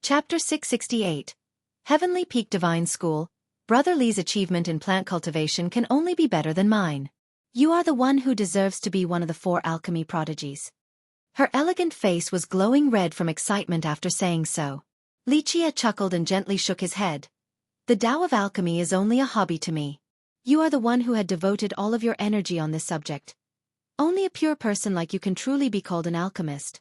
Chapter 668. Heavenly Peak Divine School. Brother Li's achievement in plant cultivation can only be better than mine. You are the one who deserves to be one of the 4 alchemy prodigies. Her elegant face was glowing red from excitement after saying so. Lichia chuckled and gently shook his head. The Tao of alchemy is only a hobby to me. You are the one who had devoted all of your energy on this subject. Only a pure person like you can truly be called an alchemist.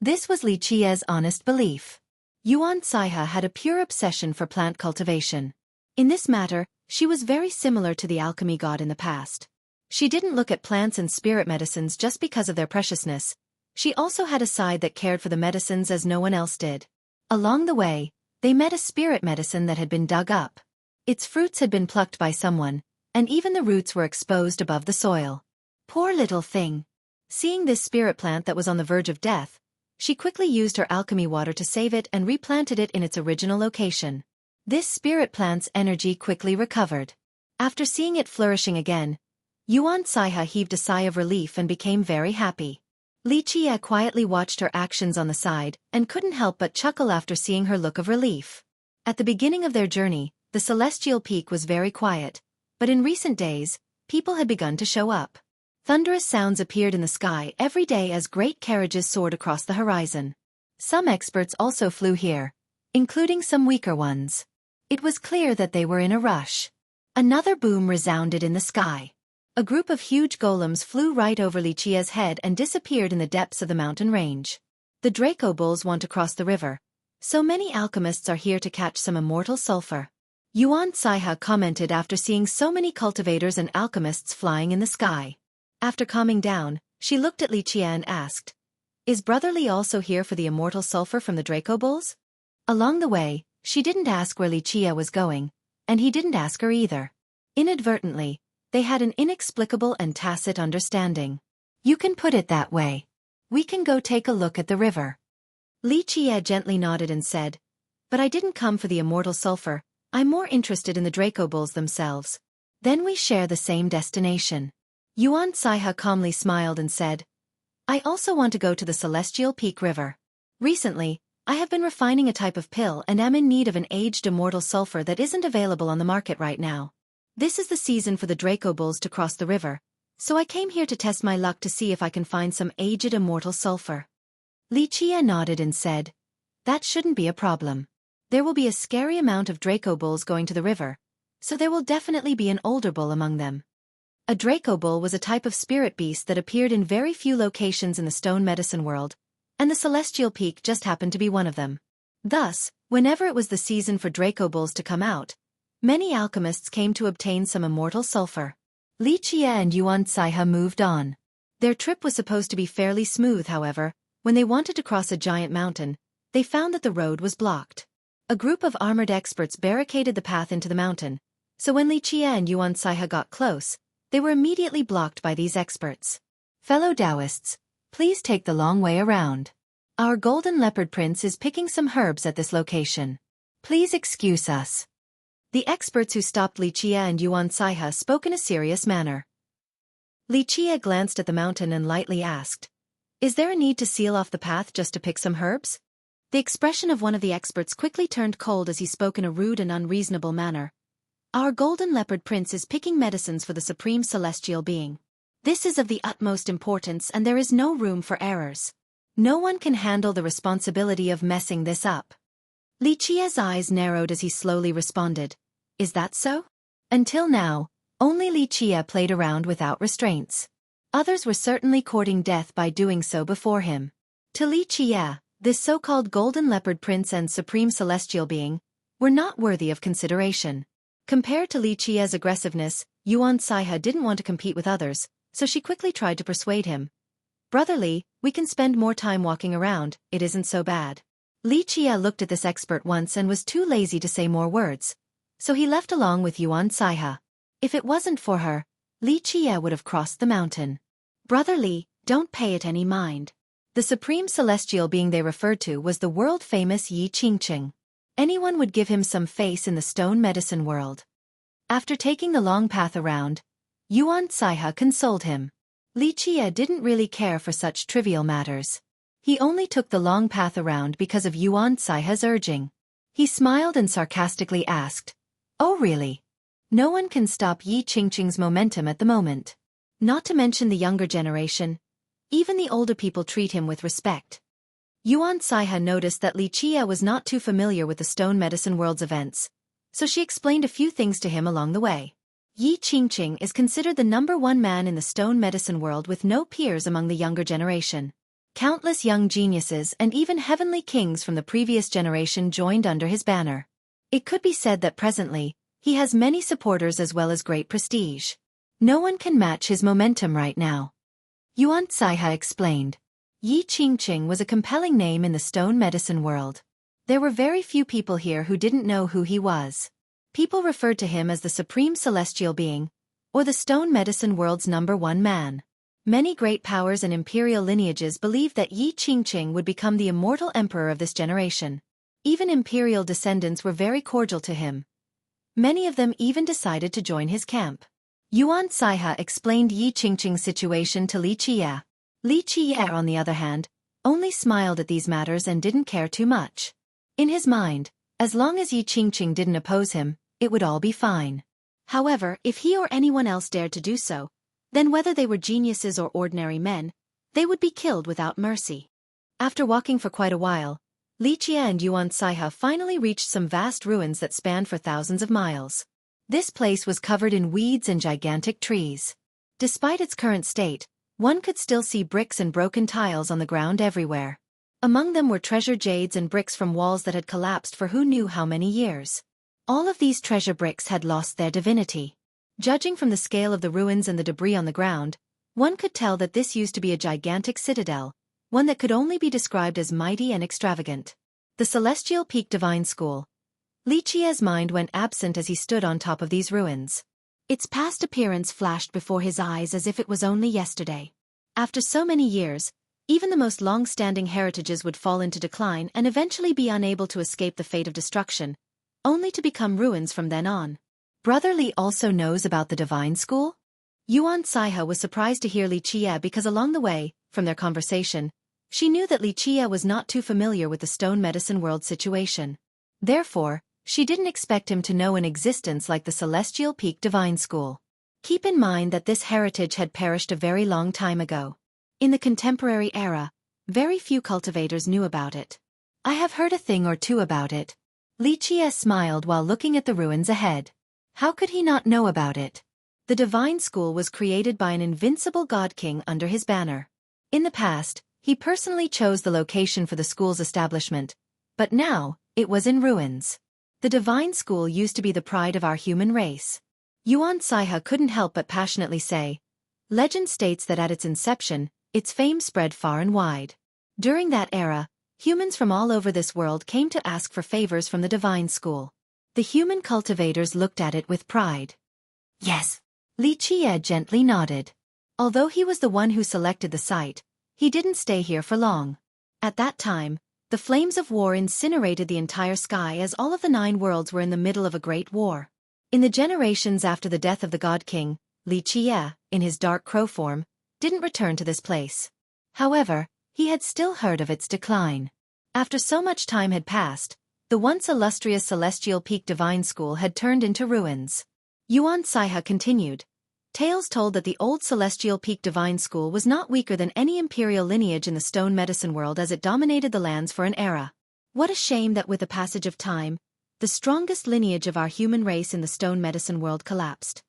This was Lichia's honest belief. Yuan Saiha had a pure obsession for plant cultivation. In this matter, she was very similar to the alchemy god in the past. She didn't look at plants and spirit medicines just because of their preciousness. She also had a side that cared for the medicines as no one else did. Along the way, they met a spirit medicine that had been dug up. Its fruits had been plucked by someone, and even the roots were exposed above the soil. Poor little thing. Seeing this spirit plant that was on the verge of death, she quickly used her alchemy water to save it and replanted it in its original location. This spirit plant's energy quickly recovered. After seeing it flourishing again, Yuan Saiha heaved a sigh of relief and became very happy. Lichia quietly watched her actions on the side and couldn't help but chuckle after seeing her look of relief. At the beginning of their journey, the celestial peak was very quiet, but in recent days, people had begun to show up. Thunderous sounds appeared in the sky every day as great carriages soared across the horizon. Some experts also flew here, including some weaker ones. It was clear that they were in a rush. Another boom resounded in the sky. A group of huge golems flew right over Lichia's head and disappeared in the depths of the mountain range. The Draco bulls want to cross the river. So many alchemists are here to catch some immortal sulfur. Yuan Saiha commented after seeing so many cultivators and alchemists flying in the sky. After calming down, she looked at Lichia and asked, "Is Brother Li also here for the immortal sulfur from the Draco bulls?" Along the way, she didn't ask where Lichia was going, and he didn't ask her either. Inadvertently, they had an inexplicable and tacit understanding. You can put it that way. We can go take a look at the river. Lichia gently nodded and said, "But I didn't come for the immortal sulfur, I'm more interested in the Draco bulls themselves. Then we share the same destination." Yuan Saiha calmly smiled and said, "I also want to go to the Celestial Peak River. Recently, I have been refining a type of pill and am in need of an aged immortal sulfur that isn't available on the market right now. This is the season for the Draco bulls to cross the river, so I came here to test my luck to see if I can find some aged immortal sulfur." Lichia nodded and said, "That shouldn't be a problem. There will be a scary amount of Draco bulls going to the river, so there will definitely be an older bull among them." A Draco bull was a type of spirit beast that appeared in very few locations in the stone medicine world, and the Celestial Peak just happened to be one of them. Thus, whenever it was the season for Draco bulls to come out, many alchemists came to obtain some immortal sulfur. Lichia and Yuan Saiha moved on. Their trip was supposed to be fairly smooth, however, when they wanted to cross a giant mountain, they found that the road was blocked. A group of armored experts barricaded the path into the mountain, so when Lichia and Yuan Saiha got close, they were immediately blocked by these experts. "Fellow Taoists, please take the long way around. Our golden leopard prince is picking some herbs at this location. Please excuse us." The experts who stopped Lichia and Yuan Saiha spoke in a serious manner. Lichia glanced at the mountain and lightly asked, "Is there a need to seal off the path just to pick some herbs?" The expression of one of the experts quickly turned cold as he spoke in a rude and unreasonable manner. "Our golden leopard prince is picking medicines for the supreme celestial being. This is of the utmost importance and there is no room for errors. No one can handle the responsibility of messing this up." Lichia's eyes narrowed as he slowly responded, "Is that so?" Until now, only Lichia played around without restraints. Others were certainly courting death by doing so before him. To Lichia, this so-called golden leopard prince and supreme celestial being were not worthy of consideration. Compared to Lichia's aggressiveness, Yuan Saiha didn't want to compete with others, so she quickly tried to persuade him. "Brother Li, we can spend more time walking around, it isn't so bad." Lichia looked at this expert once and was too lazy to say more words, so he left along with Yuan Saiha. If it wasn't for her, Lichia would have crossed the mountain. "Brother Li, don't pay it any mind." The supreme celestial being they referred to was the world-famous Yi Qingqing. Anyone would give him some face in the stone medicine world. After taking the long path around, Yuan Saiha consoled him. Lichia didn't really care for such trivial matters. He only took the long path around because of Yuan Saiha's urging. He smiled and sarcastically asked, "Oh really? No one can stop Yi Qingqing's momentum at the moment. Not to mention the younger generation. Even the older people treat him with respect." Yuan Saiha noticed that Li Qie was not too familiar with the Stone Medicine World's events, so she explained a few things to him along the way. Yi Qingqing is considered the #1 man in the Stone Medicine World with no peers among the younger generation. Countless young geniuses and even heavenly kings from the previous generation joined under his banner. It could be said that presently, he has many supporters as well as great prestige. No one can match his momentum right now. Yuan Saiha explained. Yi Qingqing was a compelling name in the Stone Medicine World. There were very few people here who didn't know who he was. People referred to him as the Supreme Celestial Being, or the Stone Medicine World's #1 man. Many great powers and imperial lineages believed that Yi Qingqing would become the immortal emperor of this generation. Even imperial descendants were very cordial to him. Many of them even decided to join his camp. Yuan Saiha explained Yi Qingqing's situation to Li Qie. Li Qie, on the other hand, only smiled at these matters and didn't care too much. In his mind, as long as Yi Qingqing didn't oppose him, it would all be fine. However, if he or anyone else dared to do so, then whether they were geniuses or ordinary men, they would be killed without mercy. After walking for quite a while, Li Qie and Yuan Saiha finally reached some vast ruins that spanned for thousands of miles. This place was covered in weeds and gigantic trees. Despite its current state, one could still see bricks and broken tiles on the ground everywhere. Among them were treasure jades and bricks from walls that had collapsed for who knew how many years. All of these treasure bricks had lost their divinity. Judging from the scale of the ruins and the debris on the ground, one could tell that this used to be a gigantic citadel, one that could only be described as mighty and extravagant. The Celestial Peak Divine School. Li Qie's mind went absent as he stood on top of these ruins. Its past appearance flashed before his eyes as if it was only yesterday. After so many years, even the most long-standing heritages would fall into decline and eventually be unable to escape the fate of destruction, only to become ruins from then on. Brother Li also knows about the Divine School? Yuan Saiha was surprised to hear Li Qie because along the way, from their conversation, she knew that Li Qie was not too familiar with the Stone Medicine World situation. Therefore, she didn't expect him to know an existence like the Celestial Peak Divine School. Keep in mind that this heritage had perished a very long time ago. In the contemporary era, very few cultivators knew about it. I have heard a thing or two about it. Li Qie smiled while looking at the ruins ahead. How could he not know about it? The Divine School was created by an invincible God King under his banner. In the past, he personally chose the location for the school's establishment, but now, it was in ruins. The Divine School used to be the pride of our human race. Yuan Saiha couldn't help but passionately say. Legend states that at its inception, its fame spread far and wide. During that era, humans from all over this world came to ask for favors from the Divine School. The human cultivators looked at it with pride. Yes. Li Qie gently nodded. Although he was the one who selected the site, he didn't stay here for long. At that time, the flames of war incinerated the entire sky as all of the 9 worlds were in the middle of a great war. In the generations after the death of the God King, Li Qie, in his dark crow form, didn't return to this place. However, he had still heard of its decline. After so much time had passed, the once illustrious Celestial Peak Divine School had turned into ruins. Yuan Saiha continued. Tales told that the old Celestial Peak Divine School was not weaker than any imperial lineage in the Stone Medicine World as it dominated the lands for an era. What a shame that with the passage of time, the strongest lineage of our human race in the Stone Medicine World collapsed.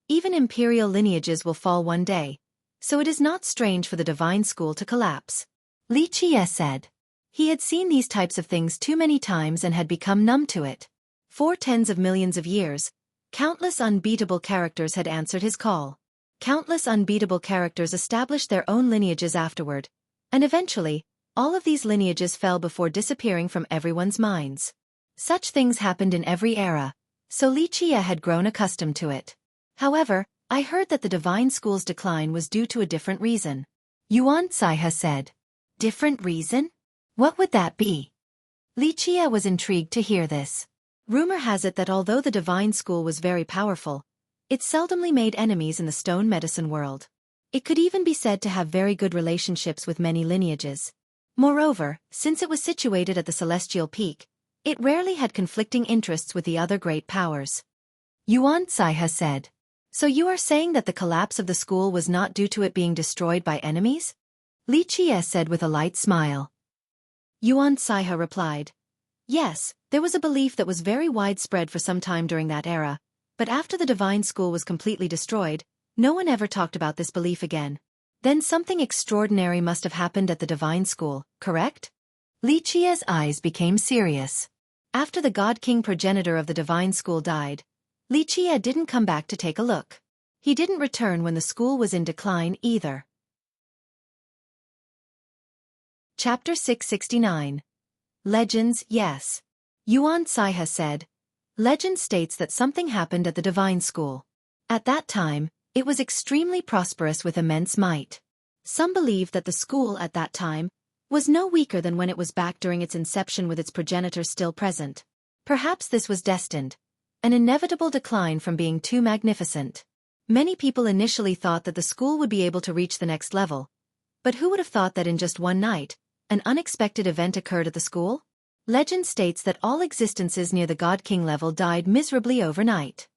Even imperial lineages will fall one day, so it is not strange for the Divine School to collapse. Li Qie said. He had seen these types of things too many times and had become numb to it. For tens of millions of years, countless unbeatable characters had answered his call. Countless unbeatable characters established their own lineages afterward, and eventually, all of these lineages fell before disappearing from everyone's minds. Such things happened in every era, so Li Qie had grown accustomed to it. However, I heard that the Divine School's decline was due to a different reason. Yuan Saiha said. Different reason? What would that be? Li Qie was intrigued to hear this. Rumor has it that although the Divine School was very powerful, it seldomly made enemies in the Stone Medicine World. It could even be said to have very good relationships with many lineages. Moreover, since it was situated at the celestial peak, it rarely had conflicting interests with the other great powers. Yuan Caihe said. So you are saying that the collapse of the school was not due to it being destroyed by enemies? Li Qie said with a light smile. Yuan Caihe replied. Yes, there was a belief that was very widespread for some time during that era, but after the divine school was completely destroyed, no one ever talked about this belief again. Then something extraordinary must have happened at the divine school, correct? Li Qie's eyes became serious. After the God King progenitor of the divine school died, Li Qie didn't come back to take a look. He didn't return when the school was in decline either. Chapter 669. Legends, yes. Yuan Caihe said. Legend states that something happened at the divine school. At that time, it was extremely prosperous with immense might. Some believe that the school at that time was no weaker than when it was back during its inception with its progenitor still present. Perhaps this was destined. An inevitable decline from being too magnificent. Many people initially thought that the school would be able to reach the next level. But who would have thought that in just one night, an unexpected event occurred at the school? Legend states that all existences near the God King level died miserably overnight.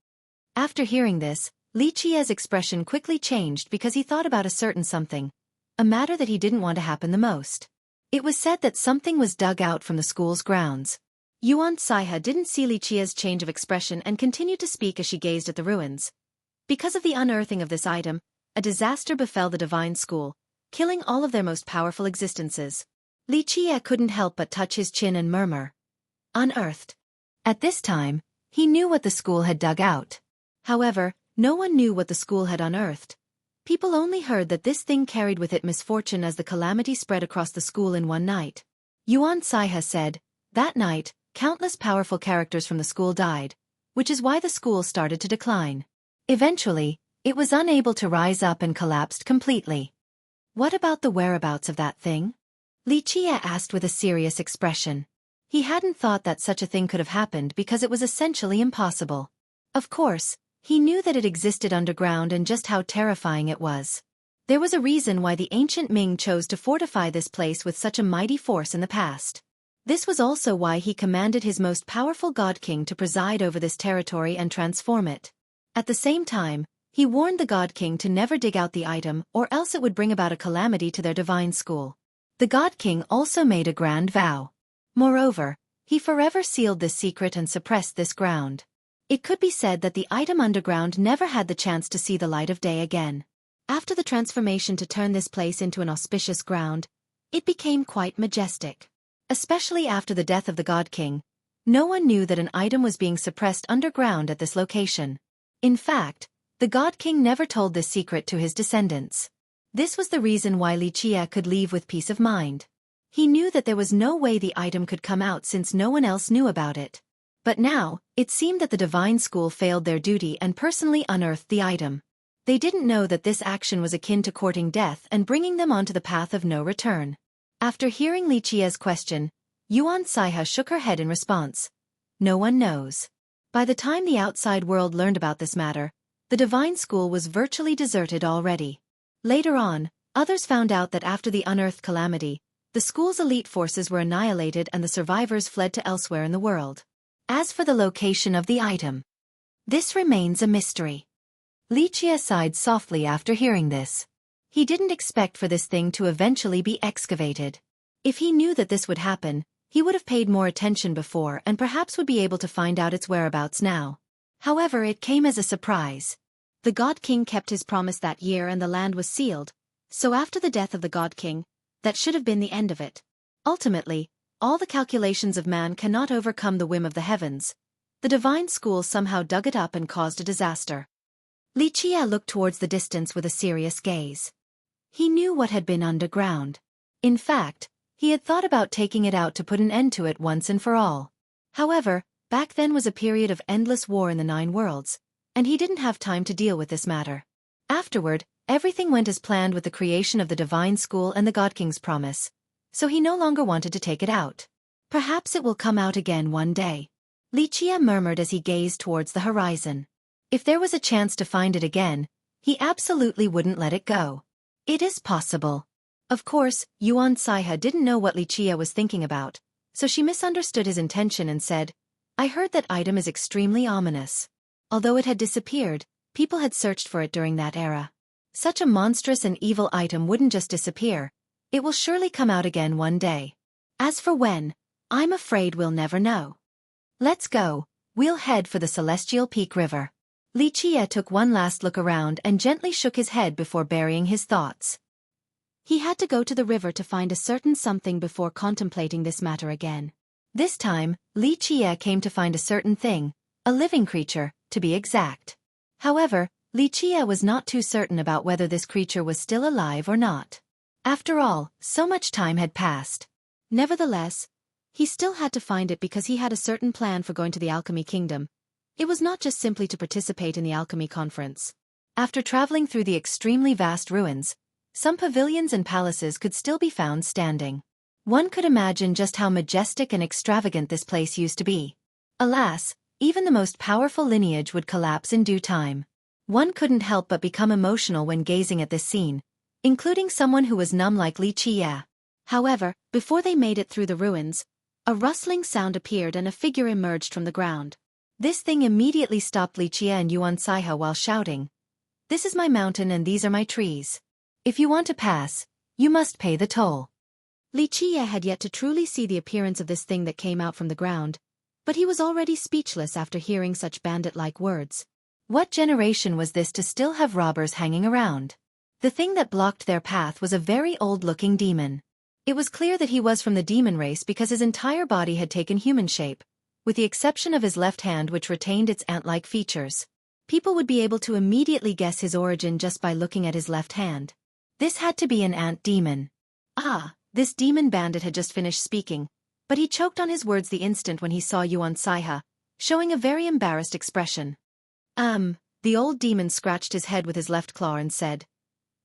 After hearing this, Li Qie's expression quickly changed because he thought about a certain something, a matter that he didn't want to happen the most. It was said that something was dug out from the school's grounds. Yuan Caihe didn't see Li Qie's change of expression and continued to speak as she gazed at the ruins. Because of the unearthing of this item, a disaster befell the divine school, killing all of their most powerful existences. Li Qie couldn't help but touch his chin and murmur. Unearthed. At this time, he knew what the school had dug out. However, no one knew what the school had unearthed. People only heard that this thing carried with it misfortune as the calamity spread across the school in one night. Yuan Caihe said, that night, countless powerful characters from the school died, which is why the school started to decline. Eventually, it was unable to rise up and collapsed completely. What about the whereabouts of that thing? Li Qie asked with a serious expression. He hadn't thought that such a thing could have happened because it was essentially impossible. Of course, he knew that it existed underground and just how terrifying it was. There was a reason why the ancient Ming chose to fortify this place with such a mighty force in the past. This was also why he commanded his most powerful God King to preside over this territory and transform it. At the same time, he warned the God King to never dig out the item or else it would bring about a calamity to their divine school. The God King also made a grand vow. Moreover, he forever sealed this secret and suppressed this ground. It could be said that the item underground never had the chance to see the light of day again. After the transformation to turn this place into an auspicious ground, it became quite majestic. Especially after the death of the God King, no one knew that an item was being suppressed underground at this location. In fact, the God King never told this secret to his descendants. This was the reason why Li Qie could leave with peace of mind. He knew that there was no way the item could come out since no one else knew about it. But now, it seemed that the divine school failed their duty and personally unearthed the item. They didn't know that this action was akin to courting death and bringing them onto the path of no return. After hearing Li Qie's question, Yuan Caihe shook her head in response. No one knows. By the time the outside world learned about this matter, the divine school was virtually deserted already. Later on, others found out that after the unearthed calamity, the school's elite forces were annihilated and the survivors fled to elsewhere in the world. As for the location of the item, this remains a mystery. Li Qie sighed softly after hearing this. He didn't expect for this thing to eventually be excavated. If he knew that this would happen, he would have paid more attention before and perhaps would be able to find out its whereabouts now. However, it came as a surprise. The God King kept his promise that year and the land was sealed, so after the death of the God King, that should have been the end of it. Ultimately, all the calculations of man cannot overcome the whim of the heavens. The divine school somehow dug it up and caused a disaster. Li Qie looked towards the distance with a serious gaze. He knew what had been underground. In fact, he had thought about taking it out to put an end to it once and for all. However, back then was a period of endless war in the 9 worlds, and he didn't have time to deal with this matter. Afterward, everything went as planned with the creation of the divine school and the God King's promise. So he no longer wanted to take it out. Perhaps it will come out again one day. Li Qie murmured as he gazed towards the horizon. If there was a chance to find it again, he absolutely wouldn't let it go. It is possible. Of course, Yuan Saiha didn't know what Li Chia was thinking about, so she misunderstood his intention and said, I heard that item is extremely ominous. Although it had disappeared, people had searched for it during that era. Such a monstrous and evil item wouldn't just disappear. It will surely come out again one day. As for when, I'm afraid we'll never know. Let's go, we'll head for the Celestial Peak River. Li Chia took one last look around and gently shook his head before burying his thoughts. He had to go to the river to find a certain something before contemplating this matter again. This time, Li Chia came to find a certain thing, a living creature, to be exact. However, Li Chia was not too certain about whether this creature was still alive or not. After all, so much time had passed. Nevertheless, he still had to find it because he had a certain plan for going to the Alchemy Kingdom. It was not just simply to participate in the Alchemy Conference. After traveling through the extremely vast ruins, some pavilions and palaces could still be found standing. One could imagine just how majestic and extravagant this place used to be. Alas, even the most powerful lineage would collapse in due time. One couldn't help but become emotional when gazing at this scene, including someone who was numb like Li Chia. However, before they made it through the ruins, a rustling sound appeared and a figure emerged from the ground. This thing immediately stopped Li Chia and Yuan Saiha while shouting, This is my mountain and these are my trees. If you want to pass, you must pay the toll. Li Chia had yet to truly see the appearance of this thing that came out from the ground, but he was already speechless after hearing such bandit-like words. What generation was this to still have robbers hanging around? The thing that blocked their path was a very old-looking demon. It was clear that he was from the demon race because his entire body had taken human shape, with the exception of his left hand which retained its ant-like features. People would be able to immediately guess his origin just by looking at his left hand. This had to be an ant demon. This demon bandit had just finished speaking, but he choked on his words the instant when he saw Yuan Saiha, showing a very embarrassed expression. The old demon scratched his head with his left claw and said,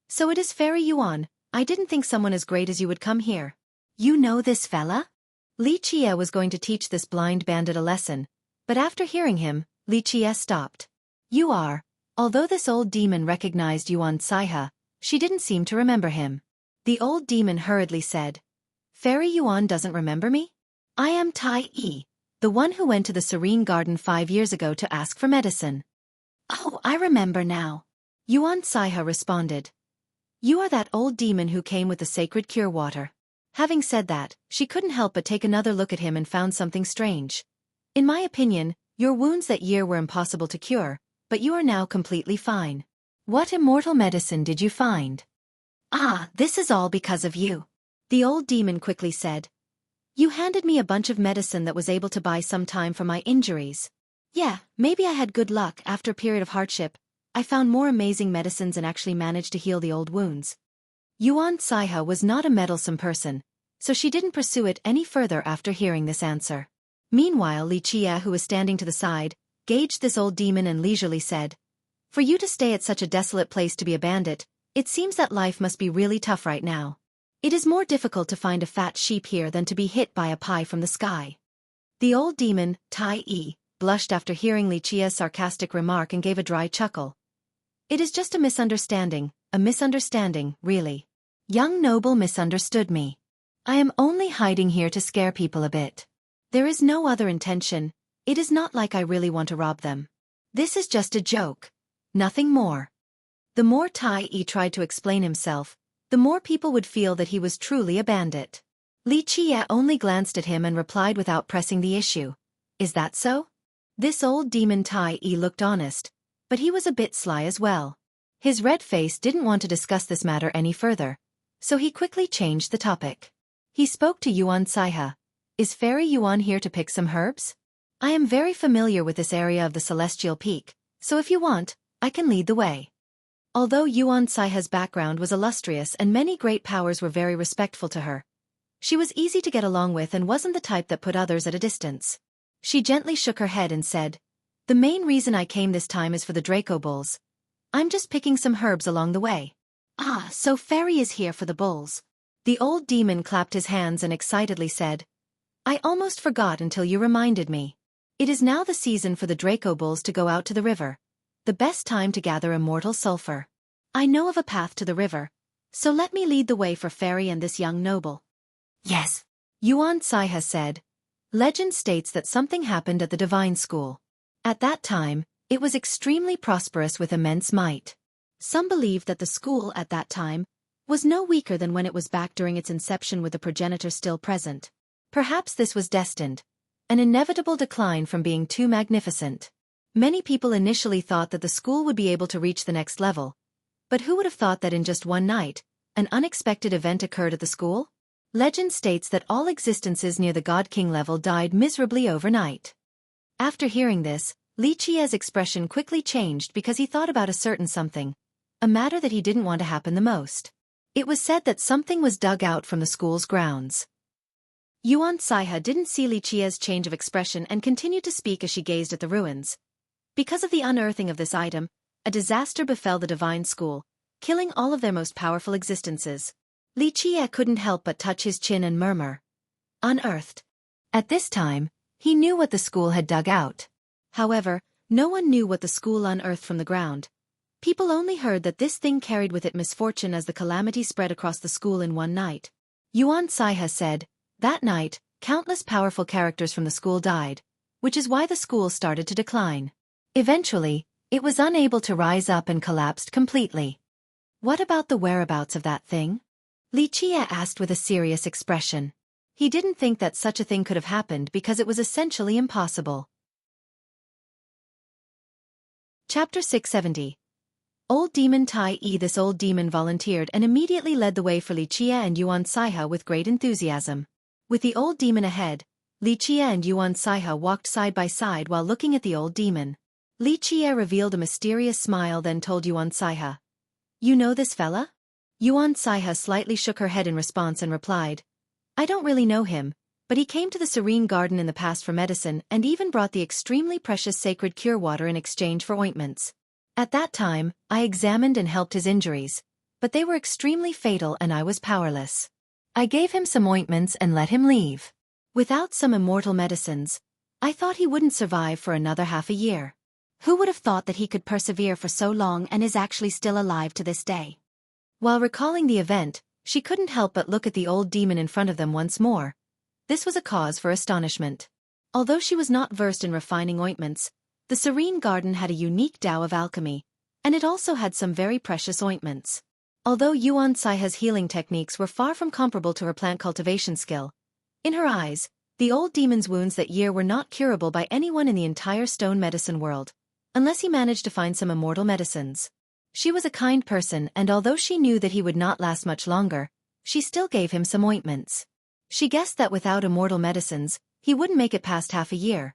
So it is Fairy Yuan, I didn't think someone as great as you would come here. You know this fella? Li Chia was going to teach this blind bandit a lesson, but after hearing him, Li Chia stopped. You are. Although this old demon recognized Yuan Saiha, she didn't seem to remember him. The old demon hurriedly said, Fairy Yuan doesn't remember me? I am Tai Yi, the one who went to the Serene Garden 5 years ago to ask for medicine. Oh, I remember now. Yuan Saiha responded. You are that old demon who came with the sacred cure water. Having said that, she couldn't help but take another look at him and found something strange. In my opinion, your wounds that year were impossible to cure, but you are now completely fine. What immortal medicine did you find? This is all because of you. The old demon quickly said. You handed me a bunch of medicine that was able to buy some time for my injuries. Yeah, maybe I had good luck. After a period of hardship, I found more amazing medicines and actually managed to heal the old wounds. Yuan Saiha was not a meddlesome person, so she didn't pursue it any further after hearing this answer. Meanwhile, Li Chia, who was standing to the side, gauged this old demon and leisurely said, For you to stay at such a desolate place to be a bandit, it seems that life must be really tough right now. It is more difficult to find a fat sheep here than to be hit by a pie from the sky. The old demon, Tai Yi, blushed after hearing Li Chia's sarcastic remark and gave a dry chuckle. It is just a misunderstanding, really. Young noble misunderstood me. I am only hiding here to scare people a bit. There is no other intention, it is not like I really want to rob them. This is just a joke. Nothing more. The more Tai Yi tried to explain himself, the more people would feel that he was truly a bandit. Li Chia only glanced at him and replied without pressing the issue. Is that so? This old demon Tai Yi looked honest, but he was a bit sly as well. His red face didn't want to discuss this matter any further, so he quickly changed the topic. He spoke to Yuan Saiha. Is Fairy Yuan here to pick some herbs? I am very familiar with this area of the Celestial Peak, so if you want, I can lead the way. Although Yuan Saiha's background was illustrious and many great powers were very respectful to her, she was easy to get along with and wasn't the type that put others at a distance. She gently shook her head and said, The main reason I came this time is for the Draco bulls. I'm just picking some herbs along the way. So Fairy is here for the bulls. The old demon clapped his hands and excitedly said, I almost forgot until you reminded me. It is now the season for the Draco bulls to go out to the river. The best time to gather immortal sulfur. I know of a path to the river, So let me lead the way for Fairy and this young noble. Yes. Yuan Saiha said. Legend states that something happened at the divine school. At that time, it was extremely prosperous with immense might. Some believe that the school at that time was no weaker than when it was back during its inception with the progenitor still present. Perhaps this was destined, an inevitable decline from being too magnificent. Many people initially thought that the school would be able to reach the next level. But who would have thought that in just one night, an unexpected event occurred at the school? Legend states that all existences near the God King level died miserably overnight. After hearing this, Li Qia's expression quickly changed because he thought about a certain something, a matter that he didn't want to happen the most. It was said that something was dug out from the school's grounds. Yuan Saiha didn't see Li Qia's change of expression and continued to speak as she gazed at the ruins. Because of the unearthing of this item, a disaster befell the divine school, killing all of their most powerful existences. Li Qia couldn't help but touch his chin and murmur. Unearthed. At this time, he knew what the school had dug out. However, no one knew what the school unearthed from the ground. People only heard that this thing carried with it misfortune as the calamity spread across the school in one night. Yuan Saiha said, that night, countless powerful characters from the school died, which is why the school started to decline. Eventually, it was unable to rise up and collapsed completely. What about the whereabouts of that thing? Li Qia asked with a serious expression. He didn't think that such a thing could have happened because it was essentially impossible. Chapter 670. Old Demon Tai Yi. This old demon volunteered and immediately led the way for Li Qia and Yuan Saiha with great enthusiasm. With the old demon ahead, Li Qia and Yuan Saiha walked side by side while looking at the old demon. Li Qia revealed a mysterious smile, then told Yuan Saiha. You know this fella? Yuan Saiha slightly shook her head in response and replied. I don't really know him, but he came to the Serene Garden in the past for medicine and even brought the extremely precious sacred cure water in exchange for ointments. At that time, I examined and helped his injuries, but they were extremely fatal and I was powerless. I gave him some ointments and let him leave. Without some immortal medicines, I thought he wouldn't survive for another half a year. Who would have thought that he could persevere for so long and is actually still alive to this day? While recalling the event, she couldn't help but look at the old demon in front of them once more. This was a cause for astonishment. Although she was not versed in refining ointments, the Serene Garden had a unique Tao of alchemy, and it also had some very precious ointments. Although Yuan Saiha's healing techniques were far from comparable to her plant cultivation skill, in her eyes, the old demon's wounds that year were not curable by anyone in the entire stone medicine world, unless he managed to find some immortal medicines. She was a kind person, and although she knew that he would not last much longer, she still gave him some ointments. She guessed that without immortal medicines, he wouldn't make it past half a year.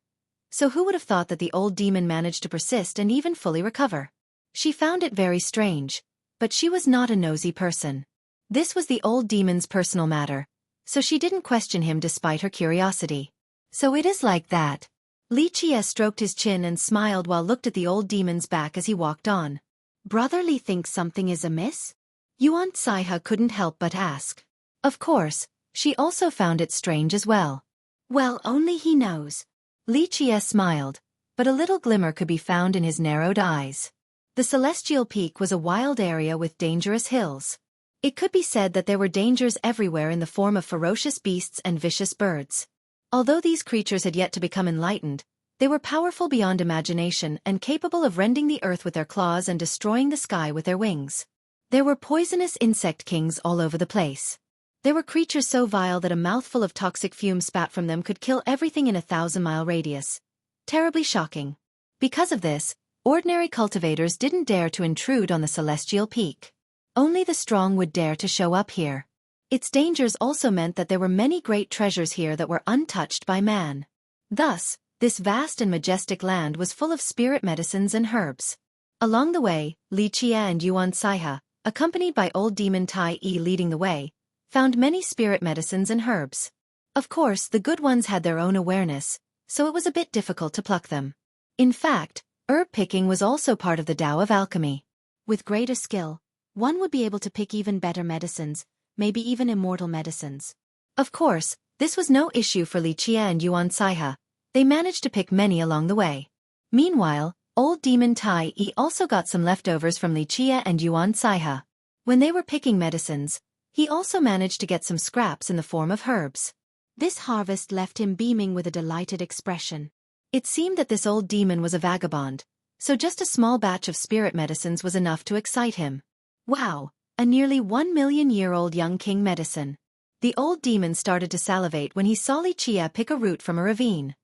So who would have thought that the old demon managed to persist and even fully recover? She found it very strange, but she was not a nosy person. This was the old demon's personal matter, so she didn't question him despite her curiosity. So it is like that. Li Qia stroked his chin and smiled while looked at the old demon's back as he walked on. Brother Li thinks something is amiss? Yuan Saiha couldn't help but ask. Of course, she also found it strange as well. Well, only he knows. Li Qia smiled, but a little glimmer could be found in his narrowed eyes. The Celestial Peak was a wild area with dangerous hills. It could be said that there were dangers everywhere in the form of ferocious beasts and vicious birds. Although these creatures had yet to become enlightened, they were powerful beyond imagination and capable of rending the earth with their claws and destroying the sky with their wings. There were poisonous insect kings all over the place. There were creatures so vile that a mouthful of toxic fumes spat from them could kill everything in a 1,000-mile radius. Terribly shocking. Because of this, ordinary cultivators didn't dare to intrude on the Celestial Peak. Only the strong would dare to show up here. Its dangers also meant that there were many great treasures here that were untouched by man. Thus, this vast and majestic land was full of spirit medicines and herbs. Along the way, Li Qia and Yuan Saiha, accompanied by old demon Tai Yi leading the way, found many spirit medicines and herbs. Of course, the good ones had their own awareness, so it was a bit difficult to pluck them. In fact, herb picking was also part of the Tao of alchemy. With greater skill, one would be able to pick even better medicines, maybe even immortal medicines. Of course, this was no issue for Li Qia and Yuan Saiha. They managed to pick many along the way. Meanwhile, old demon Tai Yi also got some leftovers from Li Qia and Yuan Saiha. When they were picking medicines, he also managed to get some scraps in the form of herbs. This harvest left him beaming with a delighted expression. It seemed that this old demon was a vagabond, so just a small batch of spirit medicines was enough to excite him. Wow, a nearly 1 million-year-old young king medicine. The old demon started to salivate when he saw Li Qie pick a root from a ravine.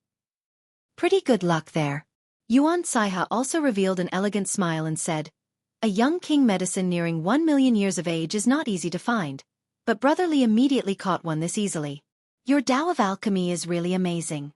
Pretty good luck there. Yuan Saiha also revealed an elegant smile and said, a young king medicine nearing 1 million years of age is not easy to find, but Brother Li immediately caught one this easily. Your Tao of alchemy is really amazing.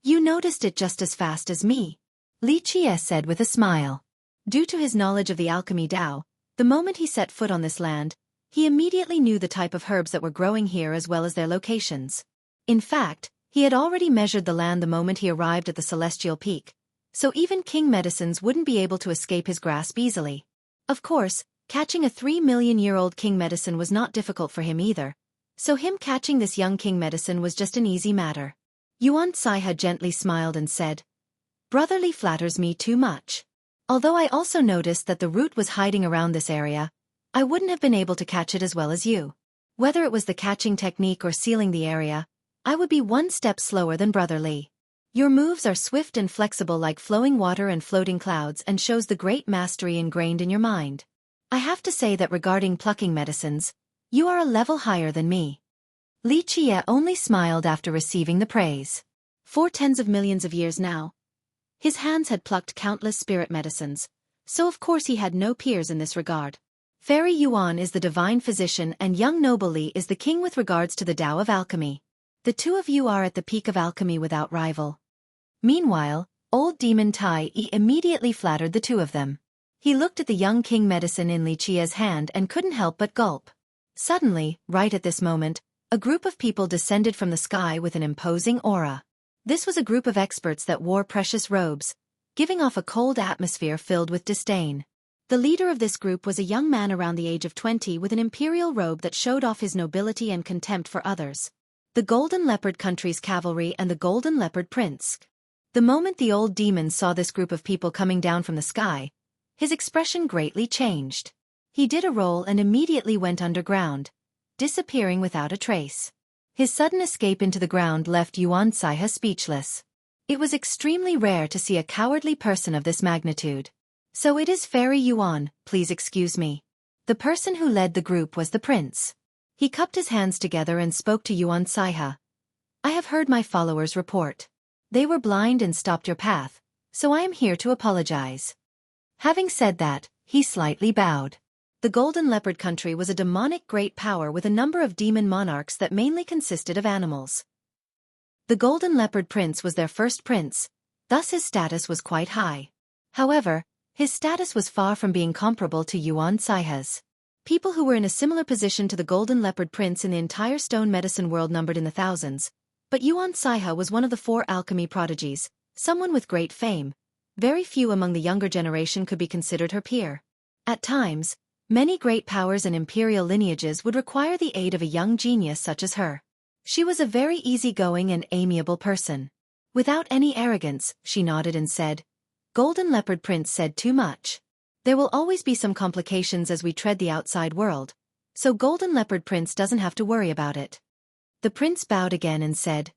You noticed it just as fast as me, Li Qie said with a smile. Due to his knowledge of the alchemy Tao, the moment he set foot on this land, he immediately knew the type of herbs that were growing here as well as their locations. In fact, he had already measured the land the moment he arrived at the celestial peak, so even king medicines wouldn't be able to escape his grasp easily. Of course, catching a 3 million-year-old king medicine was not difficult for him either, so him catching this young king medicine was just an easy matter. Yuan Saiha gently smiled and said, Brother Li flatters me too much. Although I also noticed that the root was hiding around this area, I wouldn't have been able to catch it as well as you. Whether it was the catching technique or sealing the area, I would be one step slower than Brother Li. Your moves are swift and flexible like flowing water and floating clouds and shows the great mastery ingrained in your mind. I have to say that regarding plucking medicines, you are a level higher than me. Li Qie only smiled after receiving the praise. For tens of millions of years now, his hands had plucked countless spirit medicines, so of course he had no peers in this regard. Fairy Yuan is the divine physician and young noble Li is the king with regards to the Tao of alchemy. The two of you are at the peak of alchemy without rival. Meanwhile, old demon Tai Yi immediately flattered the two of them. He looked at the young king medicine in Li Qie's hand and couldn't help but gulp. Suddenly, right at this moment, a group of people descended from the sky with an imposing aura. This was a group of experts that wore precious robes, giving off a cold atmosphere filled with disdain. The leader of this group was a young man around the age of 20 with an imperial robe that showed off his nobility and contempt for others. The Golden Leopard Country's cavalry and the Golden Leopard Prince. The moment the old demon saw this group of people coming down from the sky, his expression greatly changed. He did a roll and immediately went underground, disappearing without a trace. His sudden escape into the ground left Yuan Saiha speechless. It was extremely rare to see a cowardly person of this magnitude. So it is Fairy Yuan, please excuse me. The person who led the group was the prince. He cupped his hands together and spoke to Yuan Saiha. I have heard my followers report. They were blind and stopped your path, so I am here to apologize. Having said that, he slightly bowed. The Golden Leopard Country was a demonic great power with a number of demon monarchs that mainly consisted of animals. The Golden Leopard Prince was their first prince, thus his status was quite high. However, his status was far from being comparable to Yuan Saiha's. People who were in a similar position to the Golden Leopard Prince in the entire stone medicine world numbered in the thousands, but Yuan Saiha was one of the 4 alchemy prodigies, someone with great fame. Very few among the younger generation could be considered her peer. At times, many great powers and imperial lineages would require the aid of a young genius such as her. She was a very easygoing and amiable person. Without any arrogance, she nodded and said, Golden Leopard Prince said too much. There will always be some complications as we tread the outside world, so Golden Leopard Prince doesn't have to worry about it. The prince bowed again and said,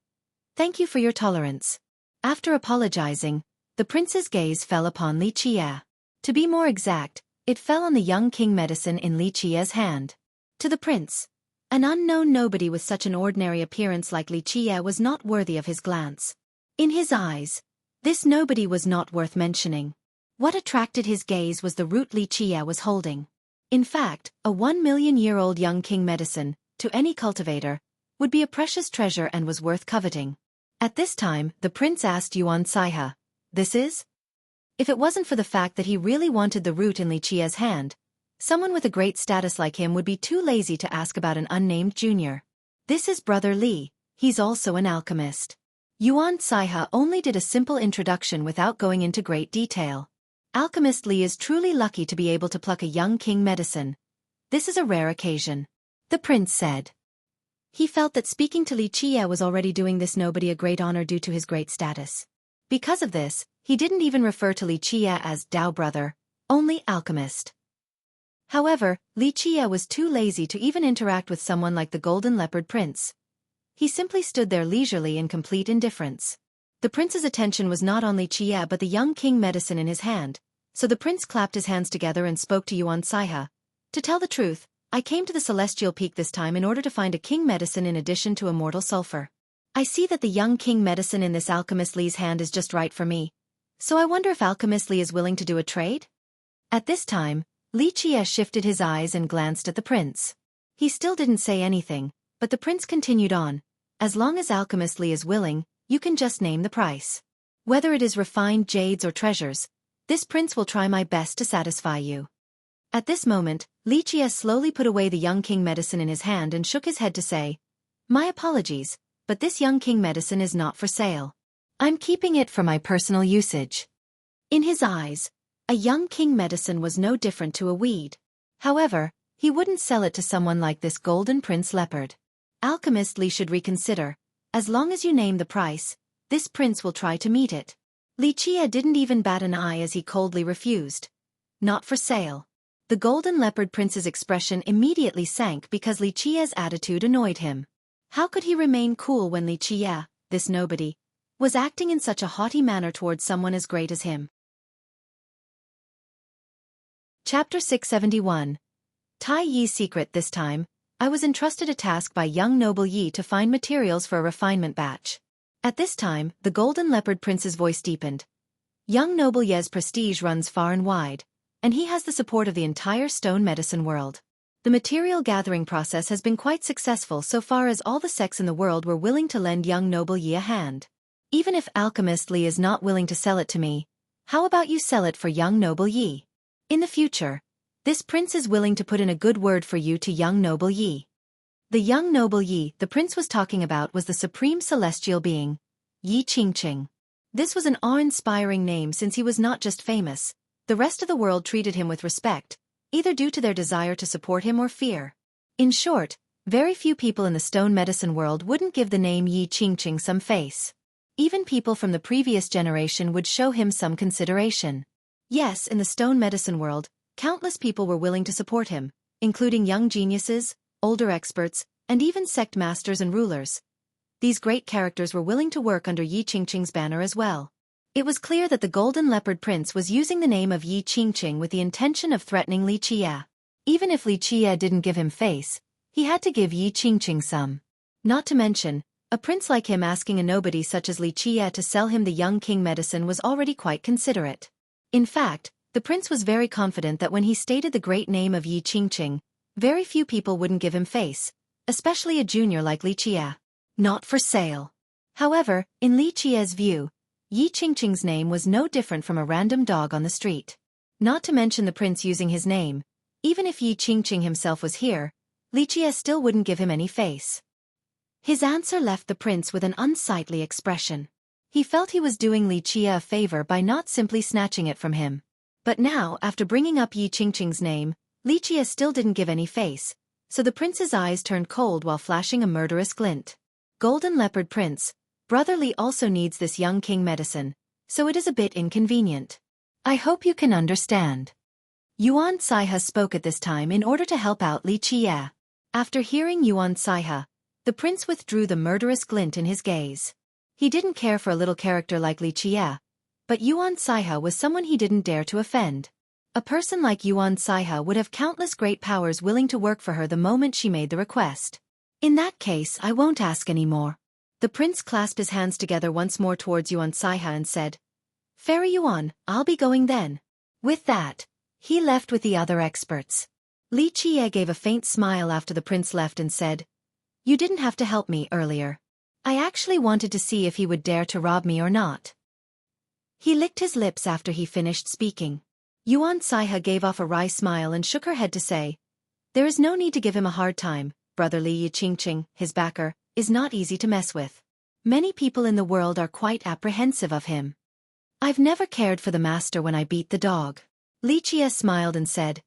Thank you for your tolerance. After apologizing, the prince's gaze fell upon Li Qie. To be more exact, it fell on the young king medicine in Li Qie's hand. To the prince, an unknown nobody with such an ordinary appearance like Li Qie was not worthy of his glance. In his eyes, this nobody was not worth mentioning. What attracted his gaze was the root Li Qie was holding. In fact, a 1 million-year-old young king medicine, to any cultivator, would be a precious treasure and was worth coveting. At this time, the prince asked Yuan Saiha, This is? If it wasn't for the fact that he really wanted the root in Li Qie's hand, someone with a great status like him would be too lazy to ask about an unnamed junior. This is Brother Li, he's also an alchemist. Yuan Saiha only did a simple introduction without going into great detail. Alchemist Li is truly lucky to be able to pluck a young king medicine. This is a rare occasion. The prince said. He felt that speaking to Li Qie was already doing this nobody a great honor due to his great status. Because of this, he didn't even refer to Li Qie as Tao brother, only alchemist. However, Li Qie was too lazy to even interact with someone like the Golden Leopard Prince. He simply stood there leisurely in complete indifference. The prince's attention was not on Li Qie but the young king medicine in his hand, so the prince clapped his hands together and spoke to Yuan Saiha. To tell the truth, I came to the Celestial Peak this time in order to find a king medicine in addition to immortal sulfur. I see that the young king medicine in this alchemist Li's hand is just right for me. So I wonder if alchemist Li is willing to do a trade? At this time, Li Qie shifted his eyes and glanced at the prince. He still didn't say anything, but the prince continued on. As long as alchemist Li is willing, you can just name the price. Whether it is refined jades or treasures, this prince will try my best to satisfy you. At this moment, Li Qie slowly put away the young king medicine in his hand and shook his head to say, "My apologies, but this young king medicine is not for sale. I'm keeping it for my personal usage." In his eyes, a young king medicine was no different to a weed. However, he wouldn't sell it to someone like this golden prince leopard. Alchemist Li should reconsider. As long as you name the price, this prince will try to meet it. Li Qie didn't even bat an eye as he coldly refused. Not for sale. The golden leopard prince's expression immediately sank because Li Qie's attitude annoyed him. How could he remain cool when Li Qie, this nobody, was acting in such a haughty manner towards someone as great as him? Chapter 671. Tai Yi's secret. This time, I was entrusted a task by young noble Yi to find materials for a refinement batch. At this time, the golden leopard prince's voice deepened. Young noble Ye's prestige runs far and wide, and he has the support of the entire stone medicine world. The material gathering process has been quite successful so far as all the sects in the world were willing to lend young noble Yi a hand. Even if alchemist Li is not willing to sell it to me, how about you sell it for young noble Yi? In the future, this prince is willing to put in a good word for you to young noble Yi. The young noble Yi the prince was talking about was the supreme celestial being, Yi Qingqing. This was an awe-inspiring name since he was not just famous, the rest of the world treated him with respect, either due to their desire to support him or fear. In short, very few people in the stone medicine world wouldn't give the name Yi Qingqing some face. Even people from the previous generation would show him some consideration. Yes, in the stone medicine world, countless people were willing to support him, including young geniuses, older experts, and even sect masters and rulers. These great characters were willing to work under Yi Qingqing's banner as well. It was clear that the Golden Leopard Prince was using the name of Yi Qingqing with the intention of threatening Li Qie. Even if Li Qie didn't give him face, he had to give Yi Qingqing some. Not to mention, a prince like him asking a nobody such as Li Qie to sell him the young king medicine was already quite considerate. In fact, the prince was very confident that when he stated the great name of Yi Qingqing, very few people wouldn't give him face, especially a junior like Li Qie. Not for sale. However, in Li Qie's view, Yi Qingqing's name was no different from a random dog on the street. Not to mention the prince using his name, even if Yi Qingqing himself was here, Li Qie still wouldn't give him any face. His answer left the prince with an unsightly expression. He felt he was doing Li Qie a favor by not simply snatching it from him. But now, after bringing up Yi Qingqing's name, Li Qie still didn't give any face, so the prince's eyes turned cold while flashing a murderous glint. Golden Leopard Prince, Brother Li also needs this young king medicine, so it is a bit inconvenient. I hope you can understand. Yuan Saiha spoke at this time in order to help out Li Qie. After hearing Yuan Saiha, the prince withdrew the murderous glint in his gaze. He didn't care for a little character like Li Qie, but Yuan Saiha was someone he didn't dare to offend. A person like Yuan Saiha would have countless great powers willing to work for her the moment she made the request. In that case, I won't ask any more. The prince clasped his hands together once more towards Yuan Saiha and said, "Fairy Yuan, I'll be going then." With that, he left with the other experts. Li Qie gave a faint smile after the prince left and said, "You didn't have to help me earlier. I actually wanted to see if he would dare to rob me or not." He licked his lips after he finished speaking. Yuan Saiha gave off a wry smile and shook her head to say, "There is no need to give him a hard time. Brother Li Yi Qingqing, his backer, is not easy to mess with. Many people in the world are quite apprehensive of him. I've never cared for the master when I beat the dog." Li Qie smiled and said,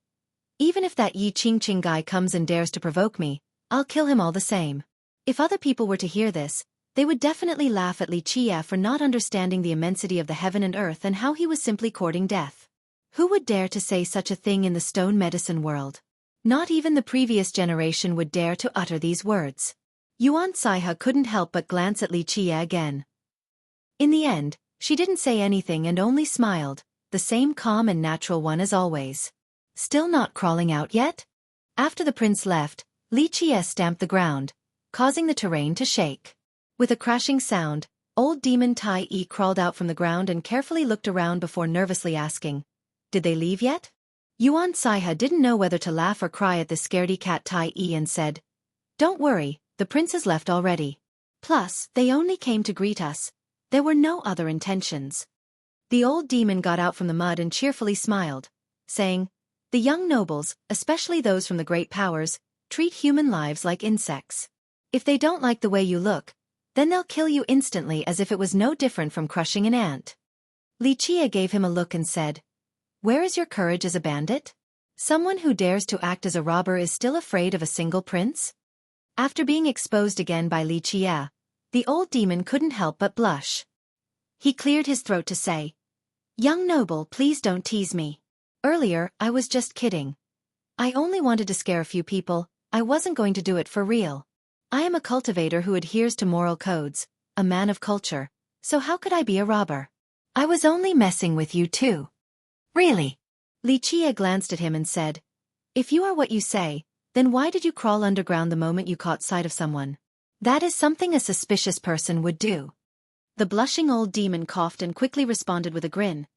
"Even if that Yi Qingqing guy comes and dares to provoke me, I'll kill him all the same." If other people were to hear this, they would definitely laugh at Li Qie for not understanding the immensity of the heaven and earth and how he was simply courting death. Who would dare to say such a thing in the stone medicine world? Not even the previous generation would dare to utter these words. Yuan Saiha couldn't help but glance at Li Qie again. In the end, she didn't say anything and only smiled, the same calm and natural one as always. Still not crawling out yet? After the prince left, Li Qie stamped the ground, causing the terrain to shake. With a crashing sound, old demon Tai Yi crawled out from the ground and carefully looked around before nervously asking, "Did they leave yet?" Yuan Saiha didn't know whether to laugh or cry at the scaredy cat Tai Yi and said, "Don't worry, the prince has left already. Plus, they only came to greet us. There were no other intentions." The old demon got out from the mud and cheerfully smiled, saying, "The young nobles, especially those from the great powers, treat human lives like insects. If they don't like the way you look, then they'll kill you instantly as if it was no different from crushing an ant." Li Qie gave him a look and said, "Where is your courage as a bandit? Someone who dares to act as a robber is still afraid of a single prince?" After being exposed again by Li Qie, the old demon couldn't help but blush. He cleared his throat to say, "Young noble, please don't tease me. Earlier, I was just kidding. I only wanted to scare a few people, I wasn't going to do it for real. I am a cultivator who adheres to moral codes, a man of culture, so how could I be a robber? I was only messing with you too." "Really?" Li Qie glanced at him and said, "If you are what you say, then why did you crawl underground the moment you caught sight of someone? That is something a suspicious person would do." The blushing old demon coughed and quickly responded with a grin.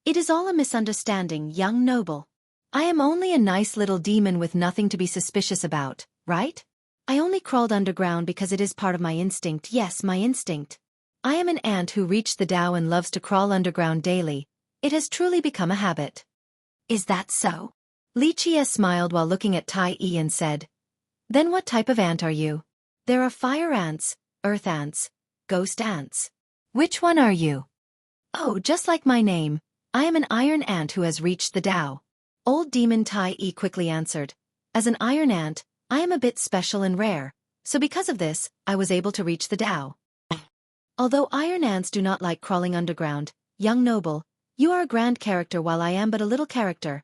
"It is all a misunderstanding, young noble. I am only a nice little demon with nothing to be suspicious about, right? I only crawled underground because it is part of my instinct, yes, my instinct. I am an ant who reached the Tao and loves to crawl underground daily. It has truly become a habit." "Is that so?" Li Qie smiled while looking at Tai Yi and said, "Then what type of ant are you? There are fire ants, earth ants, ghost ants. Which one are you?" "Oh, just like my name, I am an iron ant who has reached the Tao." Old demon Tai Yi quickly answered, "As an iron ant, I am a bit special and rare, so because of this, I was able to reach the Tao. Although iron ants do not like crawling underground, young noble, you are a grand character while I am but a little character.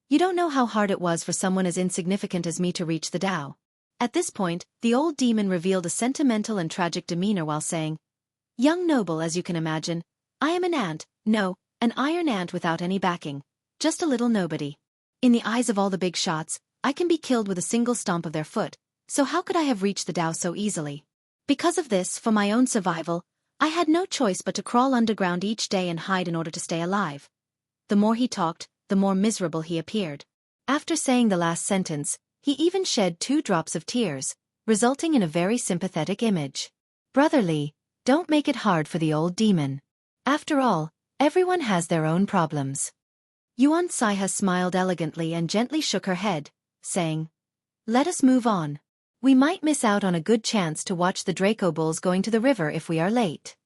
You don't know how hard it was for someone as insignificant as me to reach the Tao." At this point, the old demon revealed a sentimental and tragic demeanor while saying, "Young noble, as you can imagine, I am an ant, no, an iron ant without any backing, just a little nobody. In the eyes of all the big shots, I can be killed with a single stomp of their foot, so how could I have reached the Tao so easily? Because of this, for my own survival, I had no choice but to crawl underground each day and hide in order to stay alive." The more he talked, the more miserable he appeared. After saying the last sentence, he even shed 2 drops of tears, resulting in a very sympathetic image. "Brother Li, don't make it hard for the old demon. After all, everyone has their own problems." Yuan Saiha smiled elegantly and gently shook her head, saying, "Let us move on. We might miss out on a good chance to watch the Draco bulls going to the river if we are late."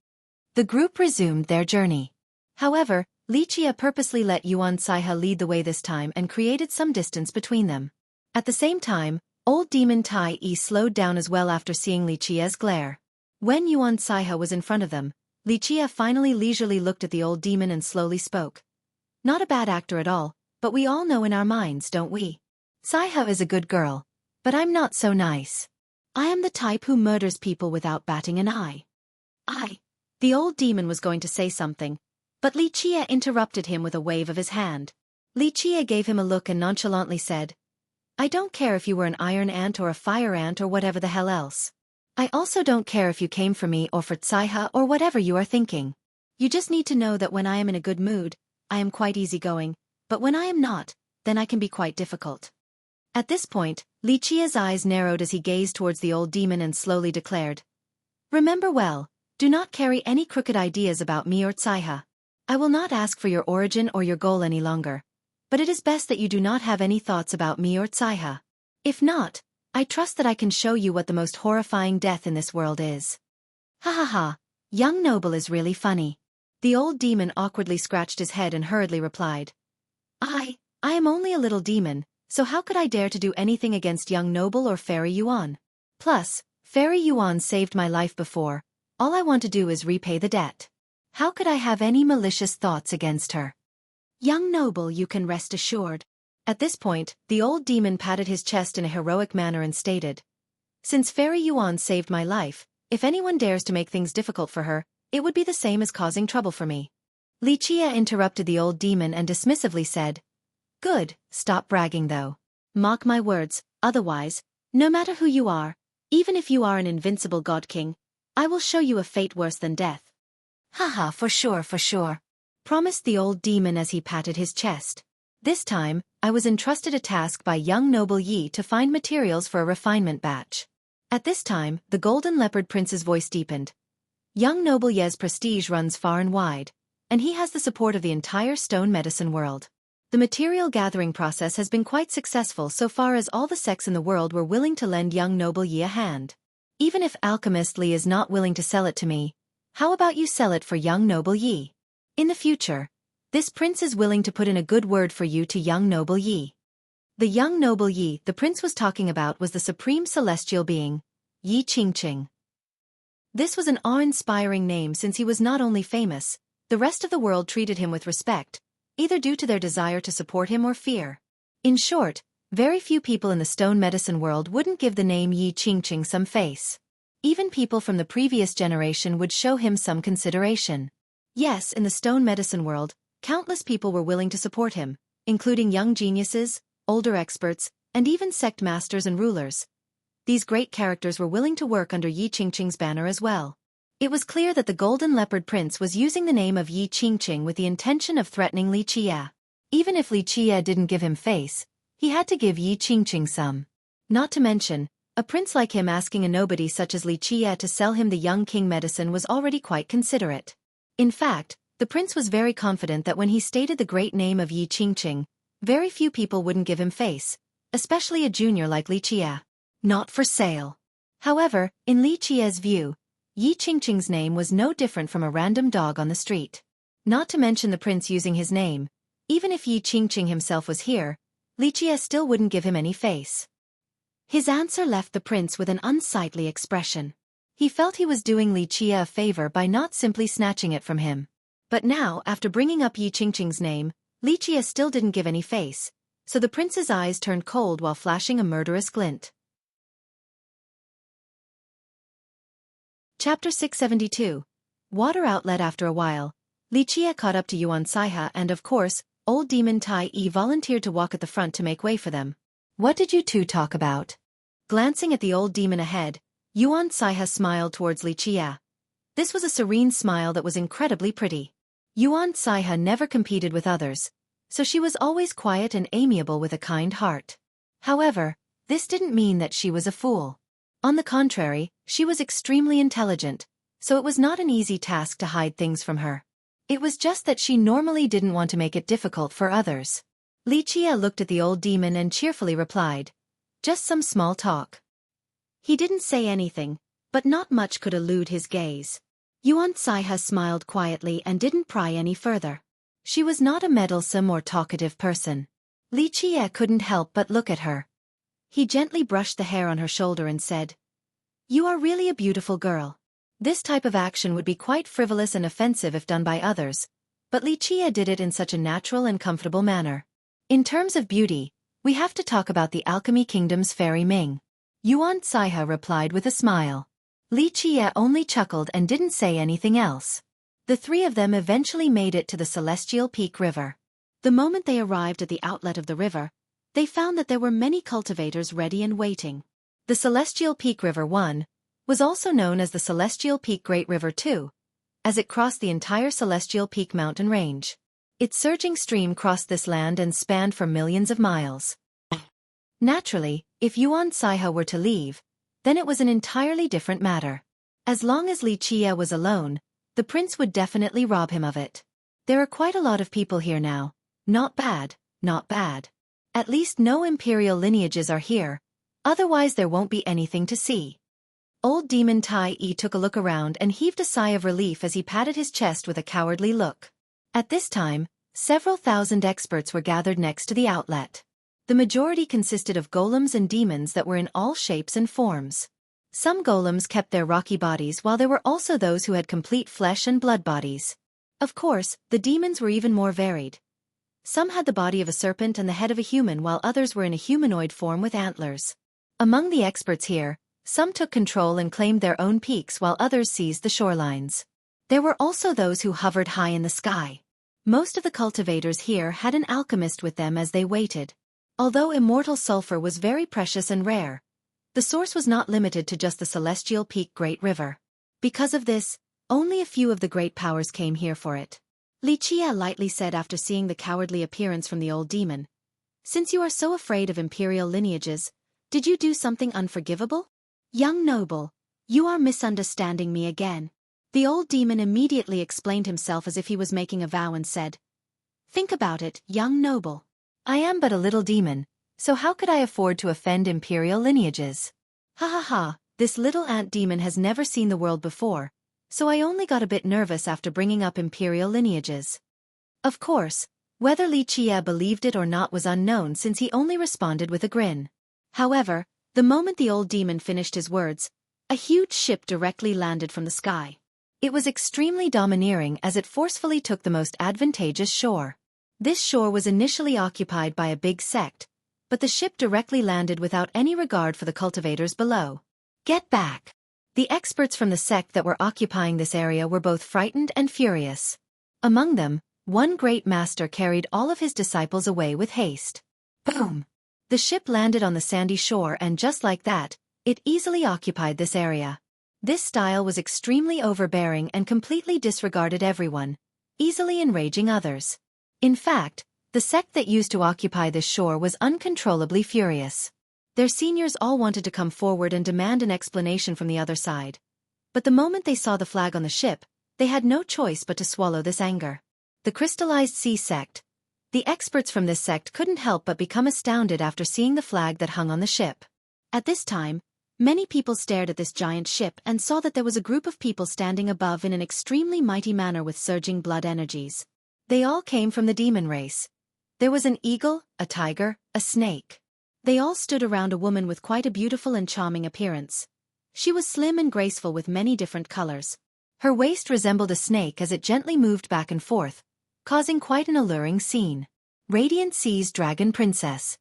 The group resumed their journey. However, Li Qie purposely let Yuan Saiha lead the way this time and created some distance between them. At the same time, old demon Tai Yi slowed down as well after seeing Li Qie's glare. When Yuan Saiha was in front of them, Li Qie finally leisurely looked at the old demon and slowly spoke. "Not a bad actor at all, but we all know in our minds, don't we? Saiha is a good girl, but I'm not so nice. I am the type who murders people without batting an eye." The old demon was going to say something, but Li Qie interrupted him with a wave of his hand. Li Qie gave him a look and nonchalantly said, "I don't care if you were an iron ant or a fire ant or whatever the hell else. I also don't care if you came for me or for Saiha or whatever you are thinking. You just need to know that when I am in a good mood, I am quite easygoing, but when I am not, then I can be quite difficult." At this point, Li Qie's eyes narrowed as he gazed towards the old demon and slowly declared, "Remember well, do not carry any crooked ideas about me or Saiha. I will not ask for your origin or your goal any longer, but it is best that you do not have any thoughts about me or Saiha. If not, I trust that I can show you what the most horrifying death in this world is." "Ha ha ha, young noble is really funny." The old demon awkwardly scratched his head and hurriedly replied, I am only a little demon, so how could I dare to do anything against young noble or Fairy Yuan? Plus, Fairy Yuan saved my life before, all I want to do is repay the debt. How could I have any malicious thoughts against her?" Young noble, you can rest assured. At this point, the old demon patted his chest in a heroic manner and stated, "Since Fairy Yuan saved my life, if anyone dares to make things difficult for her, it would be the same as causing trouble for me." Li Chia interrupted the old demon and dismissively said, "Good, stop bragging though. Mark my words, otherwise, no matter who you are, even if you are an invincible god king, I will show you a fate worse than death." "Haha, for sure, promised the old demon as he patted his chest. "This time, I was entrusted a task by young noble Yi to find materials for a refinement batch." At this time, the Golden Leopard Prince's voice deepened. "Young noble Ye's prestige runs far and wide, and he has the support of the entire stone medicine world. The material gathering process has been quite successful so far as all the sects in the world were willing to lend young noble Yi a hand. Even if Alchemist Li is not willing to sell it to me, how about you sell it for young noble Yi? In the future, this prince is willing to put in a good word for you to young noble Yi." The young noble Yi the prince was talking about was the supreme celestial being, Yi Qingqing. This was an awe-inspiring name since he was not only famous, the rest of the world treated him with respect, either due to their desire to support him or fear. In short, very few people in the stone medicine world wouldn't give the name Yi Qingqing some face. Even people from the previous generation would show him some consideration. Yes, in the stone medicine world, countless people were willing to support him, including young geniuses, older experts, and even sect masters and rulers. These great characters were willing to work under Yi Qingqing's banner as well. It was clear that the Golden Leopard Prince was using the name of Yi Qingqing with the intention of threatening Li Chia. Even if Li Chia didn't give him face, he had to give Yi Qingqing some. Not to mention, a prince like him asking a nobody such as Li Chia to sell him the young king medicine was already quite considerate. In fact, the prince was very confident that when he stated the great name of Yi Qingqing, very few people wouldn't give him face, especially a junior like Li Chia. Not for sale. However, in Li Chia's view, Yi Qingqing's name was no different from a random dog on the street. Not to mention the prince using his name, even if Yi Qingqing himself was here, Li Chia still wouldn't give him any face. His answer left the prince with an unsightly expression. He felt he was doing Li Chia a favor by not simply snatching it from him. But now, after bringing up Yi Qingqing's name, Li Chia still didn't give any face, so the prince's eyes turned cold while flashing a murderous glint. Chapter 672. Water Outlet. After a while, Li Chia caught up to Yuan Saiha and of course, old demon Tai Yi volunteered to walk at the front to make way for them. "What did you two talk about?" Glancing at the old demon ahead, Yuan Saiha smiled towards Li Chia. This was a serene smile that was incredibly pretty. Yuan Saiha never competed with others, so she was always quiet and amiable with a kind heart. However, this didn't mean that she was a fool. On the contrary, she was extremely intelligent, so it was not an easy task to hide things from her. It was just that she normally didn't want to make it difficult for others. Li Chia looked at the old demon and cheerfully replied, "Just some small talk." He didn't say anything, but not much could elude his gaze. Yuan Saiha smiled quietly and didn't pry any further. She was not a meddlesome or talkative person. Li Chia couldn't help but look at her. He gently brushed the hair on her shoulder and said, "You are really a beautiful girl." This type of action would be quite frivolous and offensive if done by others, but Li Chia did it in such a natural and comfortable manner. In terms of beauty, we have to talk about the Alchemy Kingdom's Fairy Ming. Yuan Saiha replied with a smile. Li Chia only chuckled and didn't say anything else. The three of them eventually made it to the Celestial Peak River. The moment they arrived at the outlet of the river, they found that there were many cultivators ready and waiting. The Celestial Peak River 1 was also known as the Celestial Peak Great River 2, as it crossed the entire Celestial Peak mountain range. Its surging stream crossed this land and spanned for millions of miles. Naturally, if Yuan Saiha were to leave, then it was an entirely different matter. As long as Li Chia was alone, the prince would definitely rob him of it. There are quite a lot of people here now. Not bad, not bad. At least no imperial lineages are here, otherwise there won't be anything to see. Old demon Tai Yi took a look around and heaved a sigh of relief as he patted his chest with a cowardly look. At this time, several thousand experts were gathered next to the outlet. The majority consisted of golems and demons that were in all shapes and forms. Some golems kept their rocky bodies while there were also those who had complete flesh and blood bodies. Of course, the demons were even more varied. Some had the body of a serpent and the head of a human, while others were in a humanoid form with antlers. Among the experts here, some took control and claimed their own peaks while others seized the shorelines. There were also those who hovered high in the sky. Most of the cultivators here had an alchemist with them as they waited. Although immortal sulfur was very precious and rare, the source was not limited to just the celestial peak Great River. Because of this, only a few of the great powers came here for it. Lichia lightly said after seeing the cowardly appearance from the old demon. Since you are so afraid of imperial lineages, did you do something unforgivable? Young noble, you are misunderstanding me again. The old demon immediately explained himself as if he was making a vow and said, Think about it, young noble. I am but a little demon, so how could I afford to offend imperial lineages? Ha ha ha, this little ant demon has never seen the world before, so I only got a bit nervous after bringing up imperial lineages. Of course, whether Li Chia believed it or not was unknown since he only responded with a grin. However, the moment the old demon finished his words, a huge ship directly landed from the sky. It was extremely domineering as it forcefully took the most advantageous shore. This shore was initially occupied by a big sect, but the ship directly landed without any regard for the cultivators below. Get back! The experts from the sect that were occupying this area were both frightened and furious. Among them, one great master carried all of his disciples away with haste. Boom! The ship landed on the sandy shore and just like that, it easily occupied this area. This style was extremely overbearing and completely disregarded everyone, easily enraging others. In fact, the sect that used to occupy this shore was uncontrollably furious. Their seniors all wanted to come forward and demand an explanation from the other side. But the moment they saw the flag on the ship, they had no choice but to swallow this anger. The crystallized sea sect. The experts from this sect couldn't help but become astounded after seeing the flag that hung on the ship. At this time, many people stared at this giant ship and saw that there was a group of people standing above in an extremely mighty manner with surging blood energies. They all came from the demon race. There was an eagle, a tiger, a snake. They all stood around a woman with quite a beautiful and charming appearance. She was slim and graceful with many different colors. Her waist resembled a snake as it gently moved back and forth, causing quite an alluring scene. Radiant Sea's Dragon Princess.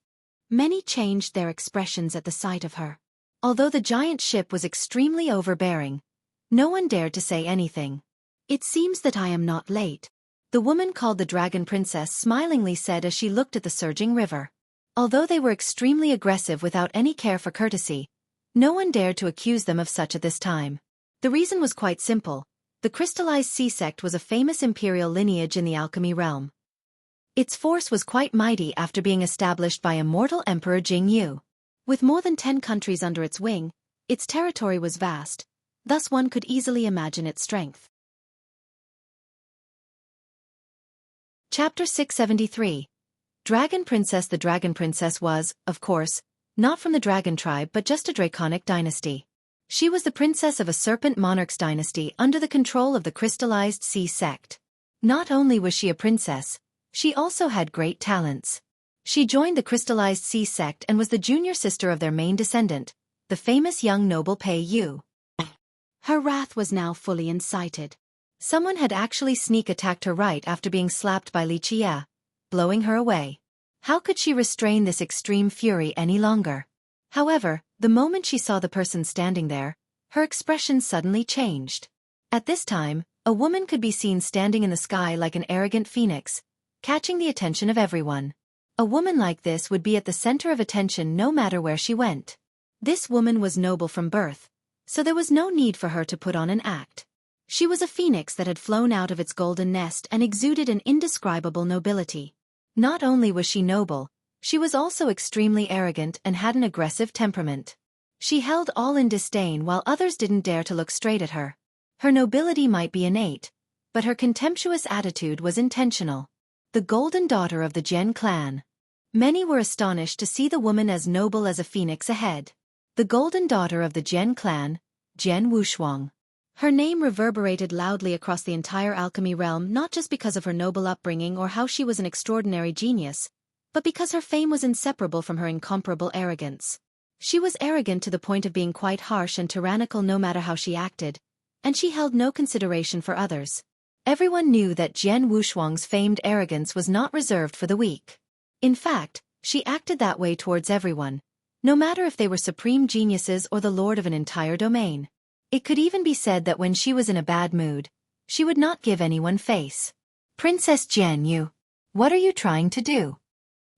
Many changed their expressions at the sight of her. Although the giant ship was extremely overbearing, no one dared to say anything. It seems that I am not late. The woman called the Dragon Princess smilingly said as she looked at the surging river. Although they were extremely aggressive without any care for courtesy, no one dared to accuse them of such at this time. The reason was quite simple. The crystallized sea sect was a famous imperial lineage in the alchemy realm. Its force was quite mighty after being established by immortal Emperor Jingyu. With more than 10 countries under its wing, its territory was vast, thus one could easily imagine its strength. Chapter 673. Dragon Princess. The Dragon Princess was, of course, not from the dragon tribe but just a draconic dynasty. She was the princess of a serpent monarch's dynasty under the control of the crystallized sea sect. Not only was she a princess, she also had great talents. She joined the crystallized sea sect and was the junior sister of their main descendant, the famous young noble Pei Yu. Her wrath was now fully incited. Someone had actually sneak attacked her right after being slapped by Li Chia, blowing her away. How could she restrain this extreme fury any longer? However, the moment she saw the person standing there, her expression suddenly changed. At this time, a woman could be seen standing in the sky like an arrogant phoenix, catching the attention of everyone. A woman like this would be at the center of attention no matter where she went. This woman was noble from birth, so there was no need for her to put on an act. She was a phoenix that had flown out of its golden nest and exuded an indescribable nobility. Not only was she noble, she was also extremely arrogant and had an aggressive temperament. She held all in disdain while others didn't dare to look straight at her. Her nobility might be innate, but her contemptuous attitude was intentional. The golden daughter of the Jian clan. Many were astonished to see the woman as noble as a phoenix ahead. The golden daughter of the Jian clan, Jian Wushuang. Her name reverberated loudly across the entire alchemy realm not just because of her noble upbringing or how she was an extraordinary genius, but because her fame was inseparable from her incomparable arrogance. She was arrogant to the point of being quite harsh and tyrannical no matter how she acted, and she held no consideration for others. Everyone knew that Jian Wushuang's famed arrogance was not reserved for the weak. In fact, she acted that way towards everyone, no matter if they were supreme geniuses or the lord of an entire domain. It could even be said that when she was in a bad mood, she would not give anyone face. Princess Jian Yu, what are you trying to do?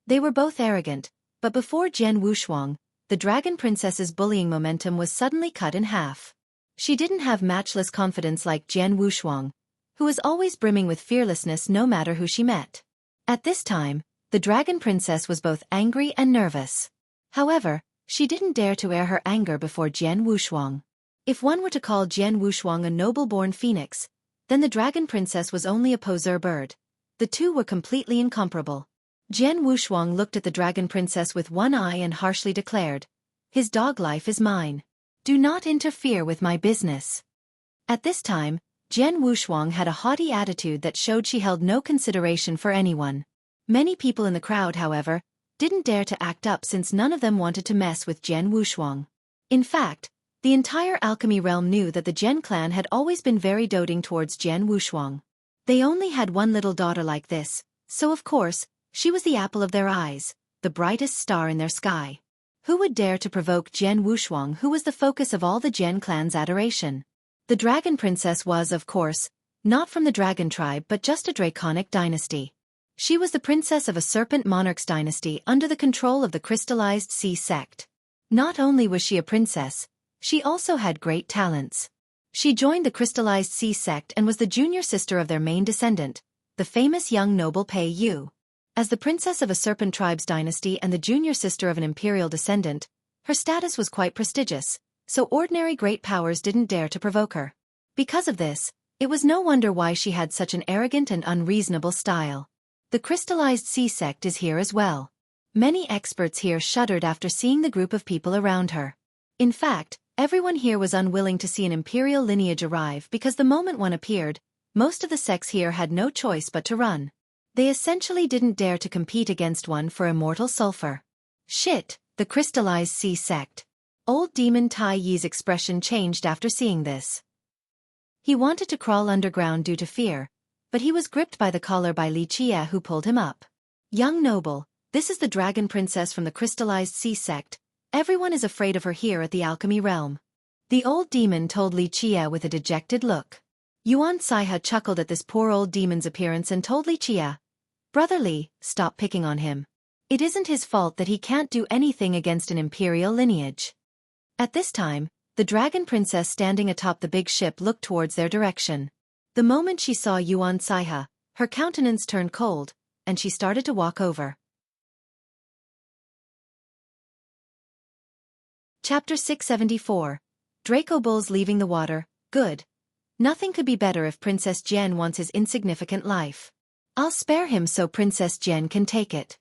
They were both arrogant, but before Jian Wushuang, the dragon princess's bullying momentum was suddenly cut in half. She didn't have matchless confidence like Jian Wushuang, who was always brimming with fearlessness no matter who she met. At this time, the dragon princess was both angry and nervous. However, she didn't dare to air her anger before Jian Wushuang. If one were to call Jian Wushuang a noble-born phoenix, then the dragon princess was only a poseur bird. The two were completely incomparable. Jian Wushuang looked at the dragon princess with one eye and harshly declared, "His dog life is mine. Do not interfere with my business." At this time, Jian Wushuang had a haughty attitude that showed she held no consideration for anyone. Many people in the crowd, however, didn't dare to act up since none of them wanted to mess with Jian Wushuang. In fact, the entire alchemy realm knew that the Jian clan had always been very doting towards Jian Wushuang. They only had one little daughter like this, so of course, she was the apple of their eyes, the brightest star in their sky. Who would dare to provoke Jian Wushuang, who was the focus of all the Jian clan's adoration? The dragon princess was, of course, not from the dragon tribe but just a draconic dynasty. She was the princess of a serpent monarch's dynasty under the control of the crystallized sea sect. Not only was she a princess, she also had great talents. She joined the crystallized sea sect and was the junior sister of their main descendant, the famous young noble Pei Yu. As the princess of a serpent tribe's dynasty and the junior sister of an imperial descendant, her status was quite prestigious, so ordinary great powers didn't dare to provoke her. Because of this, it was no wonder why she had such an arrogant and unreasonable style. The crystallized sea sect is here as well. Many experts here shuddered after seeing the group of people around her. In fact, everyone here was unwilling to see an imperial lineage arrive because the moment one appeared, most of the sects here had no choice but to run. They essentially didn't dare to compete against one for immortal sulfur. Shit, the crystallized sea sect. Old demon Tai Yi's expression changed after seeing this. He wanted to crawl underground due to fear, but he was gripped by the collar by Li Qie, who pulled him up. "Young noble, this is the dragon princess from the crystallized sea sect. Everyone is afraid of her here at the alchemy realm." The old demon told Li Qie with a dejected look. Yuan Saiha chuckled at this poor old demon's appearance and told Li Qie, "Brother Li, stop picking on him. It isn't his fault that he can't do anything against an imperial lineage." At this time, the dragon princess standing atop the big ship looked towards their direction. The moment she saw Yuan Saiha, her countenance turned cold, and she started to walk over. Chapter 674. Draco Bulls leaving the water. Good. Nothing could be better if Princess Jian wants his insignificant life. I'll spare him so Princess Jian can take it.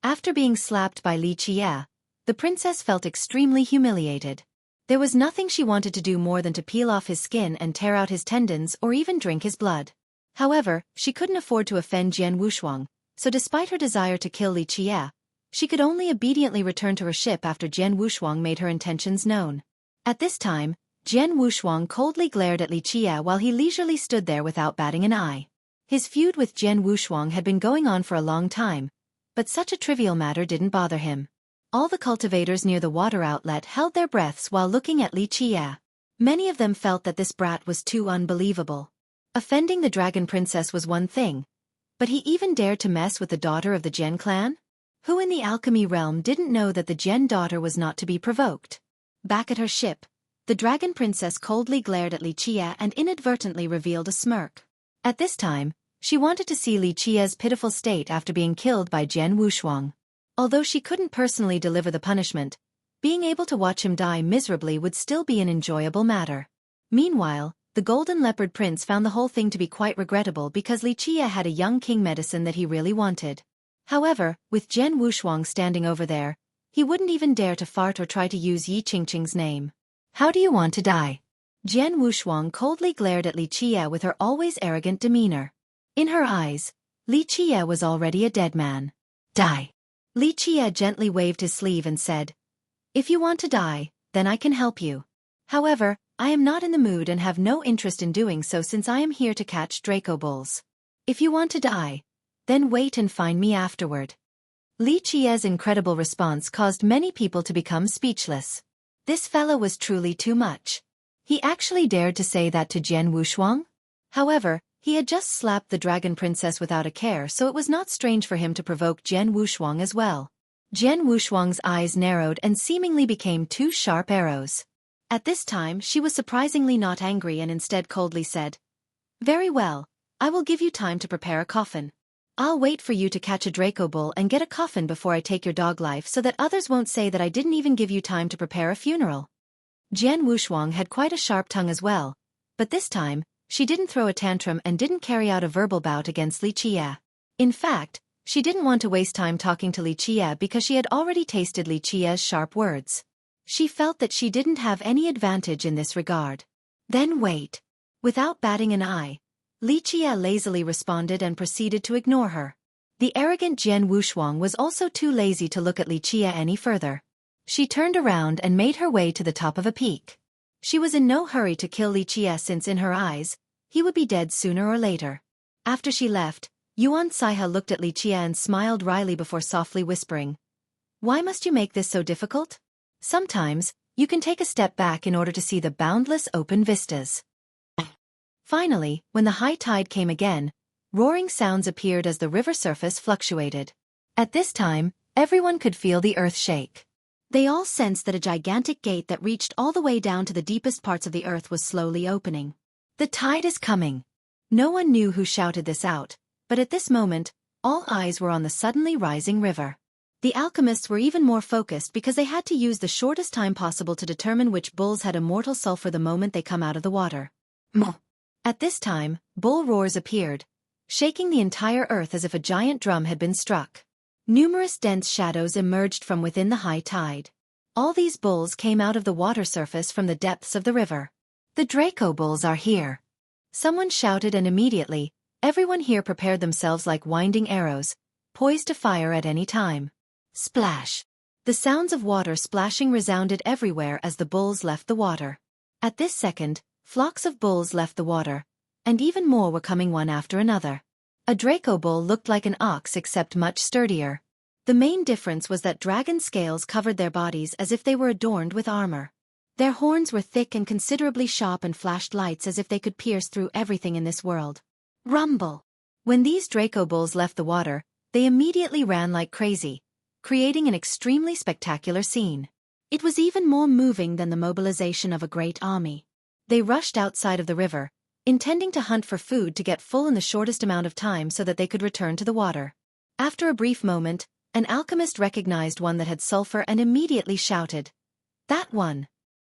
After being slapped by Li Qie, the princess felt extremely humiliated. There was nothing she wanted to do more than to peel off his skin and tear out his tendons or even drink his blood. However, she couldn't afford to offend Jian Wushuang, so despite her desire to kill Li Qie, she could only obediently return to her ship after Jian Wushuang made her intentions known. At this time, Jian Wushuang coldly glared at Li Qie while he leisurely stood there without batting an eye. His feud with Jian Wushuang had been going on for a long time, but such a trivial matter didn't bother him. All the cultivators near the water outlet held their breaths while looking at Li Qie. Many of them felt that this brat was too unbelievable. Offending the dragon princess was one thing, but he even dared to mess with the daughter of the Jian clan? Who in the alchemy realm didn't know that the Jian daughter was not to be provoked? Back at her ship, the dragon princess coldly glared at Li Qie and inadvertently revealed a smirk. At this time, she wanted to see Li Qie's pitiful state after being killed by Jian Wushuang. Although she couldn't personally deliver the punishment, being able to watch him die miserably would still be an enjoyable matter. Meanwhile, the Golden Leopard Prince found the whole thing to be quite regrettable because Li Qie had a young king medicine that he really wanted. However, with Jian Wushuang standing over there, he wouldn't even dare to fart or try to use Yi Qingqing's name. "How do you want to die?" Jian Wushuang coldly glared at Li Qie with her always arrogant demeanor. In her eyes, Li Qie was already a dead man. "Die." Li Qie gently waved his sleeve and said, "If you want to die, then I can help you. However, I am not in the mood and have no interest in doing so since I am here to catch Draco bulls. If you want to die, then wait and find me afterward. Li Qia's incredible response caused many people to become speechless. This fellow was truly too much. He actually dared to say that to Jian Wushuang? However, he had just slapped the dragon princess without a care, so it was not strange for him to provoke Jian Wushuang as well. Jian Wushuang's eyes narrowed and seemingly became two sharp arrows. At this time she was surprisingly not angry and instead coldly said, "Very well, I will give you time to prepare a coffin. I'll wait for you to catch a Draco bull and get a coffin before I take your dog life so that others won't say that I didn't even give you time to prepare a funeral." Jian Wushuang had quite a sharp tongue as well, but this time, she didn't throw a tantrum and didn't carry out a verbal bout against Li Qia. In fact, she didn't want to waste time talking to Li Qia because she had already tasted Li Qia's sharp words. She felt that she didn't have any advantage in this regard. Then wait. Without batting an eye, Li Qia lazily responded and proceeded to ignore her. The arrogant Jian Wushuang was also too lazy to look at Li Qia any further. She turned around and made her way to the top of a peak. She was in no hurry to kill Li Qia since in her eyes, he would be dead sooner or later. After she left, Yuan Saiha looked at Li Qia and smiled wryly before softly whispering, "Why must you make this so difficult? Sometimes, you can take a step back in order to see the boundless open vistas." Finally, when the high tide came again, roaring sounds appeared as the river surface fluctuated. At this time, everyone could feel the earth shake. They all sensed that a gigantic gate that reached all the way down to the deepest parts of the earth was slowly opening. "The tide is coming." No one knew who shouted this out, but at this moment, all eyes were on the suddenly rising river. The alchemists were even more focused because they had to use the shortest time possible to determine which bulls had immortal sulfur the moment they come out of the water. At this time, bull roars appeared, shaking the entire earth as if a giant drum had been struck. Numerous dense shadows emerged from within the high tide. All these bulls came out of the water surface from the depths of the river. "The Draco bulls are here!" Someone shouted, and immediately, everyone here prepared themselves like winding arrows, poised to fire at any time. Splash! The sounds of water splashing resounded everywhere as the bulls left the water. At this second, flocks of bulls left the water, and even more were coming one after another. A Draco bull looked like an ox except much sturdier. The main difference was that dragon scales covered their bodies as if they were adorned with armor. Their horns were thick and considerably sharp and flashed lights as if they could pierce through everything in this world. Rumble! When these Draco bulls left the water, they immediately ran like crazy, creating an extremely spectacular scene. It was even more moving than the mobilization of a great army. They rushed outside of the river, intending to hunt for food to get full in the shortest amount of time so that they could return to the water. After a brief moment, an alchemist recognized one that had sulfur and immediately shouted, "That one!"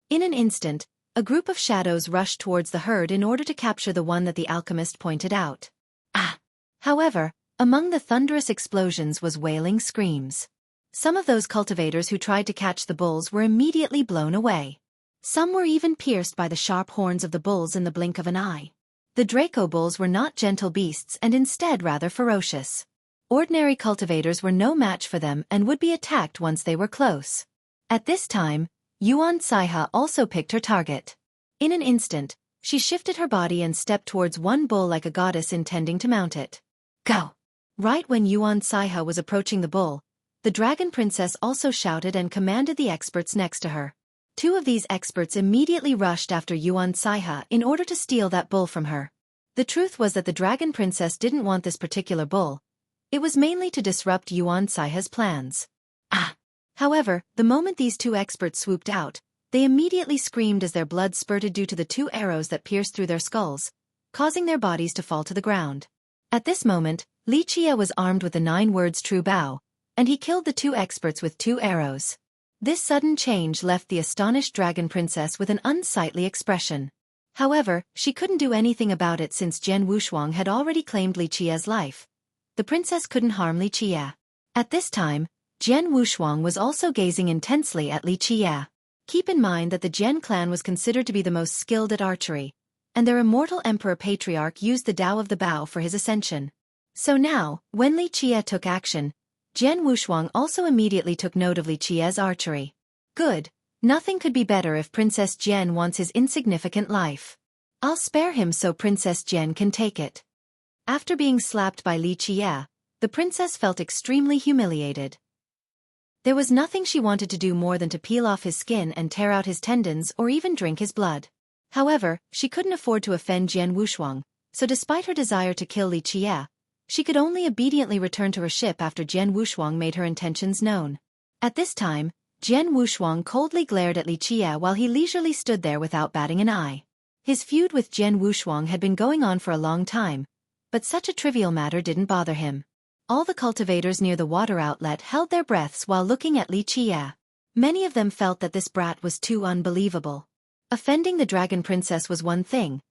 In an instant, a group of shadows rushed towards the herd in order to capture the one that the alchemist pointed out. Ah! However, among the thunderous explosions was wailing screams. Some of those cultivators who tried to catch the bulls were immediately blown away. Some were even pierced by the sharp horns of the bulls in the blink of an eye. The Draco bulls were not gentle beasts and instead rather ferocious. Ordinary cultivators were no match for them and would be attacked once they were close. At this time, Yuan Saiha also picked her target. In an instant, she shifted her body and stepped towards one bull like a goddess intending to mount it. Go! Right when Yuan Saiha was approaching the bull, the dragon princess also shouted and commanded the experts next to her. Two of these experts immediately rushed after Yuan Saiha in order to steal that bull from her. The truth was that the dragon princess didn't want this particular bull. It was mainly to disrupt Yuan Saiha's plans. Ah! However, the moment these two experts swooped out, they immediately screamed as their blood spurted due to the two arrows that pierced through their skulls, causing their bodies to fall to the ground. At this moment, Li Qia was armed with the 9 words true bow, and he killed the two experts with 2 arrows. This sudden change left the astonished dragon princess with an unsightly expression. However, she couldn't do anything about it since Jian Wushuang had already claimed Li Qia's life. The princess couldn't harm Li Qia. At this time, Jian Wushuang was also gazing intensely at Li Qia. Keep in mind that the Jian clan was considered to be the most skilled at archery, and their immortal emperor patriarch used the Tao of the Bow for his ascension. So now, when Li Qia took action, Jian Wushuang also immediately took note of Li Qia's archery. Good, Nothing could be better if Princess Jian wants his insignificant life. I'll spare him so Princess Jian can take it. After being slapped by Li Qie, the princess felt extremely humiliated. There was nothing she wanted to do more than to peel off his skin and tear out his tendons or even drink his blood. However, she couldn't afford to offend Jian Wushuang, so despite her desire to kill Li Qie, she could only obediently return to her ship after Jian Wushuang made her intentions known. At this time, Jian Wushuang coldly glared at Li Qie while he leisurely stood there without batting an eye. His feud with Jian Wushuang had been going on for a long time, but such a trivial matter didn't bother him. All the cultivators near the water outlet held their breaths while looking at Li Qie. Many of them felt that this brat was too unbelievable. Offending the dragon princess was one thing,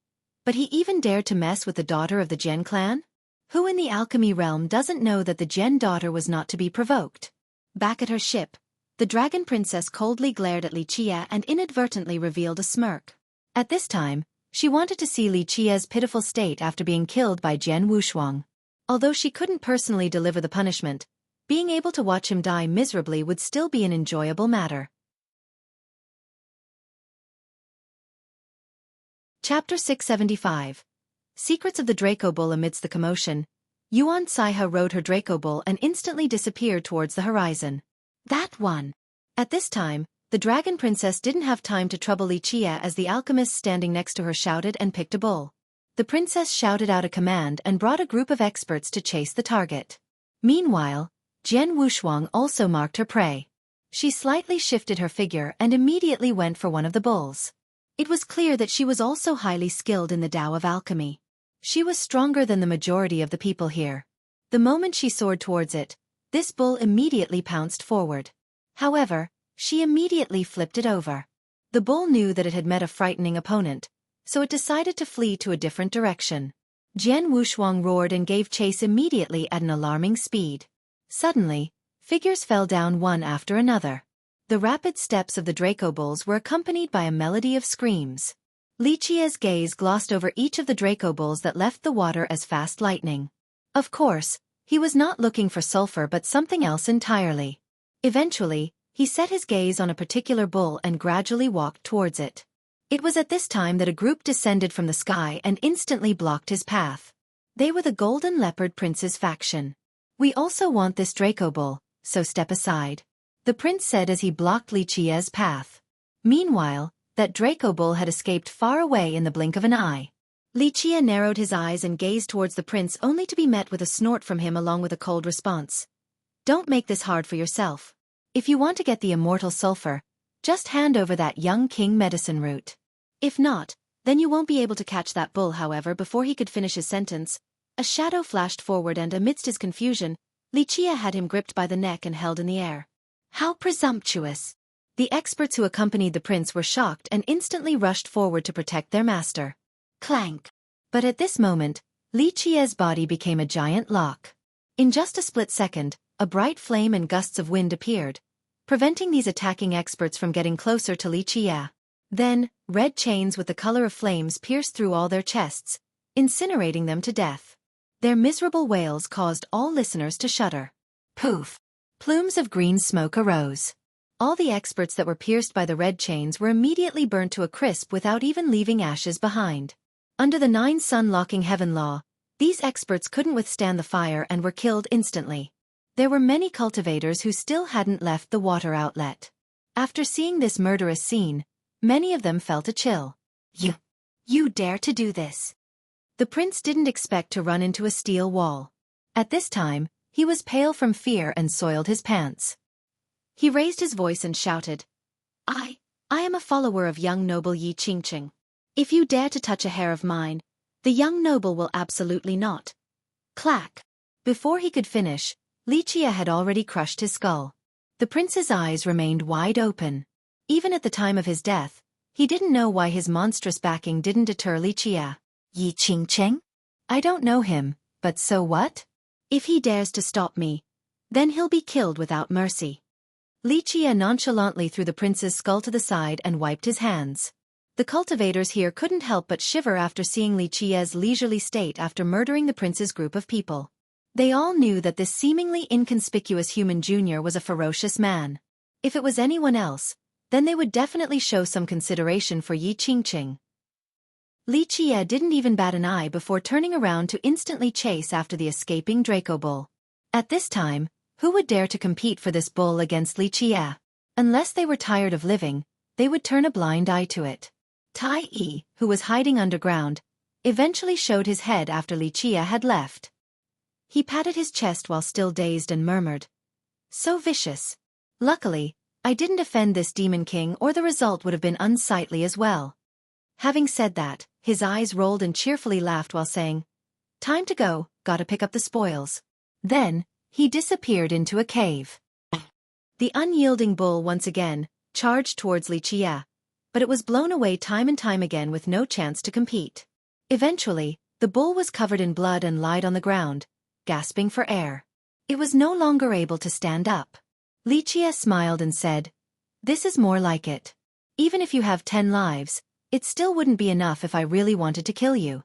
but he even dared to mess with the daughter of the Jian clan? Who in the alchemy realm doesn't know that the Jian daughter was not to be provoked? Back at her ship, the dragon princess coldly glared at Li Qie and inadvertently revealed a smirk. At this time, she wanted to see Li Qie's pitiful state after being killed by Jian Wushuang. Although she couldn't personally deliver the punishment, being able to watch him die miserably would still be an enjoyable matter. Chapter 675. Secrets of the Draco Bull. Amidst the commotion, Yuan Saiha rode her Draco Bull and instantly disappeared towards the horizon. That one! At this time, the dragon princess didn't have time to trouble Li Qie as the alchemist standing next to her shouted and picked a bull. The princess shouted out a command and brought a group of experts to chase the target. Meanwhile, Jian Wushuang also marked her prey. She slightly shifted her figure and immediately went for one of the bulls. It was clear that she was also highly skilled in the Tao of alchemy. She was stronger than the majority of the people here. The moment she soared towards it, this bull immediately pounced forward. However, she immediately flipped it over. The bull knew that it had met a frightening opponent, so it decided to flee to a different direction. Jian Wushuang roared and gave chase immediately at an alarming speed. Suddenly, figures fell down one after another. The rapid steps of the Draco bulls were accompanied by a melody of screams. Li Qie's gaze glossed over each of the Draco bulls that left the water as fast lightning. Of course, he was not looking for sulfur but something else entirely. Eventually, he set his gaze on a particular bull and gradually walked towards it. It was at this time that a group descended from the sky and instantly blocked his path. They were the Golden Leopard Prince's faction. "We also want this Draco bull, so step aside," the prince said as he blocked Li Qie's path. Meanwhile, that Draco bull had escaped far away in the blink of an eye. Li Qie narrowed his eyes and gazed towards the prince only to be met with a snort from him along with a cold response. "Don't make this hard for yourself. If you want to get the immortal sulfur, just hand over that young king medicine root. If not, then you won't be able to catch that bull." However, before he could finish his sentence, a shadow flashed forward and amidst his confusion, Li Qie had him gripped by the neck and held in the air. How presumptuous! The experts who accompanied the prince were shocked and instantly rushed forward to protect their master. Clank! But at this moment, Li Qie's body became a giant lock. In just a split second, a bright flame and gusts of wind appeared, preventing these attacking experts from getting closer to Li Qie. Then, red chains with the color of flames pierced through all their chests, incinerating them to death. Their miserable wails caused all listeners to shudder. Poof! Plumes of green smoke arose. All the experts that were pierced by the red chains were immediately burnt to a crisp without even leaving ashes behind. Under the 9-sun locking heaven law, these experts couldn't withstand the fire and were killed instantly. There were many cultivators who still hadn't left the water outlet. After seeing this murderous scene, many of them felt a chill. You dare to do this? The prince didn't expect to run into a steel wall. At this time, he was pale from fear and soiled his pants. He raised his voice and shouted, I am a follower of young noble Yi Qingqing. If you dare to touch a hair of mine, the young noble will absolutely not." Clack! Before he could finish, Li Qie had already crushed his skull. The prince's eyes remained wide open. Even at the time of his death, he didn't know why his monstrous backing didn't deter Li Qie. Yi Qingqing? I don't know him, but so what? If he dares to stop me, then he'll be killed without mercy. Li Qie nonchalantly threw the prince's skull to the side and wiped his hands. The cultivators here couldn't help but shiver after seeing Li Qie's leisurely state after murdering the prince's group of people. They all knew that this seemingly inconspicuous human junior was a ferocious man. If it was anyone else, then they would definitely show some consideration for Yi Qingqing. Li Qie didn't even bat an eye before turning around to instantly chase after the escaping Draco bull. At this time, who would dare to compete for this bull against Li Qie? Unless they were tired of living, they would turn a blind eye to it. Tai Yi, who was hiding underground, eventually showed his head after Li Qie had left. He patted his chest while still dazed and murmured, "So vicious. Luckily, I didn't offend this demon king or the result would have been unsightly as well." Having said that, his eyes rolled and cheerfully laughed while saying, "Time to go, gotta pick up the spoils." Then, he disappeared into a cave. The unyielding bull once again charged towards Li Qie, but it was blown away time and time again with no chance to compete. Eventually, the bull was covered in blood and lied on the ground, gasping for air. It was no longer able to stand up. Li Qie smiled and said, "This is more like it. Even if you have 10 lives, it still wouldn't be enough if I really wanted to kill you."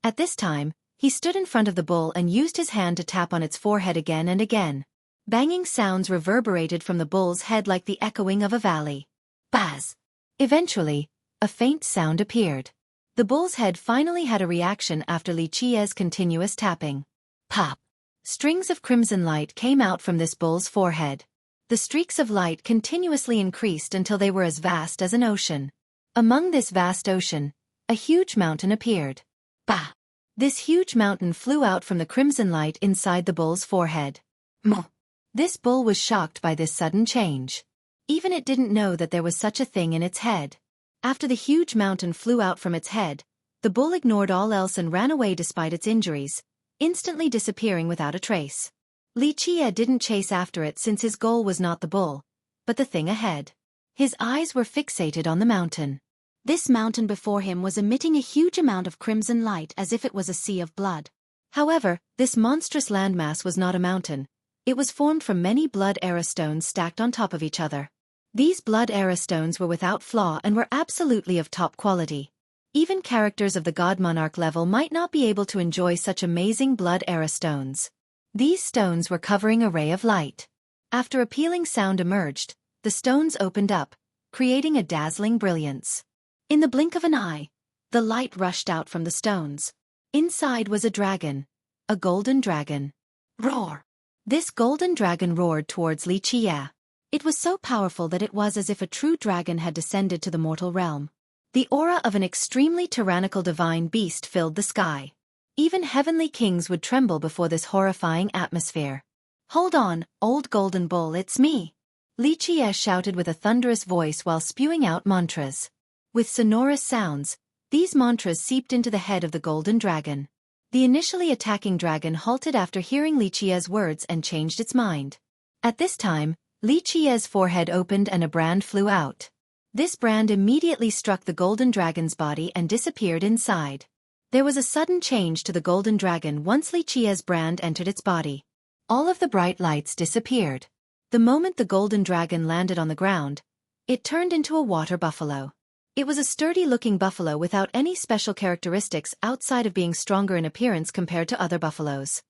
At this time, he stood in front of the bull and used his hand to tap on its forehead again and again. Banging sounds reverberated from the bull's head like the echoing of a valley. Buzz! Eventually, a faint sound appeared. The bull's head finally had a reaction after Li Qie's continuous tapping. Pop! Strings of crimson light came out from this bull's forehead. The streaks of light continuously increased until they were as vast as an ocean. Among this vast ocean, a huge mountain appeared. Bah! This huge mountain flew out from the crimson light inside the bull's forehead. Mo! This bull was shocked by this sudden change. Even it didn't know that there was such a thing in its head. After the huge mountain flew out from its head, the bull ignored all else and ran away despite its injuries, instantly disappearing without a trace. Li Qie didn't chase after it since his goal was not the bull, but the thing ahead. His eyes were fixated on the mountain. This mountain before him was emitting a huge amount of crimson light as if it was a sea of blood. However, this monstrous landmass was not a mountain. It was formed from many blood era stones stacked on top of each other. These blood era stones were without flaw and were absolutely of top quality. Even characters of the God Monarch level might not be able to enjoy such amazing blood era stones. These stones were covering a ray of light. After a pealing sound emerged, the stones opened up, creating a dazzling brilliance. In the blink of an eye, the light rushed out from the stones. Inside was a dragon. A golden dragon. Roar! This golden dragon roared towards Li Qie. It was so powerful that it was as if a true dragon had descended to the mortal realm. The aura of an extremely tyrannical divine beast filled the sky. Even heavenly kings would tremble before this horrifying atmosphere. "Hold on, old golden bull, it's me!" Li Qie shouted with a thunderous voice while spewing out mantras. With sonorous sounds, these mantras seeped into the head of the golden dragon. The initially attacking dragon halted after hearing Li Qie's words and changed its mind. At this time, Li Qie's forehead opened and a brand flew out. This brand immediately struck the golden dragon's body and disappeared inside. There was a sudden change to the golden dragon once Li Qie's brand entered its body. All of the bright lights disappeared. The moment the golden dragon landed on the ground, it turned into a water buffalo. It was a sturdy-looking buffalo without any special characteristics outside of being stronger in appearance compared to other buffaloes.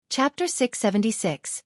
Chapter 676.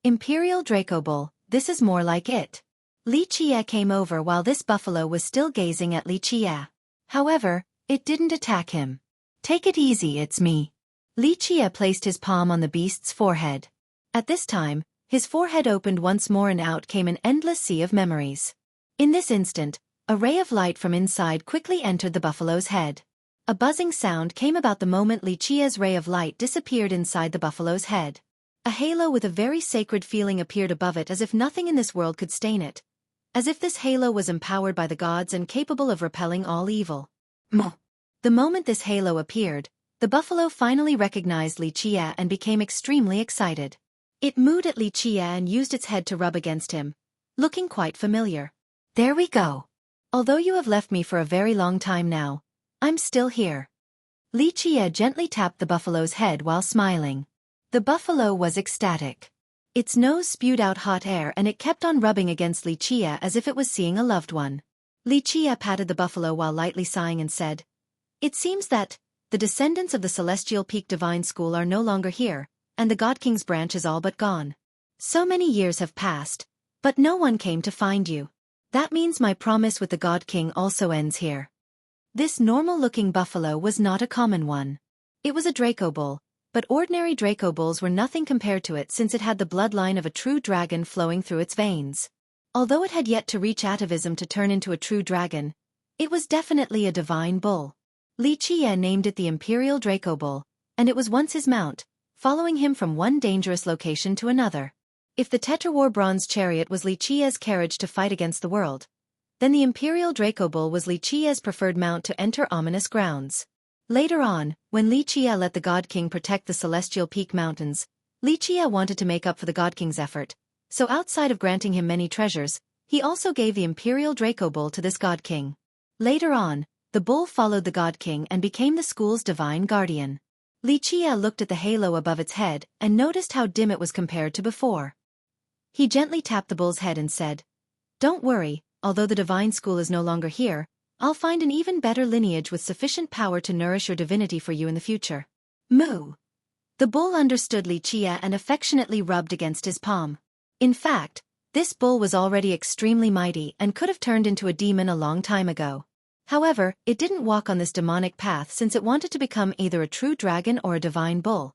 Imperial Draco Bull, this is more like it. Li Qie came over while this buffalo was still gazing at Li Qie. However, it didn't attack him. "Take it easy, it's me." Li Qie placed his palm on the beast's forehead. At this time, his forehead opened once more and out came an endless sea of memories. In this instant, a ray of light from inside quickly entered the buffalo's head. A buzzing sound came about the moment Li Qie's ray of light disappeared inside the buffalo's head. A halo with a very sacred feeling appeared above it as if nothing in this world could stain it. As if this halo was empowered by the gods and capable of repelling all evil. Mo. The moment this halo appeared, the buffalo finally recognized Li Qie and became extremely excited. It mooed at Li Qie and used its head to rub against him, looking quite familiar. "There we go. Although you have left me for a very long time now, I'm still here." Li Qie gently tapped the buffalo's head while smiling. The buffalo was ecstatic. Its nose spewed out hot air and it kept on rubbing against Li Qie as if it was seeing a loved one. Li Qie patted the buffalo while lightly sighing and said, "It seems that the descendants of the Celestial Peak Divine School are no longer here, and the God King's branch is all but gone. So many years have passed, but no one came to find you. That means my promise with the God King also ends here. This normal-looking buffalo was not a common one. It was a Draco bull, but ordinary Draco bulls were nothing compared to it since it had the bloodline of a true dragon flowing through its veins. Although it had yet to reach atavism to turn into a true dragon, it was definitely a divine bull. Li Qiye named it the Imperial Draco Bull, and it was once his mount, following him from one dangerous location to another. If the Tetrawar Bronze Chariot was Li Qiye's carriage to fight against the world, then the Imperial Draco Bull was Li Qiye's preferred mount to enter ominous grounds. Later on, when Li Qiye let the God King protect the Celestial Peak Mountains, Li Qiye wanted to make up for the God King's effort, so outside of granting him many treasures, he also gave the Imperial Draco Bull to this God King. Later on, the bull followed the God King and became the school's divine guardian. Li Qiye looked at the halo above its head and noticed how dim it was compared to before. He gently tapped the bull's head and said, "Don't worry, although the divine school is no longer here, I'll find an even better lineage with sufficient power to nourish your divinity for you in the future." Moo! The bull understood Li Qiye and affectionately rubbed against his palm. In fact, this bull was already extremely mighty and could have turned into a demon a long time ago. However, it didn't walk on this demonic path since it wanted to become either a true dragon or a divine bull.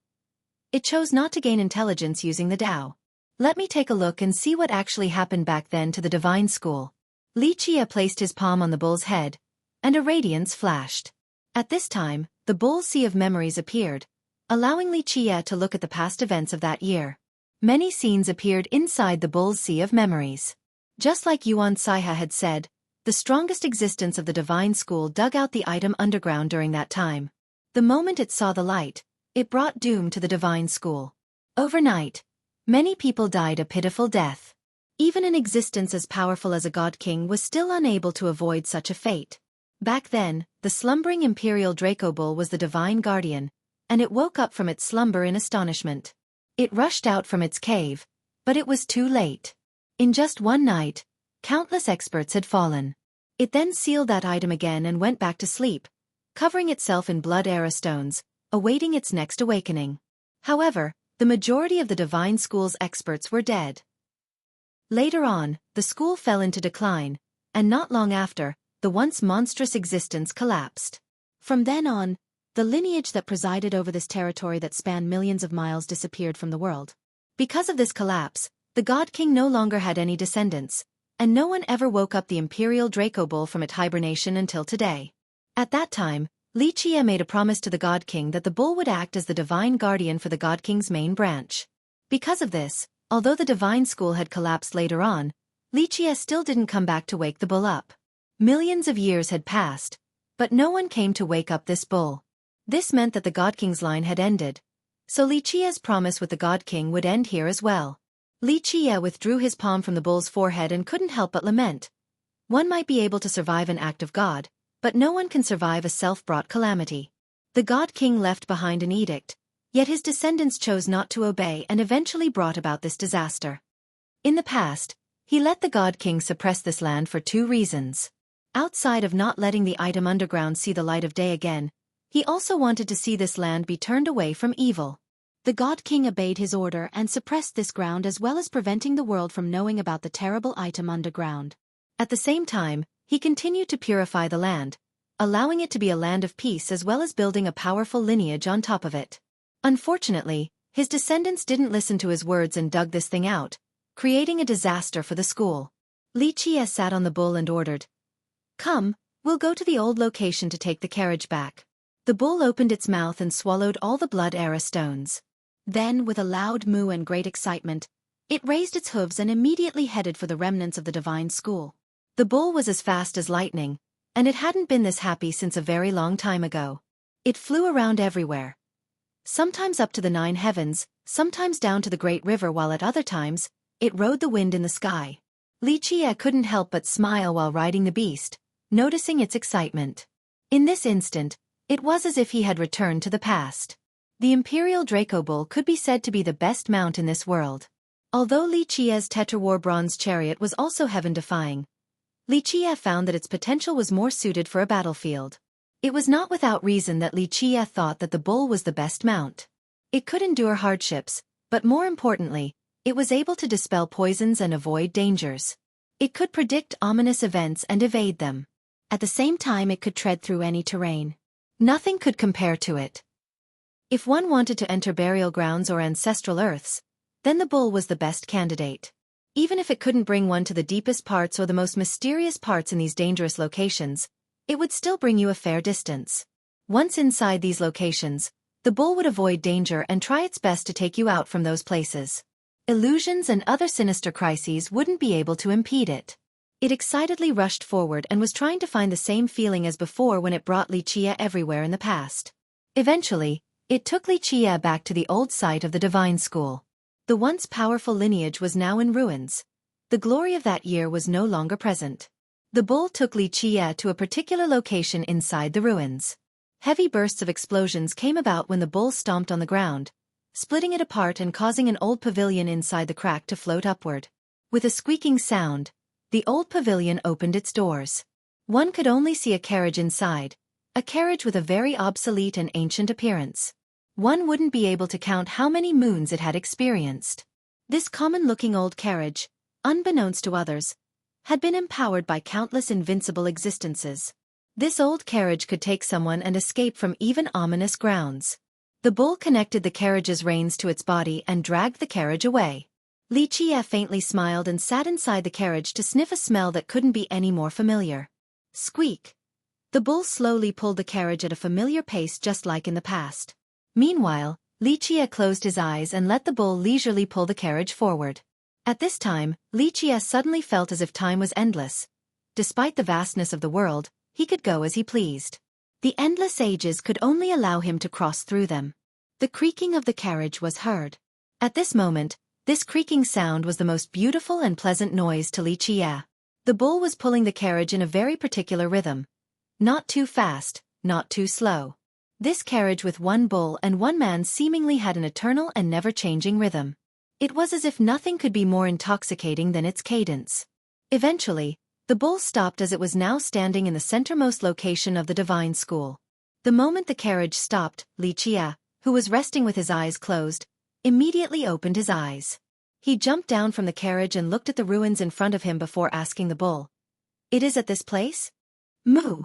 It chose not to gain intelligence using the Tao. Let me take a look and see what actually happened back then to the divine school. Li Qiye placed his palm on the bull's head, and a radiance flashed. At this time, the bull's sea of memories appeared, allowing Li Qiye to look at the past events of that year. Many scenes appeared inside the bull's sea of memories. Just like Yuan Saiha had said, the strongest existence of the divine school dug out the item underground during that time. The moment it saw the light, it brought doom to the divine school. Overnight, many people died a pitiful death. Even an existence as powerful as a God King was still unable to avoid such a fate. Back then, the slumbering Imperial Draco Bull was the divine guardian, and it woke up from its slumber in astonishment. It rushed out from its cave, but it was too late. In just one night, countless experts had fallen. It then sealed that item again and went back to sleep, covering itself in blood era stones, awaiting its next awakening. However, the majority of the divine school's experts were dead. Later on, the school fell into decline, and not long after, the once monstrous existence collapsed. From then on, the lineage that presided over this territory that spanned millions of miles disappeared from the world. Because of this collapse, the God King no longer had any descendants, and no one ever woke up the Imperial Draco Bull from its hibernation until today. At that time, Li Qiye made a promise to the God King that the bull would act as the divine guardian for the God King's main branch. Because of this, although the divine school had collapsed later on, Li Qiye still didn't come back to wake the bull up. Millions of years had passed, but no one came to wake up this bull. This meant that the God King's line had ended, so Li Qiye's promise with the God King would end here as well. Li Qiye withdrew his palm from the bull's forehead and couldn't help but lament. One might be able to survive an act of God, but no one can survive a self-brought calamity. The God King left behind an edict, yet his descendants chose not to obey and eventually brought about this disaster. In the past, he let the God King suppress this land for two reasons. Outside of not letting the item underground see the light of day again, he also wanted to see this land be turned away from evil. The God King obeyed his order and suppressed this ground as well as preventing the world from knowing about the terrible item underground. At the same time, he continued to purify the land, allowing it to be a land of peace as well as building a powerful lineage on top of it. Unfortunately, his descendants didn't listen to his words and dug this thing out, creating a disaster for the school. Li Qiye sat on the bull and ordered, "Come, we'll go to the old location to take the carriage back." The bull opened its mouth and swallowed all the blood era stones. Then, with a loud moo and great excitement, it raised its hooves and immediately headed for the remnants of the divine school. The bull was as fast as lightning, and it hadn't been this happy since a very long time ago. It flew around everywhere. Sometimes up to the 9 heavens, sometimes down to the great river, while at other times, it rode the wind in the sky. Li Qiye couldn't help but smile while riding the beast, noticing its excitement. In this instant, it was as if he had returned to the past. The Imperial Draco Bull could be said to be the best mount in this world. Although Li Qiye's Tetrawar Bronze Chariot was also heaven-defying, Li Qiye found that its potential was more suited for a battlefield. It was not without reason that Li Qiye thought that the bull was the best mount. It could endure hardships, but more importantly, It was able to dispel poisons and avoid dangers. It could predict ominous events and evade them. At the same time, it could tread through any terrain. Nothing could compare to it. If one wanted to enter burial grounds or ancestral earths, then the bull was the best candidate. Even if it couldn't bring one to the deepest parts or the most mysterious parts in these dangerous locations, it would still bring you a fair distance. Once inside these locations, the bull would avoid danger and try its best to take you out from those places. Illusions and other sinister crises wouldn't be able to impede it. It excitedly rushed forward and was trying to find the same feeling as before when it brought Xueqi everywhere in the past. Eventually, it took Xueqi back to the old site of the divine school. The once powerful lineage was now in ruins. The glory of that year was no longer present. The bull took Xueqi to a particular location inside the ruins. Heavy bursts of explosions came about when the bull stomped on the ground, splitting it apart and causing an old pavilion inside the crack to float upward. With a squeaking sound, the old pavilion opened its doors. One could only see a carriage inside, a carriage with a very obsolete and ancient appearance. One wouldn't be able to count how many moons it had experienced. This common-looking old carriage, unbeknownst to others, had been empowered by countless invincible existences. This old carriage could take someone and escape from even ominous grounds. The bull connected the carriage's reins to its body and dragged the carriage away. Xueqi faintly smiled and sat inside the carriage to sniff a smell that couldn't be any more familiar. Squeak! The bull slowly pulled the carriage at a familiar pace just like in the past. Meanwhile, Xueqi closed his eyes and let the bull leisurely pull the carriage forward. At this time, Xueqi suddenly felt as if time was endless. Despite the vastness of the world, he could go as he pleased. The endless ages could only allow him to cross through them. The creaking of the carriage was heard. At this moment, this creaking sound was the most beautiful and pleasant noise to Xueqi. The bull was pulling the carriage in a very particular rhythm. Not too fast, not too slow. This carriage with one bull and one man seemingly had an eternal and never-changing rhythm. It was as if nothing could be more intoxicating than its cadence. Eventually, the bull stopped as it was now standing in the centermost location of the divine school. The moment the carriage stopped, Xueqi, who was resting with his eyes closed, immediately opened his eyes. He jumped down from the carriage and looked at the ruins in front of him before asking the bull, "It is at this place?" "Moo!"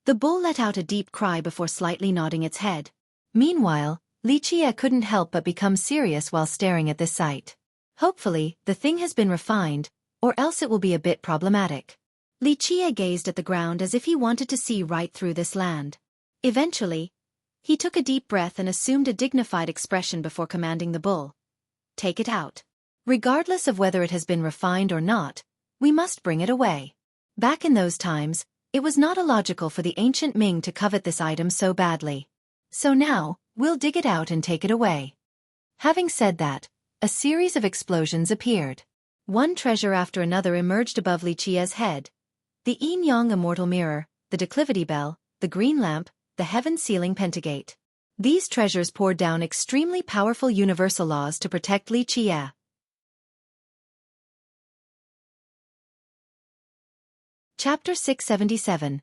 The bull let out a deep cry before slightly nodding its head. Meanwhile, Xueqi couldn't help but become serious while staring at this sight. Hopefully, the thing has been refined, or else it will be a bit problematic. Xueqi gazed at the ground as if he wanted to see right through this land. Eventually, he took a deep breath and assumed a dignified expression before commanding the bull, "Take it out. Regardless of whether it has been refined or not, we must bring it away." Back in those times, it was not illogical for the ancient Ming to covet this item so badly. So now, we'll dig it out and take it away. Having said that, a series of explosions appeared. One treasure after another emerged above Xueqi's head. The yin-yang immortal mirror, the declivity bell, the green lamp, the heaven-sealing pentagate. These treasures poured down extremely powerful universal laws to protect Xueqi. Chapter 677.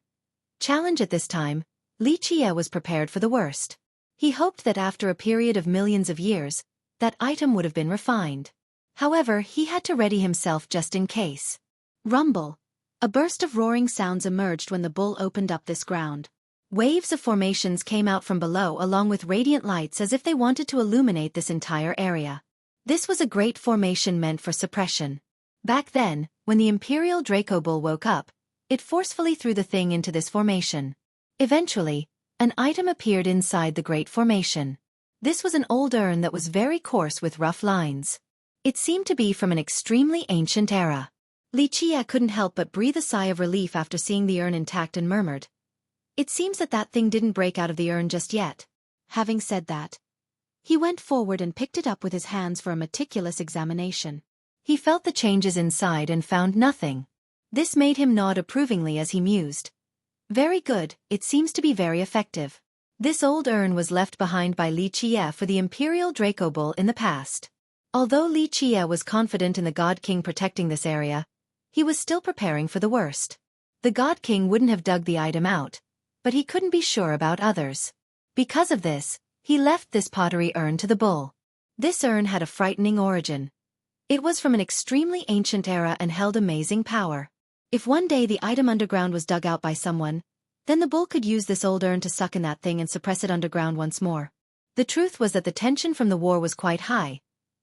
Challenge. At this time, Xueqi was prepared for the worst. He hoped that after a period of millions of years, that item would have been refined. However, he had to ready himself just in case. Rumble. A burst of roaring sounds emerged when the bull opened up this ground. Waves of formations came out from below along with radiant lights as if they wanted to illuminate this entire area. This was a great formation meant for suppression. Back then, when the Imperial Draco Bull woke up, it forcefully threw the thing into this formation. Eventually, an item appeared inside the great formation. This was an old urn that was very coarse with rough lines. It seemed to be from an extremely ancient era. Xueqi couldn't help but breathe a sigh of relief after seeing the urn intact and murmured, "It seems that thing didn't break out of the urn just yet." Having said that, he went forward and picked it up with his hands for a meticulous examination. He felt the changes inside and found nothing. This made him nod approvingly as he mused. "Very good, it seems to be very effective." This old urn was left behind by Xueqi for the Imperial Draco Bull in the past. Although Xueqi was confident in the God King protecting this area, he was still preparing for the worst. The God King wouldn't have dug the item out, but he couldn't be sure about others. Because of this, he left this pottery urn to the bull. This urn had a frightening origin. It was from an extremely ancient era and held amazing power. If one day the item underground was dug out by someone, then the bull could use this old urn to suck in that thing and suppress it underground once more. The truth was that the tension from the war was quite high,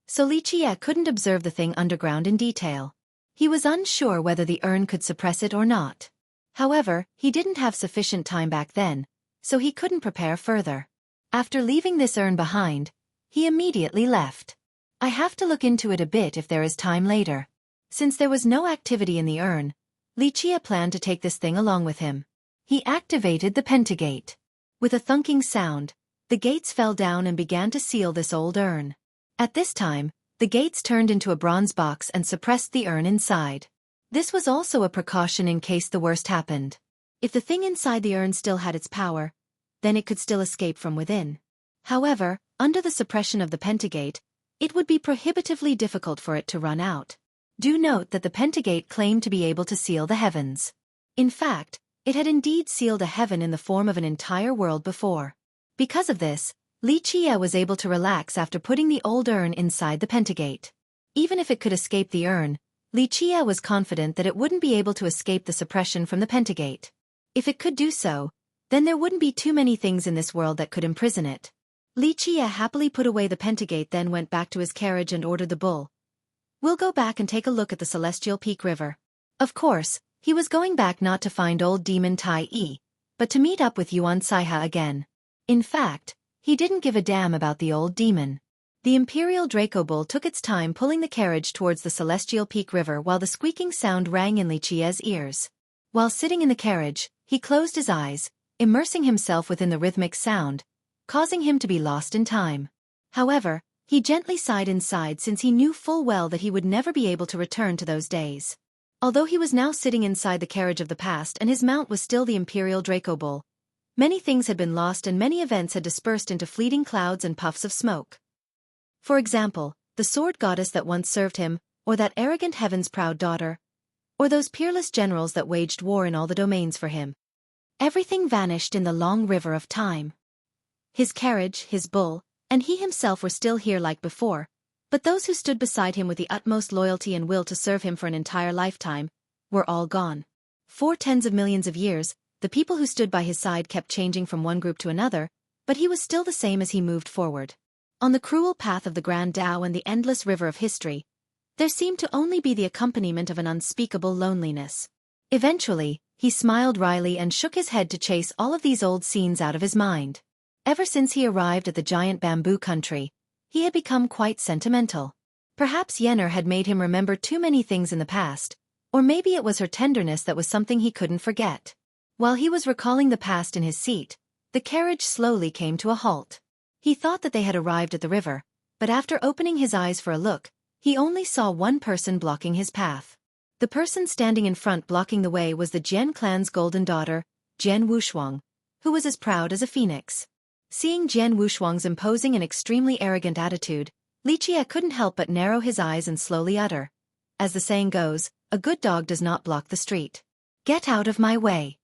so Xueqi couldn't observe the thing underground in detail. He was unsure whether the urn could suppress it or not. However, he didn't have sufficient time back then, so he couldn't prepare further. After leaving this urn behind, he immediately left. I have to look into it a bit if there is time later. Since there was no activity in the urn, Xueqi planned to take this thing along with him. He activated the pentagate. With a thunking sound, the gates fell down and began to seal this old urn. At this time, the gates turned into a bronze box and suppressed the urn inside. This was also a precaution in case the worst happened. If the thing inside the urn still had its power, then it could still escape from within. However, under the suppression of the pentagate, it would be prohibitively difficult for it to run out. Do note that the pentagate claimed to be able to seal the heavens. In fact, it had indeed sealed a heaven in the form of an entire world before. Because of this, Xueqi was able to relax after putting the old urn inside the pentagate. Even if it could escape the urn, Xueqi was confident that it wouldn't be able to escape the suppression from the pentagate. If it could do so, then there wouldn't be too many things in this world that could imprison it. Xueqi happily put away the pentagate, then went back to his carriage and ordered the bull. "We'll go back and take a look at the Celestial Peak River." Of course, he was going back not to find old demon Tai Yi, but to meet up with Yuan Saiha again. In fact, he didn't give a damn about the old demon. The Imperial Draco Bull took its time pulling the carriage towards the Celestial Peak River while the squeaking sound rang in Xueqi's ears. While sitting in the carriage, he closed his eyes, immersing himself within the rhythmic sound, causing him to be lost in time. However, he gently sighed inside since he knew full well that he would never be able to return to those days. Although he was now sitting inside the carriage of the past and his mount was still the Imperial Draco Bull, many things had been lost and many events had dispersed into fleeting clouds and puffs of smoke. For example, the sword goddess that once served him, or that arrogant heaven's proud daughter, or those peerless generals that waged war in all the domains for him. Everything vanished in the long river of time. His carriage, his bull, and he himself were still here like before, but those who stood beside him with the utmost loyalty and will to serve him for an entire lifetime were all gone. For tens of millions of years, the people who stood by his side kept changing from one group to another, but he was still the same as he moved forward. On the cruel path of the Grand Tao and the endless river of history, there seemed to only be the accompaniment of an unspeakable loneliness. Eventually, he smiled wryly and shook his head to chase all of these old scenes out of his mind. Ever since he arrived at the giant bamboo country, he had become quite sentimental. Perhaps Yennefer had made him remember too many things in the past, or maybe it was her tenderness that was something he couldn't forget. While he was recalling the past in his seat, the carriage slowly came to a halt. He thought that they had arrived at the river, but after opening his eyes for a look, he only saw one person blocking his path. The person standing in front blocking the way was the Jian clan's golden daughter, Jian Wushuang, who was as proud as a phoenix. Seeing Jian Wushuang's imposing and extremely arrogant attitude, Xueqi couldn't help but narrow his eyes and slowly utter. As the saying goes, a good dog does not block the street. "Get out of my way.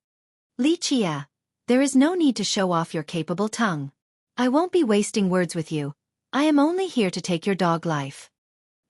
Xueqi, there is no need to show off your capable tongue. I won't be wasting words with you. I am only here to take your dog life."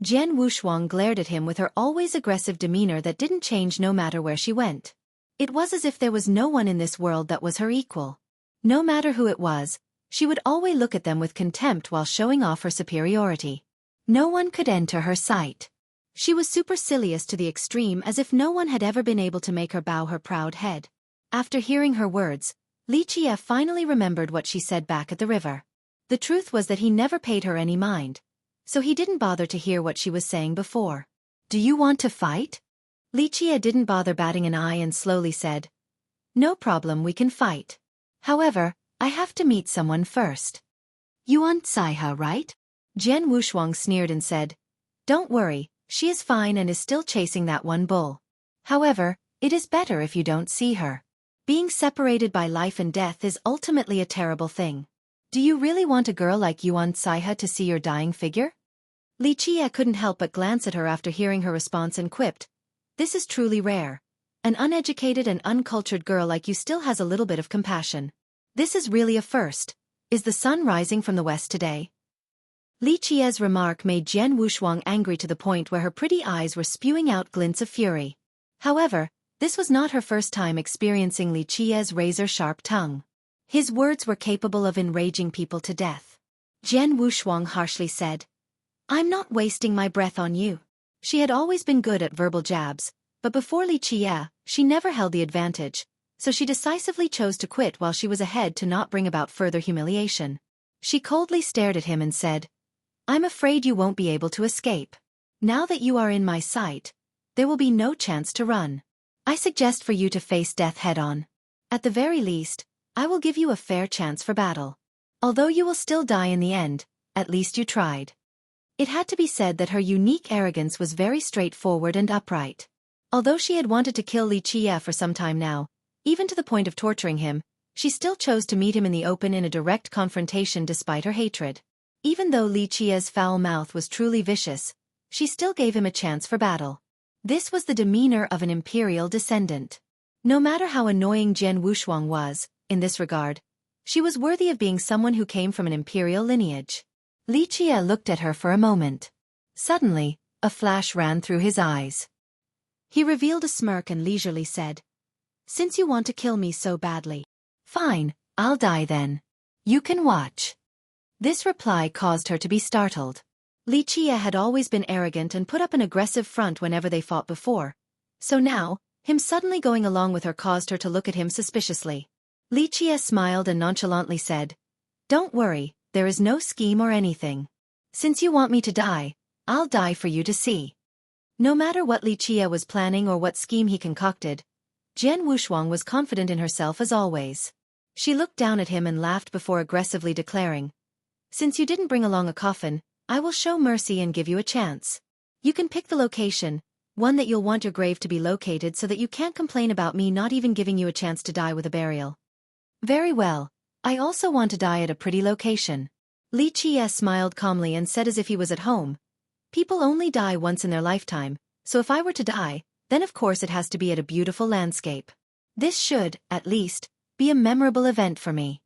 Jian Wushuang glared at him with her always aggressive demeanor that didn't change no matter where she went. It was as if there was no one in this world that was her equal. No matter who it was, she would always look at them with contempt while showing off her superiority. No one could enter her sight. She was supercilious to the extreme, as if no one had ever been able to make her bow her proud head. After hearing her words, Xueqi finally remembered what she said back at the river. The truth was that he never paid her any mind, so he didn't bother to hear what she was saying before. "Do you want to fight?" Xueqi didn't bother batting an eye and slowly said, "No problem, we can fight. However, I have to meet someone first." "Yuan Saiha, right?" Jian Wushuang sneered and said, "Don't worry, she is fine and is still chasing that one bull. However, it is better if you don't see her. Being separated by life and death is ultimately a terrible thing. Do you really want a girl like Yuan Saiha to see your dying figure?" Xueqi couldn't help but glance at her after hearing her response and quipped, "This is truly rare. An uneducated and uncultured girl like you still has a little bit of compassion. This is really a first. Is the sun rising from the west today?" Li Qia's remark made Jian Wushuang angry to the point where her pretty eyes were spewing out glints of fury. However, this was not her first time experiencing Li Qia's razor-sharp tongue. His words were capable of enraging people to death. Jian Wushuang harshly said, "I'm not wasting my breath on you." She had always been good at verbal jabs, but before Li Qia, she never held the advantage, so she decisively chose to quit while she was ahead to not bring about further humiliation. She coldly stared at him and said, "I'm afraid you won't be able to escape. Now that you are in my sight, there will be no chance to run. I suggest for you to face death head-on. At the very least, I will give you a fair chance for battle. Although you will still die in the end, at least you tried." It had to be said that her unique arrogance was very straightforward and upright. Although she had wanted to kill Li Qia for some time now, even to the point of torturing him, she still chose to meet him in the open in a direct confrontation despite her hatred. Even though Li Qia's foul mouth was truly vicious, she still gave him a chance for battle. This was the demeanor of an imperial descendant. No matter how annoying Jian Wushuang was, in this regard, she was worthy of being someone who came from an imperial lineage. Li Qia looked at her for a moment. Suddenly, a flash ran through his eyes. He revealed a smirk and leisurely said, "Since you want to kill me so badly, fine, I'll die then. You can watch." This reply caused her to be startled. Li Qia had always been arrogant and put up an aggressive front whenever they fought before, so now, him suddenly going along with her caused her to look at him suspiciously. Li Qia smiled and nonchalantly said, "Don't worry, there is no scheme or anything. Since you want me to die, I'll die for you to see." No matter what Li Qia was planning or what scheme he concocted, Jian Wushuang was confident in herself as always. She looked down at him and laughed before aggressively declaring, "Since you didn't bring along a coffin, I will show mercy and give you a chance. You can pick the location, one that you'll want your grave to be located so that you can't complain about me not even giving you a chance to die with a burial." "Very well, I also want to die at a pretty location." Li Qia smiled calmly and said as if he was at home, "People only die once in their lifetime, so if I were to die, then of course it has to be at a beautiful landscape. This should, at least, be a memorable event for me."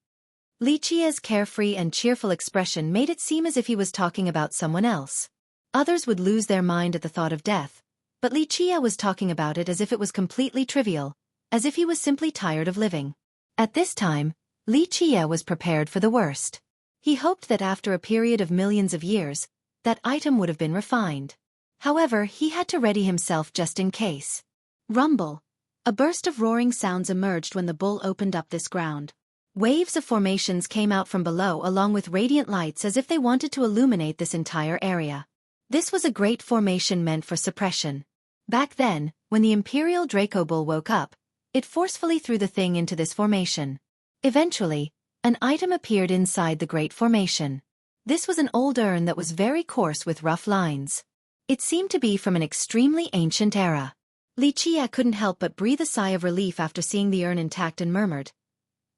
Li Qia's carefree and cheerful expression made it seem as if he was talking about someone else. Others would lose their mind at the thought of death, but Li Qia was talking about it as if it was completely trivial, as if he was simply tired of living. At this time, Li Qia was prepared for the worst. He hoped that after a period of millions of years, that item would have been refined. However, he had to ready himself just in case. Rumble. A burst of roaring sounds emerged when the bull opened up this ground. Waves of formations came out from below along with radiant lights as if they wanted to illuminate this entire area. This was a great formation meant for suppression. Back then, when the Imperial Draco Bull woke up, it forcefully threw the thing into this formation. Eventually, an item appeared inside the great formation. This was an old urn that was very coarse with rough lines. It seemed to be from an extremely ancient era. Li Qia couldn't help but breathe a sigh of relief after seeing the urn intact and murmured,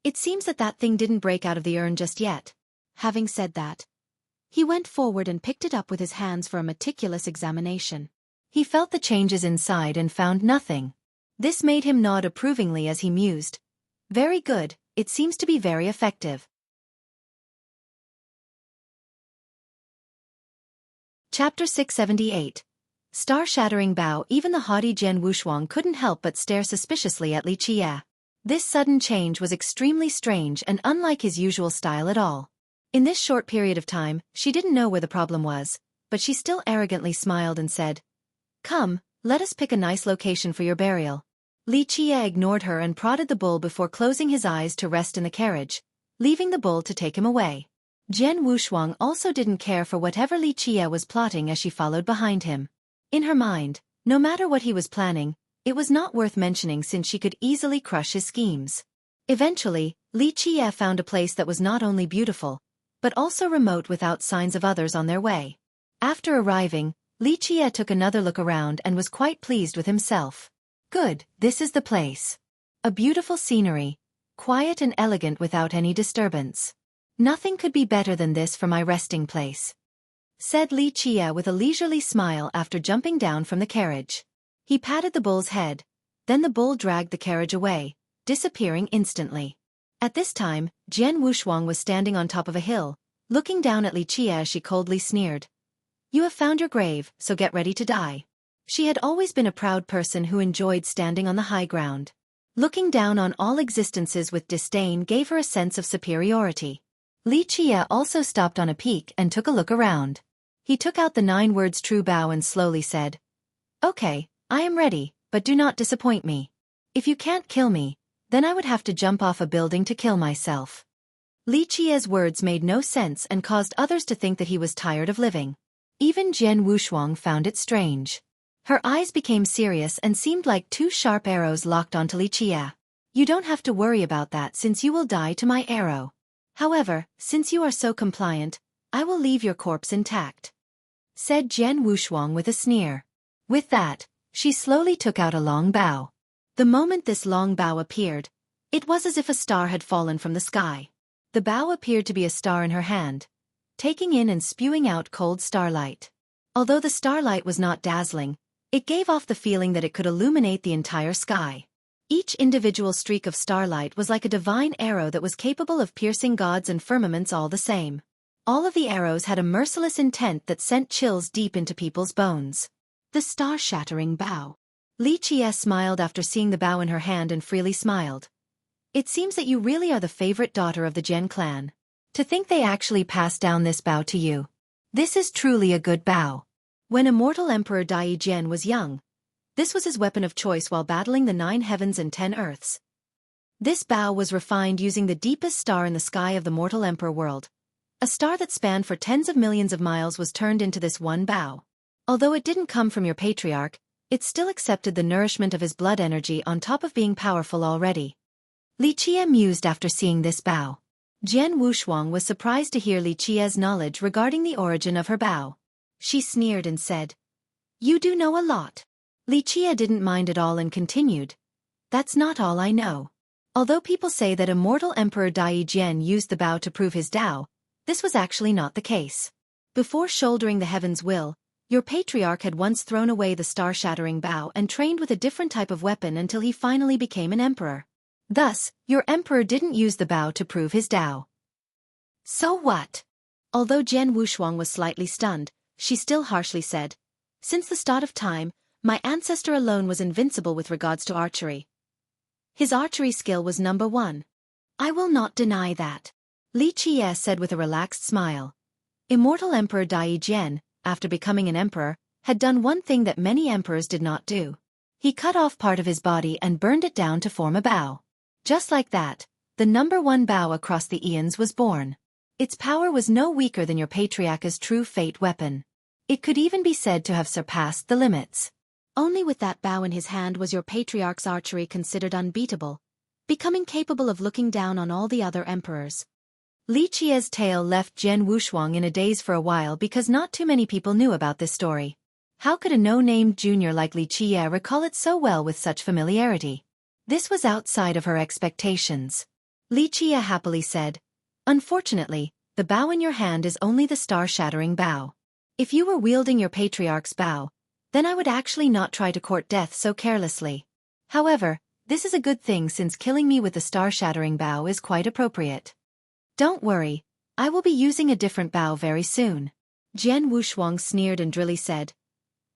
"It seems that thing didn't break out of the urn just yet." Having said that, he went forward and picked it up with his hands for a meticulous examination. He felt the changes inside and found nothing. This made him nod approvingly as he mused, "Very good, it seems to be very effective." Chapter 678. Star-shattering bow. Even the haughty Jian Wushuang couldn't help but stare suspiciously at Li Qia. This sudden change was extremely strange and unlike his usual style at all. In this short period of time, she didn't know where the problem was, but she still arrogantly smiled and said, "Come, let us pick a nice location for your burial." Li Qia ignored her and prodded the bull before closing his eyes to rest in the carriage, leaving the bull to take him away. Jian Wushuang also didn't care for whatever Li Qia was plotting as she followed behind him. In her mind, no matter what he was planning, it was not worth mentioning since she could easily crush his schemes. Eventually, Li Qia found a place that was not only beautiful, but also remote without signs of others on their way. After arriving, Li Qia took another look around and was quite pleased with himself. "Good, this is the place. A beautiful scenery, quiet and elegant without any disturbance. Nothing could be better than this for my resting place," said Li Qia with a leisurely smile after jumping down from the carriage. He patted the bull's head, then the bull dragged the carriage away, disappearing instantly. At this time, Jian Wushuang was standing on top of a hill, looking down at Li Qie as she coldly sneered. You have found your grave, so get ready to die. She had always been a proud person who enjoyed standing on the high ground. Looking down on all existences with disdain gave her a sense of superiority. Li Qie also stopped on a peak and took a look around. He took out the 9 words true bow and slowly said, Okay, I am ready, but do not disappoint me. If you can't kill me, then I would have to jump off a building to kill myself. Li Qie's words made no sense and caused others to think that he was tired of living. Even Jian Wushuang found it strange. Her eyes became serious and seemed like 2 sharp arrows locked onto Li Qie. You don't have to worry about that since you will die to my arrow. However, since you are so compliant, I will leave your corpse intact, said Jian Wushuang with a sneer. With that, she slowly took out a long bow. The moment this long bow appeared, it was as if a star had fallen from the sky. The bow appeared to be a star in her hand, taking in and spewing out cold starlight. Although the starlight was not dazzling, it gave off the feeling that it could illuminate the entire sky. Each individual streak of starlight was like a divine arrow that was capable of piercing gods and firmaments all the same. All of the arrows had a merciless intent that sent chills deep into people's bones. The star-shattering bow. Li Qie smiled after seeing the bow in her hand and freely smiled. It seems that you really are the favorite daughter of the Jian clan. To think they actually passed down this bow to you. This is truly a good bow. When immortal Emperor Dai Jian was young, this was his weapon of choice while battling the 9 heavens and 10 earths. This bow was refined using the deepest star in the sky of the mortal emperor world. A star that spanned for tens of millions of miles was turned into this one bow. Although it didn't come from your patriarch, it still accepted the nourishment of his blood energy on top of being powerful already. Li Qie mused after seeing this bow. Jian Wushuang was surprised to hear Li Qie's knowledge regarding the origin of her bow. She sneered and said, You do know a lot. Li Qie didn't mind at all and continued, That's not all I know. Although people say that immortal Emperor Dai Jian used the bow to prove his Tao, this was actually not the case. Before shouldering the heaven's will, your patriarch had once thrown away the star-shattering bow and trained with a different type of weapon until he finally became an emperor. Thus, your emperor didn't use the bow to prove his Tao. So what? Although Jian Wushuang was slightly stunned, she still harshly said, Since the start of time, my ancestor alone was invincible with regards to archery. His archery skill was number 1. I will not deny that. Li Qie said with a relaxed smile. Immortal Emperor Dai Jian, after becoming an emperor, had done one thing that many emperors did not do. He cut off part of his body and burned it down to form a bow. Just like that, the number 1 bow across the eons was born. Its power was no weaker than your patriarch's true fate weapon. It could even be said to have surpassed the limits. Only with that bow in his hand was your patriarch's archery considered unbeatable, becoming capable of looking down on all the other emperors. Li Qie's tale left Jian Wushuang in a daze for a while because not too many people knew about this story. How could a no-named junior like Li Qie recall it so well with such familiarity? This was outside of her expectations. Li Qie happily said, Unfortunately, the bow in your hand is only the star-shattering bow. If you were wielding your patriarch's bow, then I would actually not try to court death so carelessly. However, this is a good thing since killing me with the star-shattering bow is quite appropriate. Don't worry, I will be using a different bow very soon. Jian Wushuang sneered and drily said,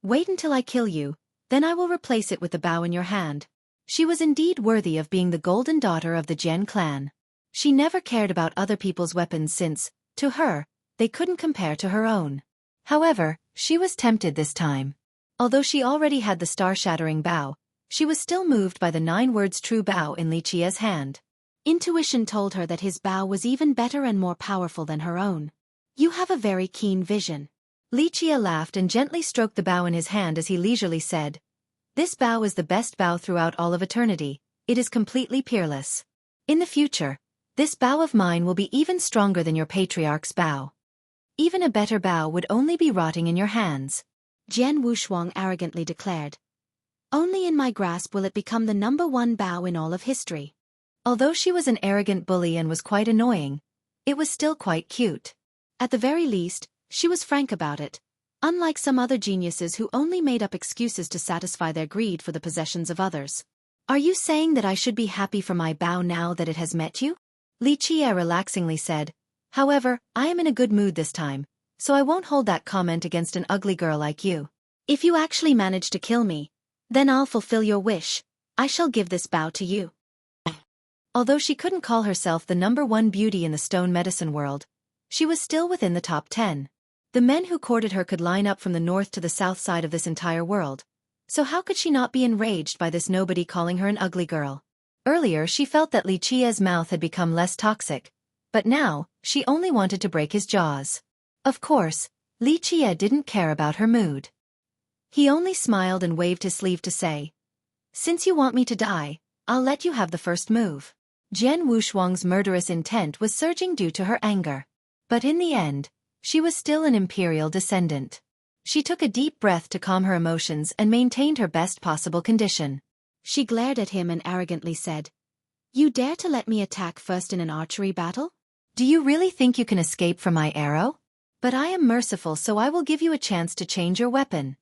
Wait until I kill you, then I will replace it with the bow in your hand. She was indeed worthy of being the golden daughter of the Jian clan. She never cared about other people's weapons since, to her, they couldn't compare to her own. However, she was tempted this time. Although she already had the star-shattering bow, she was still moved by the 9 words true bow in Li Qie's hand. Intuition told her that his bow was even better and more powerful than her own. You have a very keen vision. Li Qie laughed and gently stroked the bow in his hand as he leisurely said, This bow is the best bow throughout all of eternity, it is completely peerless. In the future, this bow of mine will be even stronger than your patriarch's bow. Even a better bow would only be rotting in your hands. Jian Wushuang arrogantly declared. Only in my grasp will it become the number 1 bow in all of history. Although she was an arrogant bully and was quite annoying, it was still quite cute. At the very least, she was frank about it, unlike some other geniuses who only made up excuses to satisfy their greed for the possessions of others. Are you saying that I should be happy for my bow now that it has met you? Li Qie relaxingly said, However, I am in a good mood this time, so I won't hold that comment against an ugly girl like you. If you actually manage to kill me, then I'll fulfill your wish. I shall give this bow to you. Although she couldn't call herself the #1 beauty in the stone medicine world, she was still within the top 10. The men who courted her could line up from the north to the south side of this entire world, so how could she not be enraged by this nobody calling her an ugly girl? Earlier she felt that Li Qia's mouth had become less toxic, but now, she only wanted to break his jaws. Of course, Li Qia didn't care about her mood. He only smiled and waved his sleeve to say, "Since you want me to die, I'll let you have the first move." Jian Wushuang's murderous intent was surging due to her anger. But in the end, she was still an imperial descendant. She took a deep breath to calm her emotions and maintained her best possible condition. She glared at him and arrogantly said, "You dare to let me attack first in an archery battle? Do you really think you can escape from my arrow? But I am merciful, so I will give you a chance to change your weapon."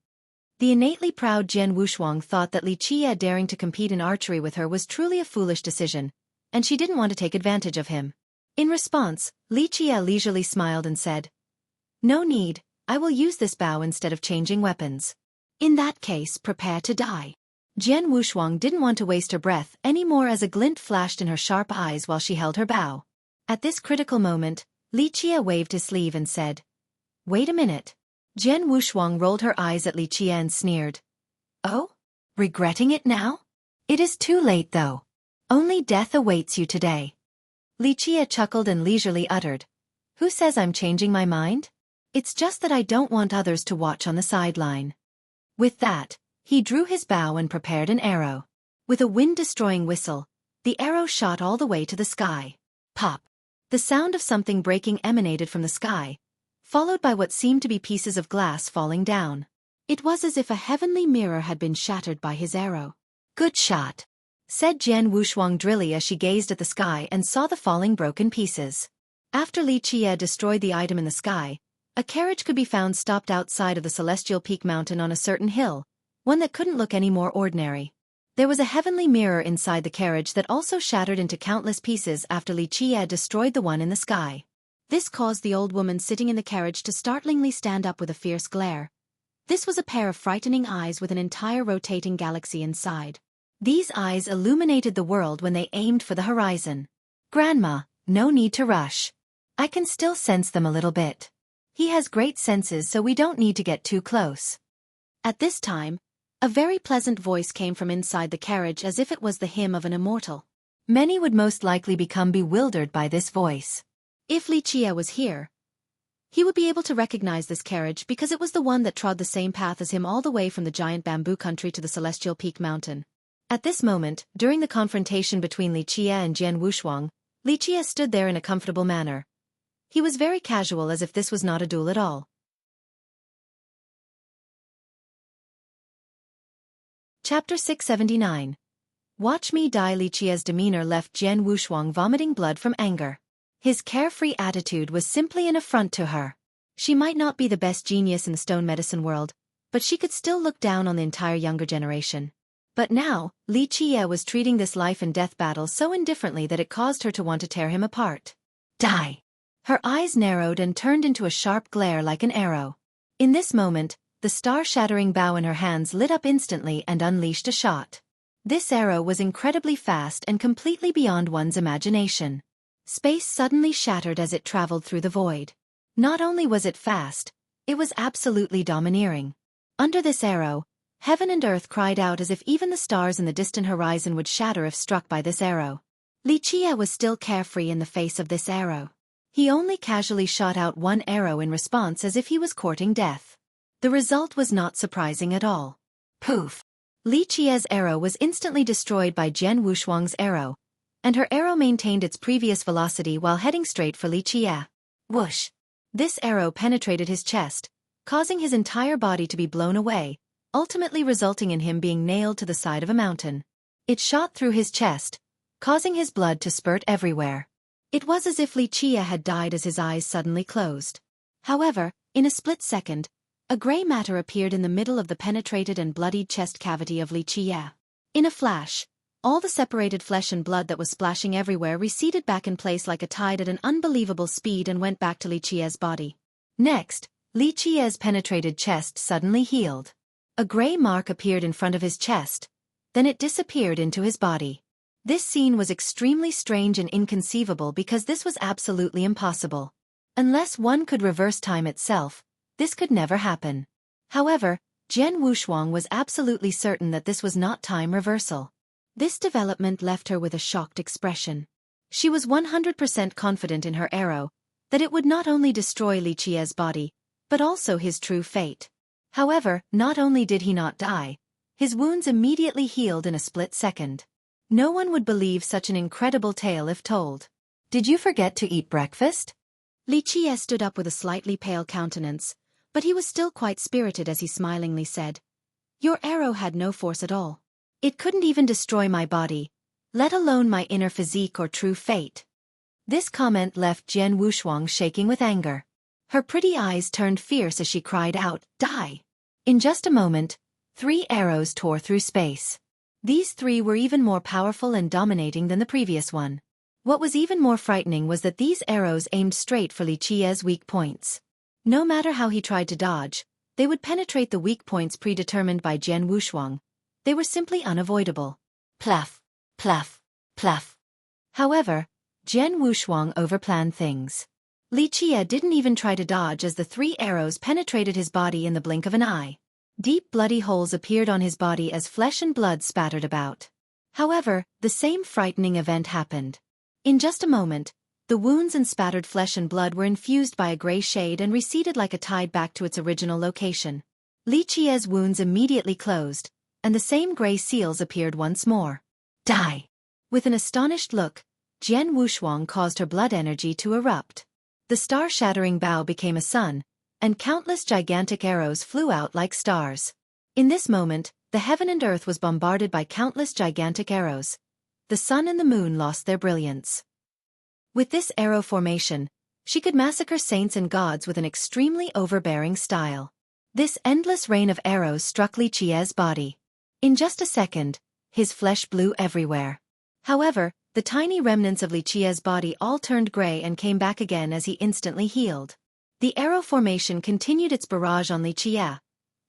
The innately proud Jian Wushuang thought that Li Qia daring to compete in archery with her was truly a foolish decision, and she didn't want to take advantage of him. In response, Li Qia leisurely smiled and said, "No need, I will use this bow instead of changing weapons. In that case, prepare to die." Jian Wushuang didn't want to waste her breath any more as a glint flashed in her sharp eyes while she held her bow. At this critical moment, Li Qia waved his sleeve and said, "Wait a minute." Jian Wushuang rolled her eyes at Li Qia and sneered, "Oh? Regretting it now? It is too late though. Only death awaits you today." Li Qia chuckled and leisurely uttered, "Who says I'm changing my mind? It's just that I don't want others to watch on the sideline." With that, he drew his bow and prepared an arrow. With a wind-destroying whistle, the arrow shot all the way to the sky. Pop! The sound of something breaking emanated from the sky, followed by what seemed to be pieces of glass falling down. It was as if a heavenly mirror had been shattered by his arrow. "Good shot," said Jian Wushuang drily as she gazed at the sky and saw the falling broken pieces. After Li Qia destroyed the item in the sky, a carriage could be found stopped outside of the Celestial Peak Mountain on a certain hill, one that couldn't look any more ordinary. There was a heavenly mirror inside the carriage that also shattered into countless pieces after Li Qia destroyed the one in the sky. This caused the old woman sitting in the carriage to startlingly stand up with a fierce glare. This was a pair of frightening eyes with an entire rotating galaxy inside. These eyes illuminated the world when they aimed for the horizon. "Grandma, no need to rush. I can still sense them a little bit. He has great senses, so we don't need to get too close." At this time, a very pleasant voice came from inside the carriage as if it was the hymn of an immortal. Many would most likely become bewildered by this voice. If Li Qia was here, he would be able to recognize this carriage because it was the one that trod the same path as him all the way from the giant bamboo country to the Celestial Peak Mountain. At this moment, during the confrontation between Li Qia and Jian Wushuang, Li Qia stood there in a comfortable manner. He was very casual, as if this was not a duel at all. Chapter 679. Watch me die. Li Qia's demeanor left Jian Wushuang vomiting blood from anger. His carefree attitude was simply an affront to her. She might not be the best genius in the stone medicine world, but she could still look down on the entire younger generation. But now, Li Qia was treating this life and death battle so indifferently that it caused her to want to tear him apart. "Die!" Her eyes narrowed and turned into a sharp glare like an arrow. In this moment, the star-shattering bow in her hands lit up instantly and unleashed a shot. This arrow was incredibly fast and completely beyond one's imagination. Space suddenly shattered as it traveled through the void. Not only was it fast, it was absolutely domineering. Under this arrow, heaven and earth cried out as if even the stars in the distant horizon would shatter if struck by this arrow. Li Qia was still carefree in the face of this arrow. He only casually shot out one arrow in response as if he was courting death. The result was not surprising at all. Poof! Li Qia's arrow was instantly destroyed by Jian Wushuang's arrow, and her arrow maintained its previous velocity while heading straight for Li Qia. Whoosh! This arrow penetrated his chest, causing his entire body to be blown away, ultimately resulting in him being nailed to the side of a mountain. It shot through his chest, causing his blood to spurt everywhere. It was as if Li Qia had died as his eyes suddenly closed. However, in a split second, a gray matter appeared in the middle of the penetrated and bloodied chest cavity of Li Qia. In a flash, All the separated flesh and blood that was splashing everywhere receded back in place like a tide at an unbelievable speed and went back to Li Qia's body. Next, Li Qia's penetrated chest suddenly healed. A gray mark appeared in front of his chest, then it disappeared into his body. This scene was extremely strange and inconceivable because this was absolutely impossible. Unless one could reverse time itself, this could never happen. However, Jian Wushuang was absolutely certain that this was not time reversal. This development left her with a shocked expression. She was 100% confident in her arrow, that it would not only destroy Li Qia's body, but also his true fate. However, not only did he not die, his wounds immediately healed in a split second. No one would believe such an incredible tale if told. Did you forget to eat breakfast? Li Qia stood up with a slightly pale countenance, but he was still quite spirited as he smilingly said, "Your arrow had no force at all. It couldn't even destroy my body, let alone my inner physique or true fate." This comment left Jian Wushuang shaking with anger. Her pretty eyes turned fierce as she cried out, "Die!" In just a moment, 3 arrows tore through space. These 3 were even more powerful and dominating than the previous one. What was even more frightening was that these arrows aimed straight for Li Qia's weak points. No matter how he tried to dodge, they would penetrate the weak points predetermined by Jian Wushuang. They were simply unavoidable. Pluff, pluff, pluff. However, Jian Wushuang overplanned things. Li Qia didn't even try to dodge as the 3 arrows penetrated his body in the blink of an eye. Deep bloody holes appeared on his body as flesh and blood spattered about. However, the same frightening event happened. In just a moment, the wounds and spattered flesh and blood were infused by a gray shade and receded like a tide back to its original location. Li Qia's wounds immediately closed, and the same gray seals appeared once more. Die! With an astonished look, Jian Wushuang caused her blood energy to erupt. The star-shattering bow became a sun, and countless gigantic arrows flew out like stars. In this moment, the heaven and earth was bombarded by countless gigantic arrows. The sun and the moon lost their brilliance. With this arrow formation, she could massacre saints and gods with an extremely overbearing style. This endless rain of arrows struck Li Qia's body. In just a second, his flesh blew everywhere. However, the tiny remnants of Li Qia's body all turned gray and came back again as he instantly healed. The arrow formation continued its barrage on Li Qia,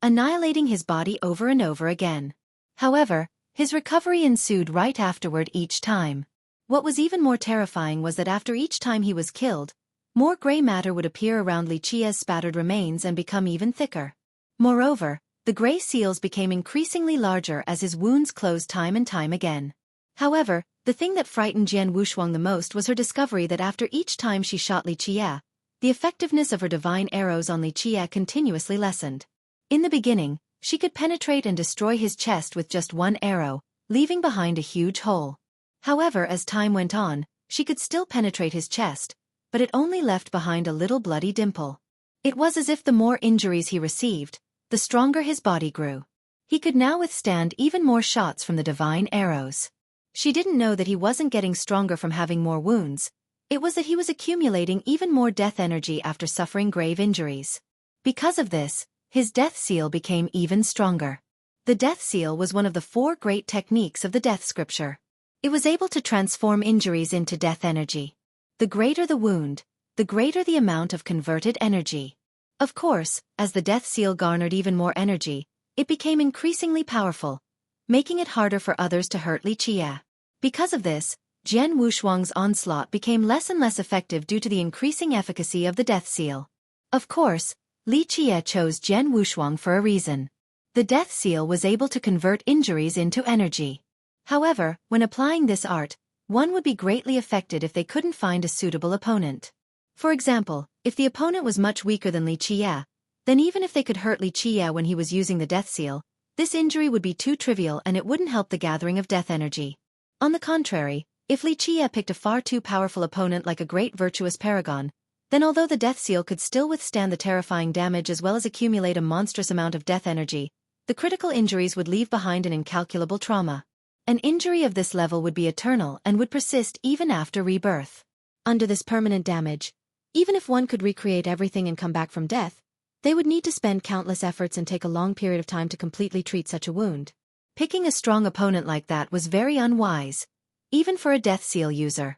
annihilating his body over and over again. However, his recovery ensued right afterward each time. What was even more terrifying was that after each time he was killed, more gray matter would appear around Li Qia's spattered remains and become even thicker. Moreover, the gray seals became increasingly larger as his wounds closed time and time again. However, the thing that frightened Jian Wushuang the most was her discovery that after each time she shot Li Qia, the effectiveness of her divine arrows on Li Qia continuously lessened. In the beginning, she could penetrate and destroy his chest with just 1 arrow, leaving behind a huge hole. However, as time went on, she could still penetrate his chest, but it only left behind a little bloody dimple. It was as if the more injuries he received, the stronger his body grew. He could now withstand even more shots from the divine arrows. She didn't know that he wasn't getting stronger from having more wounds. It was that he was accumulating even more death energy after suffering grave injuries. Because of this, his death seal became even stronger. The death seal was one of the 4 great techniques of the death scripture. It was able to transform injuries into death energy. The greater the wound, the greater the amount of converted energy. Of course, as the death seal garnered even more energy, it became increasingly powerful, making it harder for others to hurt Li Qia. Because of this, Jian Wushuang's onslaught became less and less effective due to the increasing efficacy of the death seal. Of course, Li Qia chose Jian Wushuang for a reason. The death seal was able to convert injuries into energy. However, when applying this art, one would be greatly affected if they couldn't find a suitable opponent. For example, if the opponent was much weaker than Li Qia, then even if they could hurt Li Qia when he was using the death seal, this injury would be too trivial and it wouldn't help the gathering of death energy. On the contrary, if Li Qia picked a far too powerful opponent like a great virtuous paragon, then although the death seal could still withstand the terrifying damage as well as accumulate a monstrous amount of death energy, the critical injuries would leave behind an incalculable trauma. An injury of this level would be eternal and would persist even after rebirth. Under this permanent damage, even if one could recreate everything and come back from death, they would need to spend countless efforts and take a long period of time to completely treat such a wound. Picking a strong opponent like that was very unwise, even for a Death Seal user.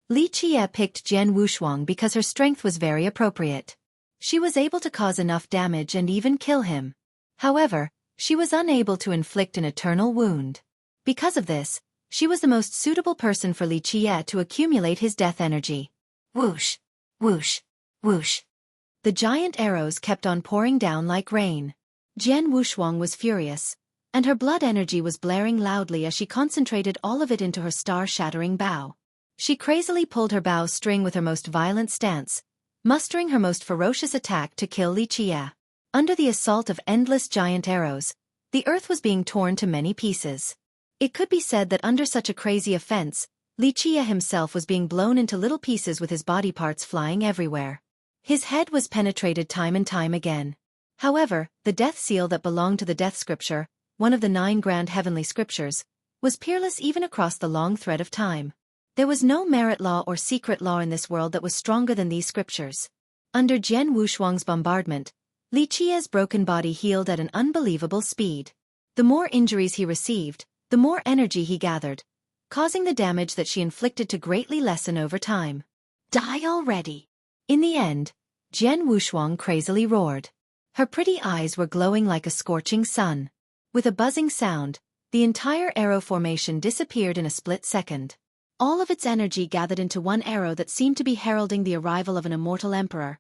Li Qie picked Jian Wushuang because her strength was very appropriate. She was able to cause enough damage and even kill him. However, she was unable to inflict an eternal wound. Because of this, she was the most suitable person for Li Qie to accumulate his death energy. Whoosh! Whoosh! Whoosh! The giant arrows kept on pouring down like rain. Jian Wushuang was furious, and her blood energy was blaring loudly as she concentrated all of it into her star-shattering bow. She crazily pulled her bow string with her most violent stance, mustering her most ferocious attack to kill Li Qie. Under the assault of endless giant arrows, the earth was being torn to many pieces. It could be said that under such a crazy offense, Li Qie himself was being blown into little pieces with his body parts flying everywhere. His head was penetrated time and time again. However, the death seal that belonged to the death scripture, one of the 9 grand heavenly scriptures, was peerless even across the long thread of time. There was no merit law or secret law in this world that was stronger than these scriptures. Under Jian Wushuang's bombardment, Li Qie's broken body healed at an unbelievable speed. The more injuries he received, the more energy he gathered, causing the damage that she inflicted to greatly lessen over time. Die already! In the end, Jian Wushuang crazily roared. Her pretty eyes were glowing like a scorching sun. With a buzzing sound, the entire arrow formation disappeared in a split second. All of its energy gathered into one arrow that seemed to be heralding the arrival of an immortal emperor.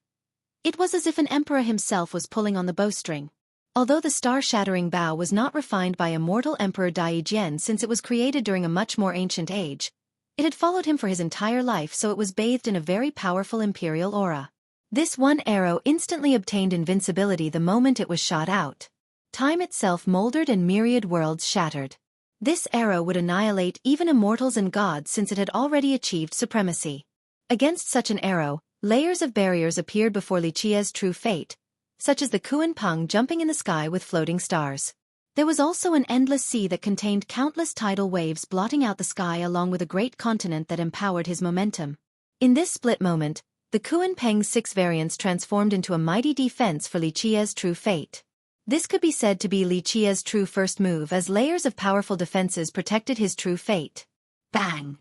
It was as if an emperor himself was pulling on the bowstring. Although the star-shattering bow was not refined by immortal Emperor Dai Jian since it was created during a much more ancient age, it had followed him for his entire life, so it was bathed in a very powerful imperial aura. This one arrow instantly obtained invincibility the moment it was shot out. Time itself moldered and myriad worlds shattered. This arrow would annihilate even immortals and gods since it had already achieved supremacy. Against such an arrow, layers of barriers appeared before Li Qie's true fate, such as the Kuan-Peng jumping in the sky with floating stars. There was also an endless sea that contained countless tidal waves blotting out the sky along with a great continent that empowered his momentum. In this split moment, the Kuan-Peng's 6 variants transformed into a mighty defense for Li Qie's true fate. This could be said to be Li Qie's true first move, as layers of powerful defenses protected his true fate. Bang!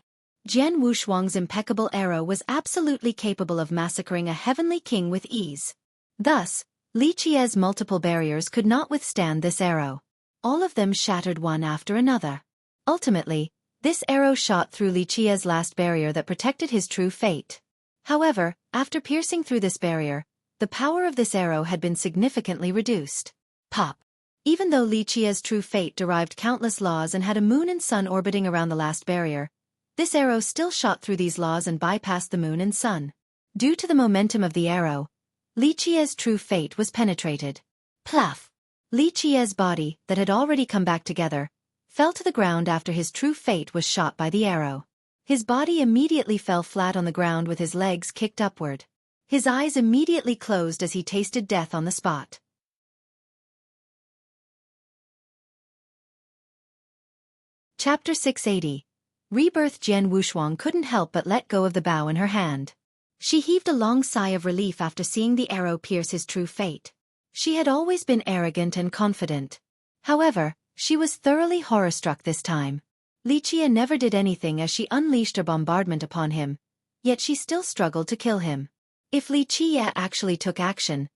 Jian Wushuang's impeccable arrow was absolutely capable of massacring a heavenly king with ease. Thus, Li Qie's multiple barriers could not withstand this arrow. All of them shattered one after another. Ultimately, this arrow shot through Li Qie's last barrier that protected his true fate. However, after piercing through this barrier, the power of this arrow had been significantly reduced. Pop! Even though Li Qie's true fate derived countless laws and had a moon and sun orbiting around the last barrier, this arrow still shot through these laws and bypassed the moon and sun. Due to the momentum of the arrow, Li Qie's true fate was penetrated. Pluff! Li Qie's body, that had already come back together, fell to the ground after his true fate was shot by the arrow. His body immediately fell flat on the ground with his legs kicked upward. His eyes immediately closed as he tasted death on the spot. Chapter 680. Rebirth. Jian Wushuang couldn't help but let go of the bow in her hand. She heaved a long sigh of relief after seeing the arrow pierce his true fate. She had always been arrogant and confident. However, she was thoroughly horror-struck this time. Li Qie never did anything as she unleashed her bombardment upon him, yet she still struggled to kill him. If Li Qie actually took action,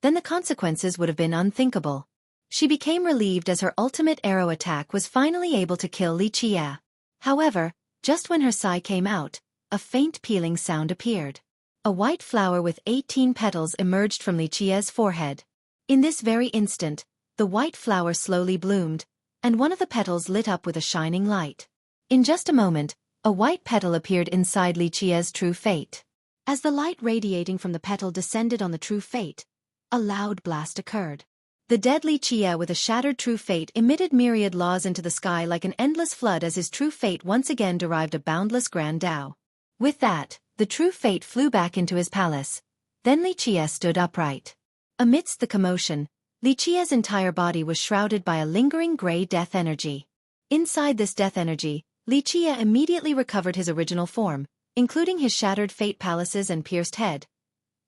then the consequences would have been unthinkable. She became relieved as her ultimate arrow attack was finally able to kill Li Qie. However, just when her sigh came out, a faint peeling sound appeared. A white flower with 18 petals emerged from Li Qie's forehead. In this very instant, the white flower slowly bloomed, and one of the petals lit up with a shining light. In just a moment, a white petal appeared inside Li Qie's true fate. As the light radiating from the petal descended on the true fate, a loud blast occurred. The dead Li Qie with a shattered true fate emitted myriad laws into the sky like an endless flood as his true fate once again derived a boundless grand Tao. With that, the true fate flew back into his palace. Then Li Qie stood upright. Amidst the commotion, Li Qie's entire body was shrouded by a lingering gray death energy. Inside this death energy, Li Qie immediately recovered his original form, including his shattered fate palaces and pierced head.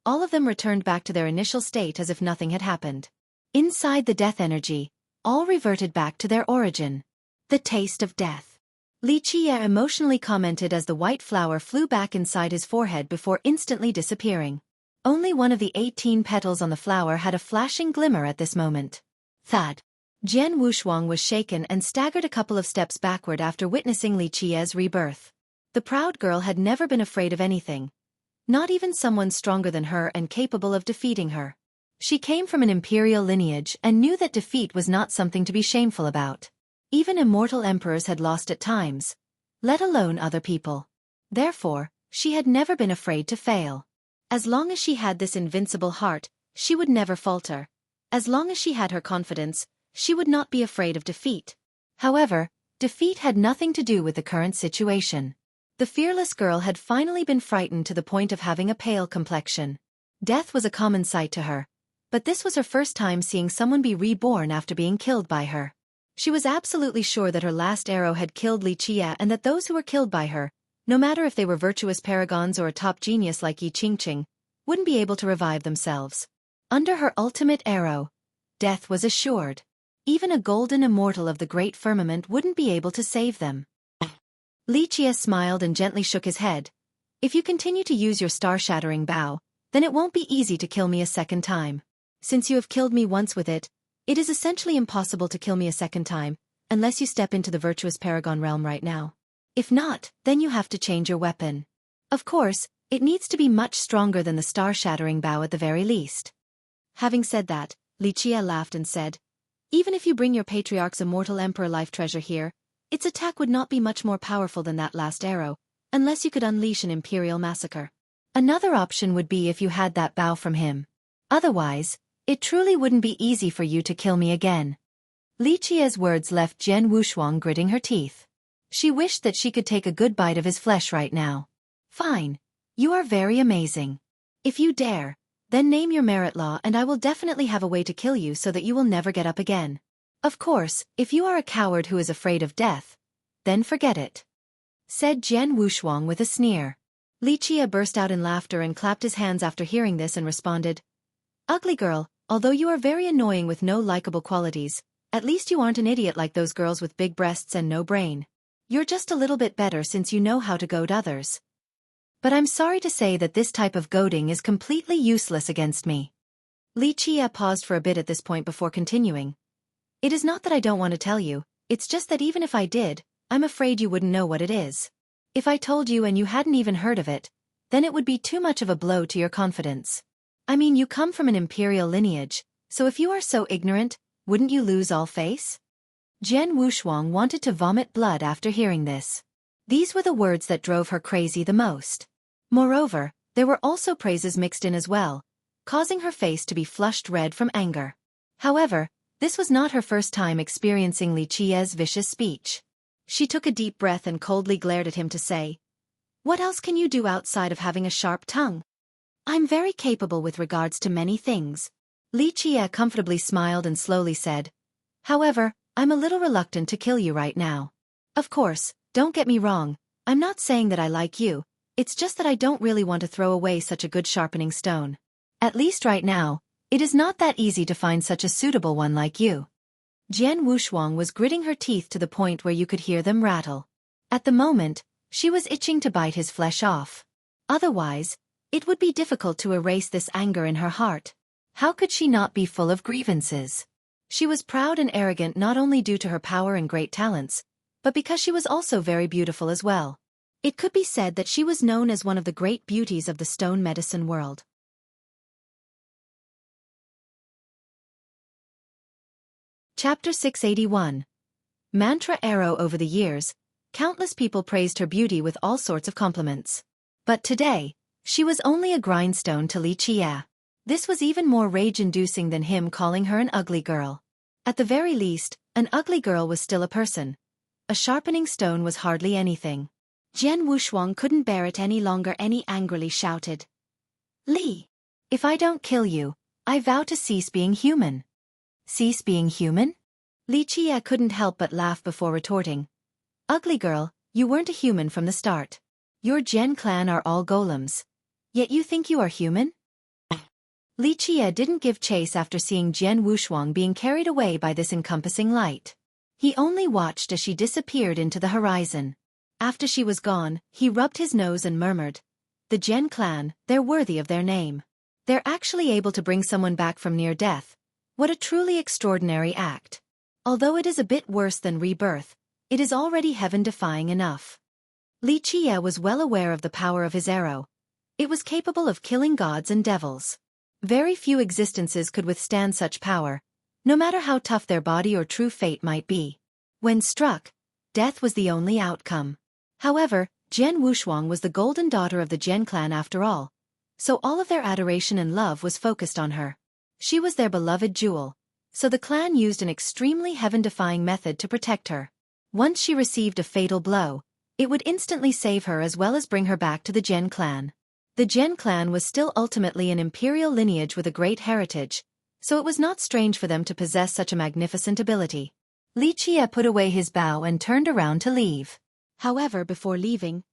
All of them returned back to their initial state as if nothing had happened. Inside the death energy, all reverted back to their origin. The taste of death. Li Qiye emotionally commented as the white flower flew back inside his forehead before instantly disappearing. Only one of the 18 petals on the flower had a flashing glimmer at this moment. Thud. Jian Wushuang was shaken and staggered a couple of steps backward after witnessing Li Qiye's rebirth. The proud girl had never been afraid of anything. Not even someone stronger than her and capable of defeating her. She came from an imperial lineage and knew that defeat was not something to be shameful about. Even immortal emperors had lost at times, let alone other people. Therefore, she had never been afraid to fail. As long as she had this invincible heart, she would never falter. As long as she had her confidence, she would not be afraid of defeat. However, defeat had nothing to do with the current situation. The fearless girl had finally been frightened to the point of having a pale complexion. Death was a common sight to her, but this was her first time seeing someone be reborn after being killed by her. She was absolutely sure that her last arrow had killed Li Qiye and that those who were killed by her, no matter if they were virtuous paragons or a top genius like Yi Qingqing, wouldn't be able to revive themselves. Under her ultimate arrow, death was assured. Even a golden immortal of the great firmament wouldn't be able to save them. Li Qiye smiled and gently shook his head. If you continue to use your star-shattering bow, then it won't be easy to kill me a second time. Since you have killed me once with it, it is essentially impossible to kill me a second time, unless you step into the virtuous paragon realm right now. If not, then you have to change your weapon. Of course, it needs to be much stronger than the star-shattering bow at the very least. Having said that, Li Qiye laughed and said, even if you bring your patriarch's immortal emperor life treasure here, its attack would not be much more powerful than that last arrow, unless you could unleash an imperial massacre. Another option would be if you had that bow from him. Otherwise, it truly wouldn't be easy for you to kill me again. Li Qiye's words left Jian Wushuang gritting her teeth. She wished that she could take a good bite of his flesh right now. Fine. You are very amazing. If you dare, then name your merit law and I will definitely have a way to kill you so that you will never get up again. Of course, if you are a coward who is afraid of death, then forget it, said Jian Wushuang with a sneer. Li Qiye burst out in laughter and clapped his hands after hearing this and responded, ugly girl, although you are very annoying with no likable qualities, at least you aren't an idiot like those girls with big breasts and no brain. You're just a little bit better since you know how to goad others. But I'm sorry to say that this type of goading is completely useless against me. Li Qiye paused for a bit at this point before continuing. It is not that I don't want to tell you, it's just that even if I did, I'm afraid you wouldn't know what it is. If I told you and you hadn't even heard of it, then it would be too much of a blow to your confidence. I mean, you come from an imperial lineage, so if you are so ignorant, wouldn't you lose all face? Jian Wushuang wanted to vomit blood after hearing this. These were the words that drove her crazy the most. Moreover, there were also praises mixed in as well, causing her face to be flushed red from anger. However, this was not her first time experiencing Li Qiye's vicious speech. She took a deep breath and coldly glared at him to say, what else can you do outside of having a sharp tongue? I'm very capable with regards to many things. Li Qiye comfortably smiled and slowly said, however, I'm a little reluctant to kill you right now. Of course, don't get me wrong, I'm not saying that I like you, it's just that I don't really want to throw away such a good sharpening stone. At least right now, it is not that easy to find such a suitable one like you. Jian Wushuang was gritting her teeth to the point where you could hear them rattle. At the moment, she was itching to bite his flesh off. Otherwise, it would be difficult to erase this anger in her heart. How could she not be full of grievances? She was proud and arrogant not only due to her power and great talents, but because she was also very beautiful as well. It could be said that she was known as one of the great beauties of the stone medicine world. Chapter 681. Mantra Arrow. Over the years, countless people praised her beauty with all sorts of compliments. But today, she was only a grindstone to Li Qiye. This was even more rage-inducing than him calling her an ugly girl. At the very least, an ugly girl was still a person. A sharpening stone was hardly anything. Jian Wushuang couldn't bear it any longer and angrily shouted, Li! If I don't kill you, I vow to cease being human. Cease being human? Li Qiye couldn't help but laugh before retorting, ugly girl, you weren't a human from the start. Your Jian clan are all golems. Yet you think you are human? Li Qie didn't give chase after seeing Jian Wushuang being carried away by this encompassing light. He only watched as she disappeared into the horizon. After she was gone, he rubbed his nose and murmured, "The Jian clan, they're worthy of their name. They're actually able to bring someone back from near death. What a truly extraordinary act. Although it is a bit worse than rebirth, it is already heaven-defying enough." Li Qie was well aware of the power of his arrow. It was capable of killing gods and devils. Very few existences could withstand such power, no matter how tough their body or true fate might be. When struck, death was the only outcome. However, Jian Wushuang was the golden daughter of the Jian clan after all, so all of their adoration and love was focused on her. She was their beloved jewel, so the clan used an extremely heaven-defying method to protect her. Once she received a fatal blow, it would instantly save her as well as bring her back to the Jian clan. The Jian clan was still ultimately an imperial lineage with a great heritage, so it was not strange for them to possess such a magnificent ability. Li Qie put away his bow and turned around to leave. However, before leaving,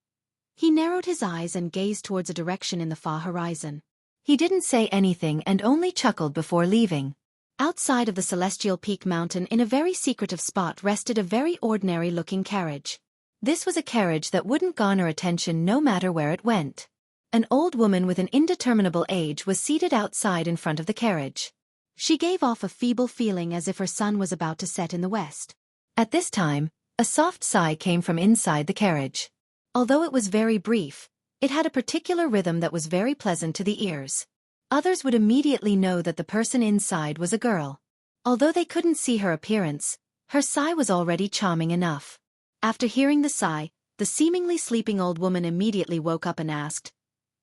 he narrowed his eyes and gazed towards a direction in the far horizon. He didn't say anything and only chuckled before leaving. Outside of the Celestial Peak Mountain in a very secretive spot rested a very ordinary-looking carriage. This was a carriage that wouldn't garner attention no matter where it went. An old woman with an indeterminable age was seated outside in front of the carriage. She gave off a feeble feeling as if her sun was about to set in the west. At this time, a soft sigh came from inside the carriage. Although it was very brief, it had a particular rhythm that was very pleasant to the ears. Others would immediately know that the person inside was a girl. Although they couldn't see her appearance, her sigh was already charming enough. After hearing the sigh, the seemingly sleeping old woman immediately woke up and asked,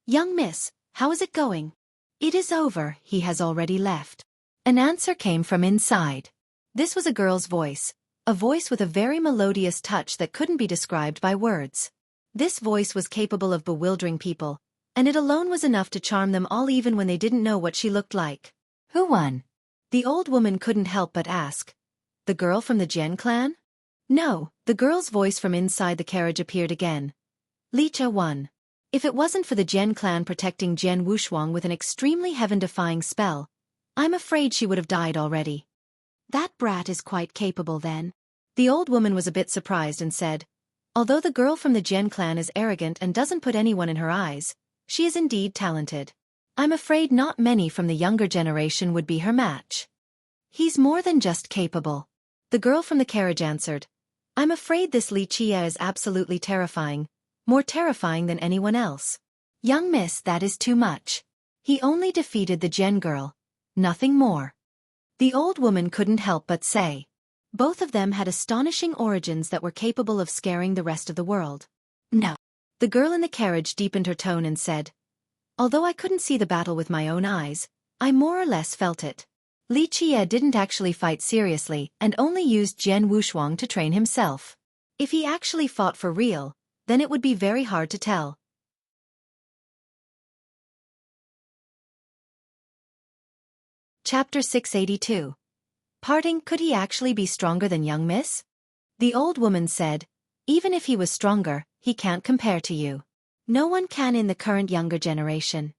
"Young miss, how is it going?" "It is over, he has already left." An answer came from inside. This was a girl's voice, a voice with a very melodious touch that couldn't be described by words. This voice was capable of bewildering people, and it alone was enough to charm them all even when they didn't know what she looked like. "Who won?" The old woman couldn't help but ask. "The girl from the Jian clan?" "No," the girl's voice from inside the carriage appeared again. "Li Qie won. If it wasn't for the Jian clan protecting Jian Wushuang with an extremely heaven-defying spell, I'm afraid she would have died already." "That brat is quite capable then." The old woman was a bit surprised and said, "Although the girl from the Jian clan is arrogant and doesn't put anyone in her eyes, she is indeed talented. I'm afraid not many from the younger generation would be her match." "He's more than just capable." The girl from the carriage answered, "I'm afraid this Li Qie is absolutely terrifying, more terrifying than anyone else." "Young miss, that is too much. He only defeated the Jian girl, nothing more." The old woman couldn't help but say. Both of them had astonishing origins that were capable of scaring the rest of the world. "No." The girl in the carriage deepened her tone and said, "Although I couldn't see the battle with my own eyes, I more or less felt it. Li Qie didn't actually fight seriously and only used Jian Wushuang to train himself. If he actually fought for real, then it would be very hard to tell." Chapter 682. Parting. Could he actually be stronger than young miss? The old woman said, "Even if he was stronger, he can't compare to you. No one can in the current younger generation."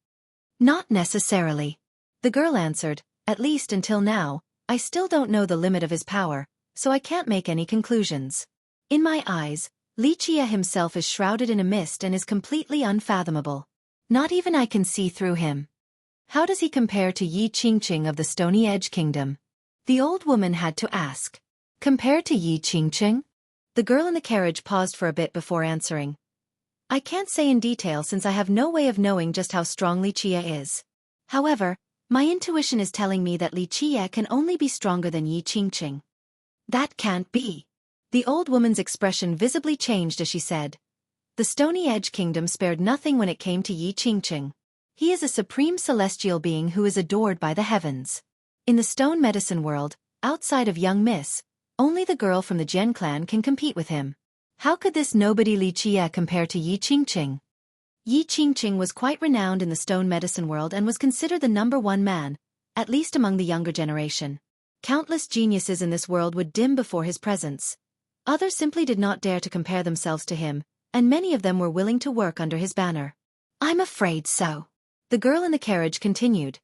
"Not necessarily." The girl answered, "At least until now, I still don't know the limit of his power, so I can't make any conclusions. In my eyes, Li Qie himself is shrouded in a mist and is completely unfathomable. Not even I can see through him. How does he compare to Yi Qingqing of the Stony Edge Kingdom?" The old woman had to ask. "Compared to Yi Qingqing?" The girl in the carriage paused for a bit before answering. "I can't say in detail since I have no way of knowing just how strong Li Qie is. However, my intuition is telling me that Li Qie can only be stronger than Yi Qingqing." "That can't be." The old woman's expression visibly changed as she said, "The Stony Edge Kingdom spared nothing when it came to Yi Qingqing. He is a supreme celestial being who is adored by the heavens. In the stone medicine world, outside of young miss, only the girl from the Jian clan can compete with him. How could this nobody Li Qie compare to Yi Qingqing?" Yi Qingqing was quite renowned in the stone medicine world and was considered the #1 man, at least among the younger generation. Countless geniuses in this world would dim before his presence. Others simply did not dare to compare themselves to him, and many of them were willing to work under his banner. "I'm afraid so." The girl in the carriage continued.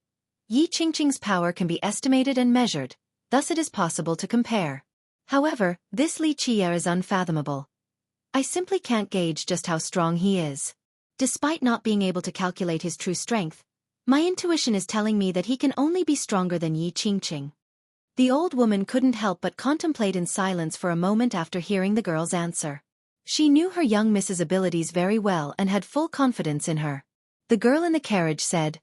Yi Qingqing's power can be estimated and measured, thus it is possible to compare. However, this Li Qie is unfathomable. I simply can't gauge just how strong he is. Despite not being able to calculate his true strength, my intuition is telling me that he can only be stronger than Yi Qingqing. The old woman couldn't help but contemplate in silence for a moment after hearing the girl's answer. She knew her young miss's abilities very well and had full confidence in her. The girl in the carriage said,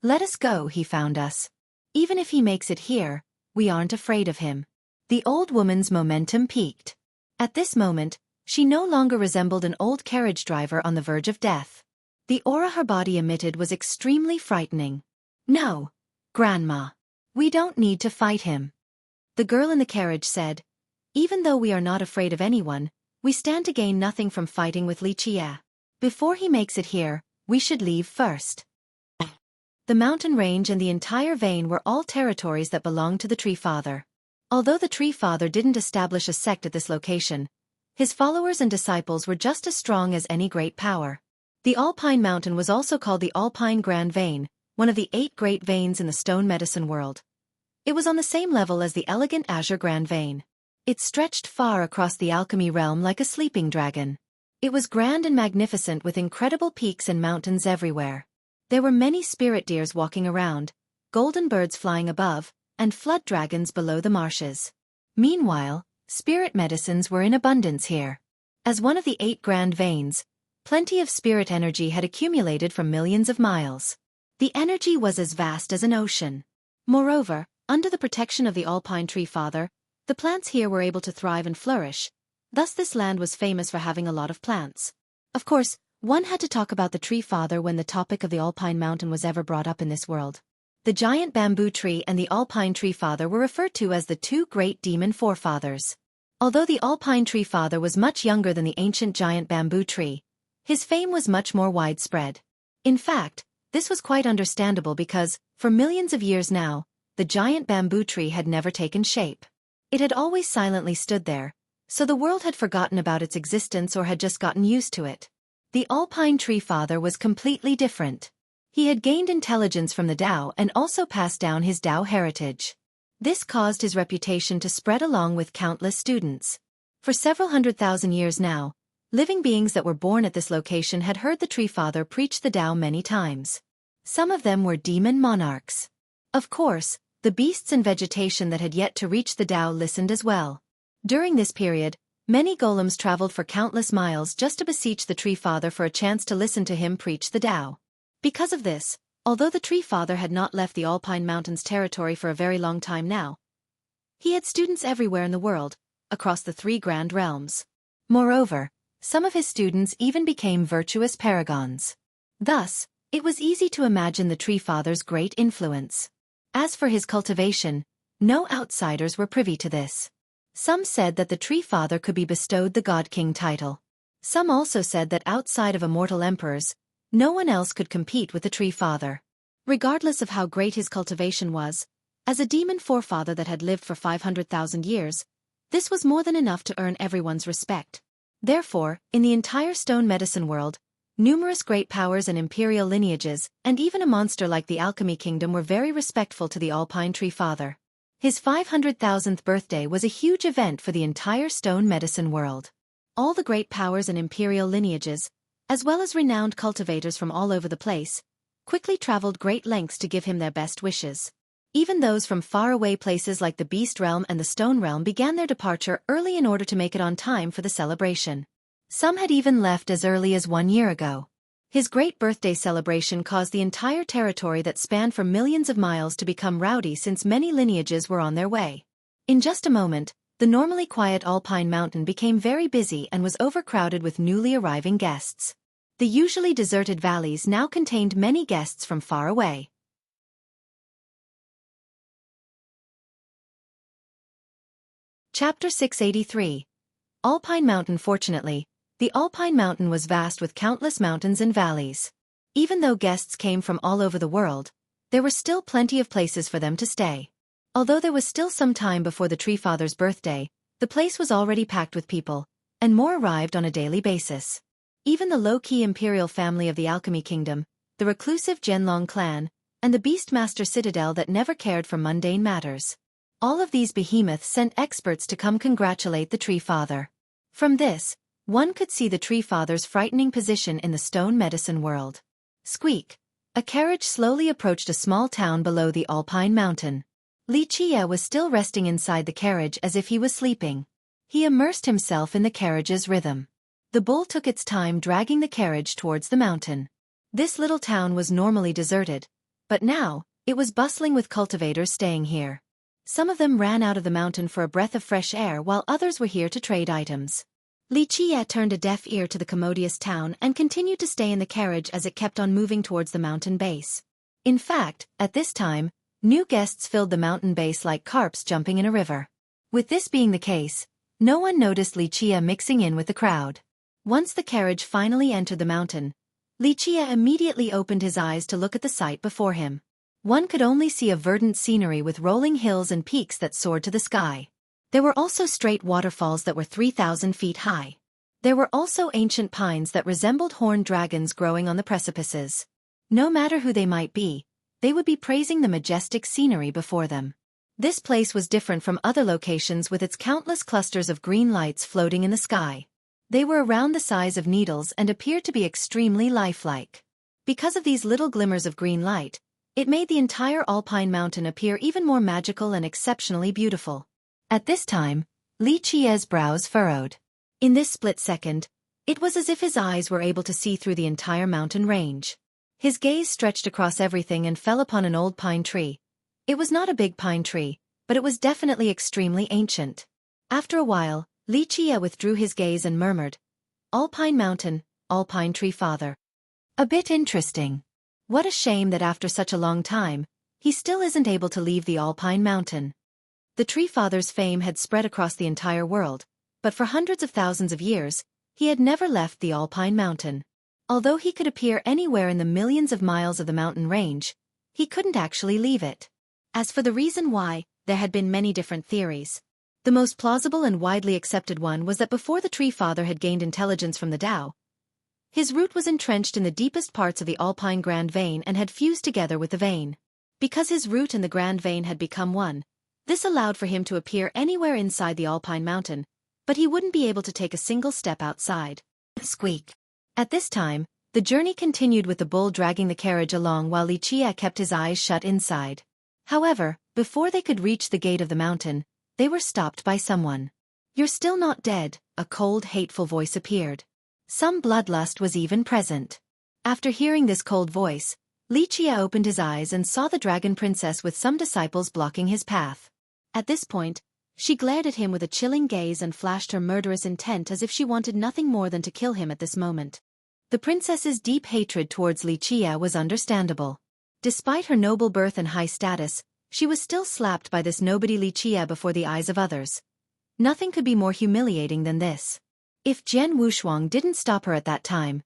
"Let us go, he found us. Even if he makes it here, we aren't afraid of him." The old woman's momentum peaked. At this moment, she no longer resembled an old carriage driver on the verge of death. The aura her body emitted was extremely frightening. "No, Grandma. We don't need to fight him." The girl in the carriage said, "Even though we are not afraid of anyone, we stand to gain nothing from fighting with Li Qie. Before he makes it here, we should leave first." The mountain range and the entire vein were all territories that belonged to the Tree Father. Although the Tree Father didn't establish a sect at this location, his followers and disciples were just as strong as any great power. The Alpine Mountain was also called the Alpine Grand Vein, one of the 8 great veins in the stone medicine world. It was on the same level as the elegant Azure Grand Vein. It stretched far across the alchemy realm like a sleeping dragon. It was grand and magnificent with incredible peaks and mountains everywhere. There were many spirit deers walking around, golden birds flying above, and flood dragons below the marshes. Meanwhile, spirit medicines were in abundance here. As one of the 8 grand veins, plenty of spirit energy had accumulated from millions of miles. The energy was as vast as an ocean. Moreover, under the protection of the Alpine Tree Father, the plants here were able to thrive and flourish. Thus this land was famous for having a lot of plants. Of course, one had to talk about the Tree Father when the topic of the Alpine Mountain was ever brought up in this world. The giant bamboo tree and the Alpine Tree Father were referred to as the 2 great demon forefathers. Although the Alpine Tree Father was much younger than the ancient giant bamboo tree, his fame was much more widespread. In fact, this was quite understandable because, for millions of years now, the giant bamboo tree had never taken shape. It had always silently stood there, so the world had forgotten about its existence or had just gotten used to it. The Alpine Tree Father was completely different. He had gained intelligence from the Tao and also passed down his Tao heritage. This caused his reputation to spread along with countless students. For several 100,000 years now, living beings that were born at this location had heard the Tree Father preach the Tao many times. Some of them were demon monarchs. Of course, the beasts and vegetation that had yet to reach the Tao listened as well. During this period, many golems traveled for countless miles just to beseech the Tree Father for a chance to listen to him preach the Tao. Because of this, although the Tree Father had not left the Alpine Mountains territory for a very long time now, he had students everywhere in the world, across the 3 grand realms. Moreover, some of his students even became virtuous paragons. Thus, it was easy to imagine the Tree Father's great influence. As for his cultivation, no outsiders were privy to this. Some said that the Tree Father could be bestowed the God King title. Some also said that outside of immortal emperors, no one else could compete with the Tree Father. Regardless of how great his cultivation was, as a demon forefather that had lived for 500,000 years, this was more than enough to earn everyone's respect. Therefore, in the entire stone medicine world, numerous great powers and imperial lineages, and even a monster like the Alchemy Kingdom were very respectful to the Alpine Tree Father. His 500,000th birthday was a huge event for the entire stone medicine world. All the great powers and imperial lineages, as well as renowned cultivators from all over the place, quickly traveled great lengths to give him their best wishes. Even those from faraway places like the Beast Realm and the Stone Realm began their departure early in order to make it on time for the celebration. Some had even left as early as 1 year ago. His great birthday celebration caused the entire territory that spanned for millions of miles to become rowdy since many lineages were on their way. In just a moment, the normally quiet Alpine Mountain became very busy and was overcrowded with newly arriving guests. The usually deserted valleys now contained many guests from far away. Chapter 683. Alpine Mountain. Fortunately, the Alpine Mountain was vast with countless mountains and valleys. Even though guests came from all over the world, there were still plenty of places for them to stay. Although there was still some time before the Tree Father's birthday, the place was already packed with people, and more arrived on a daily basis. Even the low-key imperial family of the Alchemy Kingdom, the reclusive Zhenlong clan, and the Beastmaster Citadel that never cared for mundane matters. All of these behemoths sent experts to come congratulate the Tree Father. From this, one could see the Tree Father's frightening position in the stone medicine world. Squeak! A carriage slowly approached a small town below the Alpine Mountain. Li Qie was still resting inside the carriage as if he was sleeping. He immersed himself in the carriage's rhythm. The bull took its time dragging the carriage towards the mountain. This little town was normally deserted, but now, it was bustling with cultivators staying here. Some of them ran out of the mountain for a breath of fresh air while others were here to trade items. Li Qie turned a deaf ear to the commodious town and continued to stay in the carriage as it kept on moving towards the mountain base. In fact, at this time, new guests filled the mountain base like carps jumping in a river. With this being the case, no one noticed Li Qie mixing in with the crowd. Once the carriage finally entered the mountain, Li Qie immediately opened his eyes to look at the sight before him. One could only see a verdant scenery with rolling hills and peaks that soared to the sky. There were also straight waterfalls that were 3,000 feet high. There were also ancient pines that resembled horned dragons growing on the precipices. No matter who they might be, they would be praising the majestic scenery before them. This place was different from other locations with its countless clusters of green lights floating in the sky. They were around the size of needles and appeared to be extremely lifelike. Because of these little glimmers of green light, it made the entire Alpine Mountain appear even more magical and exceptionally beautiful. At this time, Li Qie's brows furrowed. In this split second, it was as if his eyes were able to see through the entire mountain range. His gaze stretched across everything and fell upon an old pine tree. It was not a big pine tree, but it was definitely extremely ancient. After a while, Li Qie withdrew his gaze and murmured, "Alpine Mountain, Alpine Tree Father. A bit interesting. What a shame that after such a long time, he still isn't able to leave the Alpine Mountain." The Tree Father's fame had spread across the entire world, but for hundreds of thousands of years, he had never left the Alpine Mountain. Although he could appear anywhere in the millions of miles of the mountain range, he couldn't actually leave it. As for the reason why, there had been many different theories. The most plausible and widely accepted one was that before the Tree Father had gained intelligence from the Tao, his root was entrenched in the deepest parts of the Alpine Grand Vein and had fused together with the vein. Because his root and the Grand Vein had become one, this allowed for him to appear anywhere inside the Alpine Mountain, but he wouldn't be able to take a single step outside. Squeak. At this time, the journey continued with the bull dragging the carriage along while Li Qie kept his eyes shut inside. However, before they could reach the gate of the mountain, they were stopped by someone. "You're still not dead," a cold, hateful voice appeared. Some bloodlust was even present. After hearing this cold voice, Li Qie opened his eyes and saw the dragon princess with some disciples blocking his path. At this point, she glared at him with a chilling gaze and flashed her murderous intent as if she wanted nothing more than to kill him at this moment. The princess's deep hatred towards Li Qie was understandable. Despite her noble birth and high status, she was still slapped by this nobody Li Qie before the eyes of others. Nothing could be more humiliating than this. If Jian Wushuang didn't stop her at that time,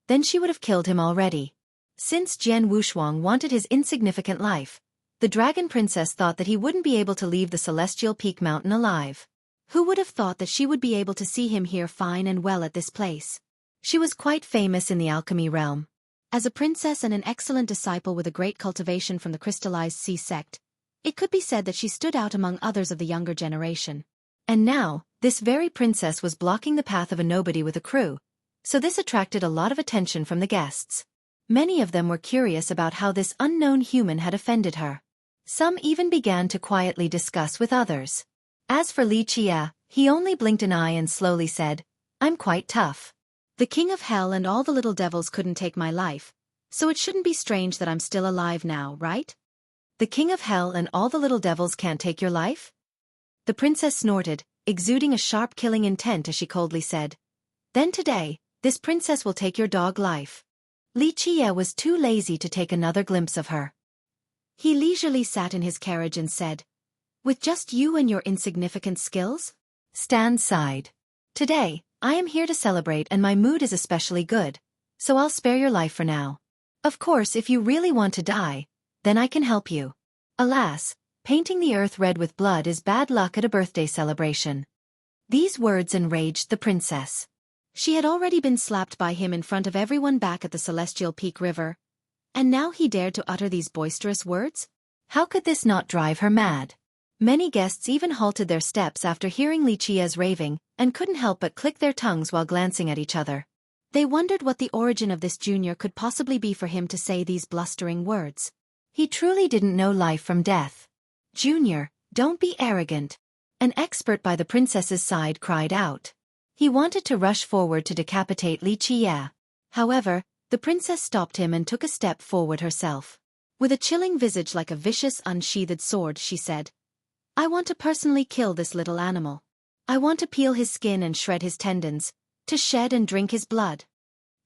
then she would have killed him already. Since Jian Wushuang wanted his insignificant life, the dragon princess thought that he wouldn't be able to leave the celestial peak mountain alive. Who would have thought that she would be able to see him here fine and well at this place? She was quite famous in the alchemy realm. As a princess and an excellent disciple with a great cultivation from the crystallized sea sect, it could be said that she stood out among others of the younger generation. And now, this very princess was blocking the path of a nobody with a crew, so this attracted a lot of attention from the guests. Many of them were curious about how this unknown human had offended her. Some even began to quietly discuss with others. As for Li Qie, he only blinked an eye and slowly said, "I'm quite tough. The king of hell and all the little devils couldn't take my life, so it shouldn't be strange that I'm still alive now, right?" "The king of hell and all the little devils can't take your life?" The princess snorted, exuding a sharp killing intent as she coldly said, "Then today, this princess will take your dog life." Li Qie was too lazy to take another glimpse of her. He leisurely sat in his carriage and said, "With just you and your insignificant skills?" Stan sighed. "Today, I am here to celebrate and my mood is especially good, so I'll spare your life for now. Of course, if you really want to die, then I can help you. Alas, painting the earth red with blood is bad luck at a birthday celebration." These words enraged the princess. She had already been slapped by him in front of everyone back at the Celestial Peak River, And now he dared to utter these boisterous words? How could this not drive her mad? Many guests even halted their steps after hearing Li Qia's raving, and couldn't help but click their tongues while glancing at each other. They wondered what the origin of this junior could possibly be for him to say these blustering words. He truly didn't know life from death. "Junior, don't be arrogant," an expert by the princess's side cried out. He wanted to rush forward to decapitate Li Qia. However, the princess stopped him and took a step forward herself. With a chilling visage like a vicious unsheathed sword, she said, "I want to personally kill this little animal. I want to peel his skin and shred his tendons, to shed and drink his blood."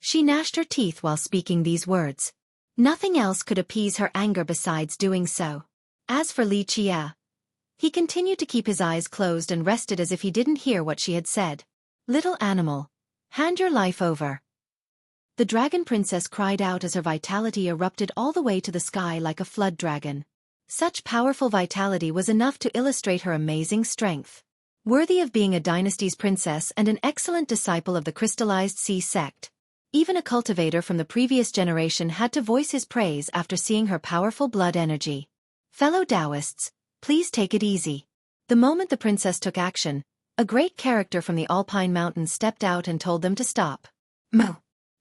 She gnashed her teeth while speaking these words. Nothing else could appease her anger besides doing so. As for Li Qia, he continued to keep his eyes closed and rested as if he didn't hear what she had said. "Little animal, hand your life over." The dragon princess cried out as her vitality erupted all the way to the sky like a flood dragon. Such powerful vitality was enough to illustrate her amazing strength. Worthy of being a dynasty's princess and an excellent disciple of the crystallized sea sect. Even a cultivator from the previous generation had to voice his praise after seeing her powerful blood energy. "Fellow Taoists, please take it easy." The moment the princess took action, a great character from the Alpine Mountains stepped out and told them to stop. Moo.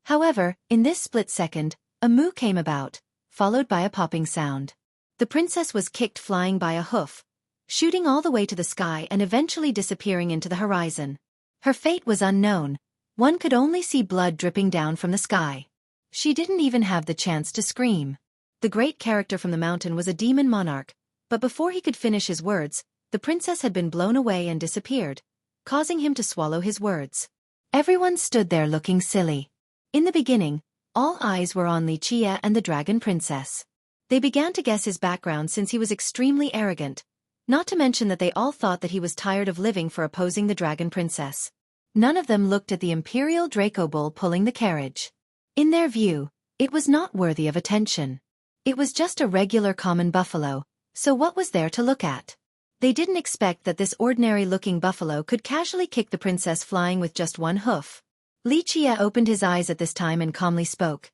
However, in this split second, a moo came about, followed by a popping sound. The princess was kicked flying by a hoof, shooting all the way to the sky and eventually disappearing into the horizon. Her fate was unknown. One could only see blood dripping down from the sky. She didn't even have the chance to scream. The great character from the mountain was a demon monarch, but before he could finish his words, the princess had been blown away and disappeared, causing him to swallow his words. Everyone stood there looking silly. In the beginning, all eyes were on Li Qia and the dragon princess. They began to guess his background since he was extremely arrogant, not to mention that they all thought that he was tired of living for opposing the dragon princess. None of them looked at the imperial Draco bull pulling the carriage. In their view, it was not worthy of attention. It was just a regular common buffalo, so what was there to look at? They didn't expect that this ordinary-looking buffalo could casually kick the princess flying with just one hoof. Li Qia opened his eyes at this time and calmly spoke.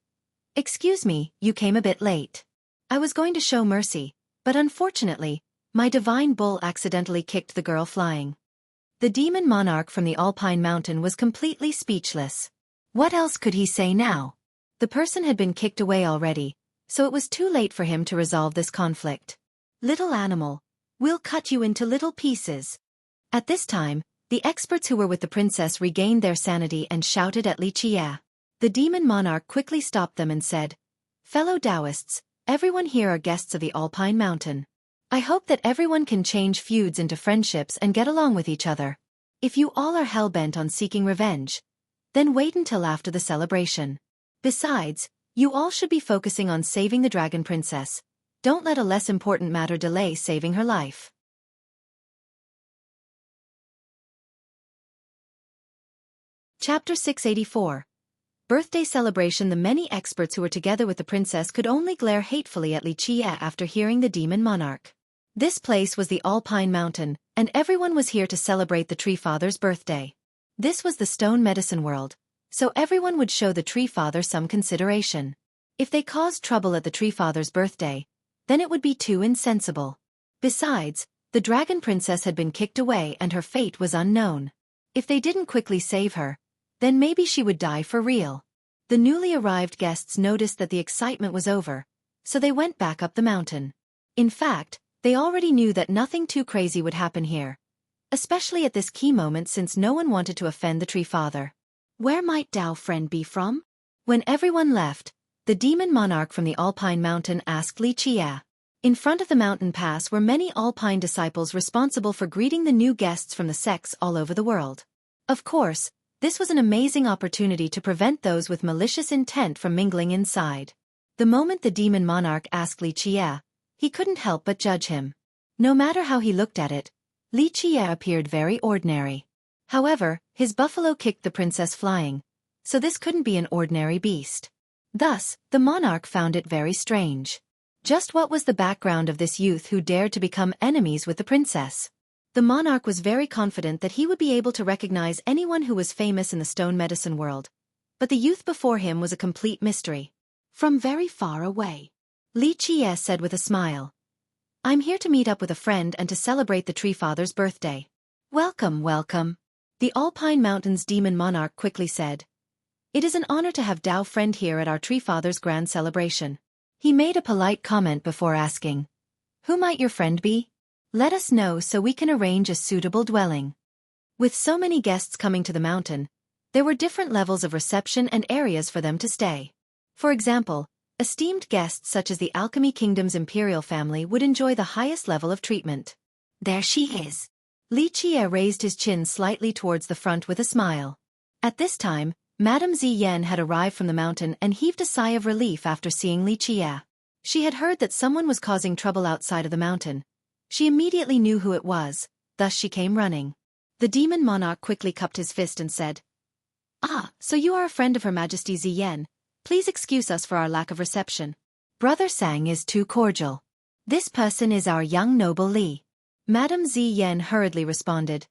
"Excuse me, you came a bit late. I was going to show mercy, but unfortunately, my divine bull accidentally kicked the girl flying." The demon monarch from the Alpine Mountain was completely speechless. What else could he say now? The person had been kicked away already, so it was too late for him to resolve this conflict. "Little animal, we'll cut you into little pieces." At this time, the experts who were with the princess regained their sanity and shouted at Li Qia. The demon monarch quickly stopped them and said, "Fellow Taoists, everyone here are guests of the Alpine Mountain. I hope that everyone can change feuds into friendships and get along with each other. If you all are hell-bent on seeking revenge, then wait until after the celebration. Besides, you all should be focusing on saving the dragon princess. Don't let a less important matter delay saving her life." Chapter 684. Birthday celebration. The many experts who were together with the princess could only glare hatefully at Li Qia after hearing the demon monarch. This place was the Alpine Mountain, and everyone was here to celebrate the Tree Father's birthday. This was the stone medicine world, so everyone would show the Tree Father some consideration. If they caused trouble at the Tree Father's birthday, then it would be too insensible. Besides, the dragon princess had been kicked away and her fate was unknown. If they didn't quickly save her, then maybe she would die for real. The newly arrived guests noticed that the excitement was over, so they went back up the mountain. In fact, they already knew that nothing too crazy would happen here, especially at this key moment since no one wanted to offend the Tree Father. Where might Dao friend be from? When everyone left, the demon monarch from the Alpine Mountain asked Li Qia. In front of the mountain pass were many Alpine disciples responsible for greeting the new guests from the sects all over the world. Of course, this was an amazing opportunity to prevent those with malicious intent from mingling inside. The moment the demon monarch asked Li Qia, he couldn't help but judge him. No matter how he looked at it, Li Qia appeared very ordinary. However, his buffalo kicked the princess flying, so this couldn't be an ordinary beast. Thus, the monarch found it very strange. Just what was the background of this youth who dared to become enemies with the princess? The monarch was very confident that he would be able to recognize anyone who was famous in the stone medicine world, but the youth before him was a complete mystery. From very far away. Li Qie said with a smile. I'm here to meet up with a friend and to celebrate the Tree Father's birthday. Welcome, welcome. The Alpine Mountains demon monarch quickly said. It is an honor to have Dao friend here at our Tree Father's grand celebration. He made a polite comment before asking. Who might your friend be? Let us know so we can arrange a suitable dwelling. With so many guests coming to the mountain, there were different levels of reception and areas for them to stay. For example, esteemed guests such as the Alchemy Kingdom's imperial family would enjoy the highest level of treatment. There she is. Li Qie raised his chin slightly towards the front with a smile. At this time, Madame Ziyan had arrived from the mountain and heaved a sigh of relief after seeing Li Qie. She had heard that someone was causing trouble outside of the mountain. She immediately knew who it was, thus she came running. The demon monarch quickly cupped his fist and said, Ah, so you are a friend of Her Majesty Ziyan. Please excuse us for our lack of reception. Brother Sang is too cordial. This person is our young noble Li. Madame Ziyan hurriedly responded.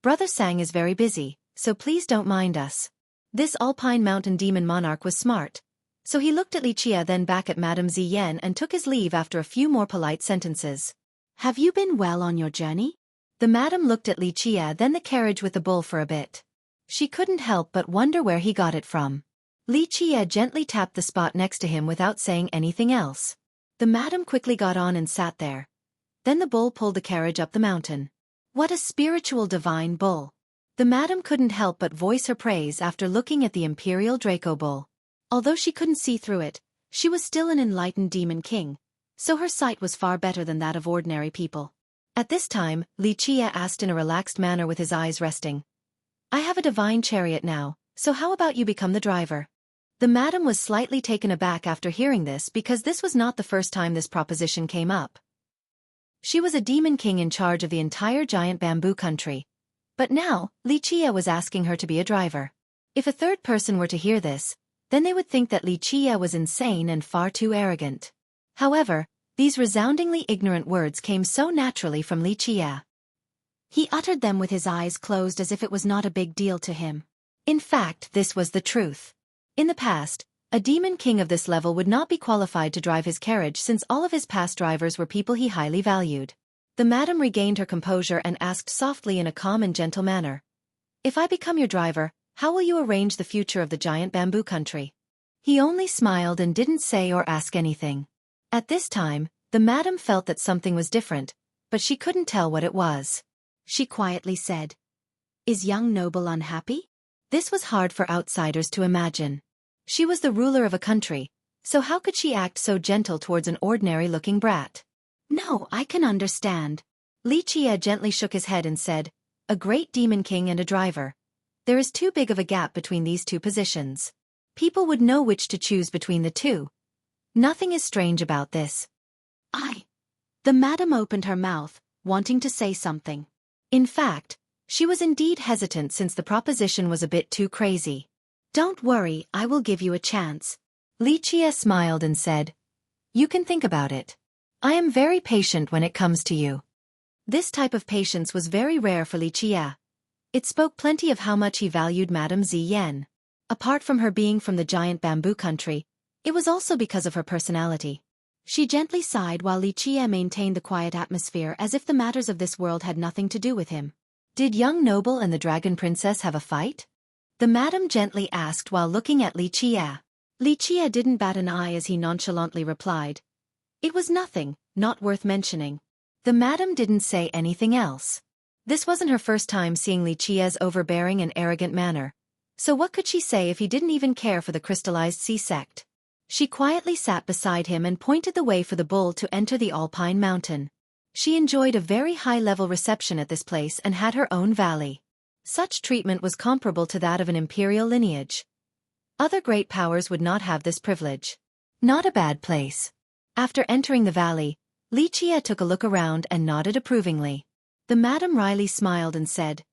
Brother Sang is very busy, so please don't mind us. This Alpine Mountain demon monarch was smart. So he looked at Li Qie then back at Madame Ziyan and took his leave after a few more polite sentences. Have you been well on your journey? The madam looked at Li Qie then the carriage with the bull for a bit. She couldn't help but wonder where he got it from. Li Qie gently tapped the spot next to him without saying anything else. The madam quickly got on and sat there. Then the bull pulled the carriage up the mountain. What a spiritual divine bull! The madam couldn't help but voice her praise after looking at the imperial Draco bull. Although she couldn't see through it, she was still an enlightened demon king, so her sight was far better than that of ordinary people. At this time, Li Qie asked in a relaxed manner with his eyes resting. I have a divine chariot now, so how about you become the driver? The madam was slightly taken aback after hearing this because this was not the first time this proposition came up. She was a demon king in charge of the entire giant bamboo country. But now, Li Qie was asking her to be a driver. If a third person were to hear this, then they would think that Li Qie was insane and far too arrogant. However, these resoundingly ignorant words came so naturally from Li Qie. He uttered them with his eyes closed as if it was not a big deal to him. In fact, this was the truth. In the past, a demon king of this level would not be qualified to drive his carriage since all of his past drivers were people he highly valued. The madam regained her composure and asked softly in a calm and gentle manner. If I become your driver, how will you arrange the future of the giant bamboo country? He only smiled and didn't say or ask anything. At this time, the madam felt that something was different, but she couldn't tell what it was. She quietly said, Is young noble unhappy? This was hard for outsiders to imagine. She was the ruler of a country, so how could she act so gentle towards an ordinary-looking brat? No, I can understand. Li Qie gently shook his head and said, A great demon king and a driver. There is too big of a gap between these two positions. People would know which to choose between the two. Nothing is strange about this. The madam opened her mouth, wanting to say something. In fact, she was indeed hesitant since the proposition was a bit too crazy. Don't worry, I will give you a chance. Li Qie smiled and said, You can think about it. I am very patient when it comes to you. This type of patience was very rare for Li Qie. It spoke plenty of how much he valued Madame Ziyan. Apart from her being from the giant bamboo country, it was also because of her personality. She gently sighed while Li Qie maintained the quiet atmosphere as if the matters of this world had nothing to do with him. Did young noble and the dragon princess have a fight? The madam gently asked while looking at Li Qie. Li Qie didn't bat an eye as he nonchalantly replied. It was nothing, not worth mentioning. The madam didn't say anything else. This wasn't her first time seeing Li Qie's overbearing and arrogant manner. So what could she say if he didn't even care for the crystallized sea sect? She quietly sat beside him and pointed the way for the bull to enter the Alpine Mountain. She enjoyed a very high-level reception at this place and had her own valley. Such treatment was comparable to that of an imperial lineage. Other great powers would not have this privilege. Not a bad place. After entering the valley, Li Qie took a look around and nodded approvingly. The Madam Riley smiled and said,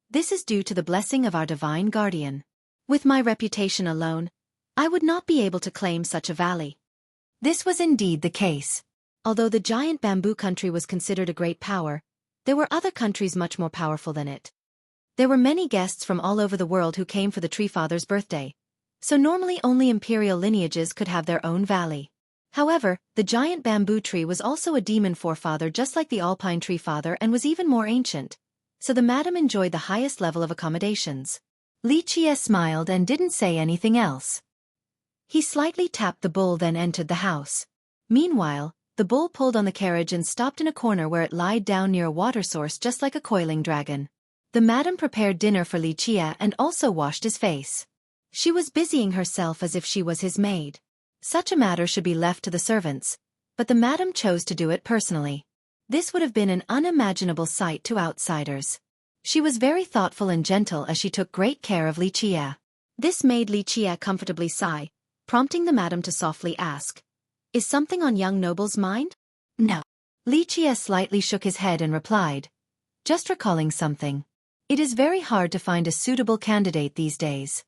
This is due to the blessing of our divine guardian. With my reputation alone, I would not be able to claim such a valley. This was indeed the case. Although the giant bamboo country was considered a great power, there were other countries much more powerful than it. There were many guests from all over the world who came for the Tree Father's birthday. so normally only imperial lineages could have their own valley. However, the giant bamboo tree was also a demon forefather just like the alpine tree father and was even more ancient, so the madam enjoyed the highest level of accommodations. Li Qie smiled and didn't say anything else. He slightly tapped the bull then entered the house. Meanwhile, the bull pulled on the carriage and stopped in a corner where it lied down near a water source just like a coiling dragon. The madam prepared dinner for Li Qie and also washed his face. She was busying herself as if she was his maid. Such a matter should be left to the servants, but the madam chose to do it personally. This would have been an unimaginable sight to outsiders. She was very thoughtful and gentle as she took great care of Li Qie. This made Li Qie comfortably sigh, prompting the madam to softly ask, "Is something on young noble's mind?" "No." Li Qie slightly shook his head and replied, "Just recalling something. It is very hard to find a suitable candidate these days."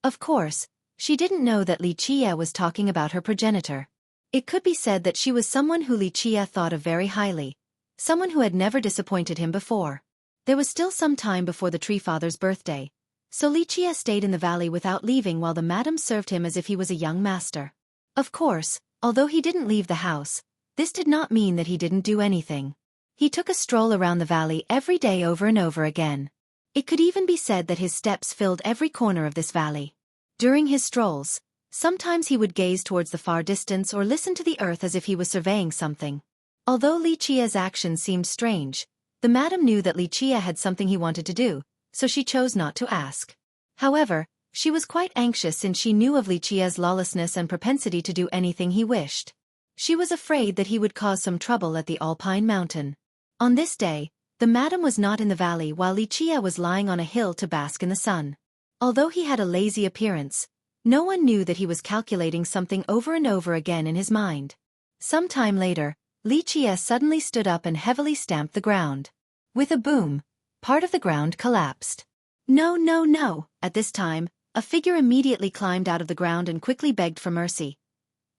Of course, she didn't know that Li Qie was talking about her progenitor. It could be said that she was someone who Li Qie thought of very highly, someone who had never disappointed him before. There was still some time before the tree father's birthday, so Li Qie stayed in the valley without leaving while the madam served him as if he was a young master. Of course, although he didn't leave the house, this did not mean that he didn't do anything. He took a stroll around the valley every day over and over again. It could even be said that his steps filled every corner of this valley. During his strolls, sometimes he would gaze towards the far distance or listen to the earth as if he was surveying something. Although Li Qie's actions seemed strange, the madam knew that Li Qie had something he wanted to do, so she chose not to ask. However, she was quite anxious since she knew of Li Qie's lawlessness and propensity to do anything he wished. She was afraid that he would cause some trouble at the Alpine Mountain. On this day, the madam was not in the valley while Li Qie was lying on a hill to bask in the sun. Although he had a lazy appearance, no one knew that he was calculating something over and over again in his mind. Some time later, Li Qie suddenly stood up and heavily stamped the ground. With a boom, part of the ground collapsed. "No, no, no!" At this time, a figure immediately climbed out of the ground and quickly begged for mercy.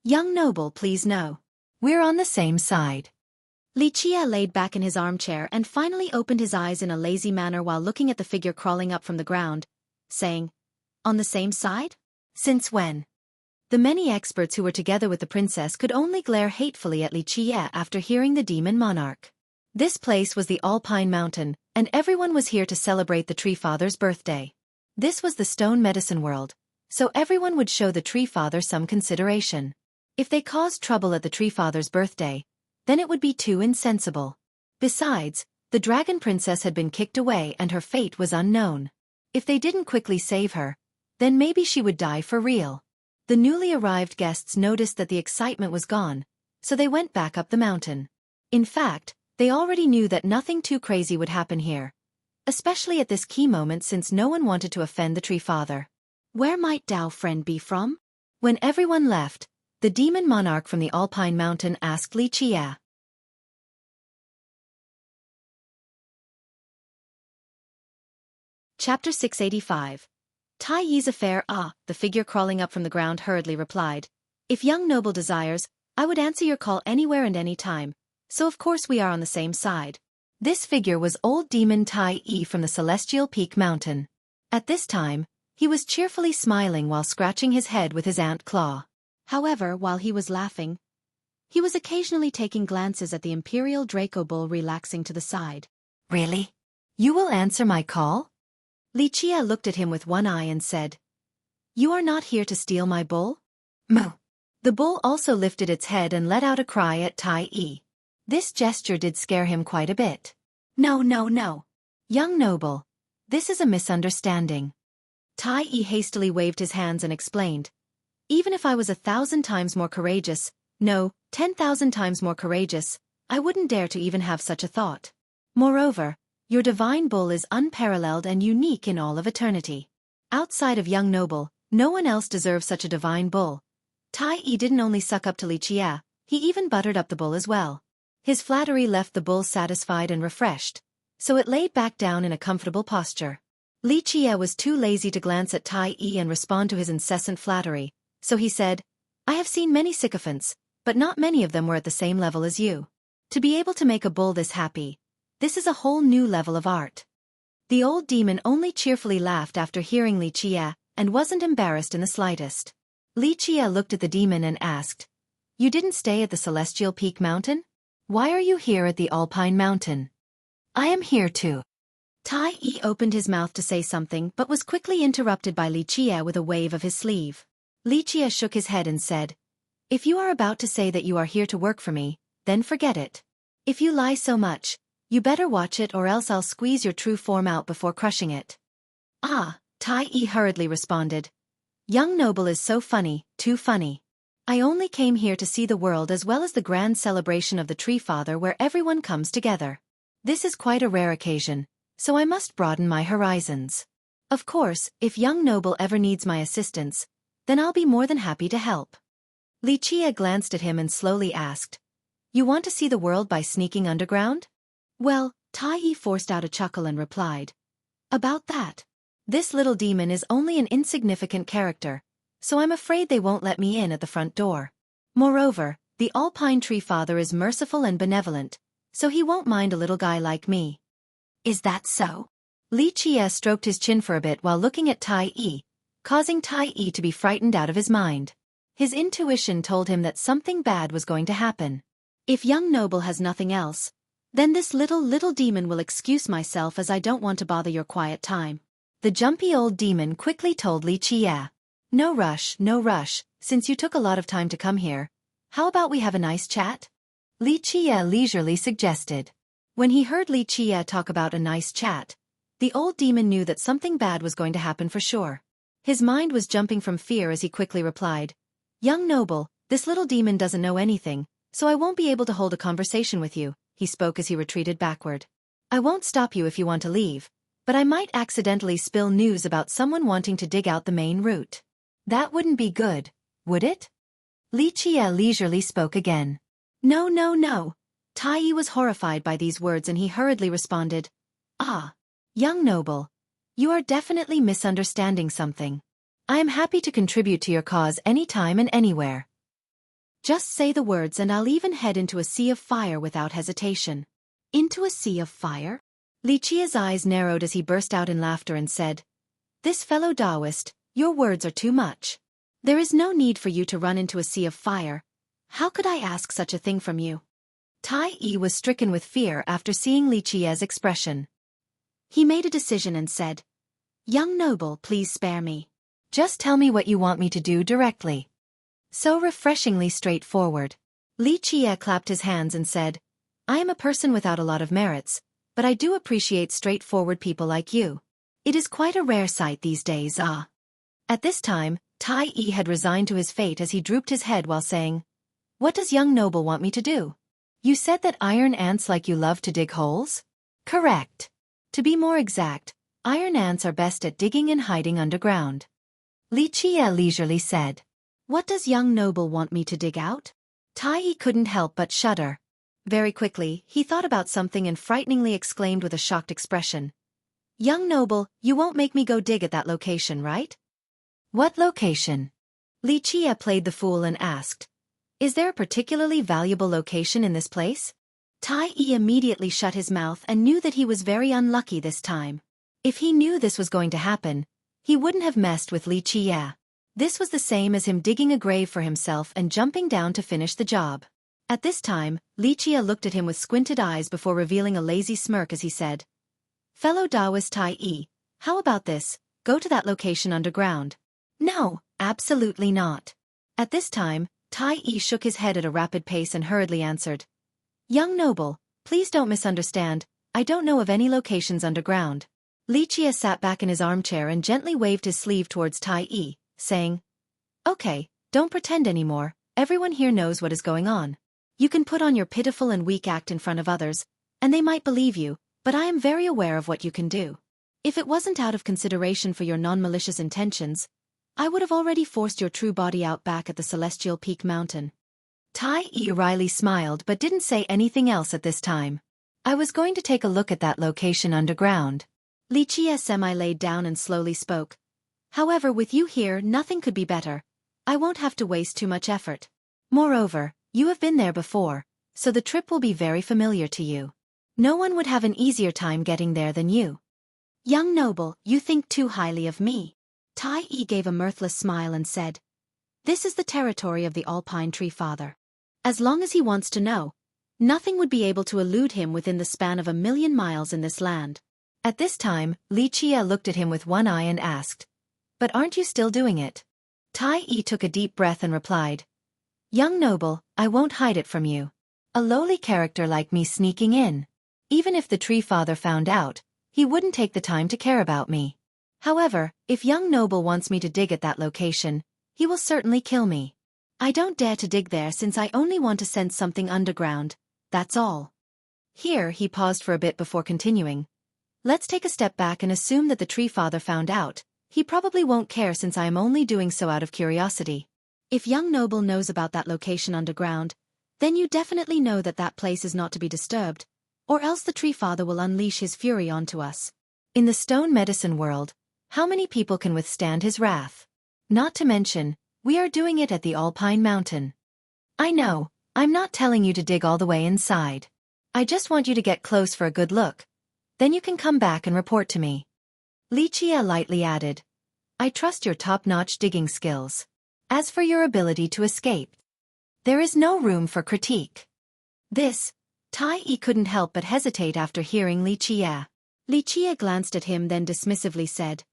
"Young noble, please no. We're on the same side." Li Qie laid back in his armchair and finally opened his eyes in a lazy manner while looking at the figure crawling up from the ground, saying, "On the same side? Since when?" The many experts who were together with the princess could only glare hatefully at Li Qie after hearing the demon monarch. This place was the Alpine Mountain, and everyone was here to celebrate the tree father's birthday. This was the stone medicine world, so everyone would show the tree father some consideration. If they caused trouble at the tree father's birthday, then it would be too insensible. Besides, the dragon princess had been kicked away and her fate was unknown. If they didn't quickly save her, then maybe she would die for real. The newly arrived guests noticed that the excitement was gone, so they went back up the mountain. In fact, they already knew that nothing too crazy would happen here, especially at this key moment since no one wanted to offend the tree father. Where might Dao friend be from? When everyone left, the demon monarch from the Alpine Mountain asked Li Qie. Chapter 685. Tai Yi's affair. The figure crawling up from the ground hurriedly replied. "If young noble desires, I would answer your call anywhere and any time, so of course we are on the same side." This figure was old demon Tai Yi from the Celestial Peak Mountain. At this time, he was cheerfully smiling while scratching his head with his ant claw. However, while he was laughing, he was occasionally taking glances at the Imperial Draco Bull relaxing to the side. "Really? You will answer my call?" Li Qie looked at him with one eye and said, "You are not here to steal my bull?" "Moo." The bull also lifted its head and let out a cry at Tai Yi. This gesture did scare him quite a bit. "No, no, no. Young noble, this is a misunderstanding." Tai Yi hastily waved his hands and explained, "Even if I was 1,000 times more courageous, no, 10,000 times more courageous, I wouldn't dare to even have such a thought. Moreover, your divine bull is unparalleled and unique in all of eternity. Outside of young noble, no one else deserves such a divine bull." Tai Yi didn't only suck up to Li Qie, he even buttered up the bull as well. His flattery left the bull satisfied and refreshed, so it laid back down in a comfortable posture. Li Qie was too lazy to glance at Tai Yi and respond to his incessant flattery, so he said, "I have seen many sycophants, but not many of them were at the same level as you. To be able to make a bull this happy, this is a whole new level of art." The old demon only cheerfully laughed after hearing Li Qie, and wasn't embarrassed in the slightest. Li Chia looked at the demon and asked, "You didn't stay at the Celestial Peak Mountain? Why are you here at the Alpine Mountain?" "I am here too." Tai Yi opened his mouth to say something but was quickly interrupted by Li Chia with a wave of his sleeve. Li Chia shook his head and said, "If you are about to say that you are here to work for me, then forget it. If you lie so much, you better watch it or else I'll squeeze your true form out before crushing it." "Ah," Tai Yi hurriedly responded. "Young noble is so funny, too funny. I only came here to see the world as well as the grand celebration of the Tree Father where everyone comes together. This is quite a rare occasion, so I must broaden my horizons. Of course, if young noble ever needs my assistance, then I'll be more than happy to help." Li Chia glanced at him and slowly asked, "You want to see the world by sneaking underground?" "Well," Tai Yi forced out a chuckle and replied, "About that. This little demon is only an insignificant character, so I'm afraid they won't let me in at the front door. Moreover, the Alpine Tree Father is merciful and benevolent, so he won't mind a little guy like me." "Is that so?" Li Chia stroked his chin for a bit while looking at Tai Yi, causing Tai Yi to be frightened out of his mind. His intuition told him that something bad was going to happen. If young noble has nothing else, then this little demon will excuse myself as I don't want to bother your quiet time. The jumpy old demon quickly told Li Chia. No rush, since you took a lot of time to come here. How about we have a nice chat?" Li Chia leisurely suggested. When he heard Li Chia talk about a nice chat, the old demon knew that something bad was going to happen for sure. His mind was jumping from fear as he quickly replied, "Young noble, this little demon doesn't know anything, so I won't be able to hold a conversation with you," he spoke as he retreated backward. "I won't stop you if you want to leave, but I might accidentally spill news about someone wanting to dig out the main route. That wouldn't be good, would it?" Li Chia leisurely spoke again. No. Tai Yi was horrified by these words and he hurriedly responded, "Ah, young noble, you are definitely misunderstanding something. I am happy to contribute to your cause anytime and anywhere. Just say the words and I'll even head into a sea of fire without hesitation." "Into a sea of fire?" Li Chia's eyes narrowed as he burst out in laughter and said, "This fellow Taoist, your words are too much. There is no need for you to run into a sea of fire. How could I ask such a thing from you?" Tai Yi was stricken with fear after seeing Li Chia's expression. He made a decision and said, "Young noble, please spare me. Just tell me what you want me to do directly." So refreshingly straightforward. Li Chia clapped his hands and said, "I am a person without a lot of merits, but I do appreciate straightforward people like you. It is quite a rare sight these days, ah." At this time, Tai Yi had resigned to his fate as he drooped his head while saying, "What does young noble want me to do? You said that iron ants like you love to dig holes?" "Correct. To be more exact, iron ants are best at digging and hiding underground." Li Chia leisurely said. "What does young noble want me to dig out?" Tai Yi couldn't help but shudder. Very quickly, he thought about something and frighteningly exclaimed with a shocked expression, "Young noble, you won't make me go dig at that location, right?" "What location?" Li Chia played the fool and asked, "Is there a particularly valuable location in this place?" Tai Yi immediately shut his mouth and knew that he was very unlucky this time. If he knew this was going to happen, he wouldn't have messed with Li Chia. This was the same as him digging a grave for himself and jumping down to finish the job. At this time, Li Chia looked at him with squinted eyes before revealing a lazy smirk as he said, "Fellow Taoist Tai Yi, how about this, go to that location underground?" "No, absolutely not." At this time, Tai Yi shook his head at a rapid pace and hurriedly answered, "Young noble, please don't misunderstand, I don't know of any locations underground." Li Chia sat back in his armchair and gently waved his sleeve towards Tai Yi, saying, "Okay, don't pretend anymore, everyone here knows what is going on. You can put on your pitiful and weak act in front of others, and they might believe you, but I am very aware of what you can do. If it wasn't out of consideration for your non-malicious intentions, I would have already forced your true body out back at the Celestial Peak Mountain." Tai Yi wryly smiled but didn't say anything else at this time. "I was going to take a look at that location underground." Li Chia semi-laid down and slowly spoke. "However, with you here, nothing could be better. I won't have to waste too much effort. Moreover, you have been there before, so the trip will be very familiar to you. No one would have an easier time getting there than you." "Young noble, you think too highly of me." Tai Yi gave a mirthless smile and said, "This is the territory of the Alpine Tree Father. As long as he wants to know, nothing would be able to elude him within the span of 1,000,000 miles in this land." At this time, Li Qie looked at him with one eye and asked, "But aren't you still doing it?" Tai Yi took a deep breath and replied, "Young noble, I won't hide it from you. A lowly character like me sneaking in. Even if the Tree Father found out, he wouldn't take the time to care about me. However, if young noble wants me to dig at that location, he will certainly kill me. I don't dare to dig there since I only want to sense something underground, that's all." Here he paused for a bit before continuing. "Let's take a step back and assume that the Tree Father found out. He probably won't care since I am only doing so out of curiosity. If young noble knows about that location underground, then you definitely know that that place is not to be disturbed, or else the Tree Father will unleash his fury onto us. In the stone medicine world, how many people can withstand his wrath? Not to mention, we are doing it at the Alpine Mountain. I know, I'm not telling you to dig all the way inside. I just want you to get close for a good look. Then you can come back and report to me." Li Qie lightly added, "I trust your top-notch digging skills. As for your ability to escape, there is no room for critique." This, Tai Yi couldn't help but hesitate after hearing Li Qie. Li Qie glanced at him then dismissively said,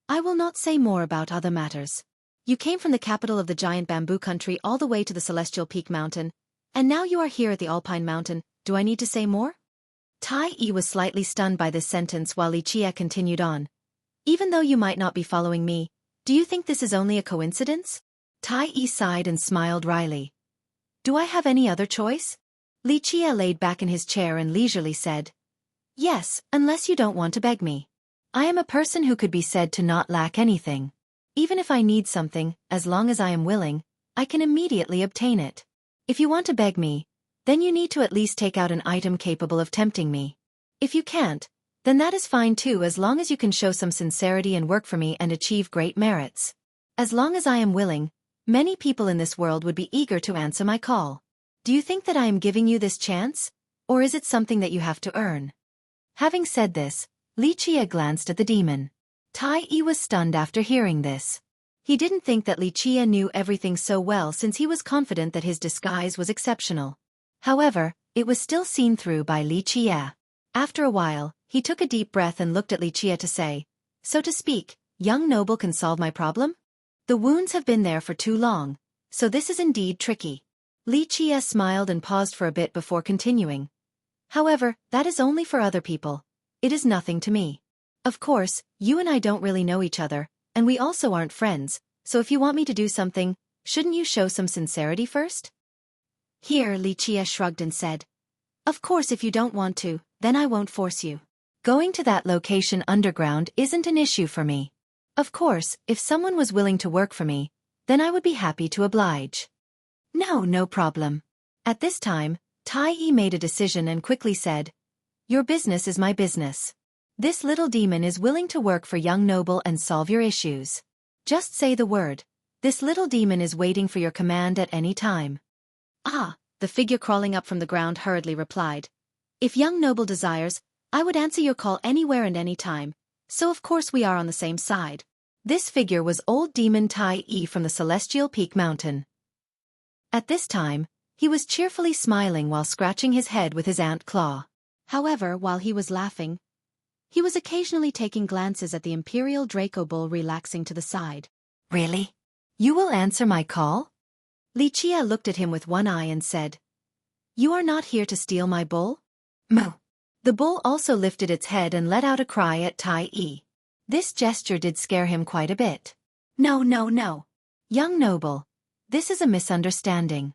"I will not say more about other matters. You came from the capital of the giant bamboo country all the way to the Celestial Peak Mountain, and now you are here at the Alpine Mountain. Do I need to say more?" Tai Yi was slightly stunned by this sentence while Li Qie continued on. "Even though you might not be following me, do you think this is only a coincidence?" Tai Yi sighed and smiled wryly. "Do I have any other choice?" Li Qie laid back in his chair and leisurely said, "Yes, unless you don't want to beg me. I am a person who could be said to not lack anything. Even if I need something, as long as I am willing, I can immediately obtain it. If you want to beg me, then you need to at least take out an item capable of tempting me. If you can't, then that is fine too as long as you can show some sincerity and work for me and achieve great merits. As long as I am willing, many people in this world would be eager to answer my call. Do you think that I am giving you this chance, or is it something that you have to earn?" Having said this, Li Qie glanced at the demon. Tai Yi was stunned after hearing this. He didn't think that Li Qie knew everything so well since he was confident that his disguise was exceptional. However, it was still seen through by Li Qie. After a while, he took a deep breath and looked at Li Qie to say, "So to speak, young noble can solve my problem? The wounds have been there for too long, so this is indeed tricky." Li Qie smiled and paused for a bit before continuing. "However, that is only for other people. It is nothing to me. Of course, you and I don't really know each other, and we also aren't friends, so if you want me to do something, shouldn't you show some sincerity first?" Here Li Qie shrugged and said, "Of course if you don't want to, then I won't force you. Going to that location underground isn't an issue for me. Of course, if someone was willing to work for me, then I would be happy to oblige." No problem." At this time, Tai Yi made a decision and quickly said, "Your business is my business. This little demon is willing to work for young noble and solve your issues. Just say the word. This little demon is waiting for your command at any time." "Ah," the figure crawling up from the ground hurriedly replied. "If young noble desires, I would answer your call anywhere and any time, so of course we are on the same side." This figure was old demon Tai Yi from the Celestial Peak Mountain. At this time, he was cheerfully smiling while scratching his head with his ant claw. However, while he was laughing, he was occasionally taking glances at the Imperial Draco Bull relaxing to the side. "Really? You will answer my call?" Li Qie looked at him with one eye and said, "You are not here to steal my bull?" "Moo." The bull also lifted its head and let out a cry at Tai Yi. This gesture did scare him quite a bit. No. Young noble. This is a misunderstanding."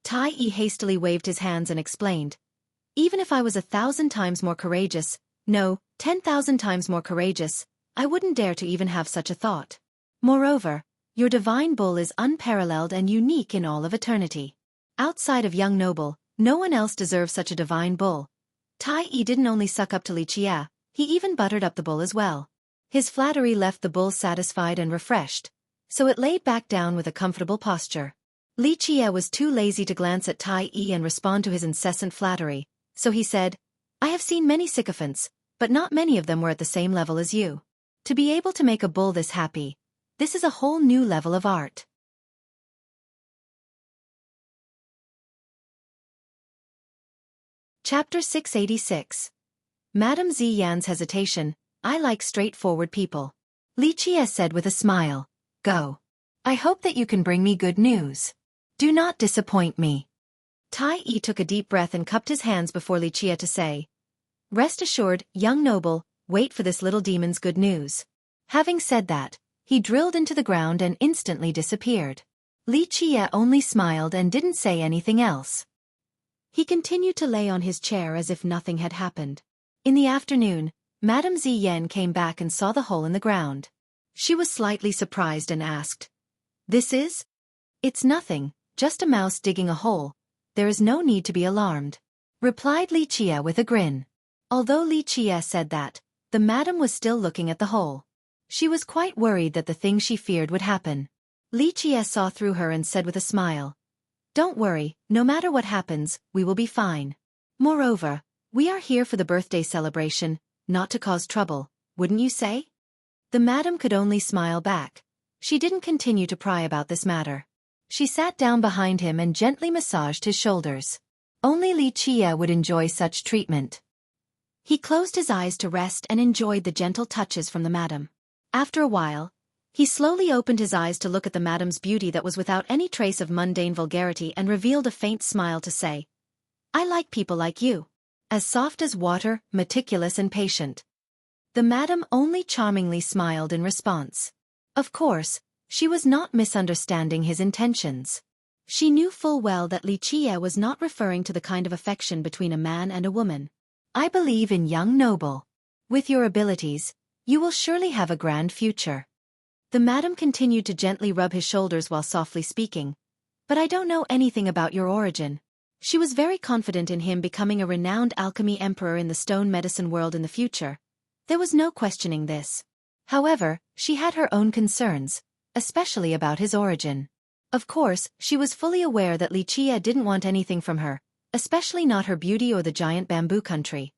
Tai Yi hastily waved his hands and explained, "Even if I was 1,000 times more courageous, no, 10,000 times more courageous, I wouldn't dare to even have such a thought. Moreover, your divine bull is unparalleled and unique in all of eternity. Outside of young noble, no one else deserves such a divine bull." Tai Yi didn't only suck up to Li Qie, he even buttered up the bull as well. His flattery left the bull satisfied and refreshed, so it laid back down with a comfortable posture. Li Qie was too lazy to glance at Tai Yi and respond to his incessant flattery, so he said, "I have seen many sycophants, but not many of them were at the same level as you. To be able to make a bull this happy, This is a whole new level of art. Chapter 686. Madame Ziyan's hesitation. I like straightforward people. Li Qie said with a smile. Go. I hope that you can bring me good news. Do not disappoint me. Tai Yi took a deep breath and cupped his hands before Li Qie to say, Rest assured, young noble, wait for this little demon's good news. Having said that, he drilled into the ground and instantly disappeared. Li Qie only smiled and didn't say anything else. He continued to lay on his chair as if nothing had happened. In the afternoon, Madame Ziyan came back and saw the hole in the ground. She was slightly surprised and asked, This is? It's nothing, just a mouse digging a hole. There is no need to be alarmed, replied Li Qie with a grin. Although Li Qie said that, the madam was still looking at the hole. She was quite worried that the thing she feared would happen. Li Qie saw through her and said with a smile, Don't worry, no matter what happens, we will be fine. Moreover, we are here for the birthday celebration, not to cause trouble, wouldn't you say? The madam could only smile back. She didn't continue to pry about this matter. She sat down behind him and gently massaged his shoulders. Only Li Qie would enjoy such treatment. He closed his eyes to rest and enjoyed the gentle touches from the madam. After a while, he slowly opened his eyes to look at the madam's beauty that was without any trace of mundane vulgarity and revealed a faint smile to say, I like people like you. As soft as water, meticulous and patient. The madam only charmingly smiled in response. Of course, she was not misunderstanding his intentions. She knew full well that Li Qie was not referring to the kind of affection between a man and a woman. I believe in young noble. With your abilities, you will surely have a grand future. The madam continued to gently rub his shoulders while softly speaking. But I don't know anything about your origin. She was very confident in him becoming a renowned alchemy emperor in the stone medicine world in the future. There was no questioning this. However, she had her own concerns, especially about his origin. Of course, she was fully aware that Li Qie didn't want anything from her, especially not her beauty or the giant bamboo country.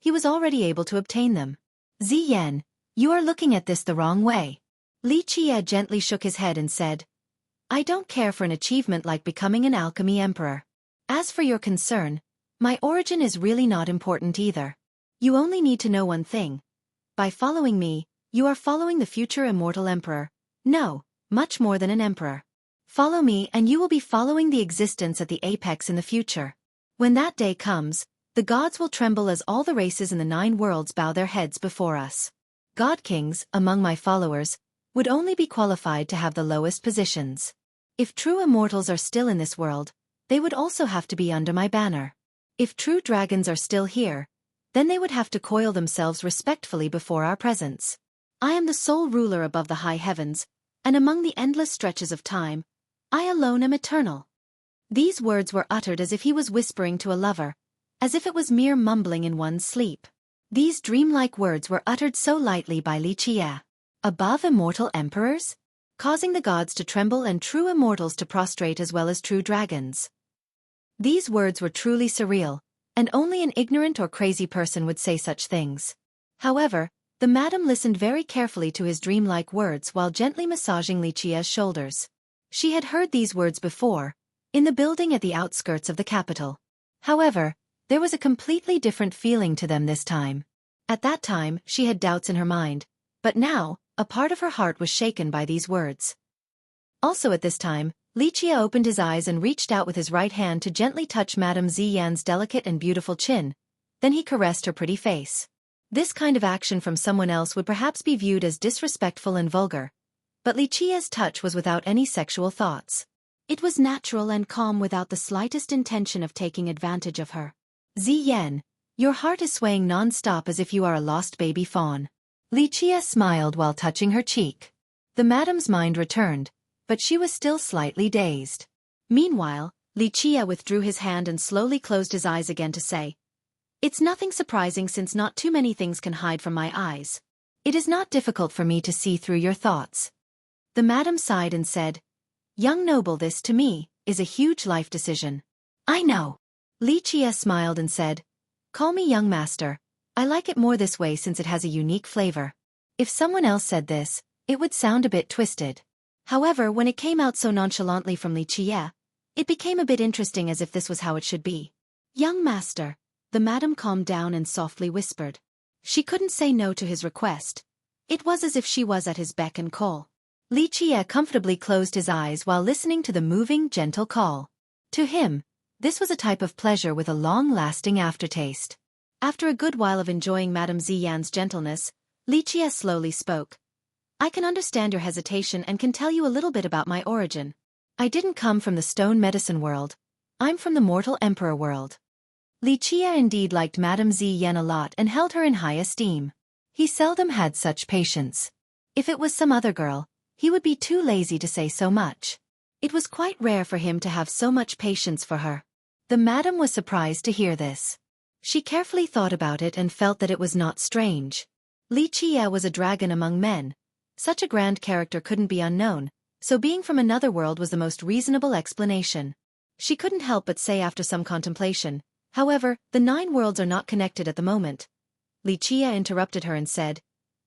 He was already able to obtain them. Ziyan, you are looking at this the wrong way. Li Qie gently shook his head and said, I don't care for an achievement like becoming an alchemy emperor. As for your concern, my origin is really not important either. You only need to know one thing. By following me, you are following the future immortal emperor. No, much more than an emperor. Follow me and you will be following the existence at the apex in the future. When that day comes, the gods will tremble as all the races in the 9 worlds bow their heads before us. God kings, among my followers, would only be qualified to have the lowest positions. If true immortals are still in this world, they would also have to be under my banner. If true dragons are still here, then they would have to coil themselves respectfully before our presence. I am the sole ruler above the high heavens, and among the endless stretches of time, I alone am eternal. These words were uttered as if he was whispering to a lover, as if it was mere mumbling in one's sleep. These dreamlike words were uttered so lightly by Li Qie. Above immortal emperors? Causing the gods to tremble and true immortals to prostrate as well as true dragons. These words were truly surreal, and only an ignorant or crazy person would say such things. However, the madam listened very carefully to his dreamlike words while gently massaging Li Qie's shoulders. She had heard these words before, in the building at the outskirts of the capital. However, there was a completely different feeling to them this time. At that time, she had doubts in her mind, but now, a part of her heart was shaken by these words. Also at this time, Li Qie opened his eyes and reached out with his right hand to gently touch Madame Ziyan's delicate and beautiful chin. Then he caressed her pretty face. This kind of action from someone else would perhaps be viewed as disrespectful and vulgar. But Li Qie's touch was without any sexual thoughts. It was natural and calm without the slightest intention of taking advantage of her. Ziyan, your heart is swaying non-stop as if you are a lost baby fawn. Li Qie smiled while touching her cheek. The madam's mind returned, but she was still slightly dazed. Meanwhile, Li Qie withdrew his hand and slowly closed his eyes again to say, It's nothing surprising since not too many things can hide from my eyes. It is not difficult for me to see through your thoughts. The madam sighed and said, Young noble, this, to me, is a huge life decision. I know. Li Qie smiled and said, Call me young master. I like it more this way since it has a unique flavor. If someone else said this, it would sound a bit twisted. However, when it came out so nonchalantly from Li Qiye, it became a bit interesting, as if this was how it should be. "Young master," the madam calmed down and softly whispered. She couldn't say no to his request. It was as if she was at his beck and call. Li Qiye comfortably closed his eyes while listening to the moving, gentle call. To him, this was a type of pleasure with a long-lasting aftertaste. After a good while of enjoying Madame Ziyan's gentleness, Li Qiye slowly spoke. "I can understand your hesitation and can tell you a little bit about my origin. I didn't come from the stone medicine world. I'm from the mortal emperor world." Li Qiye indeed liked Madame Ziyan a lot and held her in high esteem. He seldom had such patience. If it was some other girl, he would be too lazy to say so much. It was quite rare for him to have so much patience for her. The madam was surprised to hear this. She carefully thought about it and felt that it was not strange. Li Qiye was a dragon among men. Such a grand character couldn't be unknown, so being from another world was the most reasonable explanation. She couldn't help but say after some contemplation, "However, the 9 worlds are not connected at the moment." Li Qiye interrupted her and said,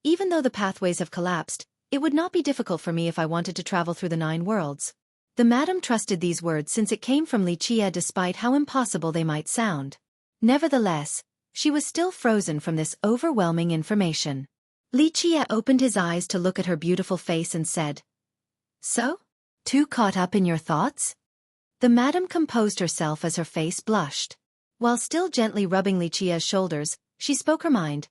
"Even though the pathways have collapsed, it would not be difficult for me if I wanted to travel through the 9 worlds." The madam trusted these words since it came from Li Qiye despite how impossible they might sound. Nevertheless, she was still frozen from this overwhelming information. Li Qiye opened his eyes to look at her beautiful face and said, "So? Too caught up in your thoughts?" The madam composed herself as her face blushed. While still gently rubbing Li Qiye's shoulders, she spoke her mind.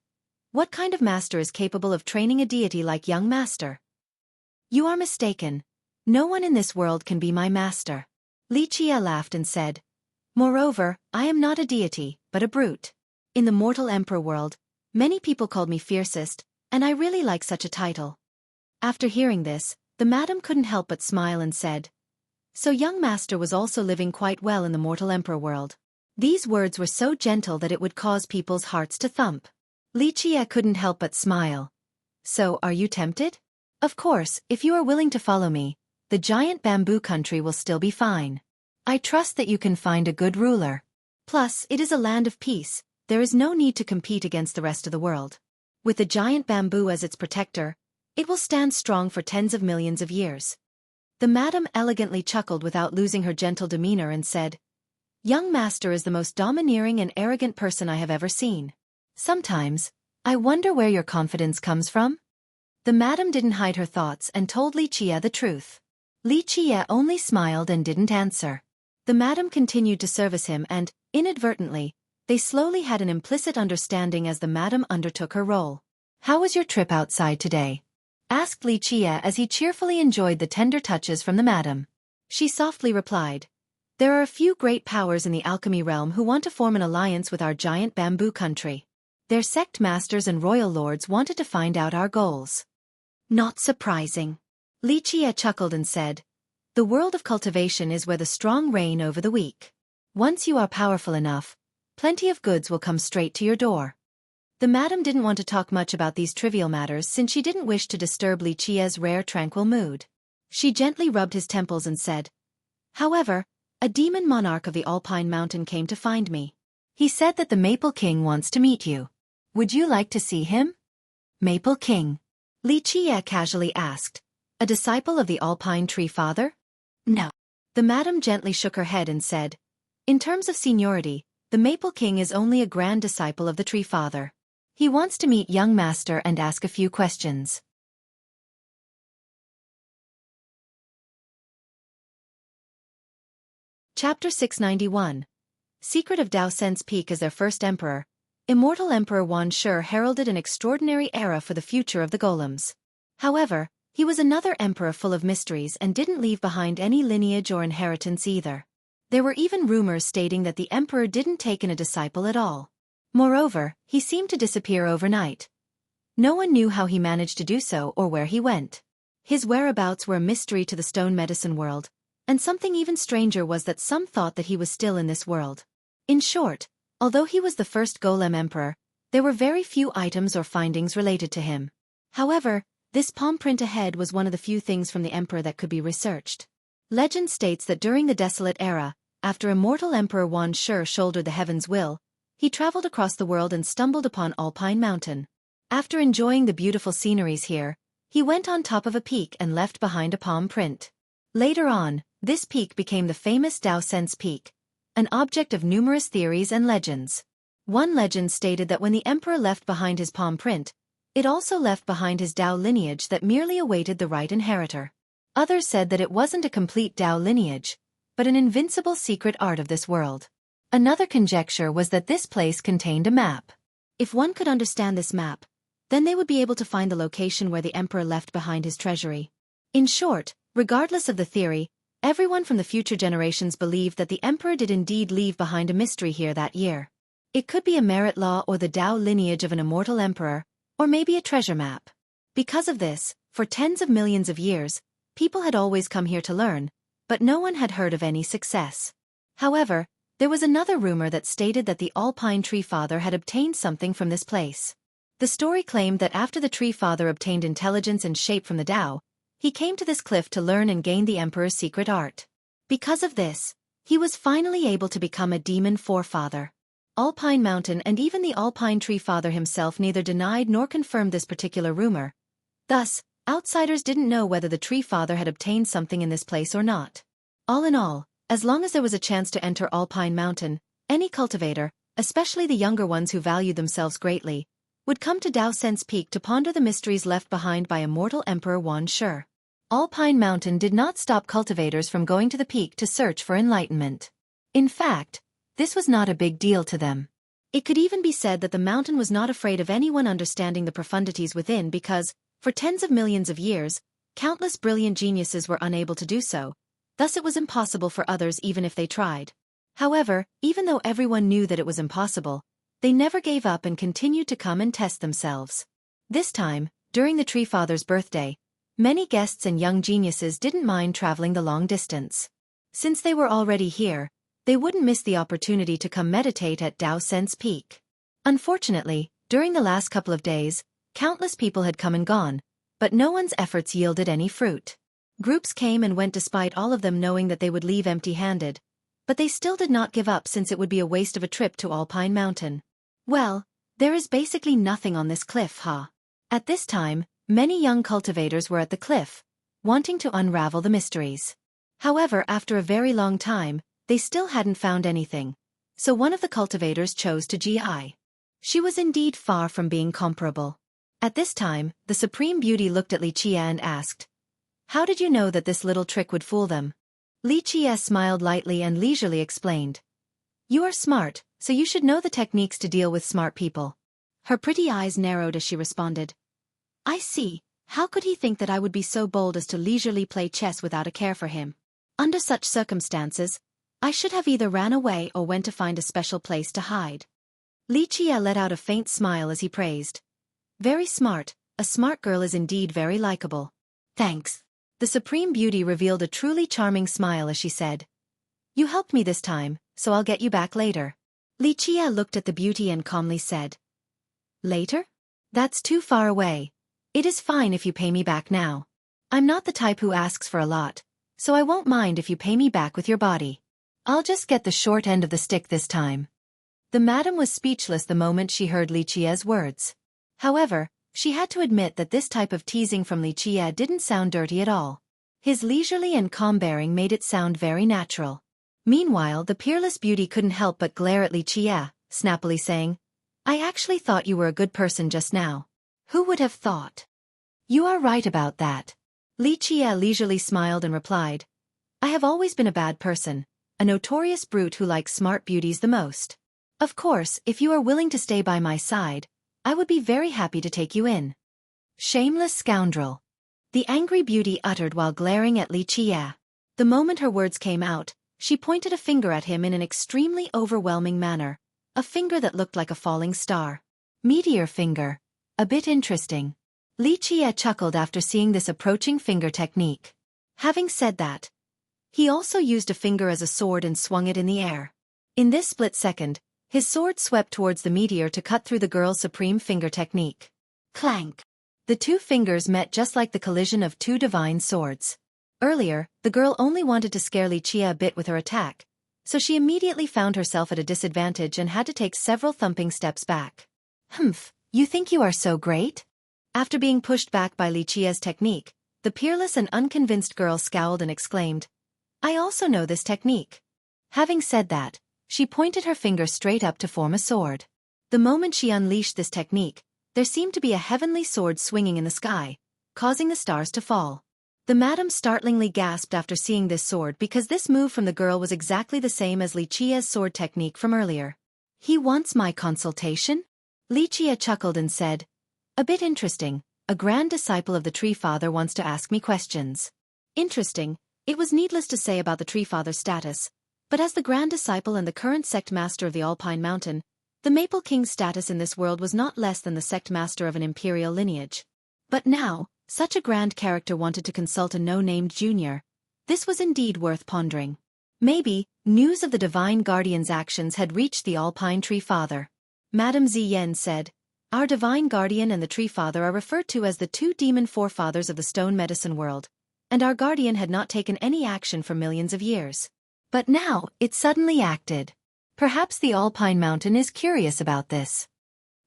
"What kind of master is capable of training a deity like young master?" "You are mistaken. No one in this world can be my master." Li Qiye laughed and said, "Moreover, I am not a deity, but a brute. In the mortal emperor world, many people called me fiercest, and I really like such a title." After hearing this, the madam couldn't help but smile and said, "So young master was also living quite well in the mortal emperor world." These words were so gentle that it would cause people's hearts to thump. Li Qiye couldn't help but smile. "So, are you tempted? Of course, if you are willing to follow me, the giant bamboo country will still be fine. I trust that you can find a good ruler. Plus, it is a land of peace, there is no need to compete against the rest of the world. With the giant bamboo as its protector, it will stand strong for tens of millions of years." The madam elegantly chuckled without losing her gentle demeanor and said, "Young master is the most domineering and arrogant person I have ever seen. Sometimes, I wonder where your confidence comes from?" The madam didn't hide her thoughts and told Li Qiye the truth. Li Qiye only smiled and didn't answer. The madam continued to service him and, inadvertently, they slowly had an implicit understanding as the madam undertook her role. "How was your trip outside today?" asked Li Qiye as he cheerfully enjoyed the tender touches from the madam. She softly replied, "There are a few great powers in the alchemy realm who want to form an alliance with our giant bamboo country. Their sect masters and royal lords wanted to find out our goals." "Not surprising." Li Qiye chuckled and said, "The world of cultivation is where the strong reign over the weak. Once you are powerful enough, plenty of goods will come straight to your door." The madam didn't want to talk much about these trivial matters since she didn't wish to disturb Li Qiye's rare tranquil mood. She gently rubbed his temples and said, "However, a demon monarch of the Alpine Mountain came to find me. He said that the Maple King wants to meet you. Would you like to see him?" "Maple King?" Li Qiye casually asked. "A disciple of the Alpine Tree Father?" "No." The madam gently shook her head and said, "In terms of seniority, the Maple King is only a grand disciple of the Tree Father. He wants to meet young master and ask a few questions." Chapter 691. Secret of Dao Sen's Peak as their first emperor. Immortal Emperor Wan Shi heralded an extraordinary era for the future of the golems. However, he was another emperor full of mysteries and didn't leave behind any lineage or inheritance either. There were even rumors stating that the emperor didn't take in a disciple at all. Moreover, he seemed to disappear overnight. No one knew how he managed to do so or where he went. His whereabouts were a mystery to the stone medicine world, and something even stranger was that some thought that he was still in this world. In short, although he was the first golem emperor, there were very few items or findings related to him. However, this palm print ahead was one of the few things from the emperor that could be researched. Legend states that during the Desolate Era, after immortal Emperor Wan Shi shouldered the heaven's will, he traveled across the world and stumbled upon Alpine Mountain. After enjoying the beautiful sceneries here, He went on top of a peak and left behind a palm print. Later on, this peak became the famous Dao Sense Peak, an object of numerous theories and legends. One legend stated that when the emperor left behind his palm print, it also left behind his Dao lineage that merely awaited the right inheritor. Others said that it wasn't a complete Dao lineage, but an invincible secret art of this world. Another conjecture was that this place contained a map. If one could understand this map, then they would be able to find the location where the emperor left behind his treasury. In short, regardless of the theory, everyone from the future generations believed that the emperor did indeed leave behind a mystery here that year. It could be a merit law or the Dao lineage of an immortal emperor, or maybe a treasure map. Because of this, for tens of millions of years, people had always come here to learn, but no one had heard of any success. However, there was another rumor that stated that the Alpine Tree Father had obtained something from this place. The story claimed that after the Tree Father obtained intelligence and shape from the Dao, he came to this cliff to learn and gain the Emperor's secret art. Because of this, he was finally able to become a demon forefather. Alpine Mountain and even the Alpine Tree Father himself neither denied nor confirmed this particular rumor. Thus, outsiders didn't know whether the Tree Father had obtained something in this place or not. All in all, as long as there was a chance to enter Alpine Mountain, any cultivator, especially the younger ones who valued themselves greatly, would come to Dao Sense Peak to ponder the mysteries left behind by immortal Emperor Wan Shi. Alpine Mountain did not stop cultivators from going to the peak to search for enlightenment. In fact, this was not a big deal to them. It could even be said that the mountain was not afraid of anyone understanding the profundities within because, for tens of millions of years, countless brilliant geniuses were unable to do so, thus it was impossible for others even if they tried. However, even though everyone knew that it was impossible, they never gave up and continued to come and test themselves. This time, during the Tree Father's birthday, many guests and young geniuses didn't mind traveling the long distance. Since they were already here, they wouldn't miss the opportunity to come meditate at Dao Sense Peak. Unfortunately, during the last couple of days, countless people had come and gone, but no one's efforts yielded any fruit. Groups came and went despite all of them knowing that they would leave empty-handed, but they still did not give up since it would be a waste of a trip to Alpine Mountain. Well, there is basically nothing on this cliff, huh? At this time, many young cultivators were at the cliff, wanting to unravel the mysteries. However, after a very long time, they still hadn't found anything, so one of the cultivators chose to GI. She was indeed far from being comparable. At this time, the Supreme Beauty looked at Li Qie and asked, "How did you know that this little trick would fool them?" Li Qie smiled lightly and leisurely explained, "You are smart, so you should know the techniques to deal with smart people." Her pretty eyes narrowed as she responded, "I see. How could he think that I would be so bold as to leisurely play chess without a care for him? Under such circumstances, I should have either ran away or went to find a special place to hide." Li Qie let out a faint smile as he praised, "Very smart, a smart girl is indeed very likable." "Thanks." The Supreme Beauty revealed a truly charming smile as she said, "You helped me this time, so I'll get you back later." Li Qie looked at the beauty and calmly said, "Later? That's too far away. It is fine if you pay me back now. I'm not the type who asks for a lot, so I won't mind if you pay me back with your body. I'll just get the short end of the stick this time." The madam was speechless the moment she heard Li Qie's words. However, she had to admit that this type of teasing from Li Qie didn't sound dirty at all. His leisurely and calm bearing made it sound very natural. Meanwhile, the peerless beauty couldn't help but glare at Li Qie, snappily saying, "I actually thought you were a good person just now. Who would have thought?" "You are right about that." Li Qie leisurely smiled and replied, "I have always been a bad person, a notorious brute who likes smart beauties the most. Of course, if you are willing to stay by my side, I would be very happy to take you in." "Shameless scoundrel!" the angry beauty uttered while glaring at Li Qie. The moment her words came out, she pointed a finger at him in an extremely overwhelming manner, a finger that looked like a falling star. "Meteor finger. A bit interesting." Li Qie chuckled after seeing this approaching finger technique. Having said that, he also used a finger as a sword and swung it in the air. In this split second, his sword swept towards the meteor to cut through the girl's supreme finger technique. Clank! The two fingers met just like the collision of two divine swords. Earlier, the girl only wanted to scare Li Qie a bit with her attack, so she immediately found herself at a disadvantage and had to take several thumping steps back. "Humph, you think you are so great?" After being pushed back by Li Qia's technique, the peerless and unconvinced girl scowled and exclaimed, "I also know this technique." Having said that, she pointed her finger straight up to form a sword. The moment she unleashed this technique, there seemed to be a heavenly sword swinging in the sky, causing the stars to fall. The madam startlingly gasped after seeing this sword because this move from the girl was exactly the same as Li Qia's sword technique from earlier. "He wants my consultation?" Li Qia chuckled and said, "A bit interesting. A grand disciple of the Tree Father wants to ask me questions." Interesting, it was needless to say about the Tree Father's status, but as the grand disciple and the current sect master of the Alpine Mountain, the Maple King's status in this world was not less than the sect master of an imperial lineage. But now, such a grand character wanted to consult a no-named junior. This was indeed worth pondering. Maybe, news of the Divine Guardian's actions had reached the Alpine Tree Father. Madame Ziyen said, "Our Divine Guardian and the Tree Father are referred to as the two demon forefathers of the stone medicine world, and our guardian had not taken any action for millions of years. But now, it suddenly acted. Perhaps the Alpine Mountain is curious about this."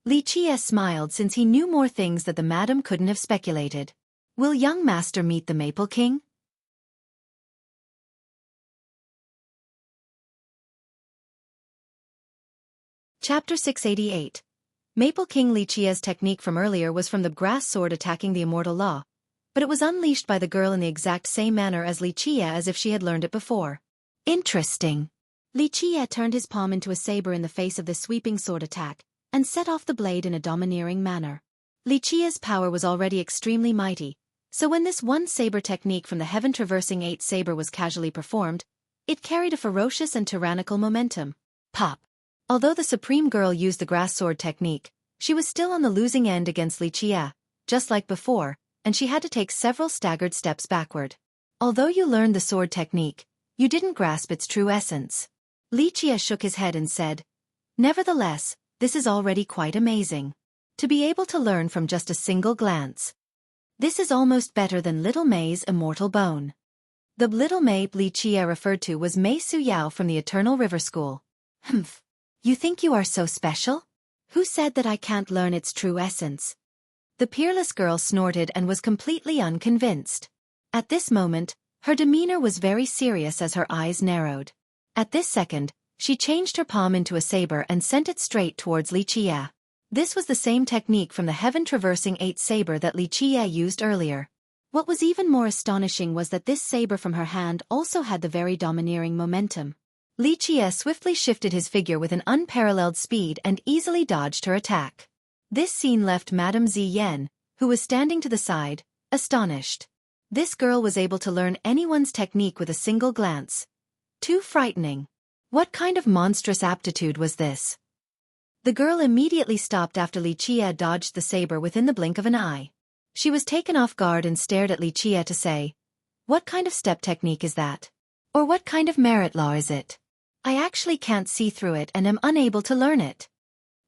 Li Qia smiled since he knew more things that the madam couldn't have speculated. Will young master meet the Maple King? Chapter 688. Maple King. Li Qia's technique from earlier was from the grass sword attacking the immortal law, but it was unleashed by the girl in the exact same manner as Li Qia, as if she had learned it before. Interesting. Li Qia turned his palm into a saber in the face of this sweeping sword attack, and set off the blade in a domineering manner. Li Qia's power was already extremely mighty, so when this one saber technique from the heaven-traversing 8 saber was casually performed, it carried a ferocious and tyrannical momentum. Pop. Although the Supreme Girl used the grass sword technique, she was still on the losing end against Li Qia, just like before, and she had to take several staggered steps backward. Although you learned the sword technique, you didn't grasp its true essence. Li Qia shook his head and said, "Nevertheless, this is already quite amazing. To be able to learn from just a single glance. This is almost better than Little Mei's immortal bone." The Little Mei Li Qia referred to was Mei Suyao from the Eternal River School. "Humph. You think you are so special? Who said that I can't learn its true essence?" The peerless girl snorted and was completely unconvinced. At this moment, her demeanor was very serious as her eyes narrowed. At this second, she changed her palm into a saber and sent it straight towards Li Qia. This was the same technique from the heaven-traversing 8 saber that Li Qia used earlier. What was even more astonishing was that this saber from her hand also had the very domineering momentum. Li Qia swiftly shifted his figure with an unparalleled speed and easily dodged her attack. This scene left Madame Ziyen, who was standing to the side, astonished. This girl was able to learn anyone's technique with a single glance. Too frightening. What kind of monstrous aptitude was this? The girl immediately stopped after Li Qia dodged the saber within the blink of an eye. She was taken off guard and stared at Li Qia to say, "What kind of step technique is that? Or what kind of merit law is it? I actually can't see through it and am unable to learn it."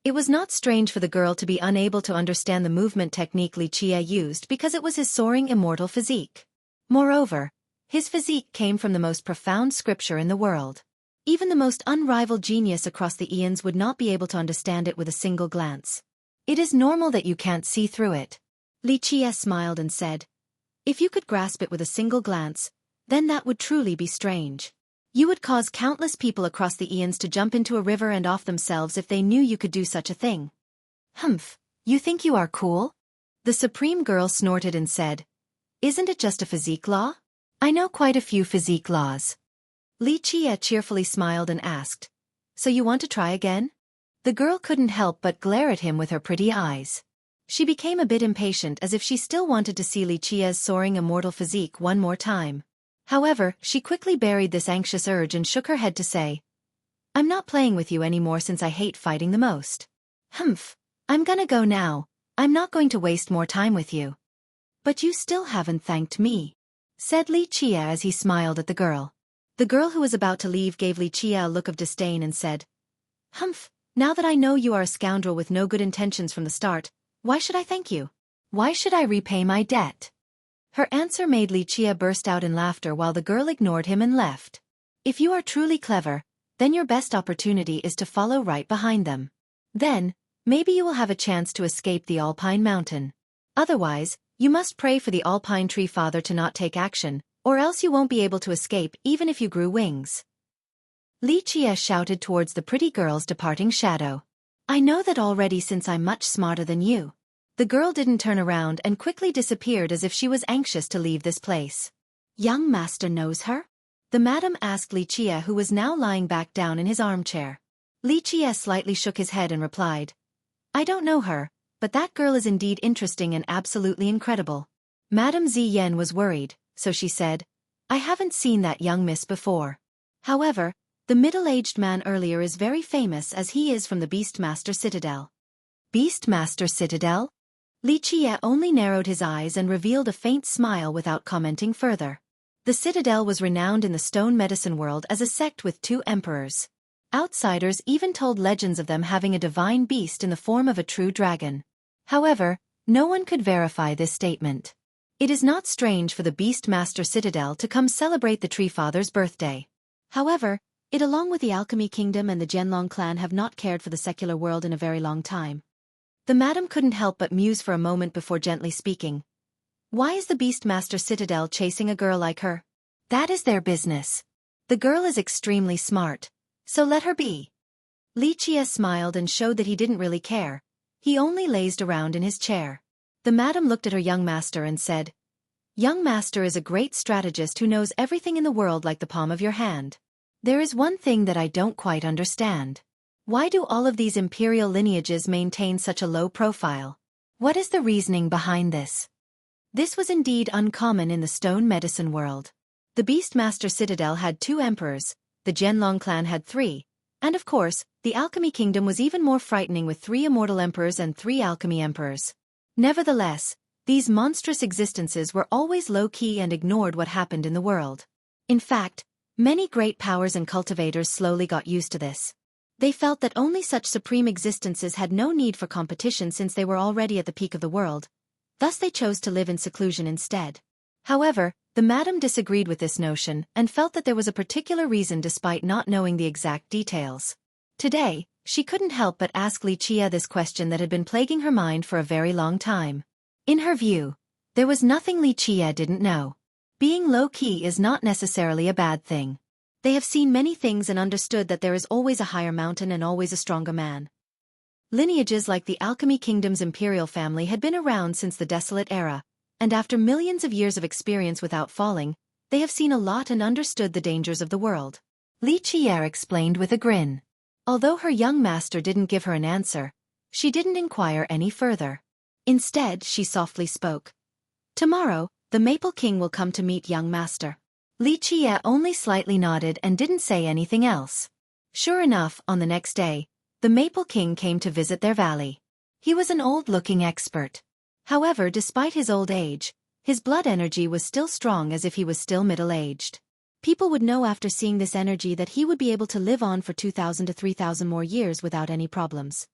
It was not strange for the girl to be unable to understand the movement technique Li Qia used because it was his soaring immortal physique. Moreover, his physique came from the most profound scripture in the world. Even the most unrivaled genius across the eons would not be able to understand it with a single glance. It is normal that you can't see through it. Li Qia smiled and said, "If you could grasp it with a single glance, then that would truly be strange. You would cause countless people across the eons to jump into a river and off themselves if they knew you could do such a thing." "Humph, you think you are cool?" The Supreme Girl snorted and said, "Isn't it just a physique law? I know quite a few physique laws." Li Qia cheerfully smiled and asked, "So you want to try again?" The girl couldn't help but glare at him with her pretty eyes. She became a bit impatient as if she still wanted to see Li Qia's soaring immortal physique one more time. However, she quickly buried this anxious urge and shook her head to say, "I'm not playing with you anymore since I hate fighting the most. Humph, I'm gonna go now. I'm not going to waste more time with you." "But you still haven't thanked me," said Li Qia as he smiled at the girl. The girl who was about to leave gave Li Qia a look of disdain and said, "Humph, now that I know you are a scoundrel with no good intentions from the start, why should I thank you? Why should I repay my debt?" Her answer made Li Qia burst out in laughter while the girl ignored him and left. If you are truly clever, then your best opportunity is to follow right behind them. Then, maybe you will have a chance to escape the Alpine Mountain. Otherwise, you must pray for the Alpine Tree Father to not take action, or else you won't be able to escape even if you grew wings. Li Qie shouted towards the pretty girl's departing shadow. I know that already since I'm much smarter than you. The girl didn't turn around and quickly disappeared as if she was anxious to leave this place. Young master knows her? The madam asked Li Qie, who was now lying back down in his armchair. Li Qie slightly shook his head and replied, I don't know her, but that girl is indeed interesting and absolutely incredible. Madame Ziyan was worried, so she said, I haven't seen that young miss before. However, the middle-aged man earlier is very famous as he is from the Beastmaster Citadel. Beastmaster Citadel? Li Qie only narrowed his eyes and revealed a faint smile without commenting further. The Citadel was renowned in the stone medicine world as a sect with 2 emperors. Outsiders even told legends of them having a divine beast in the form of a true dragon. However, no one could verify this statement. It is not strange for the Beastmaster Citadel to come celebrate the Tree Father's birthday. However, it along with the Alchemy Kingdom and the Jianlong clan have not cared for the secular world in a very long time. The madam couldn't help but muse for a moment before gently speaking. Why is the Beastmaster Citadel chasing a girl like her? That is their business. The girl is extremely smart, so let her be. Li Qie smiled and showed that he didn't really care. He only lazed around in his chair. The madam looked at her young master and said, Young master is a great strategist who knows everything in the world like the palm of your hand. There is one thing that I don't quite understand. Why do all of these imperial lineages maintain such a low profile? What is the reasoning behind this? This was indeed uncommon in the stone medicine world. The Beastmaster Citadel had 2 emperors, the Jianlong clan had 3, and of course, the Alchemy Kingdom was even more frightening with 3 immortal emperors and 3 alchemy emperors. Nevertheless, these monstrous existences were always low-key and ignored what happened in the world. In fact, many great powers and cultivators slowly got used to this. They felt that only such supreme existences had no need for competition since they were already at the peak of the world. Thus they chose to live in seclusion instead. However, the madam disagreed with this notion and felt that there was a particular reason despite not knowing the exact details. Today, she couldn't help but ask Li Qie this question that had been plaguing her mind for a very long time. In her view, there was nothing Li Qie didn't know. Being low-key is not necessarily a bad thing. They have seen many things and understood that there is always a higher mountain and always a stronger man. Lineages like the Alchemy Kingdom's imperial family had been around since the Desolate Era, and after millions of years of experience without falling, they have seen a lot and understood the dangers of the world. Li Qie explained with a grin. Although her young master didn't give her an answer, she didn't inquire any further. Instead, she softly spoke. Tomorrow, the Maple King will come to meet young master. Li Qie only slightly nodded and didn't say anything else. Sure enough, on the next day, the Maple King came to visit their valley. He was an old-looking expert. However, despite his old age, his blood energy was still strong as if he was still middle-aged. People would know after seeing this energy that he would be able to live on for 2,000 to 3,000 more years without any problems.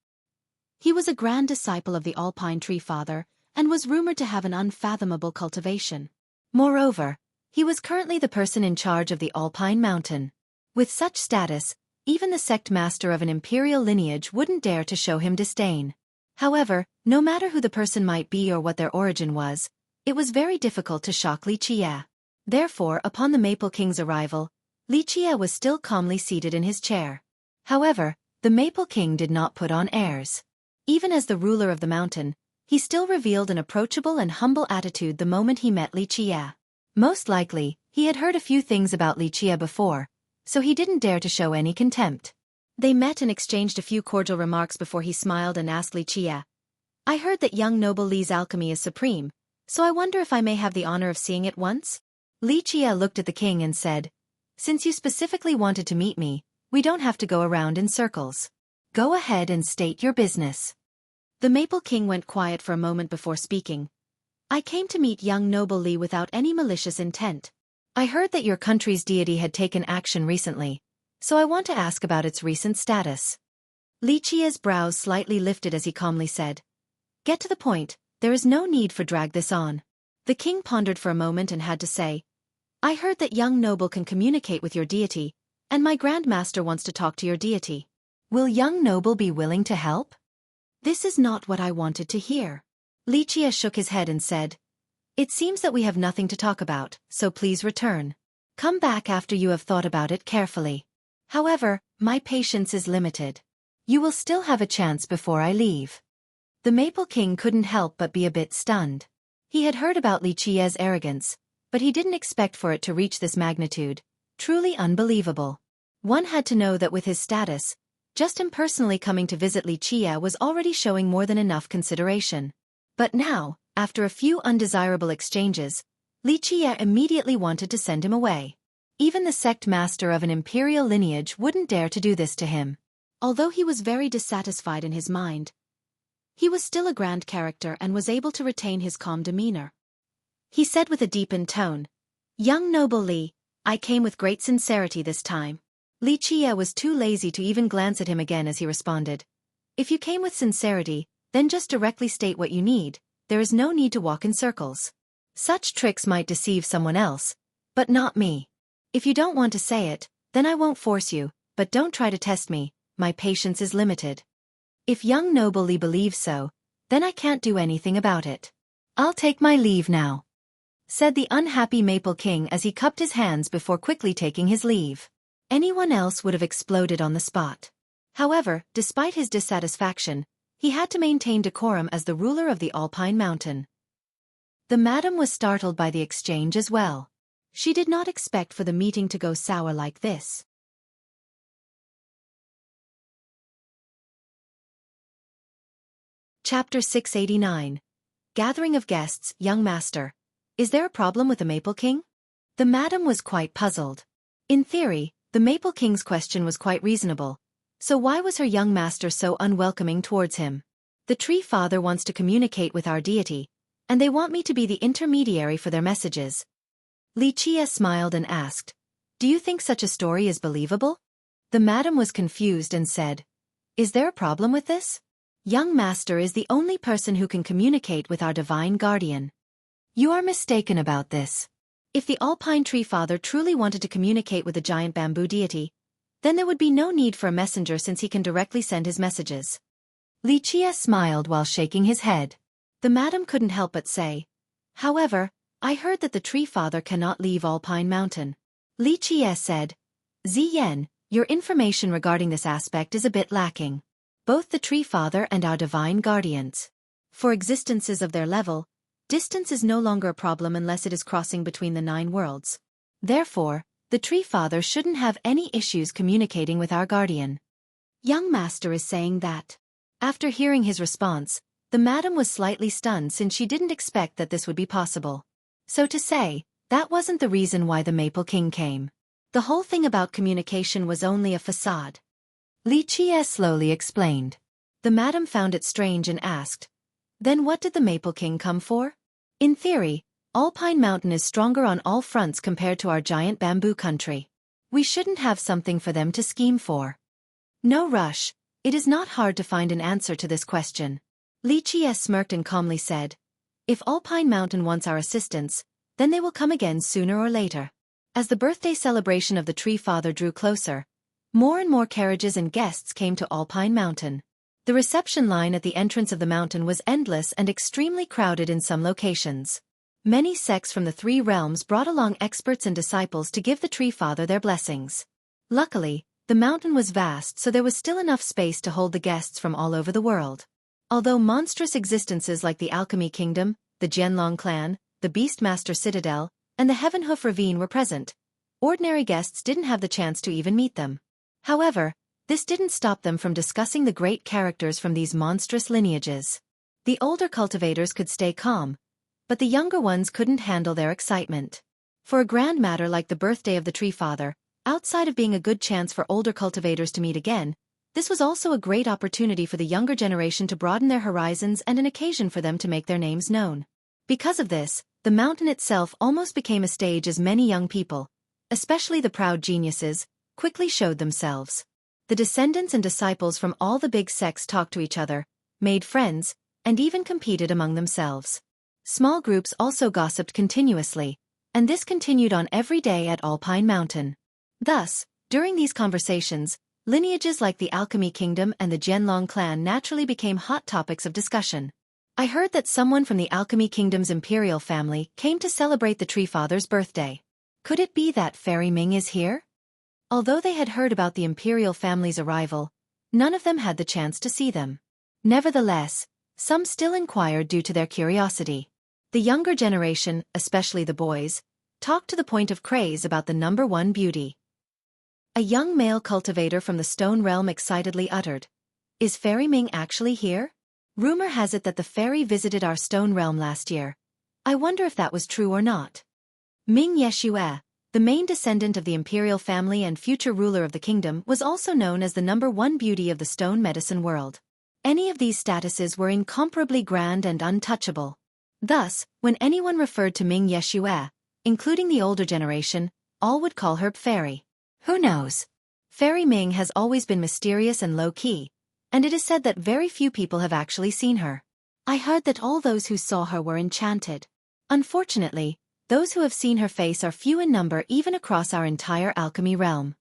He was a grand disciple of the Alpine Tree Father, and was rumored to have an unfathomable cultivation. Moreover, he was currently the person in charge of the Alpine Mountain. With such status, even the sect master of an imperial lineage wouldn't dare to show him disdain. However, no matter who the person might be or what their origin was, it was very difficult to shock Li Qie. Therefore, upon the Maple King's arrival, Li Qie was still calmly seated in his chair. However, the Maple King did not put on airs. Even as the ruler of the mountain, he still revealed an approachable and humble attitude the moment he met Li Qie. Most likely, he had heard a few things about Li Qie before, so he didn't dare to show any contempt. They met and exchanged a few cordial remarks before he smiled and asked Li Qie, I heard that young noble Li's alchemy is supreme, so I wonder if I may have the honor of seeing it once? Li Qie looked at the king and said, Since you specifically wanted to meet me, we don't have to go around in circles. Go ahead and state your business. The Maple King went quiet for a moment before speaking. I came to meet young noble Li without any malicious intent. I heard that your country's deity had taken action recently, so I want to ask about its recent status. Li Qie's brows slightly lifted as he calmly said, Get to the point, there is no need for drag this on. The king pondered for a moment and had to say, I heard that young noble can communicate with your deity, and my Grand Master wants to talk to your deity. Will young noble be willing to help? This is not what I wanted to hear. Li Chia shook his head and said, "It seems that we have nothing to talk about, so please return. Come back after you have thought about it carefully. However, my patience is limited. You will still have a chance before I leave." The Maple King couldn't help but be a bit stunned. He had heard about Li Chia's arrogance, but he didn't expect for it to reach this magnitude. Truly unbelievable. One had to know that with his status, just him personally coming to visit Li Chia was already showing more than enough consideration. But now, after a few undesirable exchanges, Li Chia immediately wanted to send him away. Even the sect master of an imperial lineage wouldn't dare to do this to him. Although he was very dissatisfied in his mind, he was still a grand character and was able to retain his calm demeanor. He said with a deepened tone, "Young noble Li, I came with great sincerity this time." Li Chia was too lazy to even glance at him again as he responded, "If you came with sincerity, then just directly state what you need. There is no need to walk in circles. Such tricks might deceive someone else, but not me. If you don't want to say it, then I won't force you, but don't try to test me, my patience is limited. If young noble Li believes so, then I can't do anything about it. I'll take my leave now," said the unhappy Maple King as he cupped his hands before quickly taking his leave. Anyone else would have exploded on the spot. However, despite his dissatisfaction, he had to maintain decorum as the ruler of the Alpine Mountain. The madam was startled by the exchange as well. She did not expect for the meeting to go sour like this. Chapter 689. Gathering of Guests. Young Master, is there a problem with the Maple King? The madam was quite puzzled. In theory, the Maple King's question was quite reasonable. So why was her young master so unwelcoming towards him? The Tree Father wants to communicate with our deity, and they want me to be the intermediary for their messages. Li Chia smiled and asked, "Do you think such a story is believable?" The madam was confused and said, "Is there a problem with this? Young master is the only person who can communicate with our divine guardian." "You are mistaken about this. If the Alpine Tree Father truly wanted to communicate with the giant bamboo deity, then there would be no need for a messenger since he can directly send his messages." Li Chia smiled while shaking his head. The madam couldn't help but say, "However, I heard that the Tree Father cannot leave Alpine Mountain." Li Chia said, "Ziyan, your information regarding this aspect is a bit lacking. Both the Tree Father and our divine guardians, for existences of their level, distance is no longer a problem unless it is crossing between the 9 worlds. Therefore, the Tree Father shouldn't have any issues communicating with our guardian." Young master is saying that. After hearing his response, the madam was slightly stunned since she didn't expect that this would be possible. So to say, that wasn't the reason why the Maple King came. The whole thing about communication was only a facade. Li Chia slowly explained. The madam found it strange and asked, "Then what did the Maple King come for?" "In theory, Alpine Mountain is stronger on all fronts compared to our giant bamboo country. We shouldn't have something for them to scheme for." "No rush, it is not hard to find an answer to this question." Li Chia smirked and calmly said, "If Alpine Mountain wants our assistance, then they will come again sooner or later." As the birthday celebration of the Tree Father drew closer, more and more carriages and guests came to Alpine Mountain. The reception line at the entrance of the mountain was endless and extremely crowded in some locations. Many sects from the 3 realms brought along experts and disciples to give the Tree Father their blessings. Luckily, the mountain was vast, so there was still enough space to hold the guests from all over the world. Although monstrous existences like the Alchemy Kingdom, the Jianlong clan, the Beastmaster Citadel, and the Heavenhoof Ravine were present, ordinary guests didn't have the chance to even meet them. However, this didn't stop them from discussing the great characters from these monstrous lineages. The older cultivators could stay calm, but the younger ones couldn't handle their excitement. For a grand matter like the birthday of the Tree Father, outside of being a good chance for older cultivators to meet again, this was also a great opportunity for the younger generation to broaden their horizons and an occasion for them to make their names known. Because of this, the mountain itself almost became a stage as many young people, especially the proud geniuses, quickly showed themselves. The descendants and disciples from all the big sects talked to each other, made friends, and even competed among themselves. Small groups also gossiped continuously, and this continued on every day at Alpine Mountain. Thus, during these conversations, lineages like the Alchemy Kingdom and the Jianlong clan naturally became hot topics of discussion. I heard that someone from the Alchemy Kingdom's imperial family came to celebrate the Tree Father's birthday. Could it be that Fairy Ming is here? Although they had heard about the imperial family's arrival, none of them had the chance to see them. Nevertheless, some still inquired due to their curiosity. The younger generation, especially the boys, talked to the point of craze about the number one beauty. A young male cultivator from the Stone Realm excitedly uttered, "Is Fairy Ming actually here? Rumor has it that the fairy visited our Stone Realm last year. I wonder if that was true or not." Ming Yeshue, the main descendant of the imperial family and future ruler of the kingdom, was also known as the number one beauty of the stone medicine world. Any of these statuses were incomparably grand and untouchable. Thus, when anyone referred to Ming Yeshue, including the older generation, all would call her Fairy. Who knows? Fairy Ming has always been mysterious and low-key, and it is said that very few people have actually seen her. I heard that all those who saw her were enchanted. Unfortunately, those who have seen her face are few in number even across our entire alchemy realm.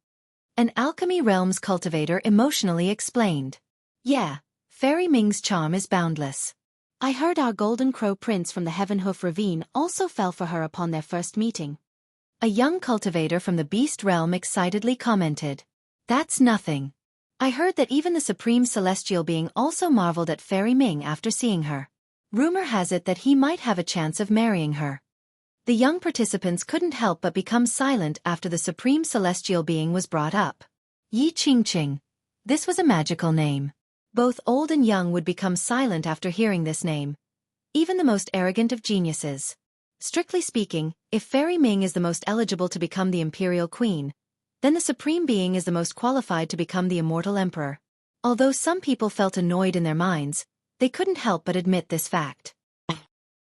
An alchemy realm's cultivator emotionally explained. Yeah, Fairy Ming's charm is boundless. I heard our Golden Crow Prince from the Heavenhoof Ravine also fell for her upon their first meeting. A young cultivator from the Beast Realm excitedly commented. That's nothing. I heard that even the Supreme Celestial Being also marveled at Fairy Ming after seeing her. Rumor has it that he might have a chance of marrying her. The young participants couldn't help but become silent after the Supreme Celestial Being was brought up. Yi Qingqing. This was a magical name. Both old and young would become silent after hearing this name. Even the most arrogant of geniuses. Strictly speaking, if Fairy Ming is the most eligible to become the Imperial Queen, then the Supreme Being is the most qualified to become the Immortal Emperor. Although some people felt annoyed in their minds, they couldn't help but admit this fact.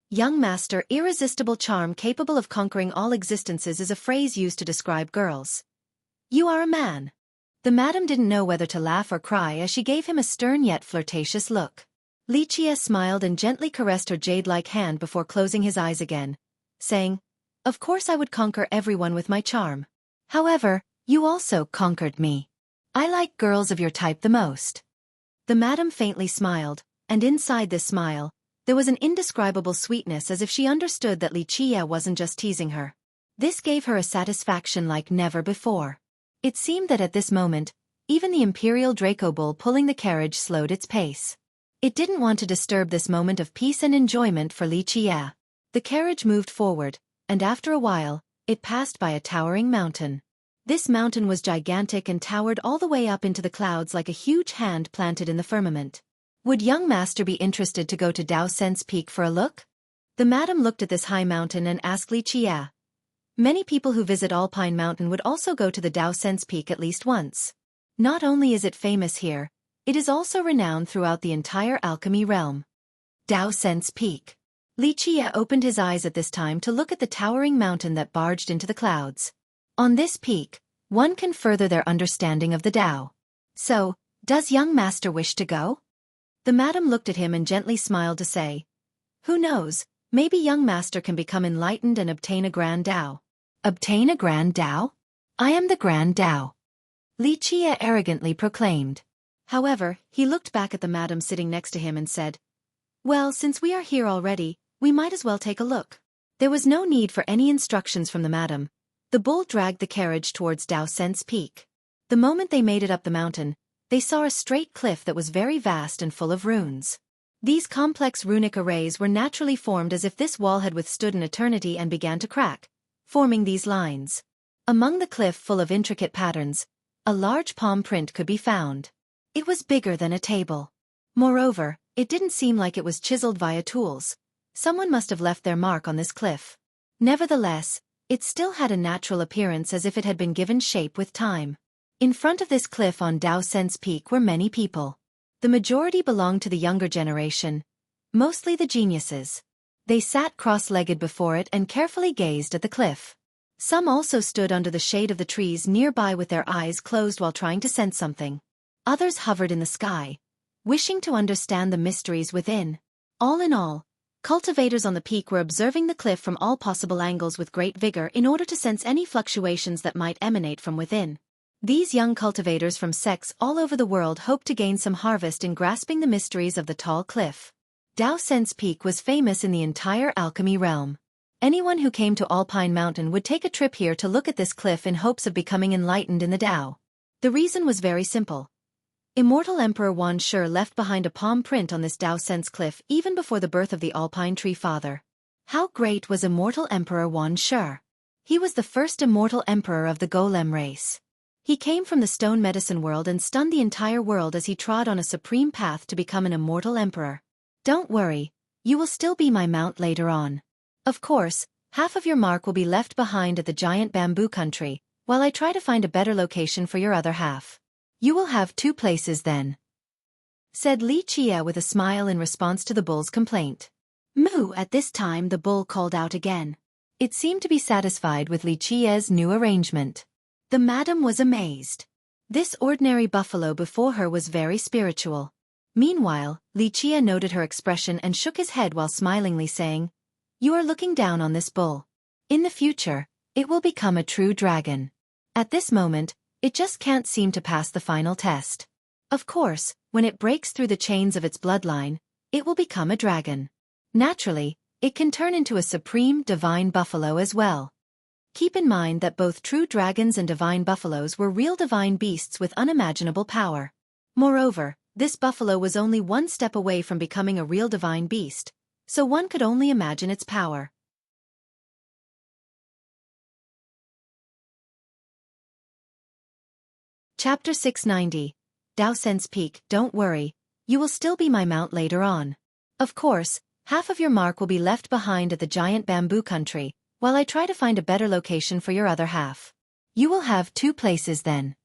Young master, irresistible charm capable of conquering all existences is a phrase used to describe girls. You are a man. The madam didn't know whether to laugh or cry as she gave him a stern yet flirtatious look. Li Chia smiled and gently caressed her jade-like hand before closing his eyes again, saying, "Of course I would conquer everyone with my charm. However, you also conquered me. I like girls of your type the most." The madam faintly smiled, and inside this smile, there was an indescribable sweetness as if she understood that Li Chia wasn't just teasing her. This gave her a satisfaction like never before. It seemed that at this moment, even the Imperial Draco Bull pulling the carriage slowed its pace. It didn't want to disturb this moment of peace and enjoyment for Li Chia. The carriage moved forward, and after a while, it passed by a towering mountain. This mountain was gigantic and towered all the way up into the clouds like a huge hand planted in the firmament. Would young master be interested to go to Dao Sense Peak for a look? The madam looked at this high mountain and asked Li Chia. Many people who visit Alpine Mountain would also go to the Dao Sense Peak at least once. Not only is it famous here, it is also renowned throughout the entire alchemy realm. Dao Sense Peak. Li Chia opened his eyes at this time to look at the towering mountain that barged into the clouds. On this peak, one can further their understanding of the Dao. So, does young master wish to go? The madam looked at him and gently smiled to say, "Who knows, maybe young master can become enlightened and obtain a grand Dao." Obtain a grand Dao? I am the grand Dao. Li Chia arrogantly proclaimed. However, he looked back at the madam sitting next to him and said, "Well, since we are here already, we might as well take a look." There was no need for any instructions from the madam. The bull dragged the carriage towards Dao Sense Peak. The moment they made it up the mountain, they saw a straight cliff that was very vast and full of runes. These complex runic arrays were naturally formed as if this wall had withstood an eternity and began to crack, forming these lines. Among the cliff full of intricate patterns, a large palm print could be found. It was bigger than a table. Moreover, it didn't seem like it was chiseled via tools. Someone must have left their mark on this cliff. Nevertheless, it still had a natural appearance as if it had been given shape with time. In front of this cliff on Dao Sense Peak were many people. The majority belonged to the younger generation, mostly the geniuses. They sat cross-legged before it and carefully gazed at the cliff. Some also stood under the shade of the trees nearby with their eyes closed while trying to sense something. Others hovered in the sky, wishing to understand the mysteries within. All in all, cultivators on the peak were observing the cliff from all possible angles with great vigor in order to sense any fluctuations that might emanate from within. These young cultivators from sects all over the world hoped to gain some harvest in grasping the mysteries of the tall cliff. Dao Sense Peak was famous in the entire alchemy realm. Anyone who came to Alpine Mountain would take a trip here to look at this cliff in hopes of becoming enlightened in the Tao. The reason was very simple. Immortal Emperor Wan Shi left behind a palm print on this Dao Sense cliff even before the birth of the Alpine Tree Father. How great was Immortal Emperor Wan Shi? He was the first immortal emperor of the Golem race. He came from the stone medicine world and stunned the entire world as he trod on a supreme path to become an immortal emperor. Don't worry, you will still be my mount later on. Of course, half of your mark will be left behind at the giant bamboo country, while I try to find a better location for your other half. You will have 2 places then, said Li Qie with a smile in response to the bull's complaint. Moo! At this time the bull called out again. It seemed to be satisfied with Li Qie's new arrangement. The madam was amazed. This ordinary buffalo before her was very spiritual. Meanwhile, Li Qie noted her expression and shook his head while smilingly saying, "You are looking down on this bull. In the future, it will become a true dragon. At this moment, it just can't seem to pass the final test. Of course, when it breaks through the chains of its bloodline, it will become a dragon. Naturally, it can turn into a supreme divine buffalo as well." Keep in mind that both true dragons and divine buffaloes were real divine beasts with unimaginable power. Moreover, this buffalo was only 1 step away from becoming a real divine beast, so one could only imagine its power. Chapter 690. Dao Sense Peak. Don't worry, you will still be my mount later on. Of course, half of your mark will be left behind at the giant bamboo country, while I try to find a better location for your other half. You will have 2 places then,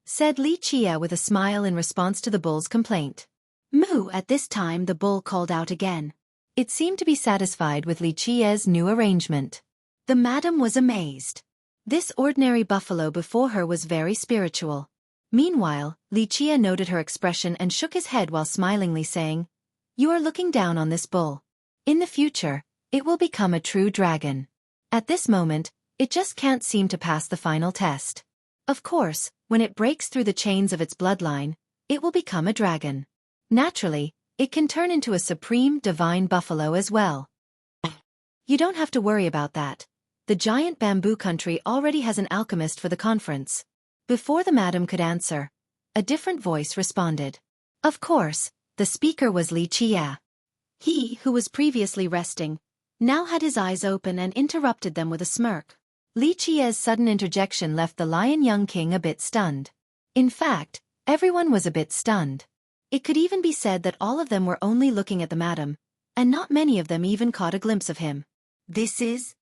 said Li Qie with a smile in response to the bull's complaint. Moo! At this time the bull called out again. It seemed to be satisfied with Li Qie's new arrangement. The madam was amazed. This ordinary buffalo before her was very spiritual. Meanwhile, Li Qie noted her expression and shook his head while smilingly saying, "You are looking down on this bull. In the future, it will become a true dragon. At this moment, it just can't seem to pass the final test. Of course, when it breaks through the chains of its bloodline, it will become a dragon. Naturally, it can turn into a supreme divine buffalo as well. You don't have to worry about that. The giant bamboo country already has an alchemist for the conference." Before the madam could answer, a different voice responded. Of course, the speaker was Li Qie. He, who was previously resting, now had his eyes open and interrupted them with a smirk. Li Qie's sudden interjection left the Lion Young King a bit stunned. In fact, everyone was a bit stunned. It could even be said that all of them were only looking at the madam, and not many of them even caught a glimpse of him. This is...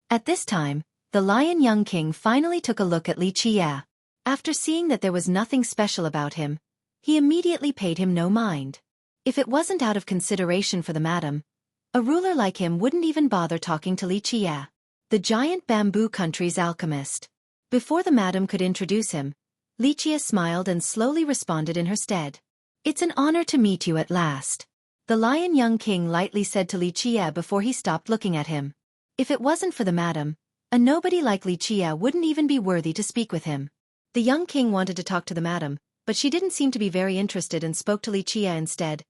At this time, the Lion Young King finally took a look at Li Qie. After seeing that there was nothing special about him, he immediately paid him no mind. If it wasn't out of consideration for the madam, a ruler like him wouldn't even bother talking to Li Qie, the giant bamboo country's alchemist. Before the madam could introduce him, Li Qie smiled and slowly responded in her stead. "It's an honor to meet you at last," the Lion Young King lightly said to Li Qie before he stopped looking at him. If it wasn't for the madam, a nobody like Li Qie wouldn't even be worthy to speak with him. The young king wanted to talk to the madam, but she didn't seem to be very interested and spoke to Li Qie instead.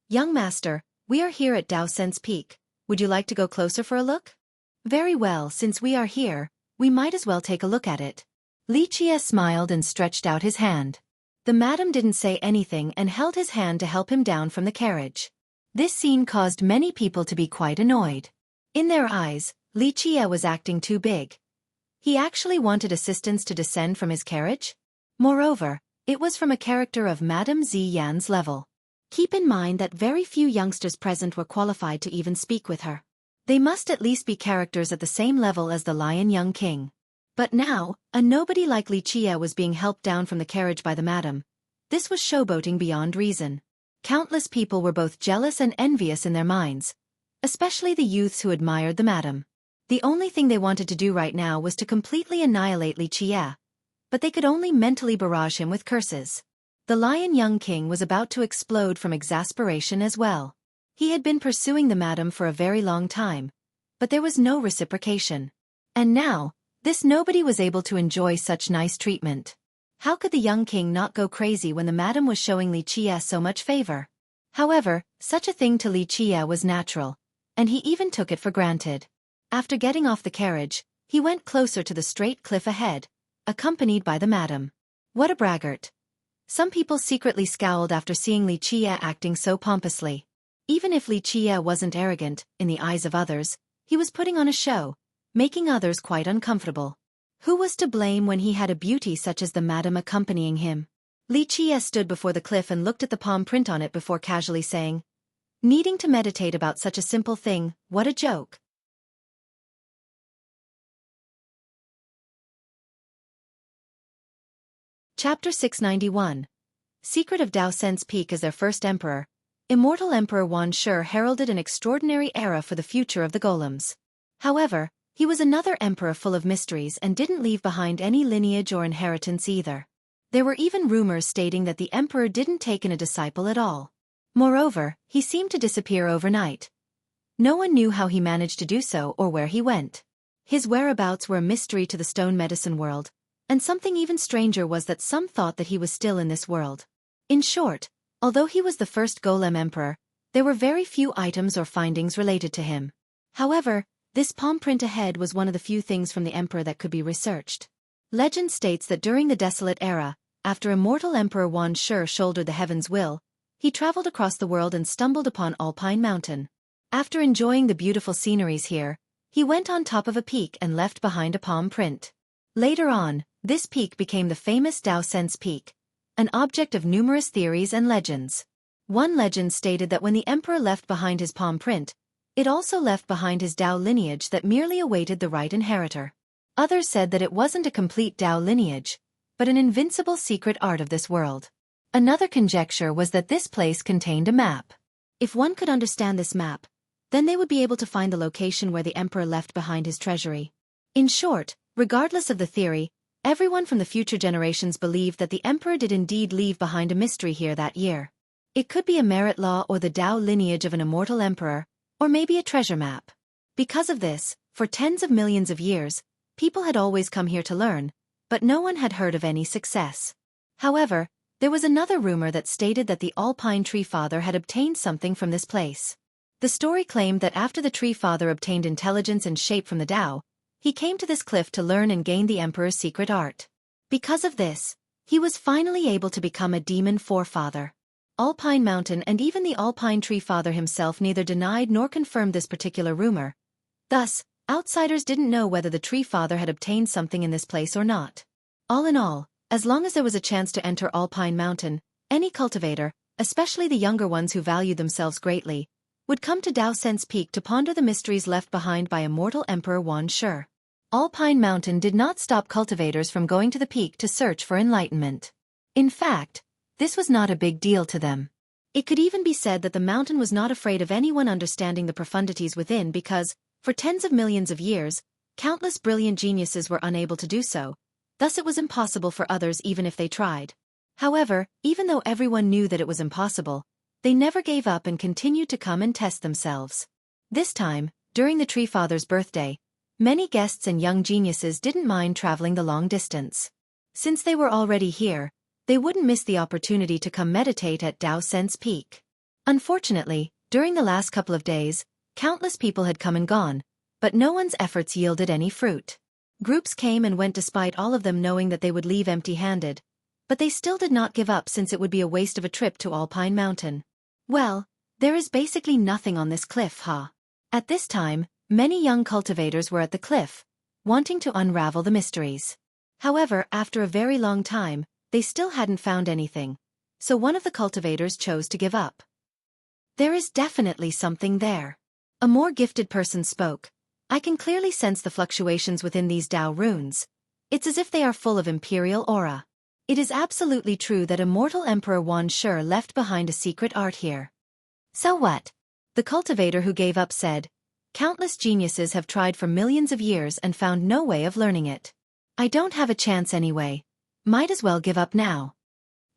"Young master, we are here at Dao Sense Peak. Would you like to go closer for a look?" "Very well, since we are here, we might as well take a look at it." Li Qie smiled and stretched out his hand. The madam didn't say anything and held his hand to help him down from the carriage. This scene caused many people to be quite annoyed. In their eyes, Li Qie was acting too big. He actually wanted assistance to descend from his carriage? Moreover, it was from a character of Madame Ziyan's level. Keep in mind that very few youngsters present were qualified to even speak with her. They must at least be characters at the same level as the Lion Young King. But now, a nobody like Li Qie was being helped down from the carriage by the madam. This was showboating beyond reason. Countless people were both jealous and envious in their minds, especially the youths who admired the madam. The only thing they wanted to do right now was to completely annihilate Li Qie, but they could only mentally barrage him with curses. The Lion Young King was about to explode from exasperation as well. He had been pursuing the madam for a very long time, but there was no reciprocation. And now, this nobody was able to enjoy such nice treatment. How could the young king not go crazy when the madam was showing Li Qie so much favor? However, such a thing to Li Qie was natural, and he even took it for granted. After getting off the carriage, he went closer to the straight cliff ahead, accompanied by the madam. What a braggart. Some people secretly scowled after seeing Li Qie acting so pompously. Even if Li Qie wasn't arrogant, in the eyes of others, he was putting on a show, making others quite uncomfortable. Who was to blame when he had a beauty such as the madam accompanying him? Li Qie stood before the cliff and looked at the palm print on it before casually saying, "Needing to meditate about such a simple thing, what a joke." Chapter 691. Secret of Dao Sen's Peak as their first emperor. Immortal Emperor Wan Shi heralded an extraordinary era for the future of the golems. However, he was another emperor full of mysteries and didn't leave behind any lineage or inheritance either. There were even rumors stating that the emperor didn't take in a disciple at all. Moreover, he seemed to disappear overnight. No one knew how he managed to do so or where he went. His whereabouts were a mystery to the stone medicine world, and something even stranger was that some thought that he was still in this world. In short, although he was the first golem emperor, there were very few items or findings related to him. However, this palm print ahead was one of the few things from the emperor that could be researched. Legend states that during the Desolate Era, after immortal Emperor Wan Shi shouldered the heaven's will, he traveled across the world and stumbled upon Alpine Mountain. After enjoying the beautiful sceneries here, he went on top of a peak and left behind a palm print. Later on, this peak became the famous Dao Sen's Peak, an object of numerous theories and legends. One legend stated that when the emperor left behind his palm print, it also left behind his Dao lineage that merely awaited the right inheritor. Others said that it wasn't a complete Dao lineage, but an invincible secret art of this world. Another conjecture was that this place contained a map. If one could understand this map, then they would be able to find the location where the emperor left behind his treasury. In short, regardless of the theory, everyone from the future generations believed that the emperor did indeed leave behind a mystery here that year. It could be a merit law or the Dao lineage of an immortal emperor, or maybe a treasure map. Because of this, for tens of millions of years, people had always come here to learn, but no one had heard of any success. However, there was another rumor that stated that the Alpine Tree Father had obtained something from this place. The story claimed that after the Tree Father obtained intelligence and shape from the Dao, he came to this cliff to learn and gain the Emperor's secret art. Because of this, he was finally able to become a demon forefather. Alpine Mountain and even the Alpine Tree Father himself neither denied nor confirmed this particular rumor. Thus, outsiders didn't know whether the Tree Father had obtained something in this place or not. All in all, as long as there was a chance to enter Alpine Mountain, any cultivator, especially the younger ones who valued themselves greatly, would come to Dao Sen's Peak to ponder the mysteries left behind by immortal Emperor Wan Shi. Alpine Mountain did not stop cultivators from going to the peak to search for enlightenment. In fact, this was not a big deal to them. It could even be said that the mountain was not afraid of anyone understanding the profundities within because, for tens of millions of years, countless brilliant geniuses were unable to do so, thus it was impossible for others even if they tried. However, even though everyone knew that it was impossible, they never gave up and continued to come and test themselves. This time, during the Tree Father's birthday, many guests and young geniuses didn't mind traveling the long distance. Since they were already here, they wouldn't miss the opportunity to come meditate at Dao Sen's Peak. Unfortunately, during the last couple of days, countless people had come and gone, but no one's efforts yielded any fruit. Groups came and went despite all of them knowing that they would leave empty-handed, but they still did not give up since it would be a waste of a trip to Alpine Mountain. Well, there is basically nothing on this cliff, huh? At this time, many young cultivators were at the cliff, wanting to unravel the mysteries. However, after a very long time, they still hadn't found anything, so one of the cultivators chose to give up. There is definitely something there. A more gifted person spoke. I can clearly sense the fluctuations within these Dao runes. It's as if they are full of imperial aura. It is absolutely true that immortal Emperor Wan Shi left behind a secret art here. So what? The cultivator who gave up said, countless geniuses have tried for millions of years and found no way of learning it. I don't have a chance anyway. Might as well give up now.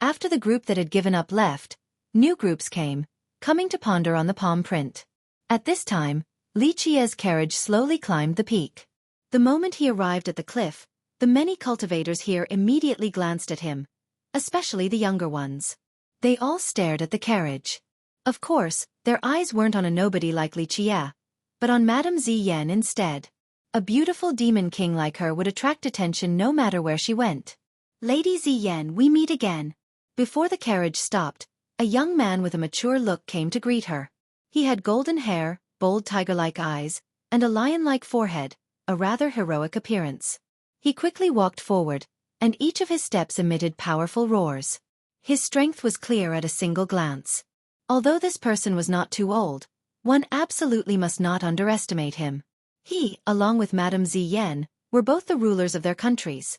After the group that had given up left, new groups came, coming to ponder on the palm print. At this time, Li Qie's carriage slowly climbed the peak. The moment he arrived at the cliff, the many cultivators here immediately glanced at him, especially the younger ones. They all stared at the carriage. Of course, their eyes weren't on a nobody like Li Qie, but on Madame Ziyan instead. A beautiful demon king like her would attract attention no matter where she went. Lady Ziyan, we meet again. Before the carriage stopped, a young man with a mature look came to greet her. He had golden hair, bold tiger-like eyes, and a lion-like forehead, a rather heroic appearance. He quickly walked forward, and each of his steps emitted powerful roars. His strength was clear at a single glance. Although this person was not too old, one absolutely must not underestimate him. He, along with Madame Ziyan, were both the rulers of their countries.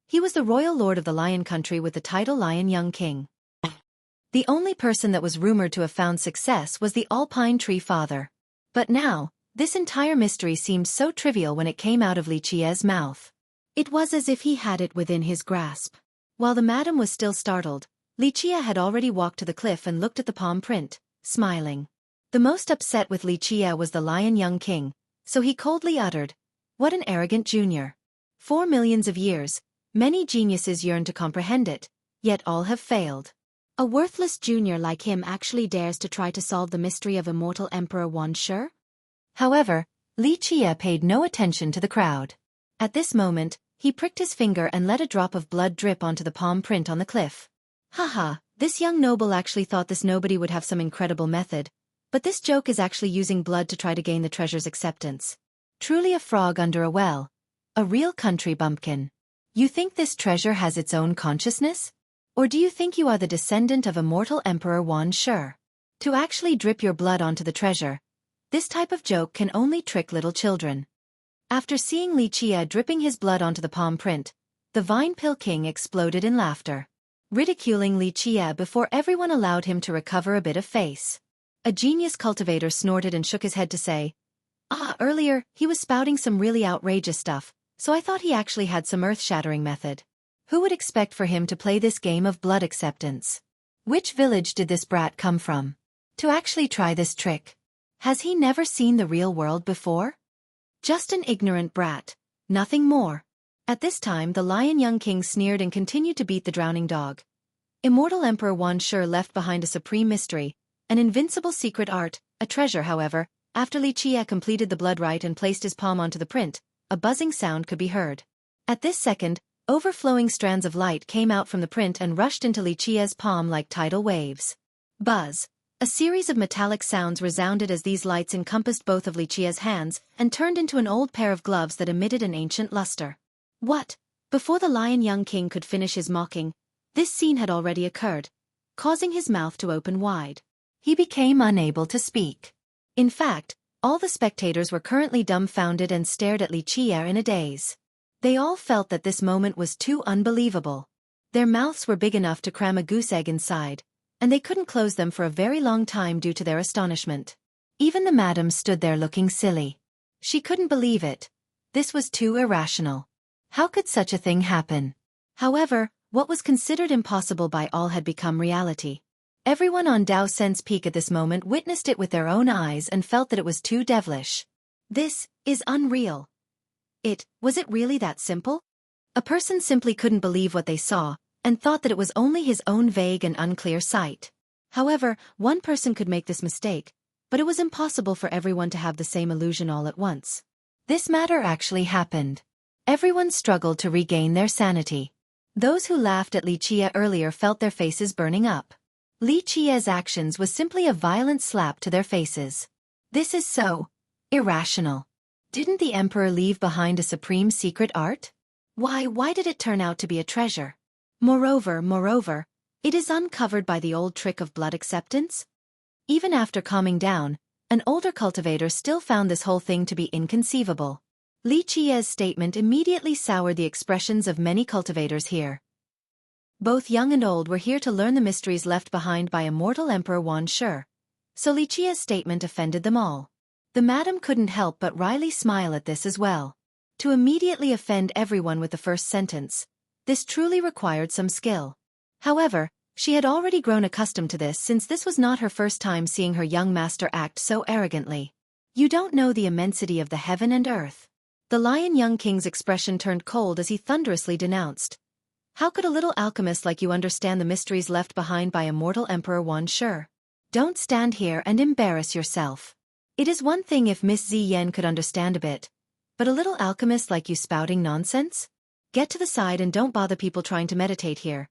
He was the royal lord of the Lion Country with the title Lion Young King. The only person that was rumored to have found success was the Alpine Tree Father. But now, this entire mystery seemed so trivial when it came out of Li Qie's mouth. It was as if he had it within his grasp. While the madam was still startled, Li Qie had already walked to the cliff and looked at the palm print, smiling. The most upset with Li Qie was the Lion Young King, so he coldly uttered, "What an arrogant junior. For millions of years, many geniuses yearn to comprehend it, yet all have failed. A worthless junior like him actually dares to try to solve the mystery of immortal Emperor Wan Shi?" However, Li Qie paid no attention to the crowd. At this moment, he pricked his finger and let a drop of blood drip onto the palm print on the cliff. Haha, this young noble actually thought this nobody would have some incredible method, but this joke is actually using blood to try to gain the treasure's acceptance. Truly a frog under a well. A real country bumpkin. You think this treasure has its own consciousness? Or do you think you are the descendant of immortal Emperor Wan Shi? To actually drip your blood onto the treasure, this type of joke can only trick little children. After seeing Li Qie dripping his blood onto the palm print, the Vine Pill King exploded in laughter, ridiculing Li Qie before everyone allowed him to recover a bit of face. A genius cultivator snorted and shook his head to say, Earlier, he was spouting some really outrageous stuff, so I thought he actually had some earth-shattering method. Who would expect for him to play this game of blood acceptance? Which village did this brat come from? To actually try this trick? Has he never seen the real world before? Just an ignorant brat, nothing more. At this time the Lion Young King sneered and continued to beat the drowning dog. Immortal Emperor Wan Shi left behind a supreme mystery, an invincible secret art, a treasure. However, after Li Qie completed the blood rite and placed his palm onto the print, a buzzing sound could be heard. At this second, overflowing strands of light came out from the print and rushed into Li Qie's palm like tidal waves. Buzz. A series of metallic sounds resounded as these lights encompassed both of Li Qie's hands and turned into an old pair of gloves that emitted an ancient luster. What? Before the Lion Young King could finish his mocking, this scene had already occurred, causing his mouth to open wide. He became unable to speak. In fact, all the spectators were currently dumbfounded and stared at Li Qie in a daze. They all felt that this moment was too unbelievable. Their mouths were big enough to cram a goose egg inside, and they couldn't close them for a very long time due to their astonishment. Even the madam stood there looking silly. She couldn't believe it. This was too irrational. How could such a thing happen? However, what was considered impossible by all had become reality. Everyone on Dao Sen's Peak at this moment witnessed it with their own eyes and felt that it was too devilish. This is unreal. Was it really that simple? A person simply couldn't believe what they saw, and thought that it was only his own vague and unclear sight. However, one person could make this mistake, but it was impossible for everyone to have the same illusion all at once. This matter actually happened. Everyone struggled to regain their sanity. Those who laughed at Li Qie earlier felt their faces burning up. Li Qie's actions was simply a violent slap to their faces. This is so irrational. Didn't the emperor leave behind a supreme secret art? Why did it turn out to be a treasure? Moreover, it is uncovered by the old trick of blood acceptance? Even after calming down, an older cultivator still found this whole thing to be inconceivable. Li Qie's statement immediately soured the expressions of many cultivators here. Both young and old were here to learn the mysteries left behind by immortal Emperor Wan Shi, so Li Qie's statement offended them all. The madam couldn't help but wryly smile at this as well. To immediately offend everyone with the first sentence, this truly required some skill. However, she had already grown accustomed to this since this was not her first time seeing her young master act so arrogantly. You don't know the immensity of the heaven and earth. The Lion Young King's expression turned cold as he thunderously denounced. How could a little alchemist like you understand the mysteries left behind by immortal Emperor Wan Shi? Don't stand here and embarrass yourself. It is one thing if Miss Ziyen could understand a bit, but a little alchemist like you spouting nonsense? Get to the side and don't bother people trying to meditate here.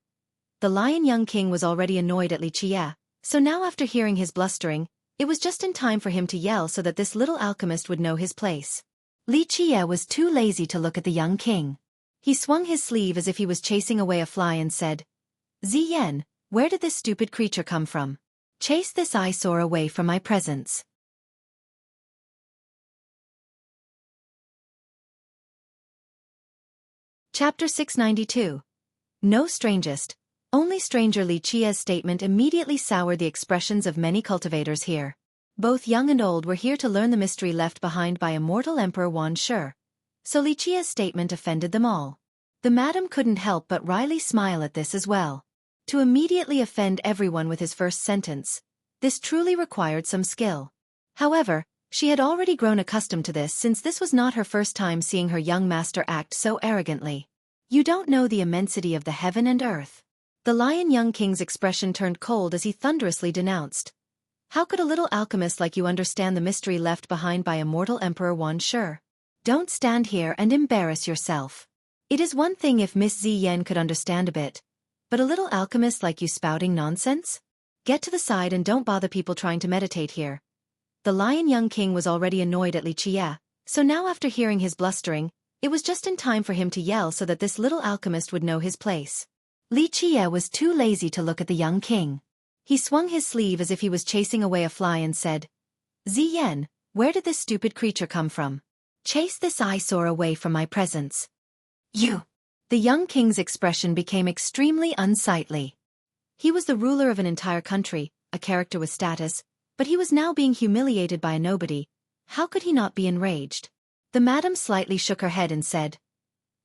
The lion young king was already annoyed at Li Qie, so now after hearing his blustering, it was just in time for him to yell so that this little alchemist would know his place. Li Qie was too lazy to look at the young king. He swung his sleeve as if he was chasing away a fly and said, Ziyen, where did this stupid creature come from? Chase this eyesore away from my presence. Chapter 692. No strangest, only stranger. Li Qie's statement immediately soured the expressions of many cultivators here. Both young and old were here to learn the mystery left behind by immortal Emperor Wan Shi. So Li Qie's statement offended them all. The madam couldn't help but wryly smile at this as well. To immediately offend everyone with his first sentence, this truly required some skill. However, she had already grown accustomed to this since this was not her first time seeing her young master act so arrogantly. You don't know the immensity of the heaven and earth. The lion young king's expression turned cold as he thunderously denounced. How could a little alchemist like you understand the mystery left behind by immortal Emperor Wan Shi? Don't stand here and embarrass yourself. It is one thing if Miss Ziyen could understand a bit, but a little alchemist like you spouting nonsense? Get to the side and don't bother people trying to meditate here. The lion young king was already annoyed at Li Qie, so now after hearing his blustering, it was just in time for him to yell so that this little alchemist would know his place. Li Qie was too lazy to look at the young king. He swung his sleeve as if he was chasing away a fly and said, Ziyen, where did this stupid creature come from? Chase this eyesore away from my presence. You! The young king's expression became extremely unsightly. He was the ruler of an entire country, a character with status, but he was now being humiliated by a nobody. How could he not be enraged? The madam slightly shook her head and said,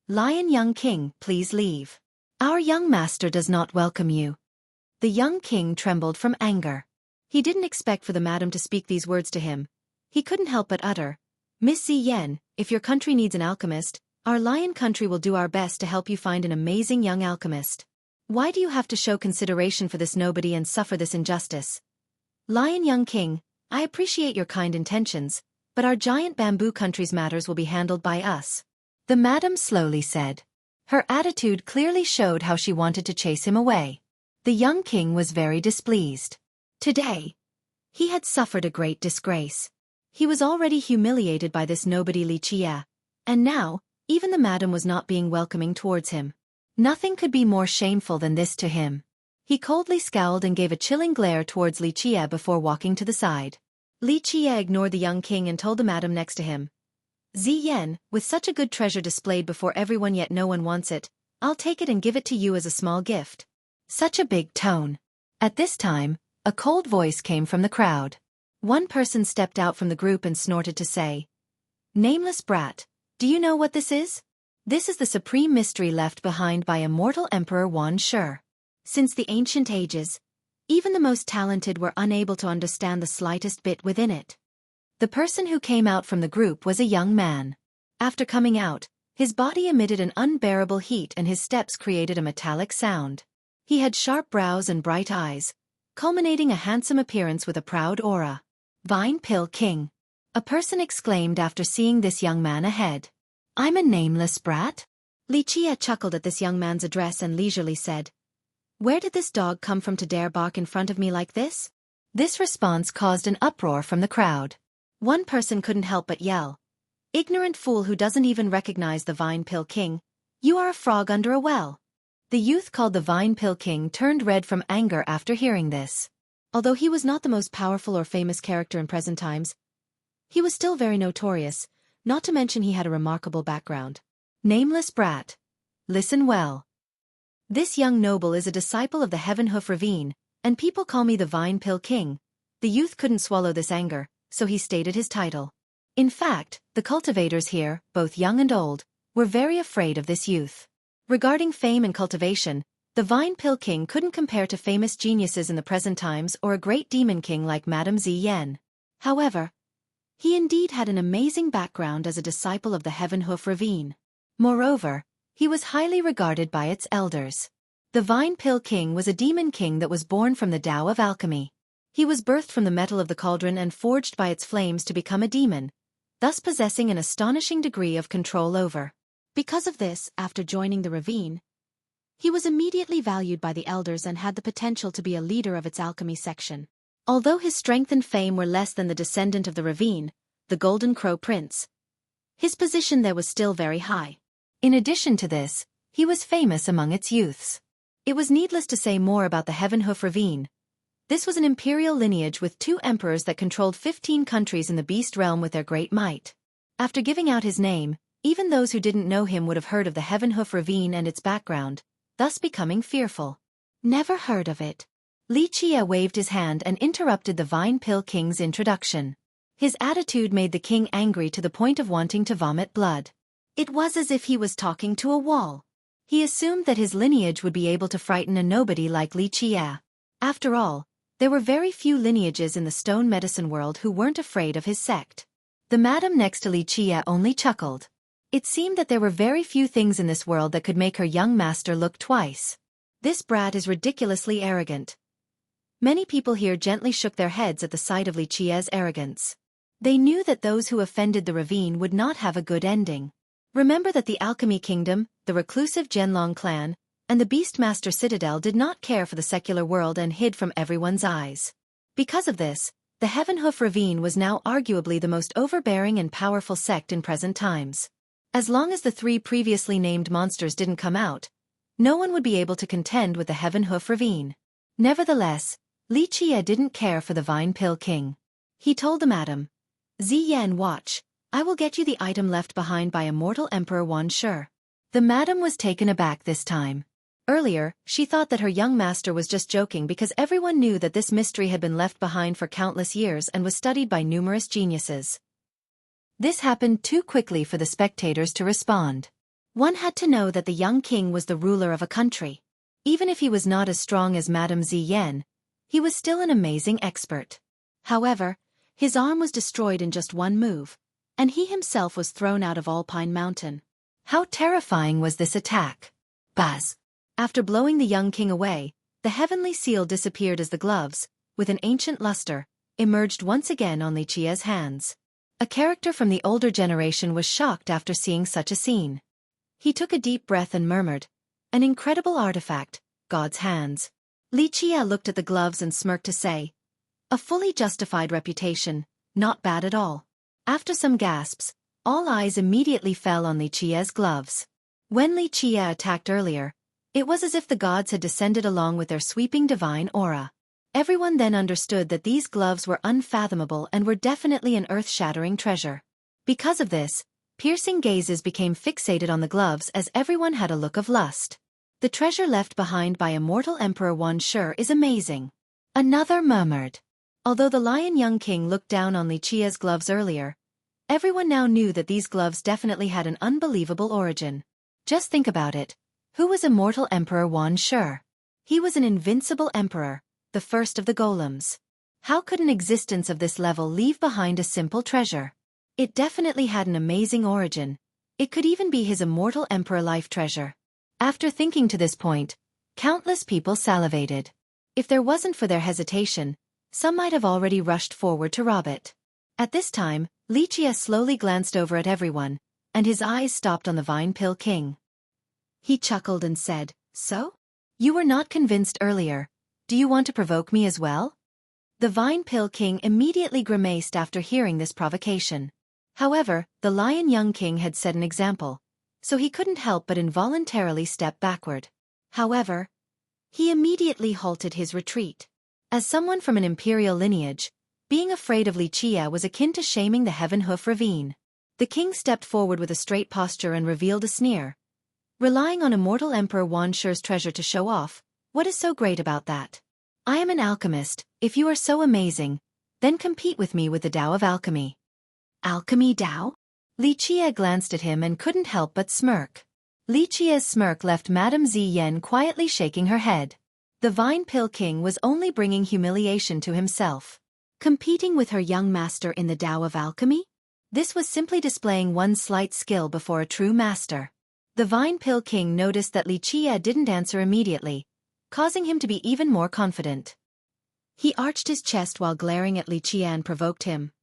Lion young king, please leave. Our young master does not welcome you. The young king trembled from anger. He didn't expect for the madam to speak these words to him. He couldn't help but utter, Miss Ziyen, if your country needs an alchemist, our lion country will do our best to help you find an amazing young alchemist. Why do you have to show consideration for this nobody and suffer this injustice? Lion young king, I appreciate your kind intentions, but our giant bamboo country's matters will be handled by us. The madam slowly said. Her attitude clearly showed how she wanted to chase him away. The young king was very displeased. Today, he had suffered a great disgrace. He was already humiliated by this nobody Li Qie, and now, even the madam was not being welcoming towards him. Nothing could be more shameful than this to him. He coldly scowled and gave a chilling glare towards Li Qie before walking to the side. Li Qie ignored the young king and told the madam next to him, Ziyen, with such a good treasure displayed before everyone yet no one wants it, I'll take it and give it to you as a small gift. Such a big tone. At this time, a cold voice came from the crowd. One person stepped out from the group and snorted to say, Nameless brat, do you know what this is? This is the supreme mystery left behind by immortal Emperor Wan Shi. Since the ancient ages, even the most talented were unable to understand the slightest bit within it. The person who came out from the group was a young man. After coming out, his body emitted an unbearable heat and his steps created a metallic sound. He had sharp brows and bright eyes, culminating a handsome appearance with a proud aura. Vine Pill King. A person exclaimed after seeing this young man ahead. I'm a nameless brat? Li Qie chuckled at this young man's address and leisurely said, Where did this dog come from to dare bark in front of me like this? This response caused an uproar from the crowd. One person couldn't help but yell, Ignorant fool who doesn't even recognize the Vine Pill King. You are a frog under a well. The youth called the Vine Pill King turned red from anger after hearing this. Although he was not the most powerful or famous character in present times, he was still very notorious, not to mention he had a remarkable background. Nameless brat. Listen well. This young noble is a disciple of the Heaven Hoof Ravine, and people call me the Vine Pill King. The youth couldn't swallow this anger, so he stated his title. In fact, the cultivators here, both young and old, were very afraid of this youth. Regarding fame and cultivation, the Vine Pill King couldn't compare to famous geniuses in the present times or a great demon king like Madame Ziyen. However, he indeed had an amazing background as a disciple of the Heaven Hoof Ravine. Moreover, he was highly regarded by its elders. The Vine Pill King was a demon king that was born from the Tao of alchemy. He was birthed from the metal of the cauldron and forged by its flames to become a demon, thus possessing an astonishing degree of control over. Because of this, after joining the ravine, he was immediately valued by the elders and had the potential to be a leader of its alchemy section. Although his strength and fame were less than the descendant of the ravine, the Golden Crow Prince, his position there was still very high. In addition to this, he was famous among its youths. It was needless to say more about the Heavenhoof Ravine. This was an imperial lineage with 2 emperors that controlled 15 countries in the beast realm with their great might. After giving out his name, even those who didn't know him would have heard of the Heavenhoof Ravine and its background, thus becoming fearful. Never heard of it. Li Qie waved his hand and interrupted the Vine Pill King's introduction. His attitude made the king angry to the point of wanting to vomit blood. It was as if he was talking to a wall. He assumed that his lineage would be able to frighten a nobody like Li Qie. After all, there were very few lineages in the stone medicine world who weren't afraid of his sect. The madam next to Li Qie only chuckled. It seemed that there were very few things in this world that could make her young master look twice. This brat is ridiculously arrogant. Many people here gently shook their heads at the sight of Li Qie's arrogance. They knew that those who offended the ravine would not have a good ending. Remember that the Alchemy Kingdom, the reclusive Zhenlong clan, and the Beastmaster Citadel did not care for the secular world and hid from everyone's eyes. Because of this, the Heavenhoof Ravine was now arguably the most overbearing and powerful sect in present times. As long as the 3 previously named monsters didn't come out, no one would be able to contend with the Heavenhoof Ravine. Nevertheless, Li Qie didn't care for the Vine Pill King. He told the madam, "Ziyan, watch, I will get you the item left behind by immortal Emperor Wan Shi." The madam was taken aback this time. Earlier, she thought that her young master was just joking because everyone knew that this mystery had been left behind for countless years and was studied by numerous geniuses. This happened too quickly for the spectators to respond. One had to know that the young king was the ruler of a country. Even if he was not as strong as Madame Ziyan, he was still an amazing expert. However, his arm was destroyed in just one move, and he himself was thrown out of Alpine Mountain. How terrifying was this attack? Buzz! After blowing the young king away, the heavenly seal disappeared as the gloves, with an ancient luster, emerged once again on Li Qie's hands. A character from the older generation was shocked after seeing such a scene. He took a deep breath and murmured, "An incredible artifact, God's hands." Li Qie looked at the gloves and smirked to say, "A fully justified reputation, not bad at all." After some gasps, all eyes immediately fell on Li Qie's gloves. When Li Qie attacked earlier, it was as if the gods had descended along with their sweeping divine aura. Everyone then understood that these gloves were unfathomable and were definitely an earth-shattering treasure. Because of this, piercing gazes became fixated on the gloves as everyone had a look of lust. The treasure left behind by immortal Emperor Wan Shi is amazing. Another murmured. Although the lion young king looked down on Li Qie's gloves earlier, everyone now knew that these gloves definitely had an unbelievable origin. Just think about it. Who was immortal Emperor Wan Shi? He was an invincible emperor, the first of the golems. How could an existence of this level leave behind a simple treasure? It definitely had an amazing origin. It could even be his immortal emperor life treasure. After thinking to this point, countless people salivated. If there wasn't for their hesitation, some might have already rushed forward to rob it. At this time, Li Qie slowly glanced over at everyone, and his eyes stopped on the Vine Pill King. He chuckled and said, "So? You were not convinced earlier. Do you want to provoke me as well?" The Vine Pill King immediately grimaced after hearing this provocation. However, the lion young king had set an example, so he couldn't help but involuntarily step backward. However, he immediately halted his retreat. As someone from an imperial lineage, being afraid of Li Qie was akin to shaming the Heavenhoof Ravine. The king stepped forward with a straight posture and revealed a sneer. "Relying on immortal Emperor Wan Shi's treasure to show off, what is so great about that? I am an alchemist. If you are so amazing, then compete with me with the Tao of Alchemy." "Alchemy Tao?" Li Qie glanced at him and couldn't help but smirk. Li Qie's smirk left Madame Ziyan quietly shaking her head. The Vine Pill King was only bringing humiliation to himself. Competing with her young master in the Tao of Alchemy? This was simply displaying one slight skill before a true master. The Vine Pill King noticed that Li Qie didn't answer immediately, causing him to be even more confident. He arched his chest while glaring at Li Qie and provoked him.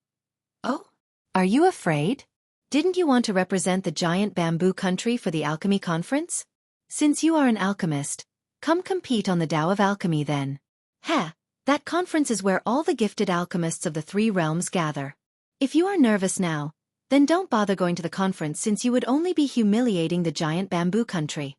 "Oh? Are you afraid? Didn't you want to represent the giant bamboo country for the alchemy conference? Since you are an alchemist, come compete on the Tao of Alchemy then. Heh, that conference is where all the gifted alchemists of the 3 realms gather. If you are nervous now, then don't bother going to the conference since you would only be humiliating the giant bamboo country."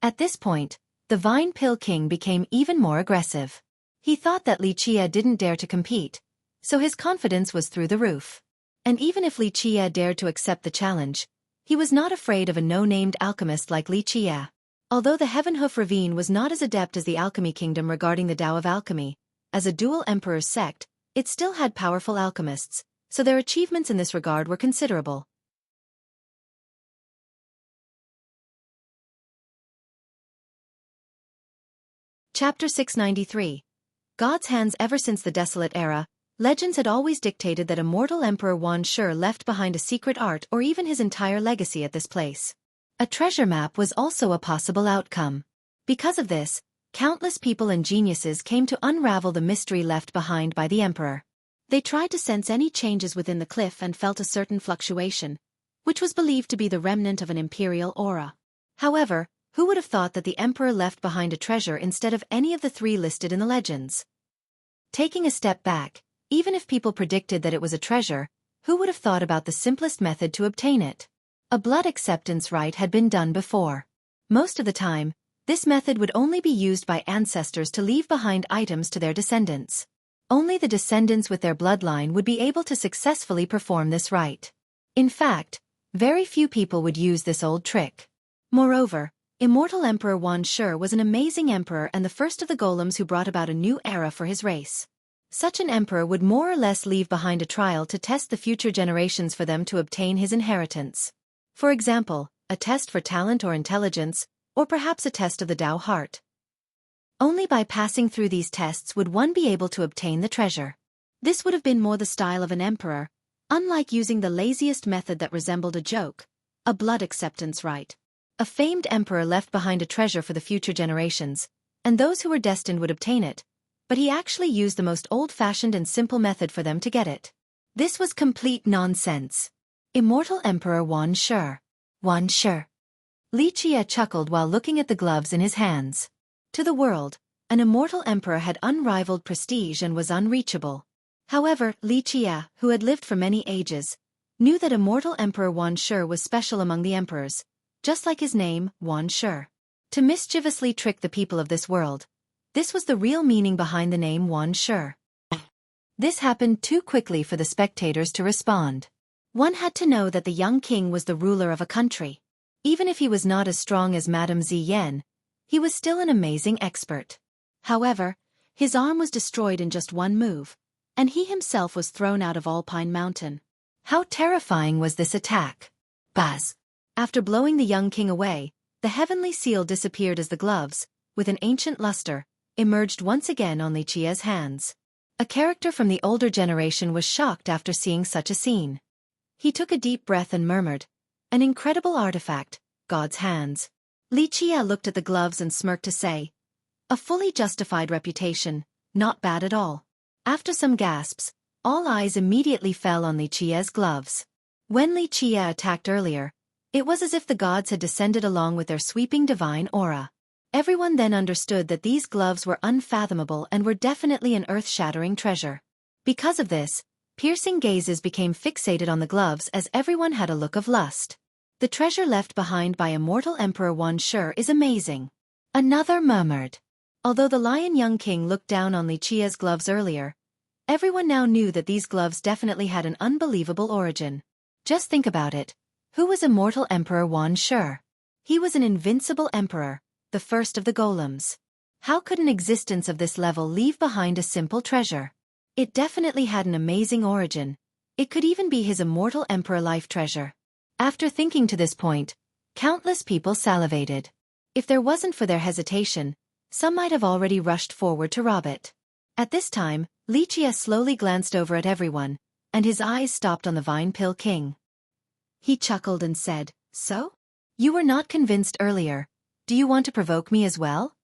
At this point, the Vine Pill King became even more aggressive. He thought that Li Qie didn't dare to compete, so his confidence was through the roof. And even if Li Qie dared to accept the challenge, he was not afraid of a no-named alchemist like Li Qie. Although the Heavenhoof Ravine was not as adept as the Alchemy Kingdom regarding the Tao of Alchemy, as a dual emperor's sect, it still had powerful alchemists, so their achievements in this regard were considerable. Chapter 693. God's Hands. Ever since the Desolate Era, legends had always dictated that immortal Emperor Wan Shi left behind a secret art or even his entire legacy at this place. A treasure map was also a possible outcome. Because of this, countless people and geniuses came to unravel the mystery left behind by the Emperor. They tried to sense any changes within the cliff and felt a certain fluctuation, which was believed to be the remnant of an imperial aura. However, who would have thought that the Emperor left behind a treasure instead of any of the 3 listed in the legends? Taking a step back, even if people predicted that it was a treasure, who would have thought about the simplest method to obtain it? A blood acceptance rite had been done before. Most of the time, this method would only be used by ancestors to leave behind items to their descendants. Only the descendants with their bloodline would be able to successfully perform this rite. In fact, very few people would use this old trick. Moreover, Immortal Emperor Wan Shi was an amazing emperor and the first of the golems who brought about a new era for his race. Such an emperor would more or less leave behind a trial to test the future generations for them to obtain his inheritance. For example, a test for talent or intelligence, or perhaps a test of the Tao heart. Only by passing through these tests would one be able to obtain the treasure. This would have been more the style of an emperor, unlike using the laziest method that resembled a joke, a blood acceptance rite. A famed emperor left behind a treasure for the future generations, and those who were destined would obtain it, but he actually used the most old-fashioned and simple method for them to get it. This was complete nonsense. Immortal Emperor Wan Shi. Wan Shi. Li Qie chuckled while looking at the gloves in his hands. To the world, an immortal emperor had unrivaled prestige and was unreachable. However, Li Qie, who had lived for many ages, knew that immortal Emperor Wan Shi was special among the emperors, just like his name, Wan Shi. To mischievously trick the people of this world. This was the real meaning behind the name Wan Shi. This happened too quickly for the spectators to respond. One had to know that the young king was the ruler of a country. Even if he was not as strong as Madame Ziyan, he was still an amazing expert. However, his arm was destroyed in just one move, and he himself was thrown out of Alpine Mountain. How terrifying was this attack? Buzz! After blowing the young king away, the heavenly seal disappeared as the gloves, with an ancient luster, emerged once again on Li Qie's hands. A character from the older generation was shocked after seeing such a scene. He took a deep breath and murmured, "An incredible artifact, God's hands." Li Qie looked at the gloves and smirked to say, "A fully justified reputation, not bad at all." After some gasps, all eyes immediately fell on Li Qie's gloves. When Li Qie attacked earlier, it was as if the gods had descended along with their sweeping divine aura. Everyone then understood that these gloves were unfathomable and were definitely an earth-shattering treasure. Because of this, piercing gazes became fixated on the gloves as everyone had a look of lust. The treasure left behind by immortal Emperor Wan Shi is amazing. Another murmured. Although the lion young king looked down on Li Qie's gloves earlier, everyone now knew that these gloves definitely had an unbelievable origin. Just think about it. Who was immortal Emperor Wan Shi? He was an invincible emperor, the first of the golems. How could an existence of this level leave behind a simple treasure? It definitely had an amazing origin. It could even be his immortal emperor life treasure. After thinking to this point, countless people salivated. If there wasn't for their hesitation, some might have already rushed forward to rob it. At this time, Li Qie slowly glanced over at everyone, and his eyes stopped on the Vine Pill King. He chuckled and said, "So? You were not convinced earlier. Do you want to provoke me as well?"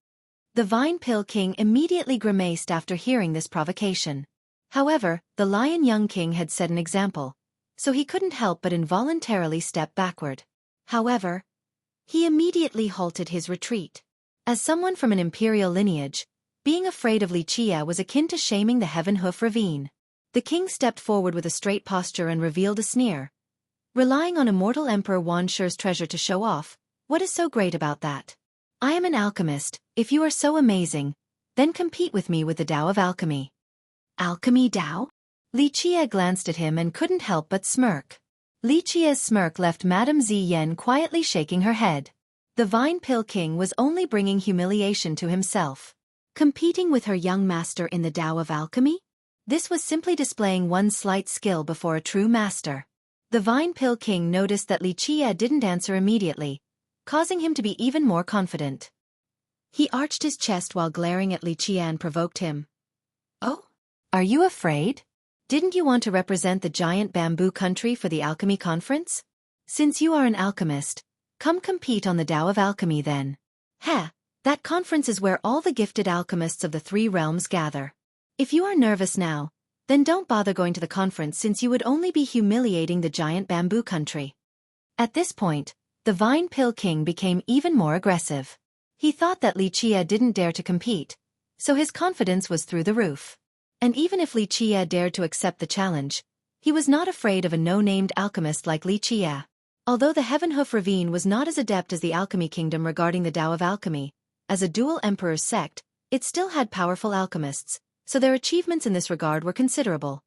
The Vine Pill King immediately grimaced after hearing this provocation. However, the Lion Young King had set an example, so he couldn't help but involuntarily step backward. However, he immediately halted his retreat. As someone from an imperial lineage, being afraid of Xueqi was akin to shaming the Heaven Hoof Ravine. The king stepped forward with a straight posture and revealed a sneer. Relying on immortal Emperor Wanshi's treasure to show off, what is so great about that? I am an alchemist. If you are so amazing, then compete with me with the Tao of Alchemy. Alchemy Tao? Xueqi glanced at him and couldn't help but smirk. Xueqi's smirk left Madame Ziyan quietly shaking her head. The Vine Pill King was only bringing humiliation to himself. Competing with her young master in the Tao of Alchemy? This was simply displaying one slight skill before a true master. The Vine Pill King noticed that Xueqi didn't answer immediately, causing him to be even more confident. He arched his chest while glaring at Xueqi and provoked him. Oh? Are you afraid? Didn't you want to represent the giant bamboo country for the alchemy conference? Since you are an alchemist, come compete on the Tao of Alchemy then. That conference is where all the gifted alchemists of the 3 realms gather. If you are nervous now, then don't bother going to the conference since you would only be humiliating the giant bamboo country. At this point, the Vine Pill King became even more aggressive. He thought that Xueqi didn't dare to compete, so his confidence was through the roof. And even if Xueqi dared to accept the challenge, he was not afraid of a no-named alchemist like Xueqi. Although the Heaven Hoof Ravine was not as adept as the Alchemy Kingdom regarding the Tao of Alchemy, as a dual emperor's sect, it still had powerful alchemists, so their achievements in this regard were considerable.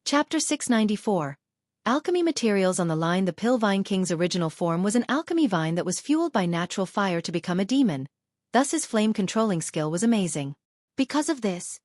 Chapter 694. Alchemy Materials on the line. The Pill Vine King's original form was an alchemy vine that was fueled by natural fire to become a demon, thus his flame-controlling skill was amazing. Because of this,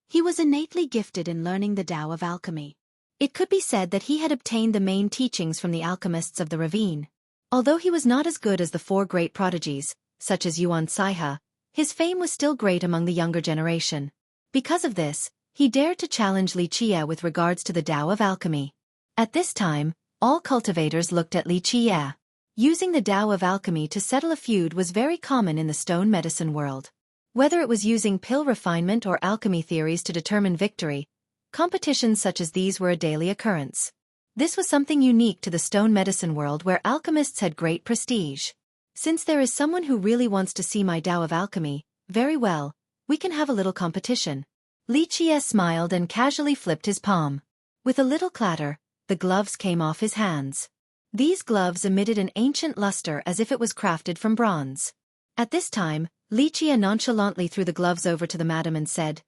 he was innately gifted in learning the Tao of Alchemy. It could be said that he had obtained the main teachings from the alchemists of the ravine. Although he was not as good as the 4 great prodigies, such as Yuan Saiha, his fame was still great among the younger generation. Because of this, he dared to challenge Xueqi with regards to the Tao of Alchemy. At this time, all cultivators looked at Xueqi. Using the Tao of Alchemy to settle a feud was very common in the stone medicine world. Whether it was using pill refinement or alchemy theories to determine victory, competitions such as these were a daily occurrence. This was something unique to the stone medicine world where alchemists had great prestige. Since there is someone who really wants to see my Tao of Alchemy, very well, we can have a little competition. Xueqi smiled and casually flipped his palm. With a little clatter, the gloves came off his hands. These gloves emitted an ancient luster as if it was crafted from bronze. At this time, Xueqi nonchalantly threw the gloves over to the madam and said,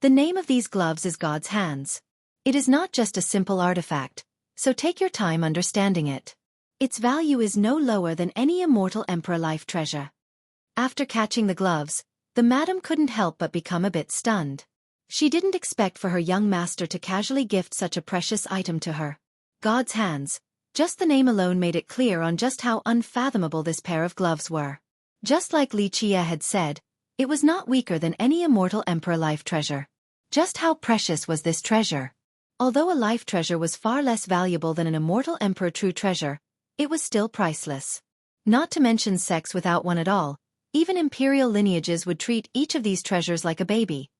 "The name of these gloves is God's hands. It is not just a simple artifact, so take your time understanding it. Its value is no lower than any immortal emperor life treasure." After catching the gloves, the madam couldn't help but become a bit stunned. She didn't expect for her young master to casually gift such a precious item to her. God's hands. Just the name alone made it clear on just how unfathomable this pair of gloves were. Just like Xueqi had said, it was not weaker than any immortal emperor life treasure. Just how precious was this treasure? Although a life treasure was far less valuable than an immortal emperor true treasure, it was still priceless. Not to mention sex without one at all, even imperial lineages would treat each of these treasures like a baby.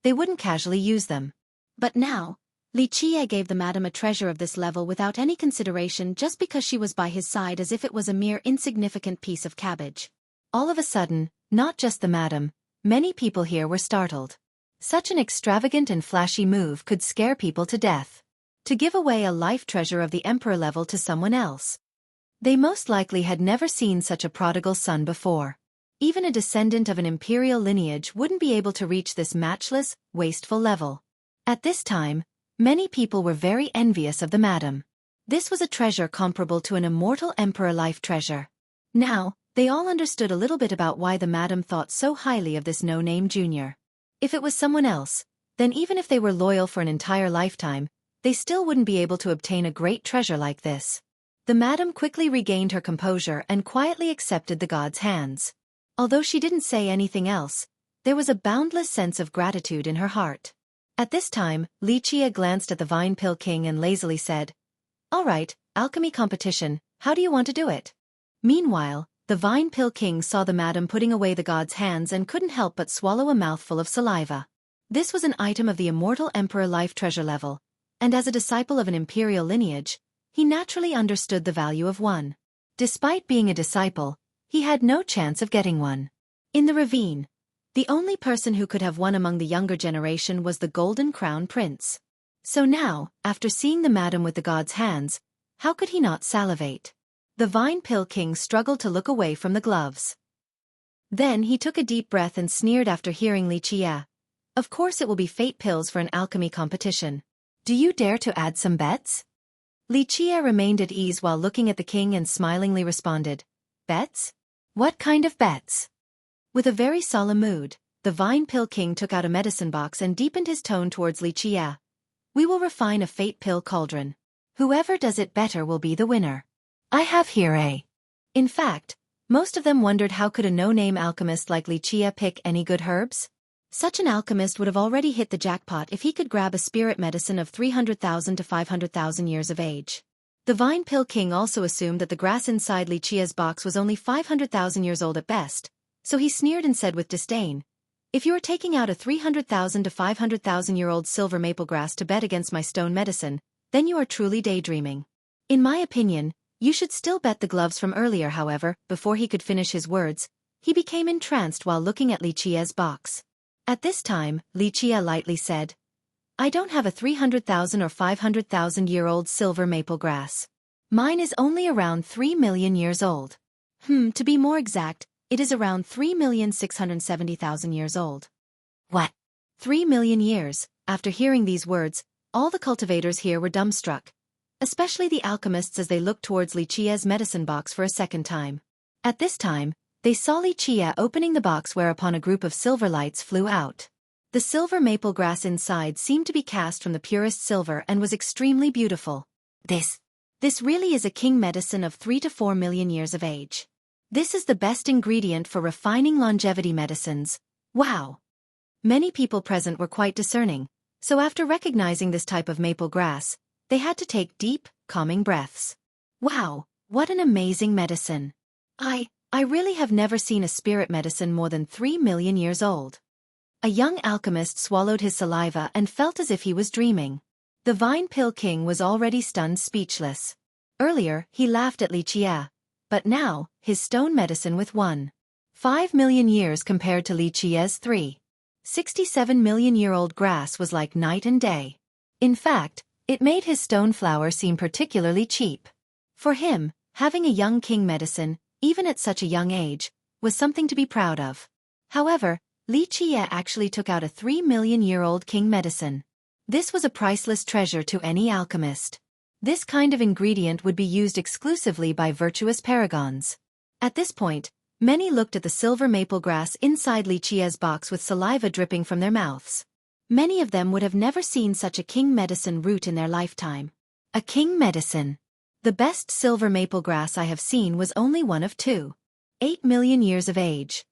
They wouldn't casually use them. But now, Xueqi gave the madam a treasure of this level without any consideration just because she was by his side as if it was a mere insignificant piece of cabbage. All of a sudden, not just the madam, many people here were startled. Such an extravagant and flashy move could scare people to death. To give away a life treasure of the emperor level to someone else. They most likely had never seen such a prodigal son before. Even a descendant of an imperial lineage wouldn't be able to reach this matchless, wasteful level. At this time, many people were very envious of the madam. This was a treasure comparable to an immortal emperor life treasure. Now, they all understood a little bit about why the madam thought so highly of this no-name junior. If it was someone else, then even if they were loyal for an entire lifetime, they still wouldn't be able to obtain a great treasure like this. The madam quickly regained her composure and quietly accepted the god's hands. Although she didn't say anything else, there was a boundless sense of gratitude in her heart. At this time, Xueqi glanced at the Vine Pill King and lazily said, "All right, alchemy competition, how do you want to do it? Meanwhile, the Vine Pill King saw the madam putting away the god's hands and couldn't help but swallow a mouthful of saliva. This was an item of the immortal emperor life treasure level, and as a disciple of an imperial lineage, he naturally understood the value of one. Despite being a disciple, he had no chance of getting one. In the ravine, the only person who could have won among the younger generation was the Golden Crown Prince. So now, after seeing the madam with the god's hands, how could he not salivate? The Vine Pill King struggled to look away from the gloves. Then he took a deep breath and sneered after hearing Xueqi. Of course it will be fate pills for an alchemy competition. Do you dare to add some bets? Xueqi remained at ease while looking at the king and smilingly responded, "Bets? What kind of bets?" With a very solemn mood, the Vine Pill King took out a medicine box and deepened his tone towards Xueqi. "We will refine a fate pill cauldron. Whoever does it better will be the winner. I have here a..." In fact, most of them wondered how could a no-name alchemist like Xueqi pick any good herbs? Such an alchemist would have already hit the jackpot if he could grab a spirit medicine of 300,000 to 500,000 years of age. The Vine Pill King also assumed that the grass inside Xueqi's box was only 500,000 years old at best, so he sneered and said with disdain, "If you are taking out a 300,000 to 500,000-year-old silver maple grass to bet against my stone medicine, then you are truly daydreaming. In my opinion, you should still bet the gloves from earlier." However, before he could finish his words, he became entranced while looking at Xueqi's box. At this time, Xueqi lightly said, "I don't have a 300,000 or 500,000-year-old silver maple grass. Mine is only around 3 million years old. To be more exact, it is around 3,670,000 years old." "What? 3 million years?" After hearing these words, all the cultivators here were dumbstruck, especially the alchemists as they looked towards Xueqi's medicine box for a second time. At this time, they saw Xueqi opening the box whereupon a group of silver lights flew out. The silver maple grass inside seemed to be cast from the purest silver and was extremely beautiful. This really is a king medicine of 3 to 4 million years of age. This is the best ingredient for refining longevity medicines. Wow! Many people present were quite discerning, so after recognizing this type of maple grass, they had to take deep, calming breaths. Wow, what an amazing medicine! I really have never seen a spirit medicine more than 3 million years old. A young alchemist swallowed his saliva and felt as if he was dreaming. The Vine Pill King was already stunned speechless. Earlier, he laughed at Xueqi, but now, his stone medicine with 1.5 million years compared to Xueqi's 3.67 million-year-old grass was like night and day. In fact, it made his stone flower seem particularly cheap. For him, having a young king medicine, even at such a young age, was something to be proud of. However, Xueqi actually took out a 3 million-year-old king medicine. This was a priceless treasure to any alchemist. This kind of ingredient would be used exclusively by virtuous paragons. At this point, many looked at the silver maple grass inside Xueqi's box with saliva dripping from their mouths. Many of them would have never seen such a king medicine root in their lifetime. A king medicine. The best silver maple grass I have seen was only one of 2.8 million years of age.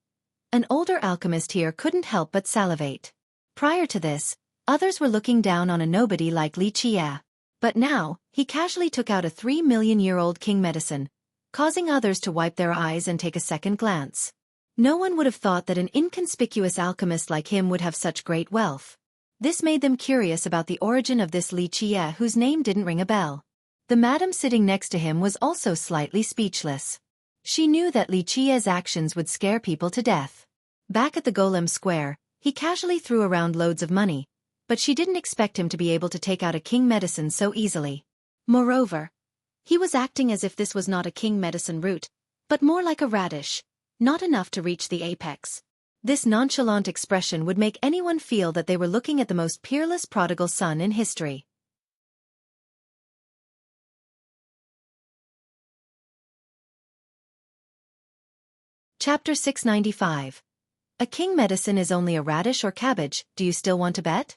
An older alchemist here couldn't help but salivate. Prior to this, others were looking down on a nobody like Xueqi. But now, he casually took out a 3 million-year-old king medicine, causing others to wipe their eyes and take a second glance. No one would have thought that an inconspicuous alchemist like him would have such great wealth. This made them curious about the origin of this Xueqi whose name didn't ring a bell. The madam sitting next to him was also slightly speechless. She knew that Xueqi's actions would scare people to death. Back at the Golem Square, he casually threw around loads of money, but she didn't expect him to be able to take out a king medicine so easily. Moreover, he was acting as if this was not a king medicine root, but more like a radish, not enough to reach the apex. This nonchalant expression would make anyone feel that they were looking at the most peerless prodigal son in history. Chapter 695. A king medicine is only a radish or cabbage, do you still want to bet?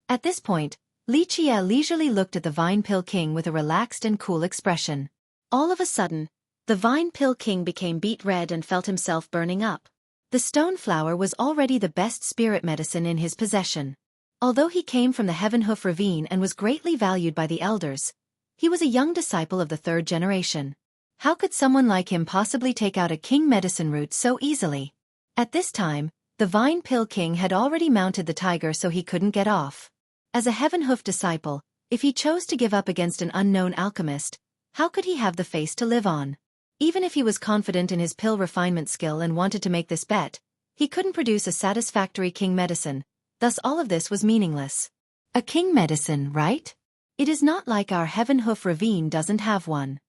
At this point, Xueqi leisurely looked at the Vine Pill King with a relaxed and cool expression. All of a sudden, the Vine Pill King became beet red and felt himself burning up. The stone flower was already the best spirit medicine in his possession. Although he came from the Heavenhoof ravine and was greatly valued by the elders, He was a young disciple of the third generation. How could someone like him possibly take out a king medicine root so easily? At this time, the Vine Pill King had already mounted the tiger so he couldn't get off. As a heaven-hoof disciple, if he chose to give up against an unknown alchemist, how could he have the face to live on? Even if he was confident in his pill refinement skill and wanted to make this bet, he couldn't produce a satisfactory king medicine, thus all of this was meaningless. A king medicine, right? It is not like our heaven-hoof ravine doesn't have one.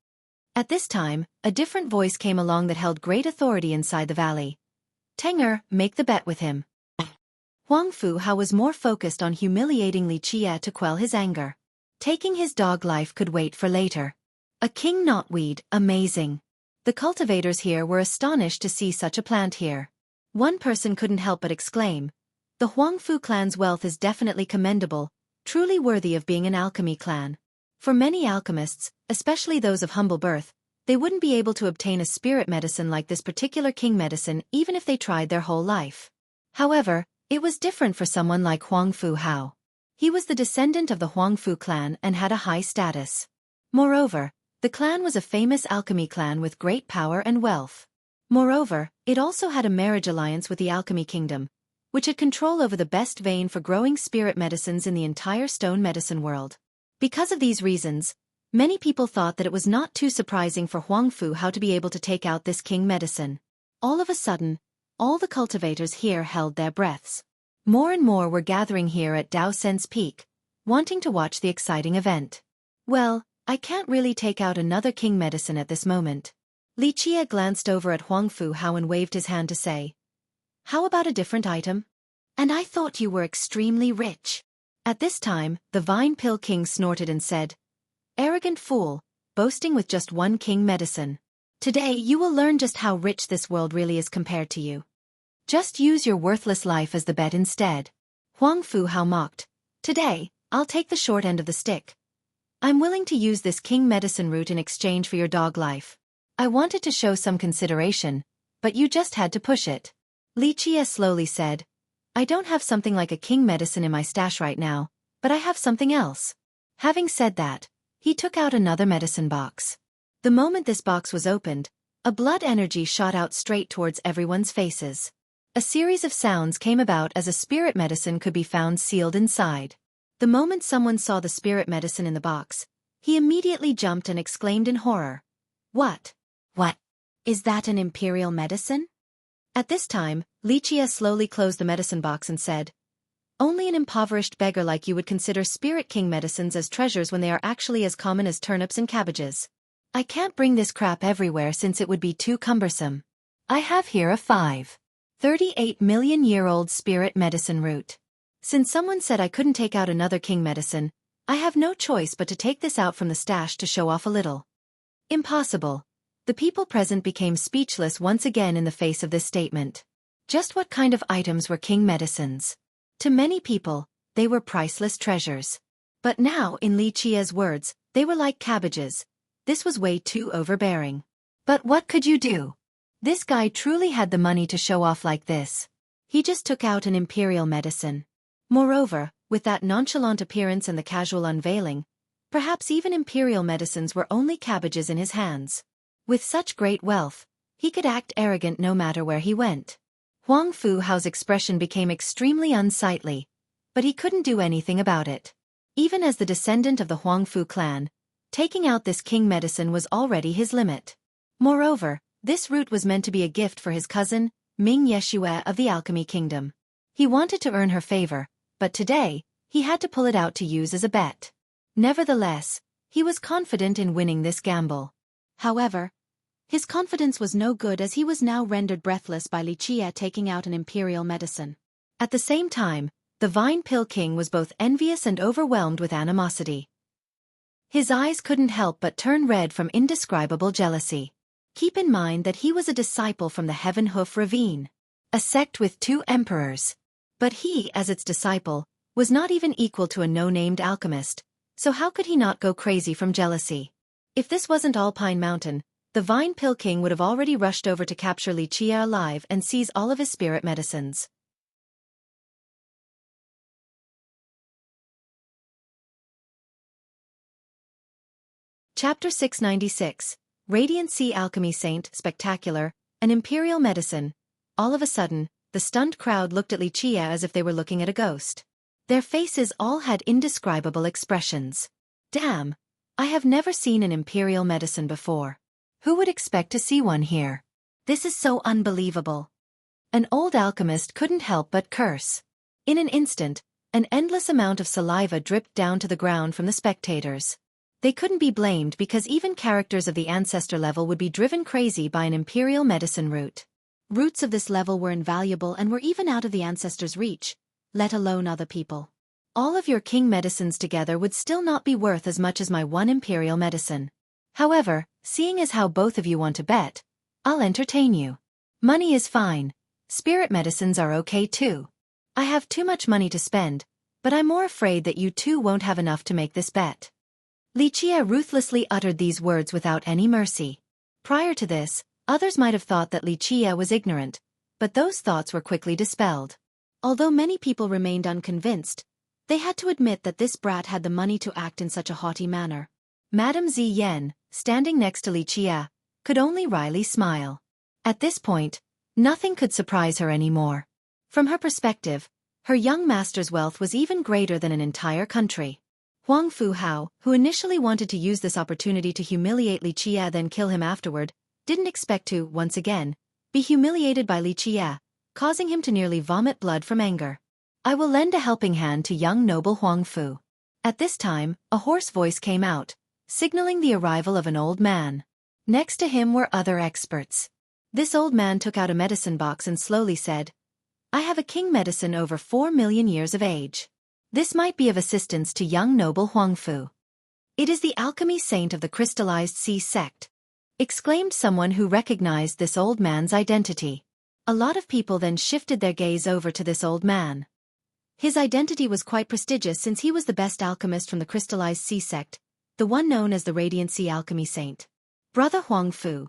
At this time, a different voice came along that held great authority inside the valley. Tenger, make the bet with him. Huang Fu Hao was more focused on humiliating Li Qie to quell his anger. Taking his dog life could wait for later. A king knotweed, amazing. The cultivators here were astonished to see such a plant here. One person couldn't help but exclaim, the Huang Fu clan's wealth is definitely commendable, truly worthy of being an alchemy clan. For many alchemists, especially those of humble birth, they wouldn't be able to obtain a spirit medicine like this particular king medicine even if they tried their whole life. However, it was different for someone like Huang Fu Hao. He was the descendant of the Huang Fu clan and had a high status. Moreover, the clan was a famous alchemy clan with great power and wealth. Moreover, it also had a marriage alliance with the Alchemy Kingdom, which had control over the best vein for growing spirit medicines in the entire stone medicine world. Because of these reasons, many people thought that it was not too surprising for Huang Fu Hao to be able to take out this king medicine. All of a sudden, all the cultivators here held their breaths. More and more were gathering here at Dao Sen's peak, wanting to watch the exciting event. Well, I can't really take out another king medicine at this moment. Li Qie glanced over at Huang Fu Hao and waved his hand to say, how about a different item? And I thought you were extremely rich. At this time, the Vine Pill King snorted and said, arrogant fool, boasting with just one king medicine. Today you will learn just how rich this world really is compared to you. Just use your worthless life as the bet instead. Huang Fu Hao mocked, today, I'll take the short end of the stick. I'm willing to use this king medicine root in exchange for your dog life. I wanted to show some consideration, but you just had to push it. Li Qie slowly said, I don't have something like a king medicine in my stash right now, but I have something else. Having said that, he took out another medicine box. The moment this box was opened, a blood energy shot out straight towards everyone's faces. A series of sounds came about as a spirit medicine could be found sealed inside. The moment someone saw the spirit medicine in the box, he immediately jumped and exclaimed in horror. What? What? Is that an imperial medicine? At this time, Li Qie slowly closed the medicine box and said, only an impoverished beggar like you would consider spirit king medicines as treasures when they are actually as common as turnips and cabbages. I can't bring this crap everywhere since it would be too cumbersome. I have here a 38 million year old spirit medicine root. Since someone said I couldn't take out another king medicine, I have no choice but to take this out from the stash to show off a little. Impossible. The people present became speechless once again in the face of this statement. Just what kind of items were king medicines? To many people, they were priceless treasures. But now, in Li Qie's words, they were like cabbages. This was way too overbearing. But what could you do? This guy truly had the money to show off like this. He just took out an imperial medicine. Moreover, with that nonchalant appearance and the casual unveiling, perhaps even imperial medicines were only cabbages in his hands. With such great wealth, he could act arrogant no matter where he went. Huang Fu Hao's expression became extremely unsightly, but he couldn't do anything about it. Even as the descendant of the Huang Fu clan, taking out this king medicine was already his limit. Moreover, this root was meant to be a gift for his cousin, Ming Yeshue of the Alchemy Kingdom. He wanted to earn her favor, but today, he had to pull it out to use as a bet. Nevertheless, he was confident in winning this gamble. However, his confidence was no good as he was now rendered breathless by Li Qie taking out an imperial medicine. At the same time, the Vine Pill King was both envious and overwhelmed with animosity. His eyes couldn't help but turn red from indescribable jealousy. Keep in mind that he was a disciple from the Heaven Hoof Ravine, a sect with 2 emperors. But he, as its disciple, was not even equal to a no-named alchemist, so how could he not go crazy from jealousy? If this wasn't Alpine Mountain, the Vine Pill King would have already rushed over to capture Li Qie alive and seize all of his spirit medicines. Chapter 696, Radiant Sea Alchemy Saint, Spectacular, an Imperial Medicine. All of a sudden, the stunned crowd looked at Xueqi as if they were looking at a ghost. Their faces all had indescribable expressions. Damn! I have never seen an Imperial medicine before. Who would expect to see one here? This is so unbelievable. An old alchemist couldn't help but curse. In an instant, an endless amount of saliva dripped down to the ground from the spectators. They couldn't be blamed because even characters of the ancestor level would be driven crazy by an Imperial medicine root. Roots of this level were invaluable and were even out of the ancestors' reach, let alone other people. All of your king medicines together would still not be worth as much as my one Imperial medicine. However, seeing as how both of you want to bet, I'll entertain you. Money is fine. Spirit medicines are okay too. I have too much money to spend, but I'm more afraid that you two won't have enough to make this bet. Xueqi ruthlessly uttered these words without any mercy. Prior to this, others might have thought that Xueqi was ignorant, but those thoughts were quickly dispelled. Although many people remained unconvinced, they had to admit that this brat had the money to act in such a haughty manner. Madame Ziyan, standing next to Xueqi, could only wryly smile. At this point, nothing could surprise her anymore. From her perspective, her young master's wealth was even greater than an entire country. Huang Fuhao, who initially wanted to use this opportunity to humiliate Xueqi then kill him afterward, didn't expect to, once again, be humiliated by Xueqi, causing him to nearly vomit blood from anger. I will lend a helping hand to young noble Huang Fu. At this time, a hoarse voice came out, signaling the arrival of an old man. Next to him were other experts. This old man took out a medicine box and slowly said, I have a king medicine over 4 million years of age. This might be of assistance to young noble Huang Fu. It is the alchemy saint of the crystallized sea sect, exclaimed someone who recognized this old man's identity. A lot of people then shifted their gaze over to this old man. His identity was quite prestigious since he was the best alchemist from the crystallized sea sect, the one known as the Radiant Sea Alchemy Saint. Brother Huang Fu,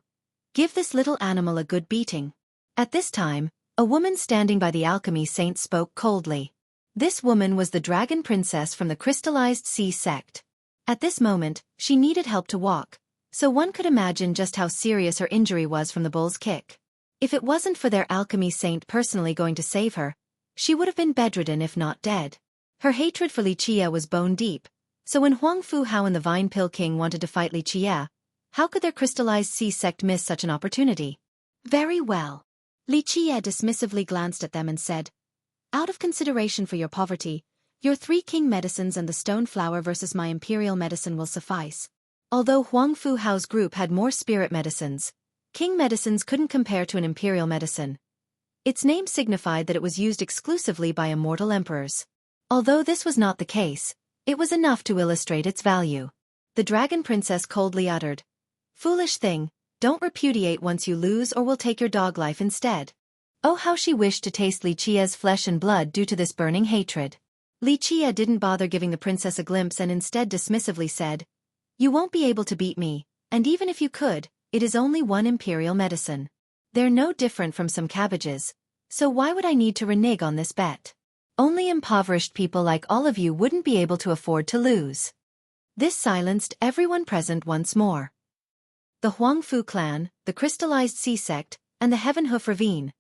give this little animal a good beating. At this time, a woman standing by the alchemy saint spoke coldly. This woman was the dragon princess from the crystallized sea sect. At this moment, she needed help to walk, so one could imagine just how serious her injury was from the bull's kick. If it wasn't for their alchemy saint personally going to save her, she would have been bedridden if not dead. Her hatred for Xueqi was bone deep, so when Huang Fuhao and the Vine Pill King wanted to fight Xueqi, how could their crystallized sea sect miss such an opportunity? Very well. Xueqi dismissively glanced at them and said, out of consideration for your poverty, your 3 king medicines and the stone flower versus my imperial medicine will suffice. Although Huang Fuhao's group had more spirit medicines, king medicines couldn't compare to an imperial medicine. Its name signified that it was used exclusively by immortal emperors. Although this was not the case, it was enough to illustrate its value. The dragon princess coldly uttered, foolish thing, don't repudiate once you lose or we'll take your dog life instead. Oh, how she wished to taste Xueqi's flesh and blood due to this burning hatred. Xueqi didn't bother giving the princess a glimpse and instead dismissively said, you won't be able to beat me, and even if you could, it is only one imperial medicine. They're no different from some cabbages, so why would I need to renege on this bet? Only impoverished people like all of you wouldn't be able to afford to lose. This silenced everyone present once more. The Huang Fu clan, the crystallized sea sect, and the Heaven Hoof Ravine.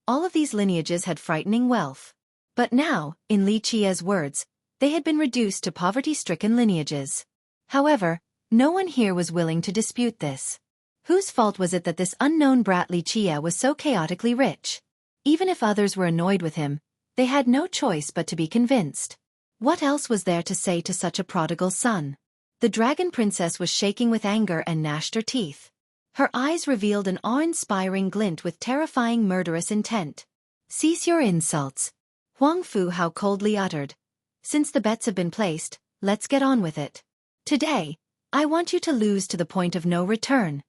All of these lineages had frightening wealth. But now, in Xueqi's words, they had been reduced to poverty-stricken lineages. However, no one here was willing to dispute this. Whose fault was it that this unknown brat Xueqi was so chaotically rich? Even if others were annoyed with him, they had no choice but to be convinced. What else was there to say to such a prodigal son? The dragon princess was shaking with anger and gnashed her teeth. Her eyes revealed an awe-inspiring glint with terrifying murderous intent. Cease your insults. Huang Fuhao coldly uttered. Since the bets have been placed, let's get on with it. Today, I want you to lose to the point of no return.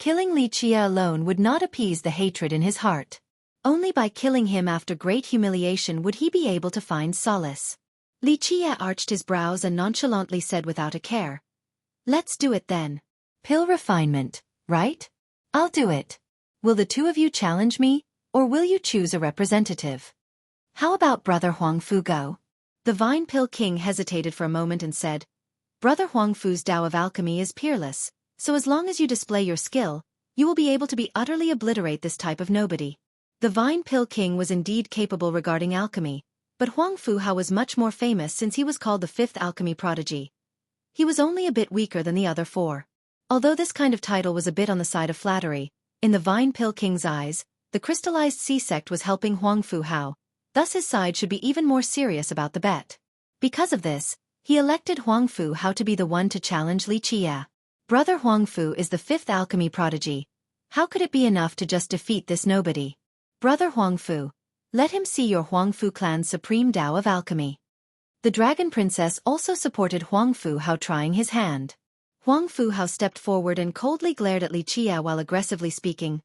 Killing Xueqi alone would not appease the hatred in his heart. Only by killing him after great humiliation would he be able to find solace. Xueqi arched his brows and nonchalantly said without a care. Let's do it then. Pill refinement. Right? I'll do it. Will the two of you challenge me, or will you choose a representative? How about Brother Huang Fu go? The Vine Pill King hesitated for a moment and said, Brother Huangfu's Tao of Alchemy is peerless, so as long as you display your skill, you will be able to utterly obliterate this type of nobody. The Vine Pill King was indeed capable regarding alchemy, but Huangfu Hao was much more famous since he was called the fifth alchemy prodigy. He was only a bit weaker than the other four. Although this kind of title was a bit on the side of flattery, in the Vine Pill King's eyes, the crystallized sea sect was helping Huangfu Hao, thus his side should be even more serious about the bet. Because of this, he elected Huangfu Hao to be the one to challenge Li Qia. Brother Huangfu is the fifth alchemy prodigy. How could it be enough to just defeat this nobody? Brother Huangfu, let him see your Huangfu clan's supreme Tao of alchemy. The Dragon Princess also supported Huangfu Hao, trying his hand. Huangfu Hao stepped forward and coldly glared at Li Qia while aggressively speaking.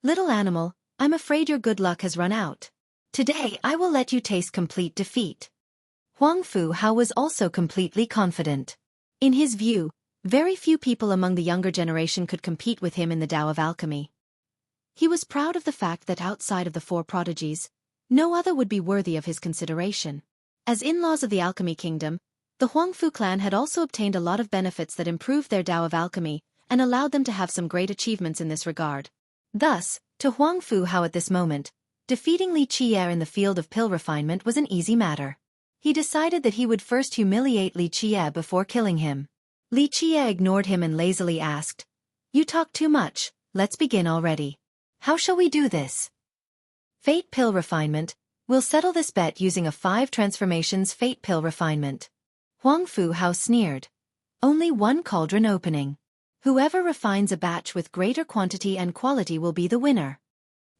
Little animal, I'm afraid your good luck has run out. Today I will let you taste complete defeat. Huangfu Hao was also completely confident. In his view, very few people among the younger generation could compete with him in the Tao of alchemy. He was proud of the fact that outside of the four prodigies, no other would be worthy of his consideration. As in-laws of the alchemy kingdom, the Huangfu clan had also obtained a lot of benefits that improved their Tao of alchemy and allowed them to have some great achievements in this regard. Thus, to Huangfu Hao at this moment, defeating Li Qia in the field of pill refinement was an easy matter. He decided that he would first humiliate Li Qia before killing him. Li Qia ignored him and lazily asked, "You talk too much, let's begin already. How shall we do this?" Fate Pill Refinement. We'll settle this bet using a 5 transformations Fate Pill Refinement. Huangfu Hao sneered. Only one cauldron opening. Whoever refines a batch with greater quantity and quality will be the winner.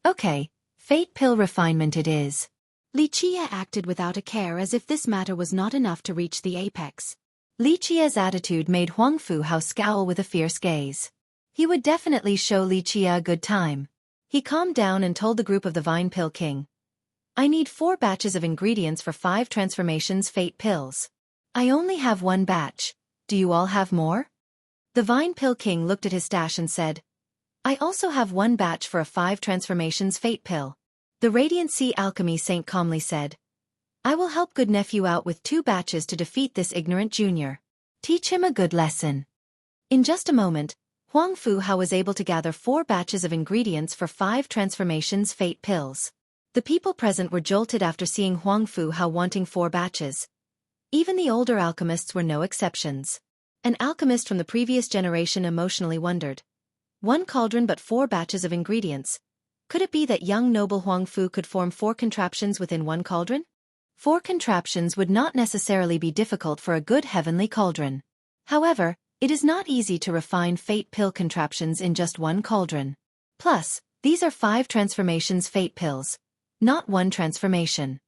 Okay, Fate Pill Refinement it is. Li Qia acted without a care, as if this matter was not enough to reach the apex. Li Qia's attitude made Huangfu Hao scowl with a fierce gaze. He would definitely show Li Qia a good time. He calmed down and told the group of the Vine Pill King. I need 4 batches of ingredients for 5 transformations Fate Pills. I only have 1 batch. Do you all have more? The Vine Pill King looked at his stash and said, I also have 1 batch for a 5 transformations Fate Pill. The Radiant Sea Alchemy Saint calmly said, I will help good nephew out with 2 batches to defeat this ignorant junior. Teach him a good lesson. In just a moment, Huangfu Hao was able to gather 4 batches of ingredients for 5 transformations Fate Pills. The people present were jolted after seeing Huangfu Hao wanting 4 batches. Even the older alchemists were no exceptions. An alchemist from the previous generation emotionally wondered. 1 cauldron but 4 batches of ingredients. Could it be that young noble Huangfu could form 4 contraptions within 1 cauldron? 4 contraptions would not necessarily be difficult for a good heavenly cauldron. However, it is not easy to refine Fate Pill contraptions in just 1 cauldron. Plus, these are 5 transformations Fate Pills, not 1 transformation.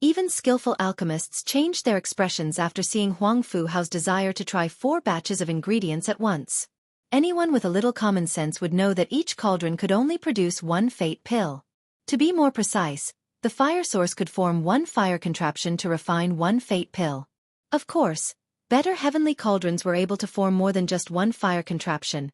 Even skillful alchemists changed their expressions after seeing Huangfu Hao's desire to try 4 batches of ingredients at once. Anyone with a little common sense would know that each cauldron could only produce 1 Fate Pill. To be more precise, the fire source could form 1 fire contraption to refine 1 Fate Pill. Of course, better heavenly cauldrons were able to form more than just 1 fire contraption,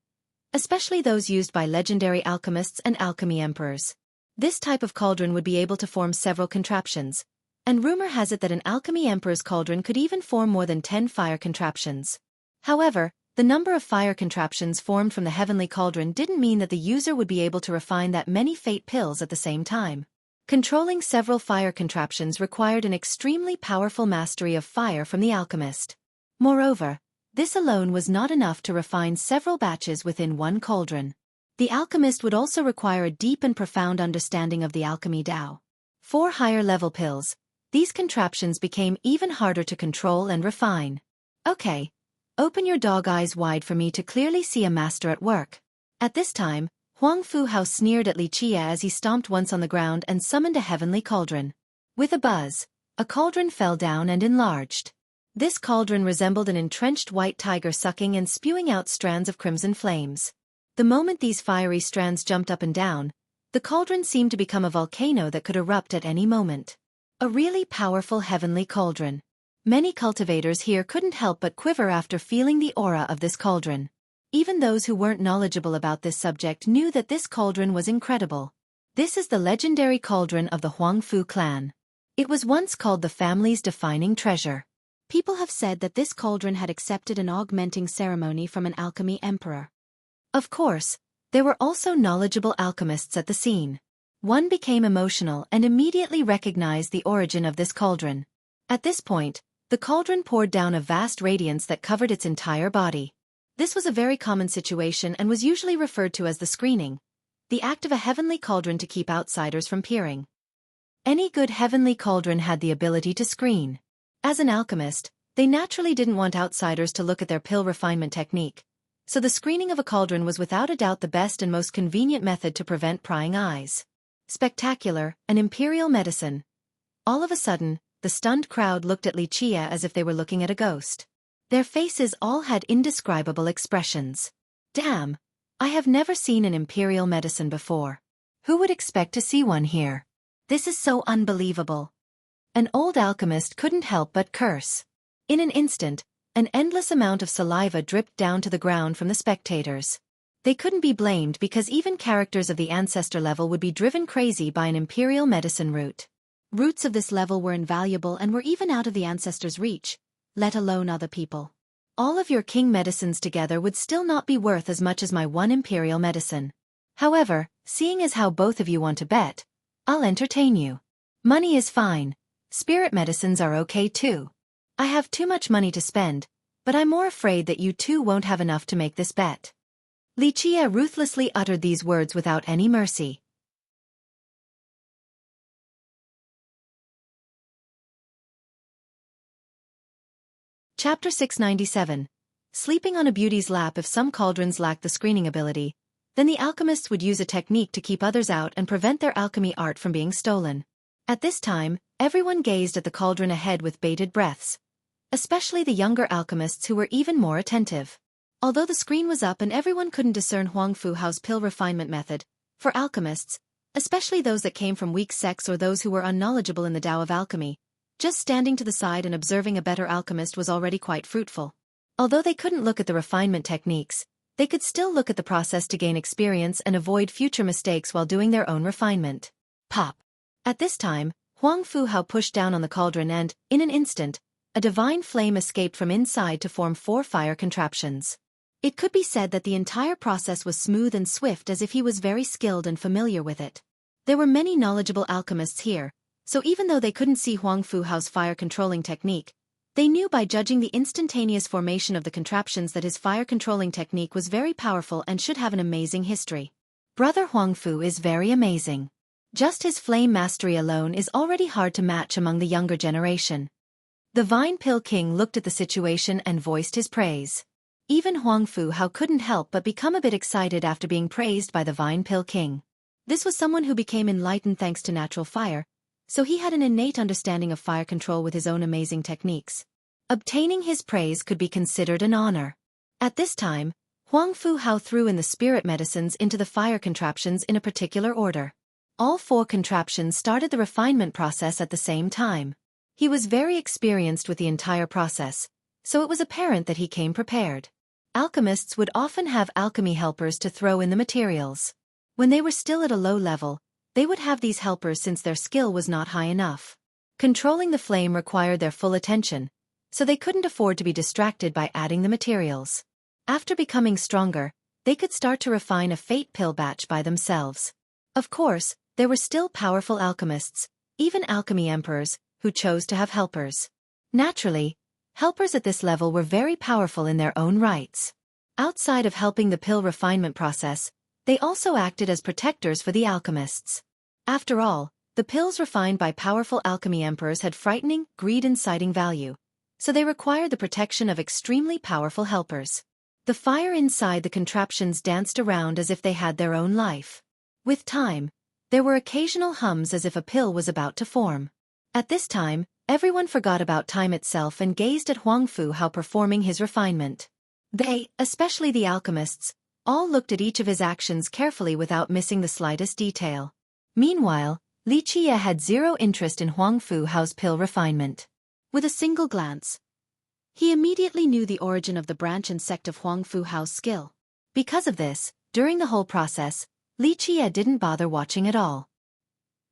especially those used by legendary alchemists and alchemy emperors. This type of cauldron would be able to form several contraptions, and rumor has it that an alchemy emperor's cauldron could even form more than 10 fire contraptions. However, the number of fire contraptions formed from the heavenly cauldron didn't mean that the user would be able to refine that many Fate Pills at the same time. Controlling several fire contraptions required an extremely powerful mastery of fire from the alchemist. Moreover, this alone was not enough to refine several batches within 1 cauldron. The alchemist would also require a deep and profound understanding of the alchemy Tao. For higher-level pills, these contraptions became even harder to control and refine. Okay, open your dog eyes wide for me to clearly see a master at work. At this time, Huangfu Hao sneered at Li Qia as he stomped once on the ground and summoned a heavenly cauldron. With a buzz, a cauldron fell down and enlarged. This cauldron resembled an entrenched white tiger sucking and spewing out strands of crimson flames. The moment these fiery strands jumped up and down, the cauldron seemed to become a volcano that could erupt at any moment. A really powerful heavenly cauldron. Many cultivators here couldn't help but quiver after feeling the aura of this cauldron. Even those who weren't knowledgeable about this subject knew that this cauldron was incredible. This is the legendary cauldron of the Huangfu clan. It was once called the family's defining treasure. People have said that this cauldron had accepted an augmenting ceremony from an alchemy emperor. Of course, there were also knowledgeable alchemists at the scene. One became emotional and immediately recognized the origin of this cauldron. At this point, the cauldron poured down a vast radiance that covered its entire body. This was a very common situation and was usually referred to as the screening, the act of a heavenly cauldron to keep outsiders from peering. Any good heavenly cauldron had the ability to screen. As an alchemist, they naturally didn't want outsiders to look at their pill refinement technique, so the screening of a cauldron was without a doubt the best and most convenient method to prevent prying eyes. Spectacular, an imperial medicine. All of a sudden, the stunned crowd looked at Xueqi as if they were looking at a ghost. Their faces all had indescribable expressions. Damn! I have never seen an imperial medicine before. Who would expect to see one here? This is so unbelievable. An old alchemist couldn't help but curse. In an instant, an endless amount of saliva dripped down to the ground from the spectators. They couldn't be blamed because even characters of the ancestor level would be driven crazy by an imperial medicine root. Roots of this level were invaluable and were even out of the ancestors' reach, let alone other people. All of your king medicines together would still not be worth as much as my one imperial medicine. However, seeing as how both of you want to bet, I'll entertain you. Money is fine. Spirit medicines are okay too. I have too much money to spend, but I'm more afraid that you two won't have enough to make this bet. Xueqi ruthlessly uttered these words without any mercy. Chapter 697. Sleeping on a beauty's lap. If some cauldrons lacked the screening ability, then the alchemists would use a technique to keep others out and prevent their alchemy art from being stolen. At this time, everyone gazed at the cauldron ahead with bated breaths, especially the younger alchemists who were even more attentive. Although the screen was up and everyone couldn't discern Huang Fuhao's pill refinement method, for alchemists, especially those that came from weak sects or those who were unknowledgeable in the Tao of alchemy, just standing to the side and observing a better alchemist was already quite fruitful. Although they couldn't look at the refinement techniques, they could still look at the process to gain experience and avoid future mistakes while doing their own refinement. Pop! At this time, Huang Fuhao pushed down on the cauldron and, in an instant, a divine flame escaped from inside to form 4 fire contraptions. It could be said that the entire process was smooth and swift as if he was very skilled and familiar with it. There were many knowledgeable alchemists here, so even though they couldn't see Huang Fuhao's fire-controlling technique, they knew by judging the instantaneous formation of the contraptions that his fire-controlling technique was very powerful and should have an amazing history. Brother Huang Fu is very amazing. Just his flame mastery alone is already hard to match among the younger generation. The Vine Pill King looked at the situation and voiced his praise. Even Huang Fuhao couldn't help but become a bit excited after being praised by the Vine Pill King. This was someone who became enlightened thanks to natural fire, so he had an innate understanding of fire control with his own amazing techniques. Obtaining his praise could be considered an honor. At this time, Huang Fuhao threw in the spirit medicines into the fire contraptions in a particular order. All 4 contraptions started the refinement process at the same time. He was very experienced with the entire process, so it was apparent that he came prepared. Alchemists would often have alchemy helpers to throw in the materials. When they were still at a low level, they would have these helpers since their skill was not high enough. Controlling the flame required their full attention, so they couldn't afford to be distracted by adding the materials. After becoming stronger, they could start to refine a fate pill batch by themselves. Of course, there were still powerful alchemists, even alchemy emperors, who chose to have helpers. Naturally, helpers at this level were very powerful in their own rights. Outside of helping the pill refinement process, they also acted as protectors for the alchemists. After all, the pills refined by powerful alchemy emperors had frightening, greed-inciting value, so they required the protection of extremely powerful helpers. The fire inside the contraptions danced around as if they had their own life. With time, there were occasional hums as if a pill was about to form. At this time, everyone forgot about time itself and gazed at Huang Fuhao performing his refinement. They, especially the alchemists, all looked at each of his actions carefully without missing the slightest detail. Meanwhile, Xueqi had zero interest in Huang Fuhao's pill refinement. With a single glance, he immediately knew the origin of the branch and sect of Huang Fuhao's skill. Because of this, during the whole process, Xueqi didn't bother watching at all.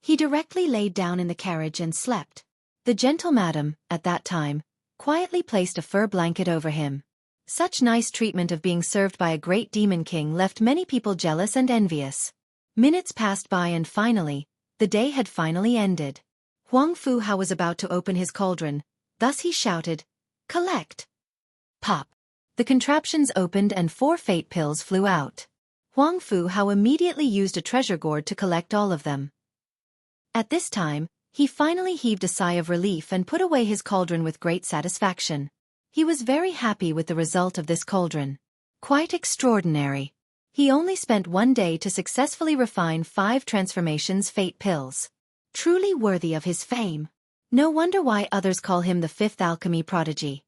He directly laid down in the carriage and slept. The gentle madam, at that time, quietly placed a fur blanket over him. Such nice treatment of being served by a great demon king left many people jealous and envious. Minutes passed by and finally, the day had finally ended. Huang Fu Hao was about to open his cauldron, thus he shouted, "Collect!" Pop! The contraptions opened and 4 fate pills flew out. Huang Fu Hao immediately used a treasure gourd to collect all of them. At this time, he finally heaved a sigh of relief and put away his cauldron with great satisfaction. He was very happy with the result of this cauldron. Quite extraordinary. He only spent 1 day to successfully refine 5 transformations fate pills. Truly worthy of his fame. No wonder why others call him the 5th alchemy prodigy.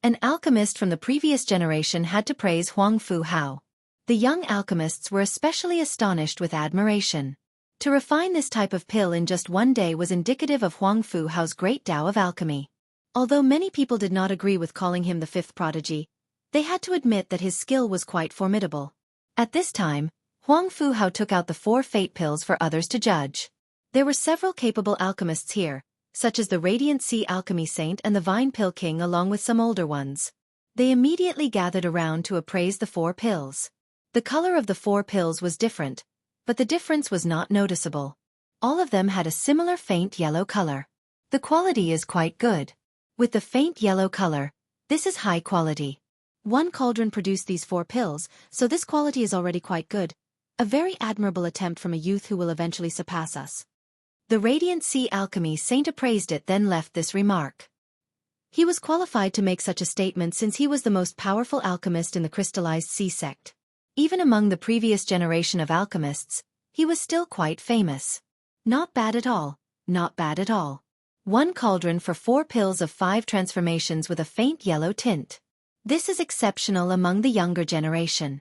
An alchemist from the previous generation had to praise Huang Fu Hao. The young alchemists were especially astonished with admiration. To refine this type of pill in just 1 day was indicative of Huang Fu Hao's great Tao of alchemy. Although many people did not agree with calling him the 5th prodigy, they had to admit that his skill was quite formidable. At this time, Huang Fu Hao took out the 4 fate pills for others to judge. There were several capable alchemists here, such as the Radiant Sea Alchemy Saint and the Vine Pill King along with some older ones. They immediately gathered around to appraise the 4 pills. The color of the 4 pills was different, but the difference was not noticeable. All of them had a similar faint yellow color. The quality is quite good. With the faint yellow color, this is high quality. 1 cauldron produced these 4 pills, so this quality is already quite good. A very admirable attempt from a youth who will eventually surpass us. The Radiant Sea Alchemy Saint appraised it, then left this remark. He was qualified to make such a statement since he was the most powerful alchemist in the crystallized sea sect. Even among the previous generation of alchemists, he was still quite famous. Not bad at all, not bad at all. 1 cauldron for 4 pills of 5 transformations with a faint yellow tint. This is exceptional among the younger generation.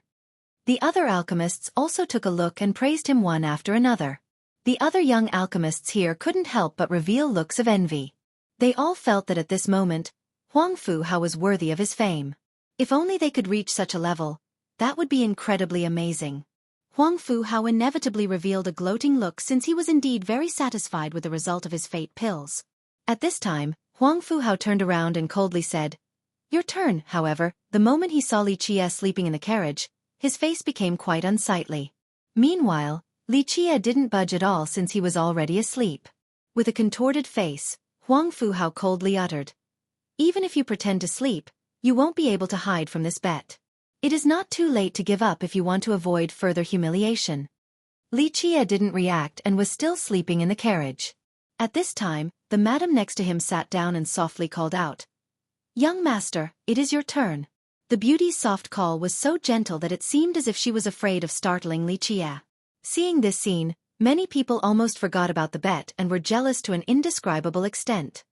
The other alchemists also took a look and praised him one after another. The other young alchemists here couldn't help but reveal looks of envy. They all felt that at this moment, Huang Fu Hao was worthy of his fame. If only they could reach such a level, that would be incredibly amazing. Huang Fu Hao inevitably revealed a gloating look since he was indeed very satisfied with the result of his fate pills. At this time, Huang Fu Hao turned around and coldly said, "Your turn." However, the moment he saw Li Qie sleeping in the carriage, his face became quite unsightly. Meanwhile, Li Qie didn't budge at all since he was already asleep. With a contorted face, Huang Fu Hao coldly uttered, "Even if you pretend to sleep, you won't be able to hide from this bet. It is not too late to give up if you want to avoid further humiliation." Li Qie didn't react and was still sleeping in the carriage. At this time, the madam next to him sat down and softly called out, "Young master, it is your turn." The beauty's soft call was so gentle that it seemed as if she was afraid of startling Li Qie. Seeing this scene, many people almost forgot about the bet and were jealous to an indescribable extent.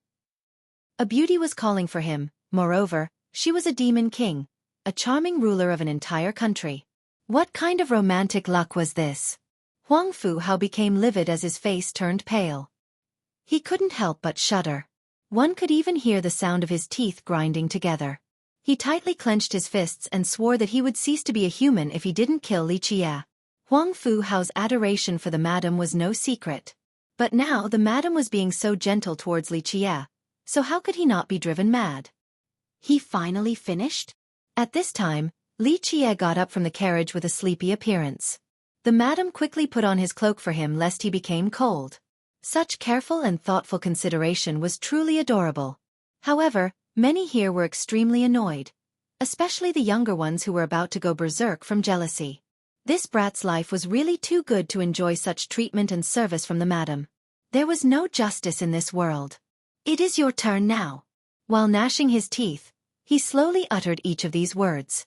A beauty was calling for him, moreover, she was a demon king, a charming ruler of an entire country. What kind of romantic luck was this? Huang Fu Hao became livid as his face turned pale. He couldn't help but shudder. One could even hear the sound of his teeth grinding together. He tightly clenched his fists and swore that he would cease to be a human if he didn't kill Li Qie. Huang Fu Hao's adoration for the madam was no secret. But now the madam was being so gentle towards Li Qie, so how could he not be driven mad? He finally finished? At this time, Li Qie got up from the carriage with a sleepy appearance. The madam quickly put on his cloak for him lest he became cold. Such careful and thoughtful consideration was truly adorable. However, many here were extremely annoyed, especially the younger ones who were about to go berserk from jealousy. This brat's life was really too good to enjoy such treatment and service from the madam. There was no justice in this world. "It is your turn now." While gnashing his teeth, he slowly uttered each of these words.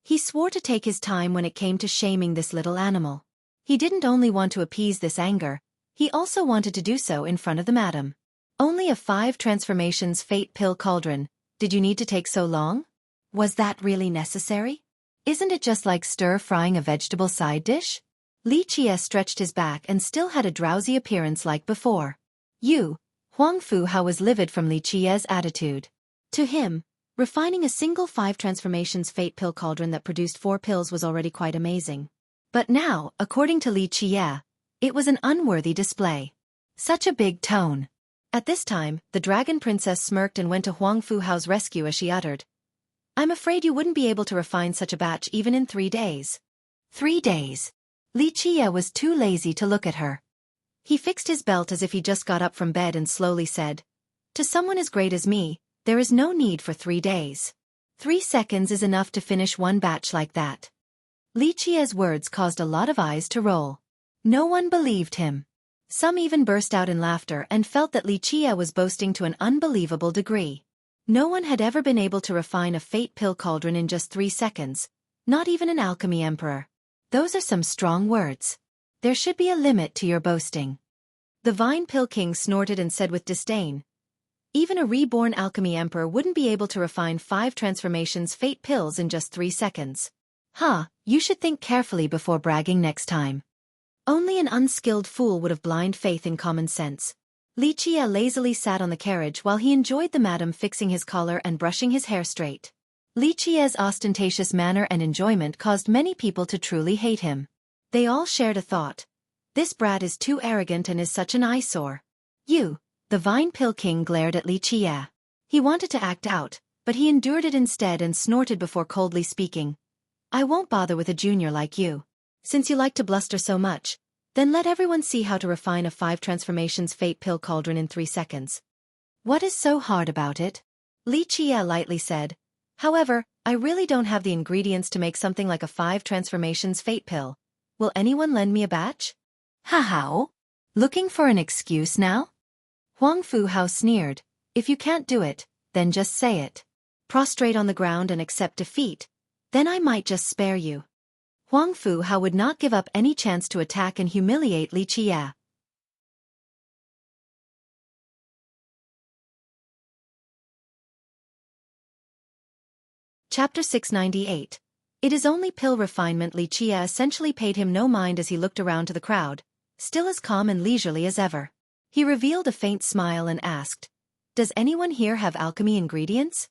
He swore to take his time when it came to shaming this little animal. He didn't only want to appease this anger, he also wanted to do so in front of the madam. Only a 5 transformations fate pill cauldron, did you need to take so long? Was that really necessary? Isn't it just like stir-frying a vegetable side dish? Li Qie stretched his back and still had a drowsy appearance like before. Huang Fu Hao was livid from Li Qie's attitude. To him, refining a single 5 transformations fate pill cauldron that produced 4 pills was already quite amazing. But now, according to Li Qie, it was an unworthy display. Such a big tone. At this time, the dragon princess smirked and went to Huang Fu Hao's rescue as she uttered, "I'm afraid you wouldn't be able to refine such a batch even in 3 days." 3 days. Li Qie was too lazy to look at her. He fixed his belt as if he just got up from bed and slowly said, "To someone as great as me, there is no need for 3 days. 3 seconds is enough to finish one batch like that." Li Qie's words caused a lot of eyes to roll. No one believed him. Some even burst out in laughter and felt that Li Qie was boasting to an unbelievable degree. No one had ever been able to refine a fate pill cauldron in just 3 seconds, not even an alchemy emperor. Those are some strong words. There should be a limit to your boasting. The Vine Pill King snorted and said with disdain, "Even a reborn alchemy emperor wouldn't be able to refine 5 transformations fate pills in just 3 seconds. You should think carefully before bragging next time." Only an unskilled fool would have blind faith in common sense. Li Qie lazily sat on the carriage while he enjoyed the madam fixing his collar and brushing his hair straight. Li Qie's ostentatious manner and enjoyment caused many people to truly hate him. They all shared a thought. This brat is too arrogant and is such an eyesore. "You." The Vine Pill King glared at Li Qie. He wanted to act out, but he endured it instead and snorted before coldly speaking, "I won't bother with a junior like you. Since you like to bluster so much, then let everyone see how to refine a 5 transformations fate pill cauldron in 3 seconds. What is so hard about it?" Li Qie lightly said, "However, I really don't have the ingredients to make something like a 5 transformations fate pill. Will anyone lend me a batch?" "How? Looking for an excuse now?" Huang Fu Hao sneered, "If you can't do it, then just say it. Prostrate on the ground and accept defeat, then I might just spare you." Huang Fu Hao would not give up any chance to attack and humiliate Li Qie. Chapter 698. It is only pill refinement. Li Qie essentially paid him no mind as he looked around to the crowd, still as calm and leisurely as ever. He revealed a faint smile and asked, "Does anyone here have alchemy ingredients?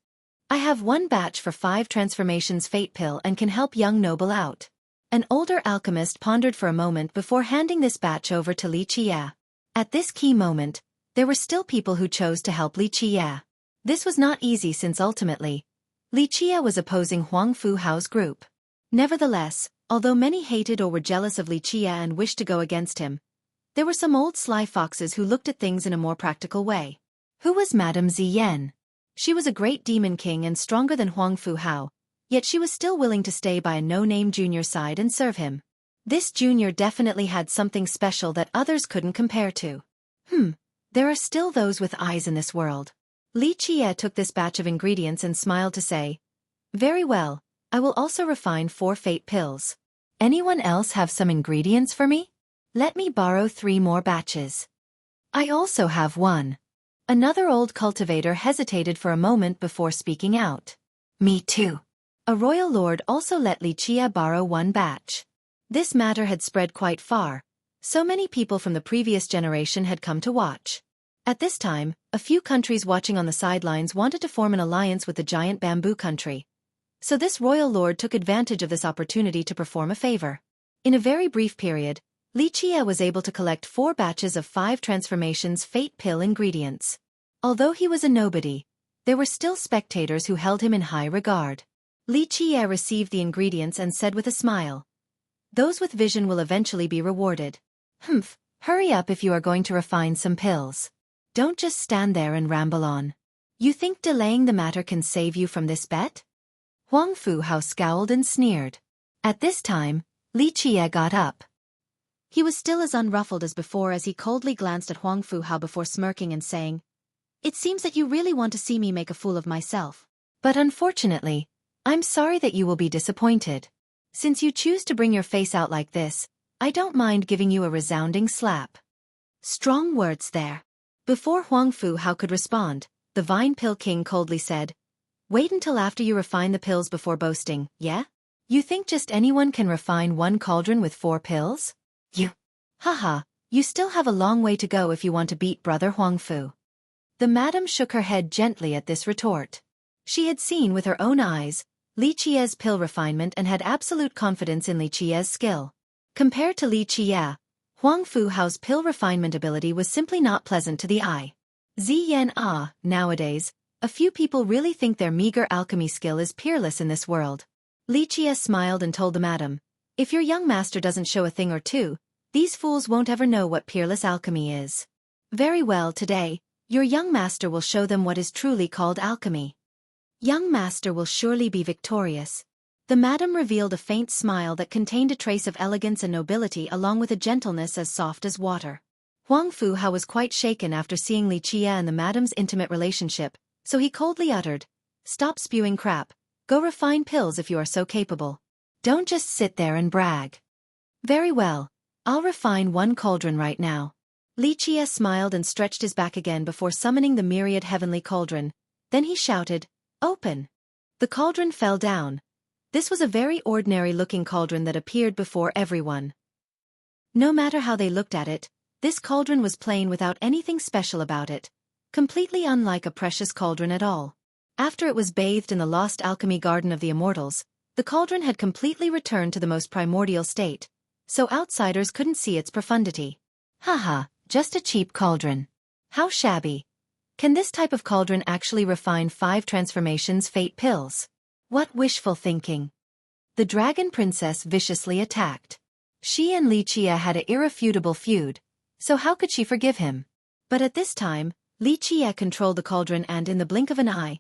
I have 1 batch for 5 transformations fate pill and can help young noble out." An older alchemist pondered for a moment before handing this batch over to Li Qie. At this key moment, there were still people who chose to help Li Qie. This was not easy since ultimately, Li Qie was opposing Huang Fu Hao's group. Nevertheless, although many hated or were jealous of Li Qie and wished to go against him, there were some old sly foxes who looked at things in a more practical way. Who was Madame Ziyan? She was a great demon king and stronger than Huang Fu Hao, yet she was still willing to stay by a no-name junior side and serve him. This junior definitely had something special that others couldn't compare to. There are still those with eyes in this world. Li Qie took this batch of ingredients and smiled to say, "Very well, I will also refine 4 fate pills. Anyone else have some ingredients for me? Let me borrow 3 more batches. I also have 1. Another old cultivator hesitated for a moment before speaking out. "Me too." A royal lord also let Li Qie borrow 1 batch. This matter had spread quite far. So many people from the previous generation had come to watch. At this time, a few countries watching on the sidelines wanted to form an alliance with the giant bamboo country. So this royal lord took advantage of this opportunity to perform a favor. In a very brief period, Li Qie was able to collect 4 batches of 5 transformations fate pill ingredients. Although he was a nobody, there were still spectators who held him in high regard. Li Qie received the ingredients and said with a smile, "Those with vision will eventually be rewarded. Hurry up if you are going to refine some pills. Don't just stand there and ramble on. You think delaying the matter can save you from this bet?" Huang Fu Hao scowled and sneered. At this time, Li Qie got up. He was still as unruffled as before as he coldly glanced at Huang Fu Hao before smirking and saying, "It seems that you really want to see me make a fool of myself. But unfortunately, I'm sorry that you will be disappointed. Since you choose to bring your face out like this, I don't mind giving you a resounding slap." Strong words there. Before Huang Fu Hao could respond, the Vine Pill King coldly said, "Wait until after you refine the pills before boasting, yeah? You think just anyone can refine 1 cauldron with 4 pills? You still have a long way to go if you want to beat brother Huang Fu." The madam shook her head gently at this retort. She had seen with her own eyes Li Qie's pill refinement and had absolute confidence in Li Qie's skill. Compared to Li Qie, Huang Fu Hao's pill refinement ability was simply not pleasant to the eye. Zhen. Nowadays, a few people really think their meager alchemy skill is peerless in this world. Li Qie smiled and told the madam, if your young master doesn't show a thing or two, these fools won't ever know what peerless alchemy is. Very well, today, your young master will show them what is truly called alchemy. Young master will surely be victorious. The madam revealed a faint smile that contained a trace of elegance and nobility along with a gentleness as soft as water. Huang Fu Hao was quite shaken after seeing Li Qie and the madam's intimate relationship, so he coldly uttered, stop spewing crap, go refine pills if you are so capable. Don't just sit there and brag. Very well, I'll refine one cauldron right now. Li Qie smiled and stretched his back again before summoning the myriad heavenly cauldron. Then he shouted, open. The cauldron fell down. This was a very ordinary-looking cauldron that appeared before everyone. No matter how they looked at it, this cauldron was plain without anything special about it, completely unlike a precious cauldron at all. After it was bathed in the lost alchemy garden of the immortals, the cauldron had completely returned to the most primordial state, so outsiders couldn't see its profundity. Haha, just a cheap cauldron. How shabby. Can this type of cauldron actually refine 5 transformations fate pills? What wishful thinking. The dragon princess viciously attacked. She and Li Qie had an irrefutable feud, so how could she forgive him? But at this time, Li Qie controlled the cauldron and in the blink of an eye,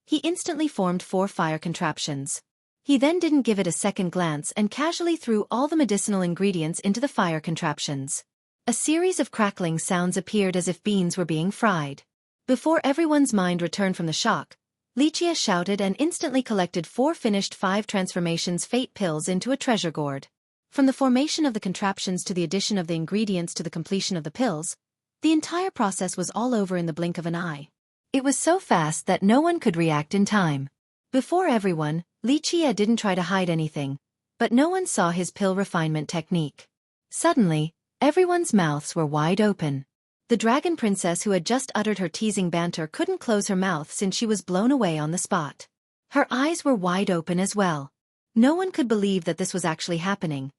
he instantly formed 4 fire contraptions. He then didn't give it a second glance and casually threw all the medicinal ingredients into the fire contraptions. A series of crackling sounds appeared as if beans were being fried. Before everyone's mind returned from the shock, Li Qie shouted and instantly collected 4 finished 5 transformations fate pills into a treasure gourd. From the formation of the contraptions to the addition of the ingredients to the completion of the pills, the entire process was all over in the blink of an eye. It was so fast that no one could react in time. Before everyone, Li Qie didn't try to hide anything, but no one saw his pill refinement technique. Suddenly, everyone's mouths were wide open. The dragon princess who had just uttered her teasing banter couldn't close her mouth since she was blown away on the spot. Her eyes were wide open as well. No one could believe that this was actually happening.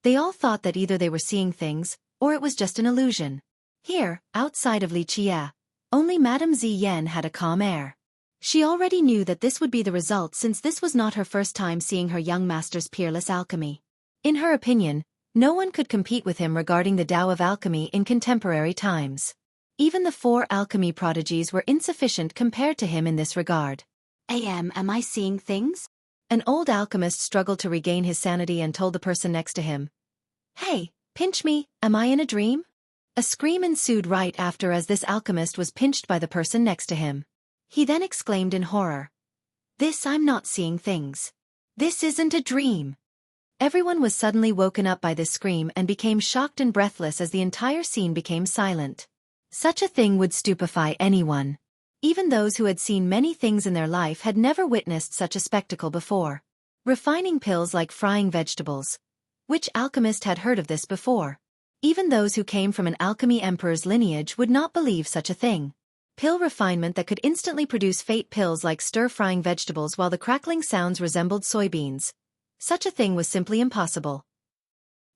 They all thought that either they were seeing things, or it was just an illusion. Here, outside of Li Qie, only Madame Ziyan had a calm air. She already knew that this would be the result since this was not her first time seeing her young master's peerless alchemy. In her opinion, no one could compete with him regarding the Tao of alchemy in contemporary times. Even the 4 alchemy prodigies were insufficient compared to him in this regard. Am I seeing things? An old alchemist struggled to regain his sanity and told the person next to him, hey, pinch me, am I in a dream? A scream ensued right after as this alchemist was pinched by the person next to him. He then exclaimed in horror, I'm not seeing things. This isn't a dream. Everyone was suddenly woken up by this scream and became shocked and breathless as the entire scene became silent. Such a thing would stupefy anyone. Even those who had seen many things in their life had never witnessed such a spectacle before. Refining pills like frying vegetables. Which alchemist had heard of this before? Even those who came from an alchemy emperor's lineage would not believe such a thing. Pill refinement that could instantly produce fate pills like stir-frying vegetables while the crackling sounds resembled soybeans. Such a thing was simply impossible.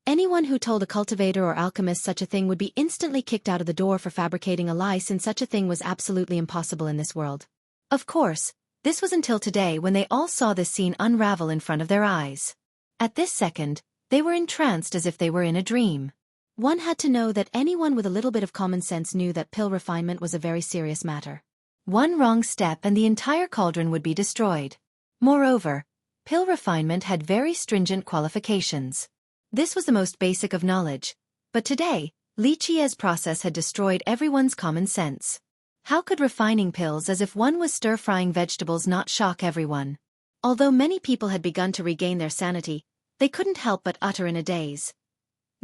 Anyone who told a cultivator or alchemist such a thing would be instantly kicked out of the door for fabricating a lie since such a thing was absolutely impossible in this world. Of course, this was until today when they all saw this scene unravel in front of their eyes. At this second, they were entranced as if they were in a dream. One had to know that anyone with a little bit of common sense knew that pill refinement was a very serious matter. One wrong step and the entire cauldron would be destroyed. Moreover, pill refinement had very stringent qualifications. This was the most basic of knowledge, but today, Li Qie's process had destroyed everyone's common sense. How could refining pills as if one was stir-frying vegetables not shock everyone? Although many people had begun to regain their sanity, they couldn't help but utter in a daze,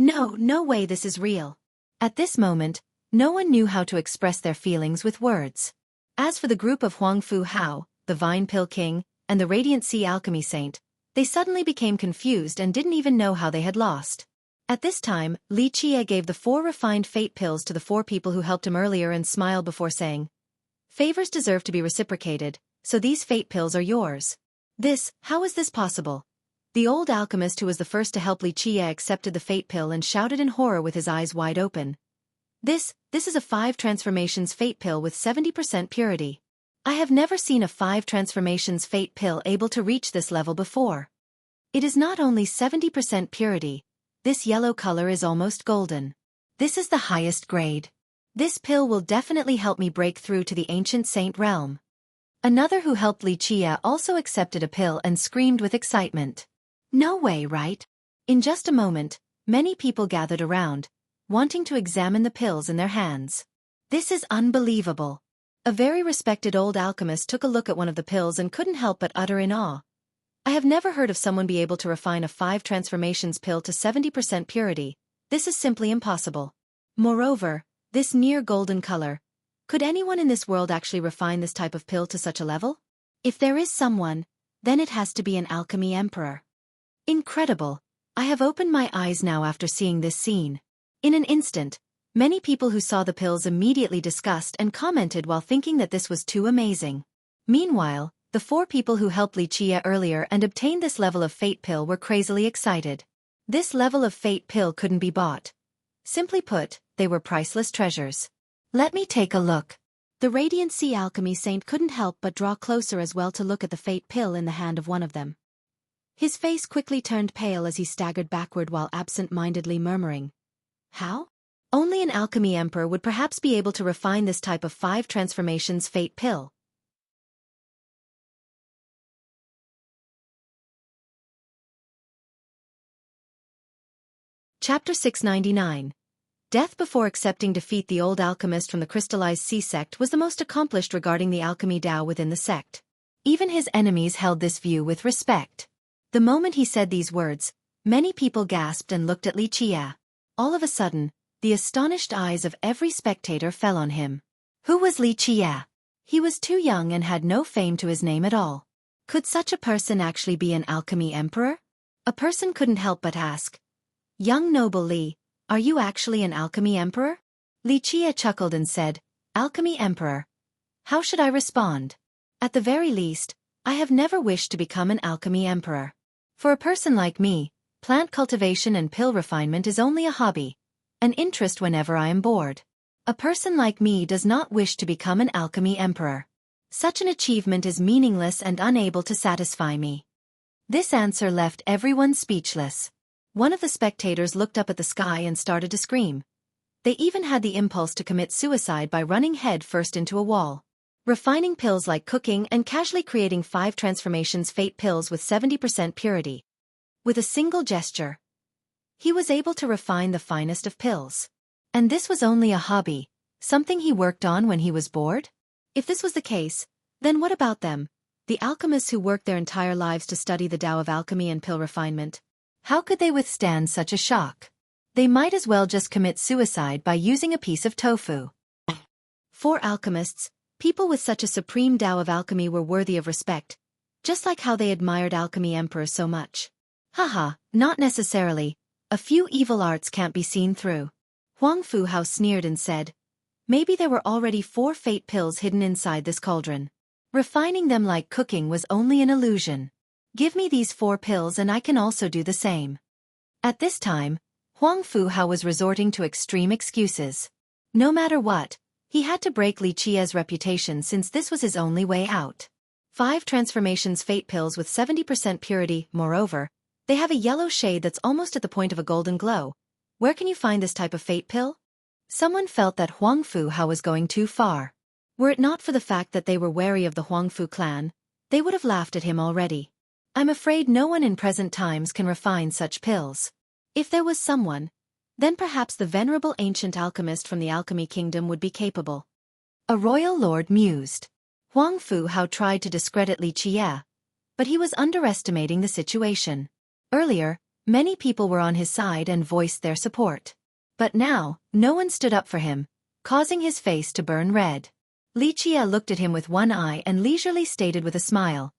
no way, this is real. At this moment, no one knew how to express their feelings with words. As for the group of Huang Fu Hao, the Vine Pill King, and the Radiant Sea Alchemy Saint, they suddenly became confused and didn't even know how they had lost. At this time, Li Qie gave the 4 refined fate pills to the 4 people who helped him earlier and smiled before saying, favors deserve to be reciprocated, so these fate pills are yours. How is this possible? The old alchemist who was the first to help Li Qie accepted the fate pill and shouted in horror with his eyes wide open. This is a 5 transformations fate pill with 70% purity. I have never seen a 5 transformations fate pill able to reach this level before. It is not only 70% purity, this yellow color is almost golden. This is the highest grade. This pill will definitely help me break through to the ancient saint realm. Another who helped Xueqi also accepted a pill and screamed with excitement. No way, right? In just a moment, many people gathered around, wanting to examine the pills in their hands. This is unbelievable. A very respected old alchemist took a look at one of the pills and couldn't help but utter in awe. I have never heard of someone be able to refine a 5 transformations pill to 70% purity. This is simply impossible. Moreover, this near golden color. Could anyone in this world actually refine this type of pill to such a level? If there is someone, then it has to be an alchemy emperor. Incredible. I have opened my eyes now after seeing this scene. In an instant, many people who saw the pills immediately discussed and commented while thinking that this was too amazing. Meanwhile, the 4 people who helped Xueqi earlier and obtained this level of fate pill were crazily excited. This level of fate pill couldn't be bought. Simply put, they were priceless treasures. Let me take a look. The Radiant Sea Alchemy Saint couldn't help but draw closer as well to look at the fate pill in the hand of one of them. His face quickly turned pale as he staggered backward while absent-mindedly murmuring, "How? Only an alchemy emperor would perhaps be able to refine this type of 5 transformations fate pill." Chapter 699. Death before accepting defeat. The old alchemist from the crystallized sea sect was the most accomplished regarding the alchemy Tao within the sect. Even his enemies held this view with respect. The moment he said these words, many people gasped and looked at Xueqi. All of a sudden, the astonished eyes of every spectator fell on him. Who was Xueqi? He was too young and had no fame to his name at all. Could such a person actually be an alchemy emperor? A person couldn't help but ask, "Young noble Li, are you actually an alchemy emperor?" Xueqi chuckled and said, "Alchemy emperor? How should I respond? At the very least, I have never wished to become an alchemy emperor. For a person like me, plant cultivation and pill refinement is only a hobby, an interest whenever I am bored. A person like me does not wish to become an alchemy emperor. Such an achievement is meaningless and unable to satisfy me." This answer left everyone speechless. One of the spectators looked up at the sky and started to scream. They even had the impulse to commit suicide by running head first into a wall. Refining pills like cooking and casually creating 5 transformations fate pills with 70% purity. With a single gesture, he was able to refine the finest of pills. And this was only a hobby, something he worked on when he was bored? If this was the case, then what about them, the alchemists who worked their entire lives to study the Tao of alchemy and pill refinement? How could they withstand such a shock? They might as well just commit suicide by using a piece of tofu. For alchemists, people with such a supreme Tao of alchemy were worthy of respect, just like how they admired alchemy emperors so much. Haha, not necessarily. A few evil arts can't be seen through. Huang Fu Hao sneered and said, "Maybe there were already 4 fate pills hidden inside this cauldron. Refining them like cooking was only an illusion. Give me these 4 pills and I can also do the same." At this time, Huang Fu Hao was resorting to extreme excuses. No matter what, he had to break Xueqi's reputation since this was his only way out. 5 transformations fate pills with 70% purity. Moreover, they have a yellow shade that's almost at the point of a golden glow. Where can you find this type of fate pill? Someone felt that Huang Fu Hao was going too far. Were it not for the fact that they were wary of the Huang Fu clan, they would have laughed at him already. I'm afraid no one in present times can refine such pills. If there was someone, then perhaps the venerable ancient alchemist from the Alchemy Kingdom would be capable. A royal lord mused. Huang Fu Hao tried to discredit Xueqi, but he was underestimating the situation. Earlier, many people were on his side and voiced their support. But now, no one stood up for him, causing his face to burn red. Xueqi looked at him with one eye and leisurely stated with a smile,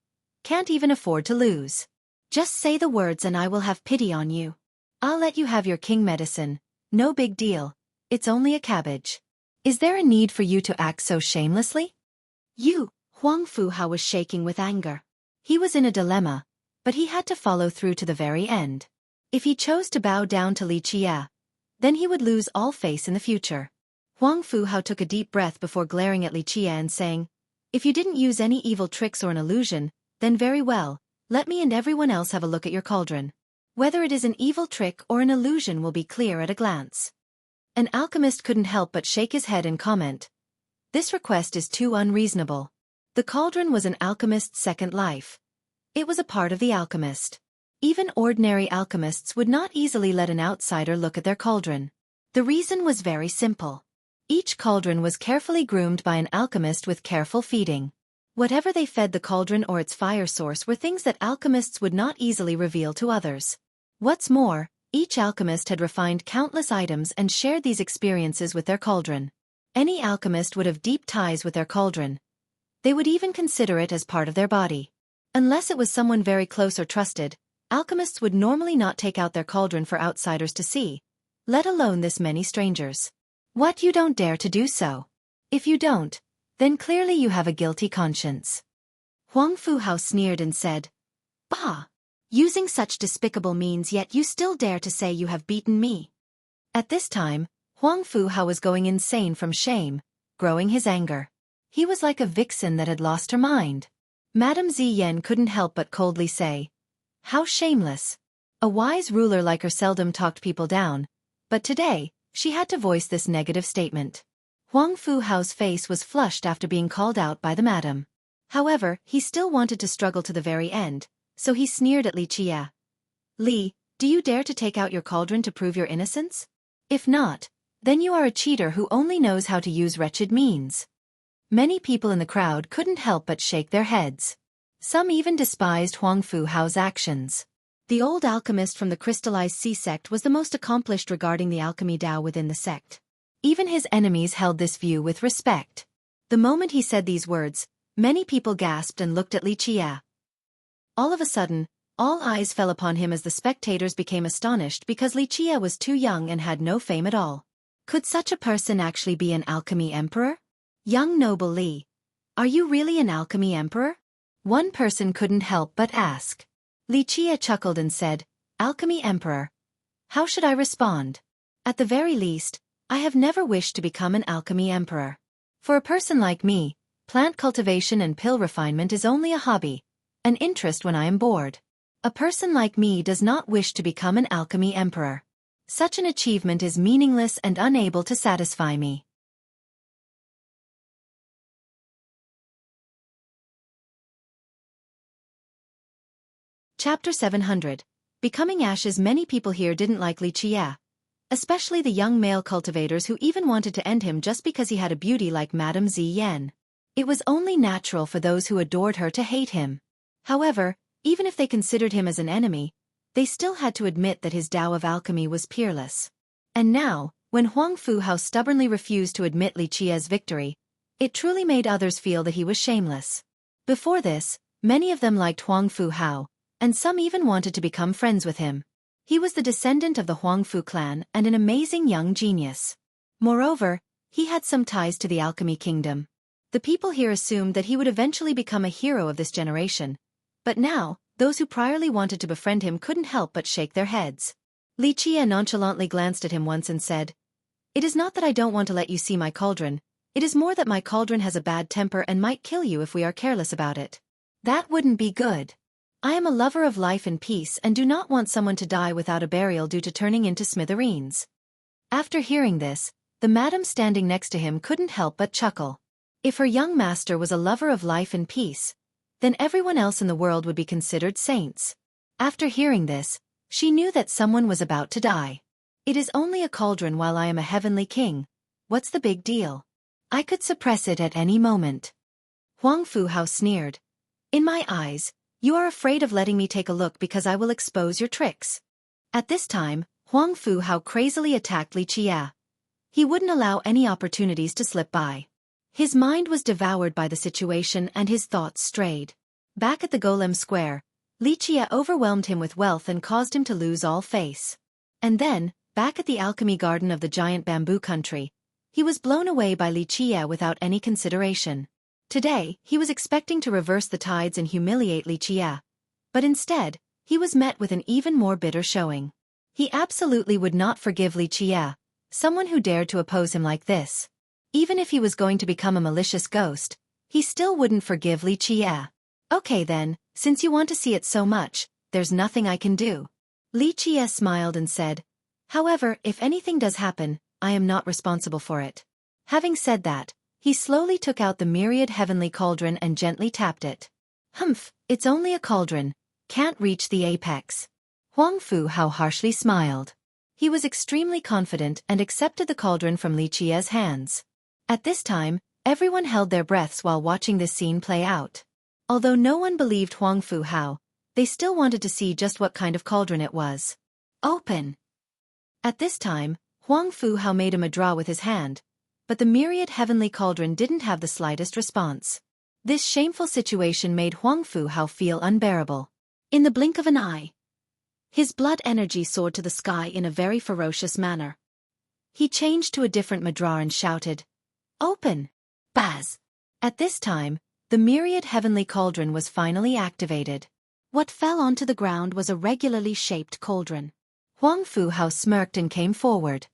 "Can't even afford to lose. Just say the words and I will have pity on you. I'll let you have your king medicine, no big deal, it's only a cabbage. Is there a need for you to act so shamelessly?" Huang Fu Hao was shaking with anger. He was in a dilemma, but he had to follow through to the very end. If he chose to bow down to Xueqi, then he would lose all face in the future. Huang Fuhao took a deep breath before glaring at Li Qie and saying, "If you didn't use any evil tricks or an illusion, then very well, let me and everyone else have a look at your cauldron. Whether it is an evil trick or an illusion will be clear at a glance." An alchemist couldn't help but shake his head and comment, "This request is too unreasonable." The cauldron was an alchemist's second life. It was a part of the alchemist. Even ordinary alchemists would not easily let an outsider look at their cauldron. The reason was very simple. Each cauldron was carefully groomed by an alchemist with careful feeding. Whatever they fed the cauldron or its fire source were things that alchemists would not easily reveal to others. What's more, each alchemist had refined countless items and shared these experiences with their cauldron. Any alchemist would have deep ties with their cauldron. They would even consider it as part of their body. Unless it was someone very close or trusted, alchemists would normally not take out their cauldron for outsiders to see, let alone this many strangers. What, you don't dare to do so? If you don't, then clearly you have a guilty conscience. Huang Fuhao sneered and said, "Bah! Using such despicable means, yet you still dare to say you have beaten me." At this time, Huang Fuhao was going insane from shame, growing his anger. He was like a vixen that had lost her mind. Madame Ziyan couldn't help but coldly say, "How shameless." A wise ruler like her seldom talked people down, but today, she had to voice this negative statement. Huang Fuhao's face was flushed after being called out by the madam. However, he still wanted to struggle to the very end, so he sneered at Li Qie. "Li, do you dare to take out your cauldron to prove your innocence? If not, then you are a cheater who only knows how to use wretched means." Many people in the crowd couldn't help but shake their heads. Some even despised Huang Fuhao's actions. The old alchemist from the crystallized sea sect was the most accomplished regarding the alchemy Tao within the sect. Even his enemies held this view with respect. The moment he said these words, many people gasped and looked at Li Qie. All of a sudden, all eyes fell upon him as the spectators became astonished because Li Qie was too young and had no fame at all. Could such a person actually be an alchemy emperor? "Young noble Li, are you really an alchemy emperor?" One person couldn't help but ask. Li Qie chuckled and said, "Alchemy emperor. How should I respond? At the very least, I have never wished to become an alchemy emperor. For a person like me, plant cultivation and pill refinement is only a hobby, an interest when I am bored. A person like me does not wish to become an alchemy emperor. Such an achievement is meaningless and unable to satisfy me." Chapter 700. Becoming Ashes. Many people here didn't like Li Qie, especially the young male cultivators who even wanted to end him just because he had a beauty like Madame Ziyan. It was only natural for those who adored her to hate him. However, even if they considered him as an enemy, they still had to admit that his Tao of alchemy was peerless. And now, when Huang Fuhao stubbornly refused to admit Li Qie's victory, it truly made others feel that he was shameless. Before this, many of them liked Huang Fuhao, and some even wanted to become friends with him. He was the descendant of the Huangfu clan and an amazing young genius. Moreover, he had some ties to the alchemy kingdom. The people here assumed that he would eventually become a hero of this generation. But now, those who priorly wanted to befriend him couldn't help but shake their heads. Li Qie nonchalantly glanced at him once and said, "It is not that I don't want to let you see my cauldron, it is more that my cauldron has a bad temper and might kill you if we are careless about it. That wouldn't be good. I am a lover of life and peace and do not want someone to die without a burial due to turning into smithereens." After hearing this, the madam standing next to him couldn't help but chuckle. If her young master was a lover of life and peace, then everyone else in the world would be considered saints. After hearing this, she knew that someone was about to die. "It is only a cauldron while I am a heavenly king. What's the big deal? I could suppress it at any moment." Huang Fuhao sneered. "In my eyes, you are afraid of letting me take a look because I will expose your tricks." At this time, Huang Fuhao crazily attacked Li Qie. He wouldn't allow any opportunities to slip by. His mind was devoured by the situation and his thoughts strayed. Back at the Golem Square, Li Qie overwhelmed him with wealth and caused him to lose all face. And then, back at the alchemy garden of the giant bamboo country, he was blown away by Li Qie without any consideration. Today, he was expecting to reverse the tides and humiliate Li Qie. But instead, he was met with an even more bitter showing. He absolutely would not forgive Li Qie, someone who dared to oppose him like this. Even if he was going to become a malicious ghost, he still wouldn't forgive Li Qie. Okay then, since you want to see it so much, there's nothing I can do. Li Qie smiled and said, however, if anything does happen, I am not responsible for it. Having said that, he slowly took out the myriad heavenly cauldron and gently tapped it. Humph, it's only a cauldron, can't reach the apex. Huang Fu Hao harshly smiled. He was extremely confident and accepted the cauldron from Li Qie's hands. At this time, everyone held their breaths while watching this scene play out. Although no one believed Huang Fu Hao, they still wanted to see just what kind of cauldron it was. Open! At this time, Huang Fu Hao made him a draw with his hand, but the myriad heavenly cauldron didn't have the slightest response. This shameful situation made Huang Fu Hao feel unbearable. In the blink of an eye, his blood energy soared to the sky in a very ferocious manner. He changed to a different madra and shouted, "Open!" Baz! At this time, the myriad heavenly cauldron was finally activated. What fell onto the ground was a regularly shaped cauldron. Huang Fu Hao smirked and came forward.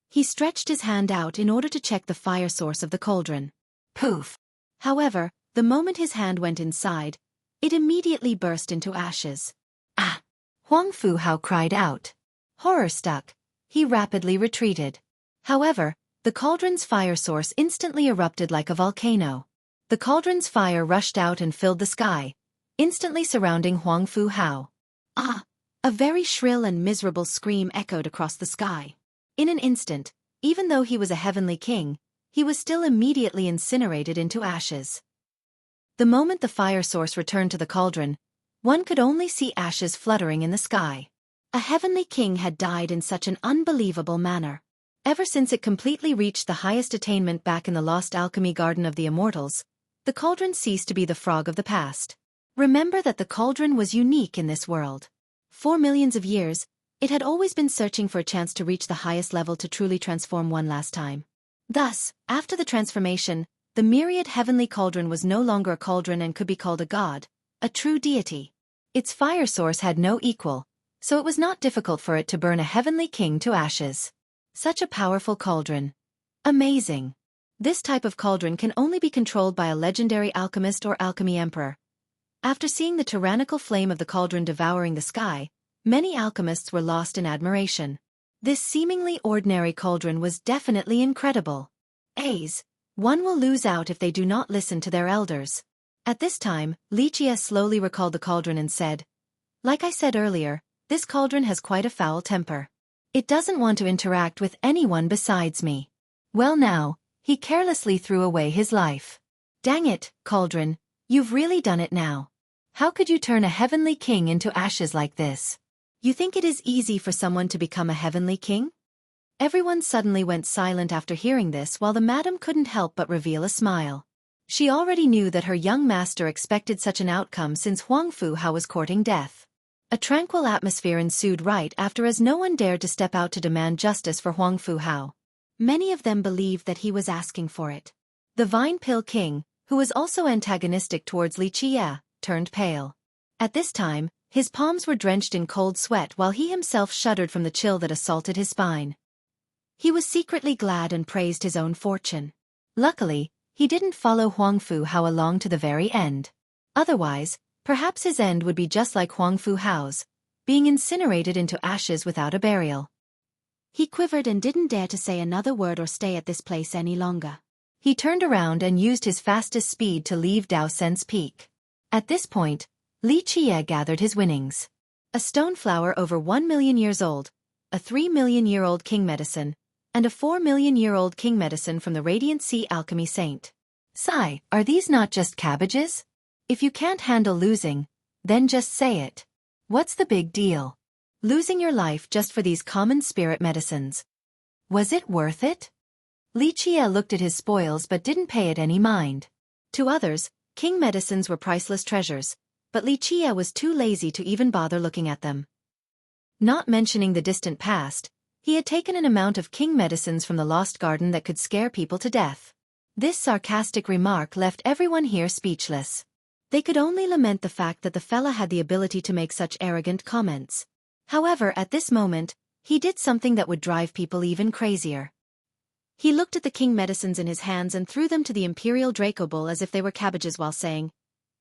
He stretched his hand out in order to check the fire source of the cauldron. Poof! However, the moment his hand went inside, it immediately burst into ashes. Ah! Huang Fu Hao cried out. Horror-struck, he rapidly retreated. However, the cauldron's fire source instantly erupted like a volcano. The cauldron's fire rushed out and filled the sky, instantly surrounding Huang Fu Hao. Ah! A very shrill and miserable scream echoed across the sky. In an instant, even though he was a heavenly king, he was still immediately incinerated into ashes. The moment the fire source returned to the cauldron, one could only see ashes fluttering in the sky. A heavenly king had died in such an unbelievable manner. Ever since it completely reached the highest attainment back in the lost alchemy garden of the immortals, the cauldron ceased to be the frog of the past. Remember that the cauldron was unique in this world. For millions of years, it had always been searching for a chance to reach the highest level to truly transform one last time. Thus, after the transformation, the myriad heavenly cauldron was no longer a cauldron and could be called a god, a true deity. Its fire source had no equal, so it was not difficult for it to burn a heavenly king to ashes. Such a powerful cauldron. Amazing. This type of cauldron can only be controlled by a legendary alchemist or alchemy emperor. After seeing the tyrannical flame of the cauldron devouring the sky, many alchemists were lost in admiration. This seemingly ordinary cauldron was definitely incredible. One will lose out if they do not listen to their elders. At this time, Li Qie slowly recalled the cauldron and said, like I said earlier, this cauldron has quite a foul temper. It doesn't want to interact with anyone besides me. Well now, he carelessly threw away his life. Dang it, cauldron, you've really done it now. How could you turn a heavenly king into ashes like this? You think it is easy for someone to become a heavenly king? Everyone suddenly went silent after hearing this while the madam couldn't help but reveal a smile. She already knew that her young master expected such an outcome since Huang Fu Hao was courting death. A tranquil atmosphere ensued right after as no one dared to step out to demand justice for Huang Fu Hao. Many of them believed that he was asking for it. The Vine Pill King, who was also antagonistic towards Li Qie, turned pale. At this time, his palms were drenched in cold sweat while he himself shuddered from the chill that assaulted his spine. He was secretly glad and praised his own fortune. Luckily, he didn't follow Huang Fu Hao along to the very end. Otherwise, perhaps his end would be just like Huang Fu Hao's, being incinerated into ashes without a burial. He quivered and didn't dare to say another word or stay at this place any longer. He turned around and used his fastest speed to leave Daosen's Peak. At this point, Li Qie gathered his winnings. A stone flower over 1 million years old, a 3-million-year-old king medicine, and a 4-million-year-old king medicine from the Radiant Sea Alchemy Saint. Sigh, are these not just cabbages? If you can't handle losing, then just say it. What's the big deal? Losing your life just for these common spirit medicines. Was it worth it? Li Qie looked at his spoils but didn't pay it any mind. To others, king medicines were priceless treasures, but Li Qie was too lazy to even bother looking at them. Not mentioning the distant past, he had taken an amount of king medicines from the Lost Garden that could scare people to death. This sarcastic remark left everyone here speechless. They could only lament the fact that the fella had the ability to make such arrogant comments. However, at this moment, he did something that would drive people even crazier. He looked at the king medicines in his hands and threw them to the Imperial Draco Bull as if they were cabbages while saying,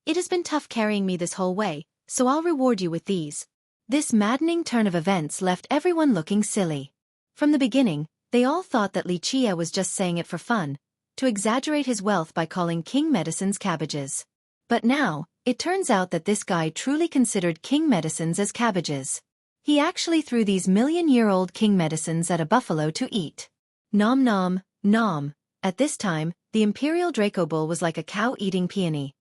"It has been tough carrying me this whole way, so I'll reward you with these." This maddening turn of events left everyone looking silly. From the beginning, they all thought that Xueqi was just saying it for fun, to exaggerate his wealth by calling king medicines cabbages. But now, it turns out that this guy truly considered king medicines as cabbages. He actually threw these million-year-old king medicines at a buffalo to eat. Nom nom, nom. At this time, the Imperial Draco Bull was like a cow eating peony.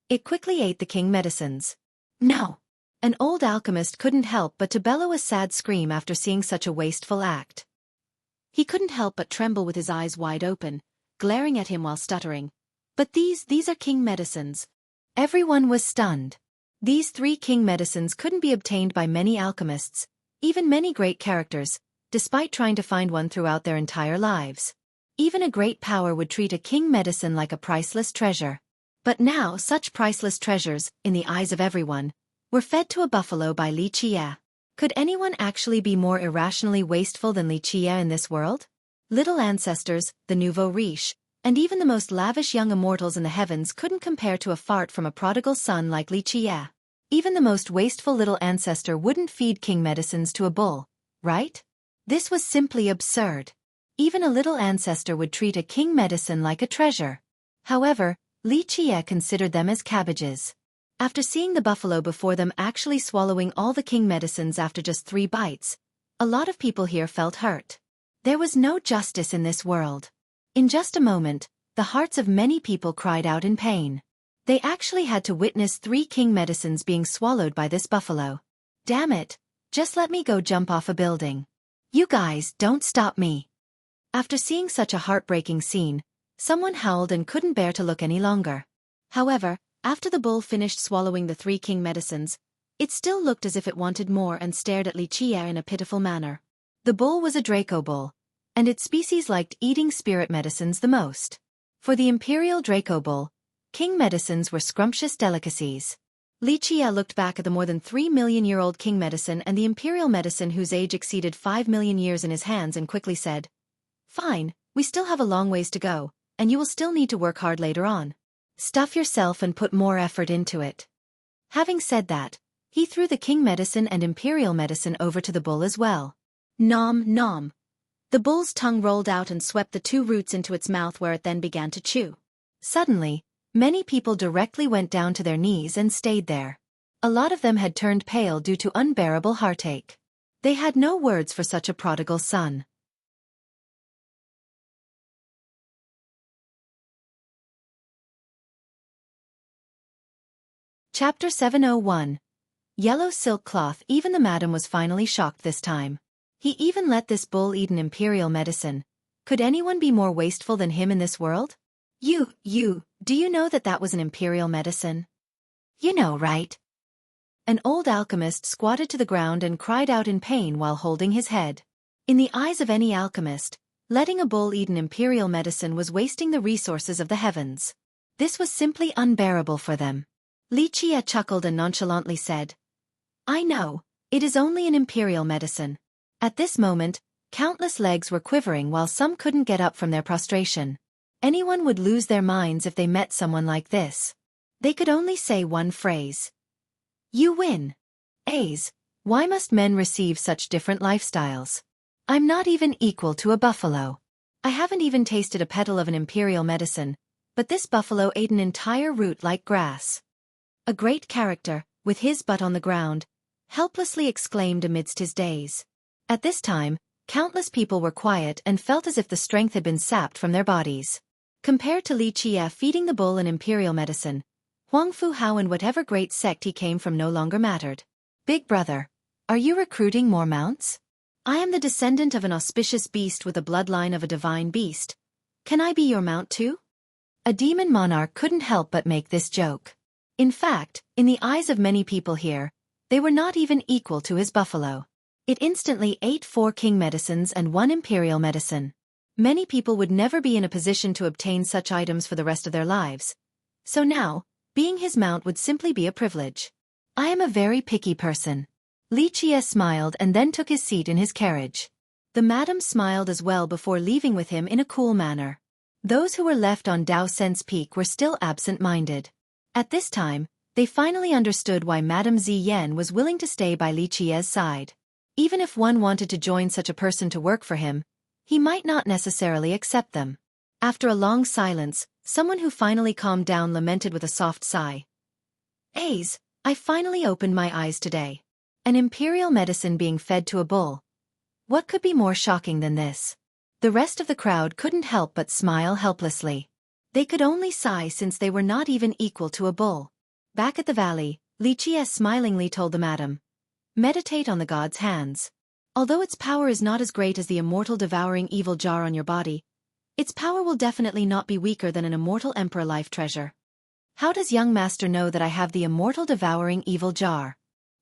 It quickly ate the king medicines. No! An old alchemist couldn't help but to bellow a sad scream after seeing such a wasteful act. He couldn't help but tremble with his eyes wide open, glaring at him while stuttering. But these are king medicines. Everyone was stunned. These 3 king medicines couldn't be obtained by many alchemists, even many great characters, despite trying to find one throughout their entire lives. Even a great power would treat a king medicine like a priceless treasure. But now such priceless treasures, in the eyes of everyone, were fed to a buffalo by Xueqi. Could anyone actually be more irrationally wasteful than Xueqi in this world? Little ancestors, the nouveau riche, and even the most lavish young immortals in the heavens couldn't compare to a fart from a prodigal son like Xueqi. Even the most wasteful little ancestor wouldn't feed king medicines to a bull, right? This was simply absurd. Even a little ancestor would treat a king medicine like a treasure. However, Xueqi considered them as cabbages. After seeing the buffalo before them actually swallowing all the king medicines after just 3 bites, a lot of people here felt hurt. There was no justice in this world. In just a moment, the hearts of many people cried out in pain. They actually had to witness 3 king medicines being swallowed by this buffalo. Damn it, just let me go jump off a building. You guys don't stop me. After seeing such a heartbreaking scene, someone howled and couldn't bear to look any longer. However, after the bull finished swallowing the 3 king medicines, it still looked as if it wanted more and stared at Xueqi in a pitiful manner. The bull was a Draco Bull, and its species liked eating spirit medicines the most. For the Imperial Draco Bull, king medicines were scrumptious delicacies. Xueqi looked back at the more than 3 million-year-old king medicine and the imperial medicine whose age exceeded 5 million years in his hands and quickly said, "Fine, we still have a long ways to go, and you will still need to work hard later on. Stuff yourself and put more effort into it." Having said that, he threw the king medicine and imperial medicine over to the bull as well. Nom nom. The bull's tongue rolled out and swept the 2 roots into its mouth where it then began to chew. Suddenly, many people directly went down to their knees and stayed there. A lot of them had turned pale due to unbearable heartache. They had no words for such a prodigal son. Chapter 701. Yellow silk cloth. Even the madam was finally shocked this time. He even let this bull eat an imperial medicine. Could anyone be more wasteful than him in this world? Do you know that was an imperial medicine? You know, right? An old alchemist squatted to the ground and cried out in pain while holding his head. In the eyes of any alchemist, letting a bull eat an imperial medicine was wasting the resources of the heavens. This was simply unbearable for them. Xueqi chuckled and nonchalantly said, "I know, it is only an imperial medicine." At this moment, countless legs were quivering while some couldn't get up from their prostration. Anyone would lose their minds if they met someone like this. They could only say one phrase. "You win." Why must men receive such different lifestyles? I'm not even equal to a buffalo. I haven't even tasted a petal of an imperial medicine, but this buffalo ate an entire root like grass. A great character, with his butt on the ground, helplessly exclaimed amidst his daze. At this time, countless people were quiet and felt as if the strength had been sapped from their bodies. Compared to Xueqi feeding the bull an imperial medicine, Huang Fu Hao and whatever great sect he came from no longer mattered. "Big brother, are you recruiting more mounts? I am the descendant of an auspicious beast with the bloodline of a divine beast. Can I be your mount too?" A demon monarch couldn't help but make this joke. In fact, in the eyes of many people here, they were not even equal to his buffalo. It instantly ate 4 king medicines and 1 imperial medicine. Many people would never be in a position to obtain such items for the rest of their lives. So now, being his mount would simply be a privilege. I am a very picky person. Li Qie smiled and then took his seat in his carriage. The madam smiled as well before leaving with him in a cool manner. Those who were left on Dao Sen's peak were still absent-minded. At this time, they finally understood why Madame Ziyan was willing to stay by Li Qie's side. Even if one wanted to join such a person to work for him, he might not necessarily accept them. After a long silence, someone who finally calmed down lamented with a soft sigh. "Aze, I finally opened my eyes today. An imperial medicine being fed to a bull. What could be more shocking than this?" The rest of the crowd couldn't help but smile helplessly. They could only sigh since they were not even equal to a bull. Back at the valley, Li Qie smilingly told the madam, "Meditate on the god's hands. Although its power is not as great as the immortal devouring evil jar on your body, its power will definitely not be weaker than an immortal emperor life treasure." "How does young master know that I have the immortal devouring evil jar?"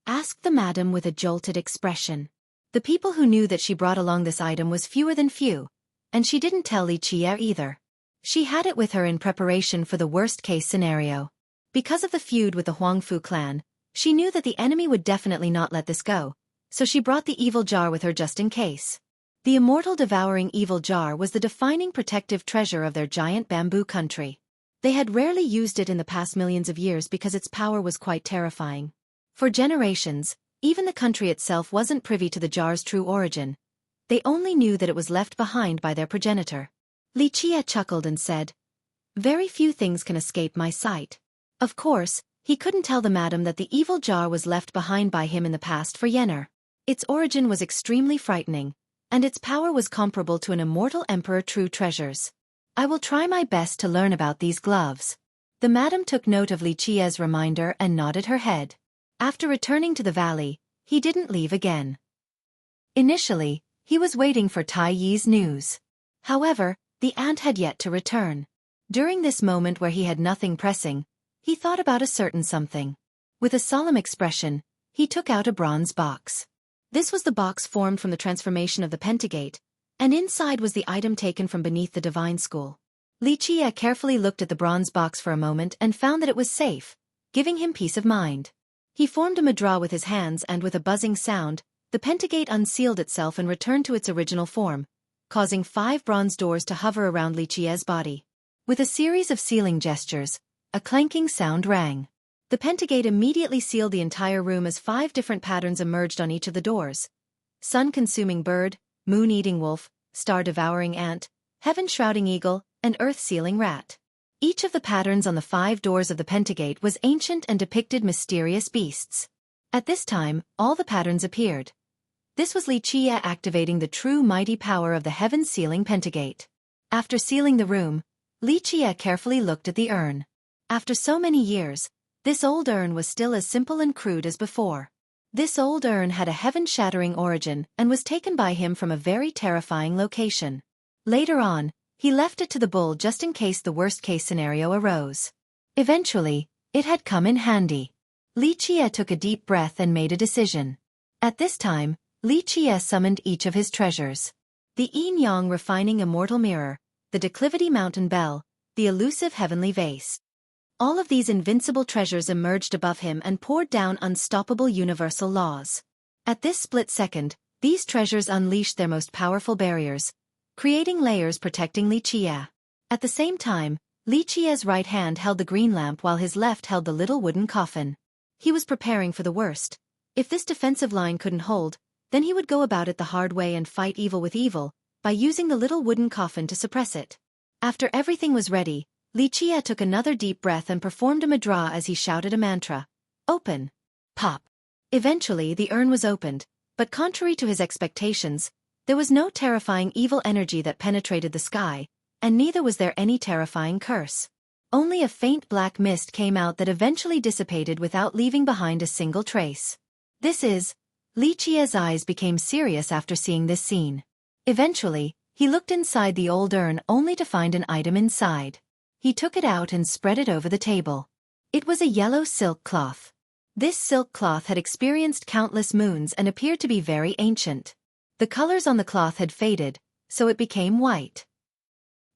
asked the madam with a jolted expression. The people who knew that she brought along this item was fewer than few, and she didn't tell Li Qie either. She had it with her in preparation for the worst-case scenario. Because of the feud with the Huangfu clan, she knew that the enemy would definitely not let this go, so she brought the evil jar with her just in case. The immortal devouring evil jar was the defining protective treasure of their giant bamboo country. They had rarely used it in the past millions of years because its power was quite terrifying. For generations, even the country itself wasn't privy to the jar's true origin. They only knew that it was left behind by their progenitor. Li Qie chuckled and said, "Very few things can escape my sight." Of course, he couldn't tell the madam that the evil jar was left behind by him in the past for Yenner. Its origin was extremely frightening, and its power was comparable to an immortal emperor true treasures. "I will try my best to learn about these gloves." The madam took note of Li Qie's reminder and nodded her head. After returning to the valley, he didn't leave again. Initially, he was waiting for Tai Yi's news. However, the aunt had yet to return. During this moment where he had nothing pressing, he thought about a certain something. With a solemn expression, he took out a bronze box. This was the box formed from the transformation of the Pentagate, and inside was the item taken from beneath the divine school. Li Qie carefully looked at the bronze box for a moment and found that it was safe, giving him peace of mind. He formed a mudra with his hands and with a buzzing sound, the Pentagate unsealed itself and returned to its original form, causing 5 bronze doors to hover around Li Qie's body. With a series of sealing gestures, a clanking sound rang. The Pentagate immediately sealed the entire room as 5 different patterns emerged on each of the doors. Sun-consuming bird, moon-eating wolf, star-devouring ant, heaven-shrouding eagle, and earth-sealing rat. Each of the patterns on the 5 doors of the Pentagate was ancient and depicted mysterious beasts. At this time, all the patterns appeared. This was Li Qie activating the true mighty power of the heaven-sealing Pentagate. After sealing the room, Li Qie carefully looked at the urn. After so many years, this old urn was still as simple and crude as before. This old urn had a heaven-shattering origin and was taken by him from a very terrifying location. Later on, he left it to the bull just in case the worst-case scenario arose. Eventually, it had come in handy. Li Qie took a deep breath and made a decision. At this time, Li Qie summoned each of his treasures. The yin-yang refining immortal mirror, the declivity mountain bell, the elusive heavenly vase. All of these invincible treasures emerged above him and poured down unstoppable universal laws. At this split second, these treasures unleashed their most powerful barriers, creating layers protecting Li Qie. At the same time, Li Qie's right hand held the green lamp while his left held the little wooden coffin. He was preparing for the worst. If this defensive line couldn't hold, then he would go about it the hard way and fight evil with evil, by using the little wooden coffin to suppress it. After everything was ready, Li Qie took another deep breath and performed a mudra as he shouted a mantra. "Open." Pop. Eventually the urn was opened, but contrary to his expectations, there was no terrifying evil energy that penetrated the sky, and neither was there any terrifying curse. Only a faint black mist came out that eventually dissipated without leaving behind a single trace. Li Qie's eyes became serious after seeing this scene. Eventually, he looked inside the old urn only to find an item inside. He took it out and spread it over the table. It was a yellow silk cloth. This silk cloth had experienced countless moons and appeared to be very ancient. The colors on the cloth had faded, so it became white.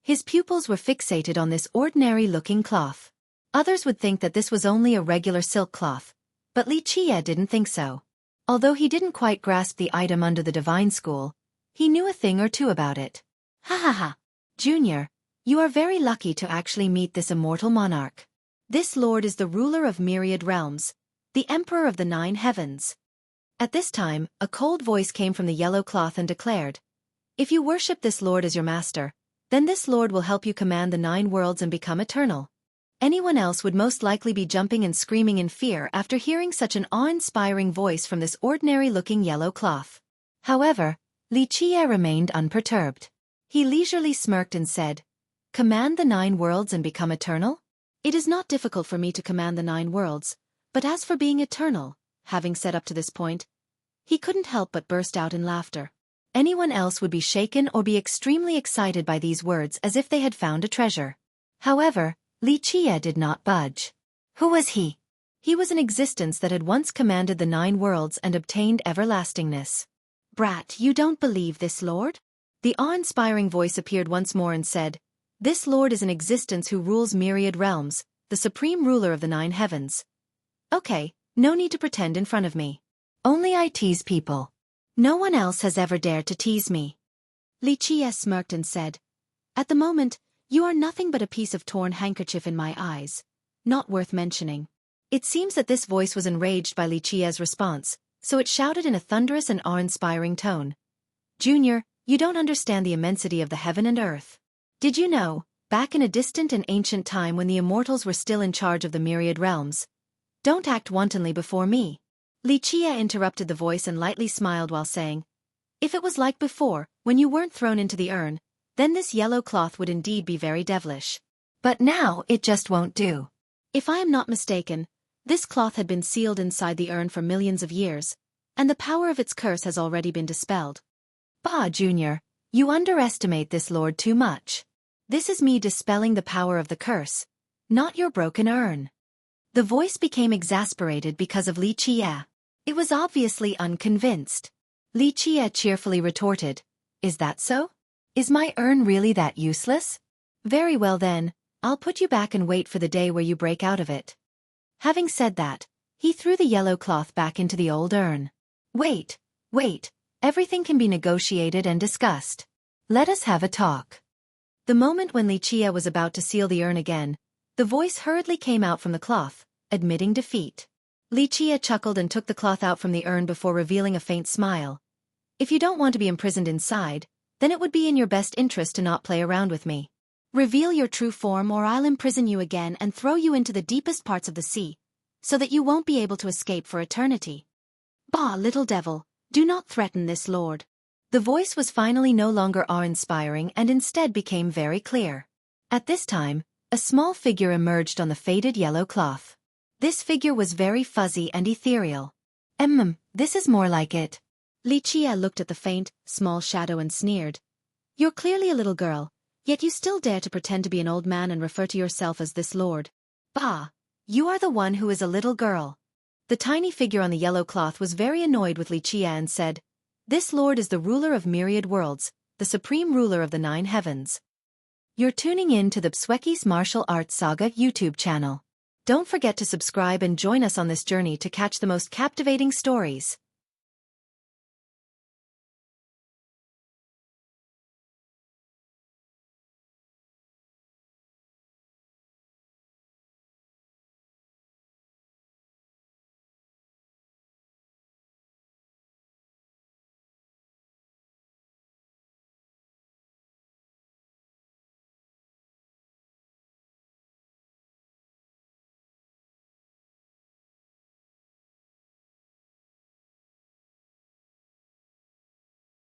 His pupils were fixated on this ordinary-looking cloth. Others would think that this was only a regular silk cloth, but Li Qie didn't think so. Although he didn't quite grasp the item under the divine school, he knew a thing or two about it. Ha ha ha. Junior, you are very lucky to actually meet this immortal monarch. This lord is the ruler of myriad realms, the emperor of the 9 heavens. At this time, a cold voice came from the yellow cloth and declared, "If you worship this lord as your master, then this lord will help you command the 9 worlds and become eternal." Anyone else would most likely be jumping and screaming in fear after hearing such an awe-inspiring voice from this ordinary-looking yellow cloth. However, Xueqi remained unperturbed. He leisurely smirked and said, "Command the 9 worlds and become eternal? It is not difficult for me to command the 9 worlds, but as for being eternal," having said up to this point, he couldn't help but burst out in laughter. Anyone else would be shaken or be extremely excited by these words as if they had found a treasure. However, Xueqi did not budge. Who was he? He was an existence that had once commanded the 9 worlds and obtained everlastingness. "Brat, you don't believe this lord?" The awe-inspiring voice appeared once more and said, "This lord is an existence who rules myriad realms, the supreme ruler of the 9 heavens. Okay, no need to pretend in front of me. Only I tease people. No one else has ever dared to tease me." Xueqi smirked and said, "At the moment, you are nothing but a piece of torn handkerchief in my eyes. Not worth mentioning." It seems that this voice was enraged by Xueqi's response, so it shouted in a thunderous and awe-inspiring tone, "Junior, you don't understand the immensity of the heaven and earth. Did you know, back in a distant and ancient time when the immortals were still in charge of the myriad realms? Don't act wantonly before me." Xueqi interrupted the voice and lightly smiled while saying, "If it was like before, when you weren't thrown into the urn, then this yellow cloth would indeed be very devilish. But now it just won't do. If I am not mistaken, this cloth had been sealed inside the urn for millions of years, and the power of its curse has already been dispelled. Bah, Junior, you underestimate this lord too much. This is me dispelling the power of the curse, not your broken urn." The voice became exasperated because of Xueqi. It was obviously unconvinced. Xueqi cheerfully retorted, "Is that so? Is my urn really that useless? Very well then, I'll put you back and wait for the day where you break out of it." Having said that, he threw the yellow cloth back into the old urn. Wait, everything can be negotiated and discussed. Let us have a talk." The moment when Xueqi was about to seal the urn again, the voice hurriedly came out from the cloth, admitting defeat. Xueqi chuckled and took the cloth out from the urn before revealing a faint smile. "If you don't want to be imprisoned inside, then it would be in your best interest to not play around with me. Reveal your true form or I'll imprison you again and throw you into the deepest parts of the sea, so that you won't be able to escape for eternity." "Bah, little devil, do not threaten this lord." The voice was finally no longer awe-inspiring and instead became very clear. At this time, a small figure emerged on the faded yellow cloth. This figure was very fuzzy and ethereal. This is more like it." Xueqi looked at the faint, small shadow and sneered. "You're clearly a little girl, yet you still dare to pretend to be an old man and refer to yourself as this lord. Bah, you are the one who is a little girl." The tiny figure on the yellow cloth was very annoyed with Xueqi and said, "This lord is the ruler of myriad worlds, the supreme ruler of the 9 heavens. You're tuning in to the Xueqi's Martial Arts Saga YouTube channel. Don't forget to subscribe and join us on this journey to catch the most captivating stories.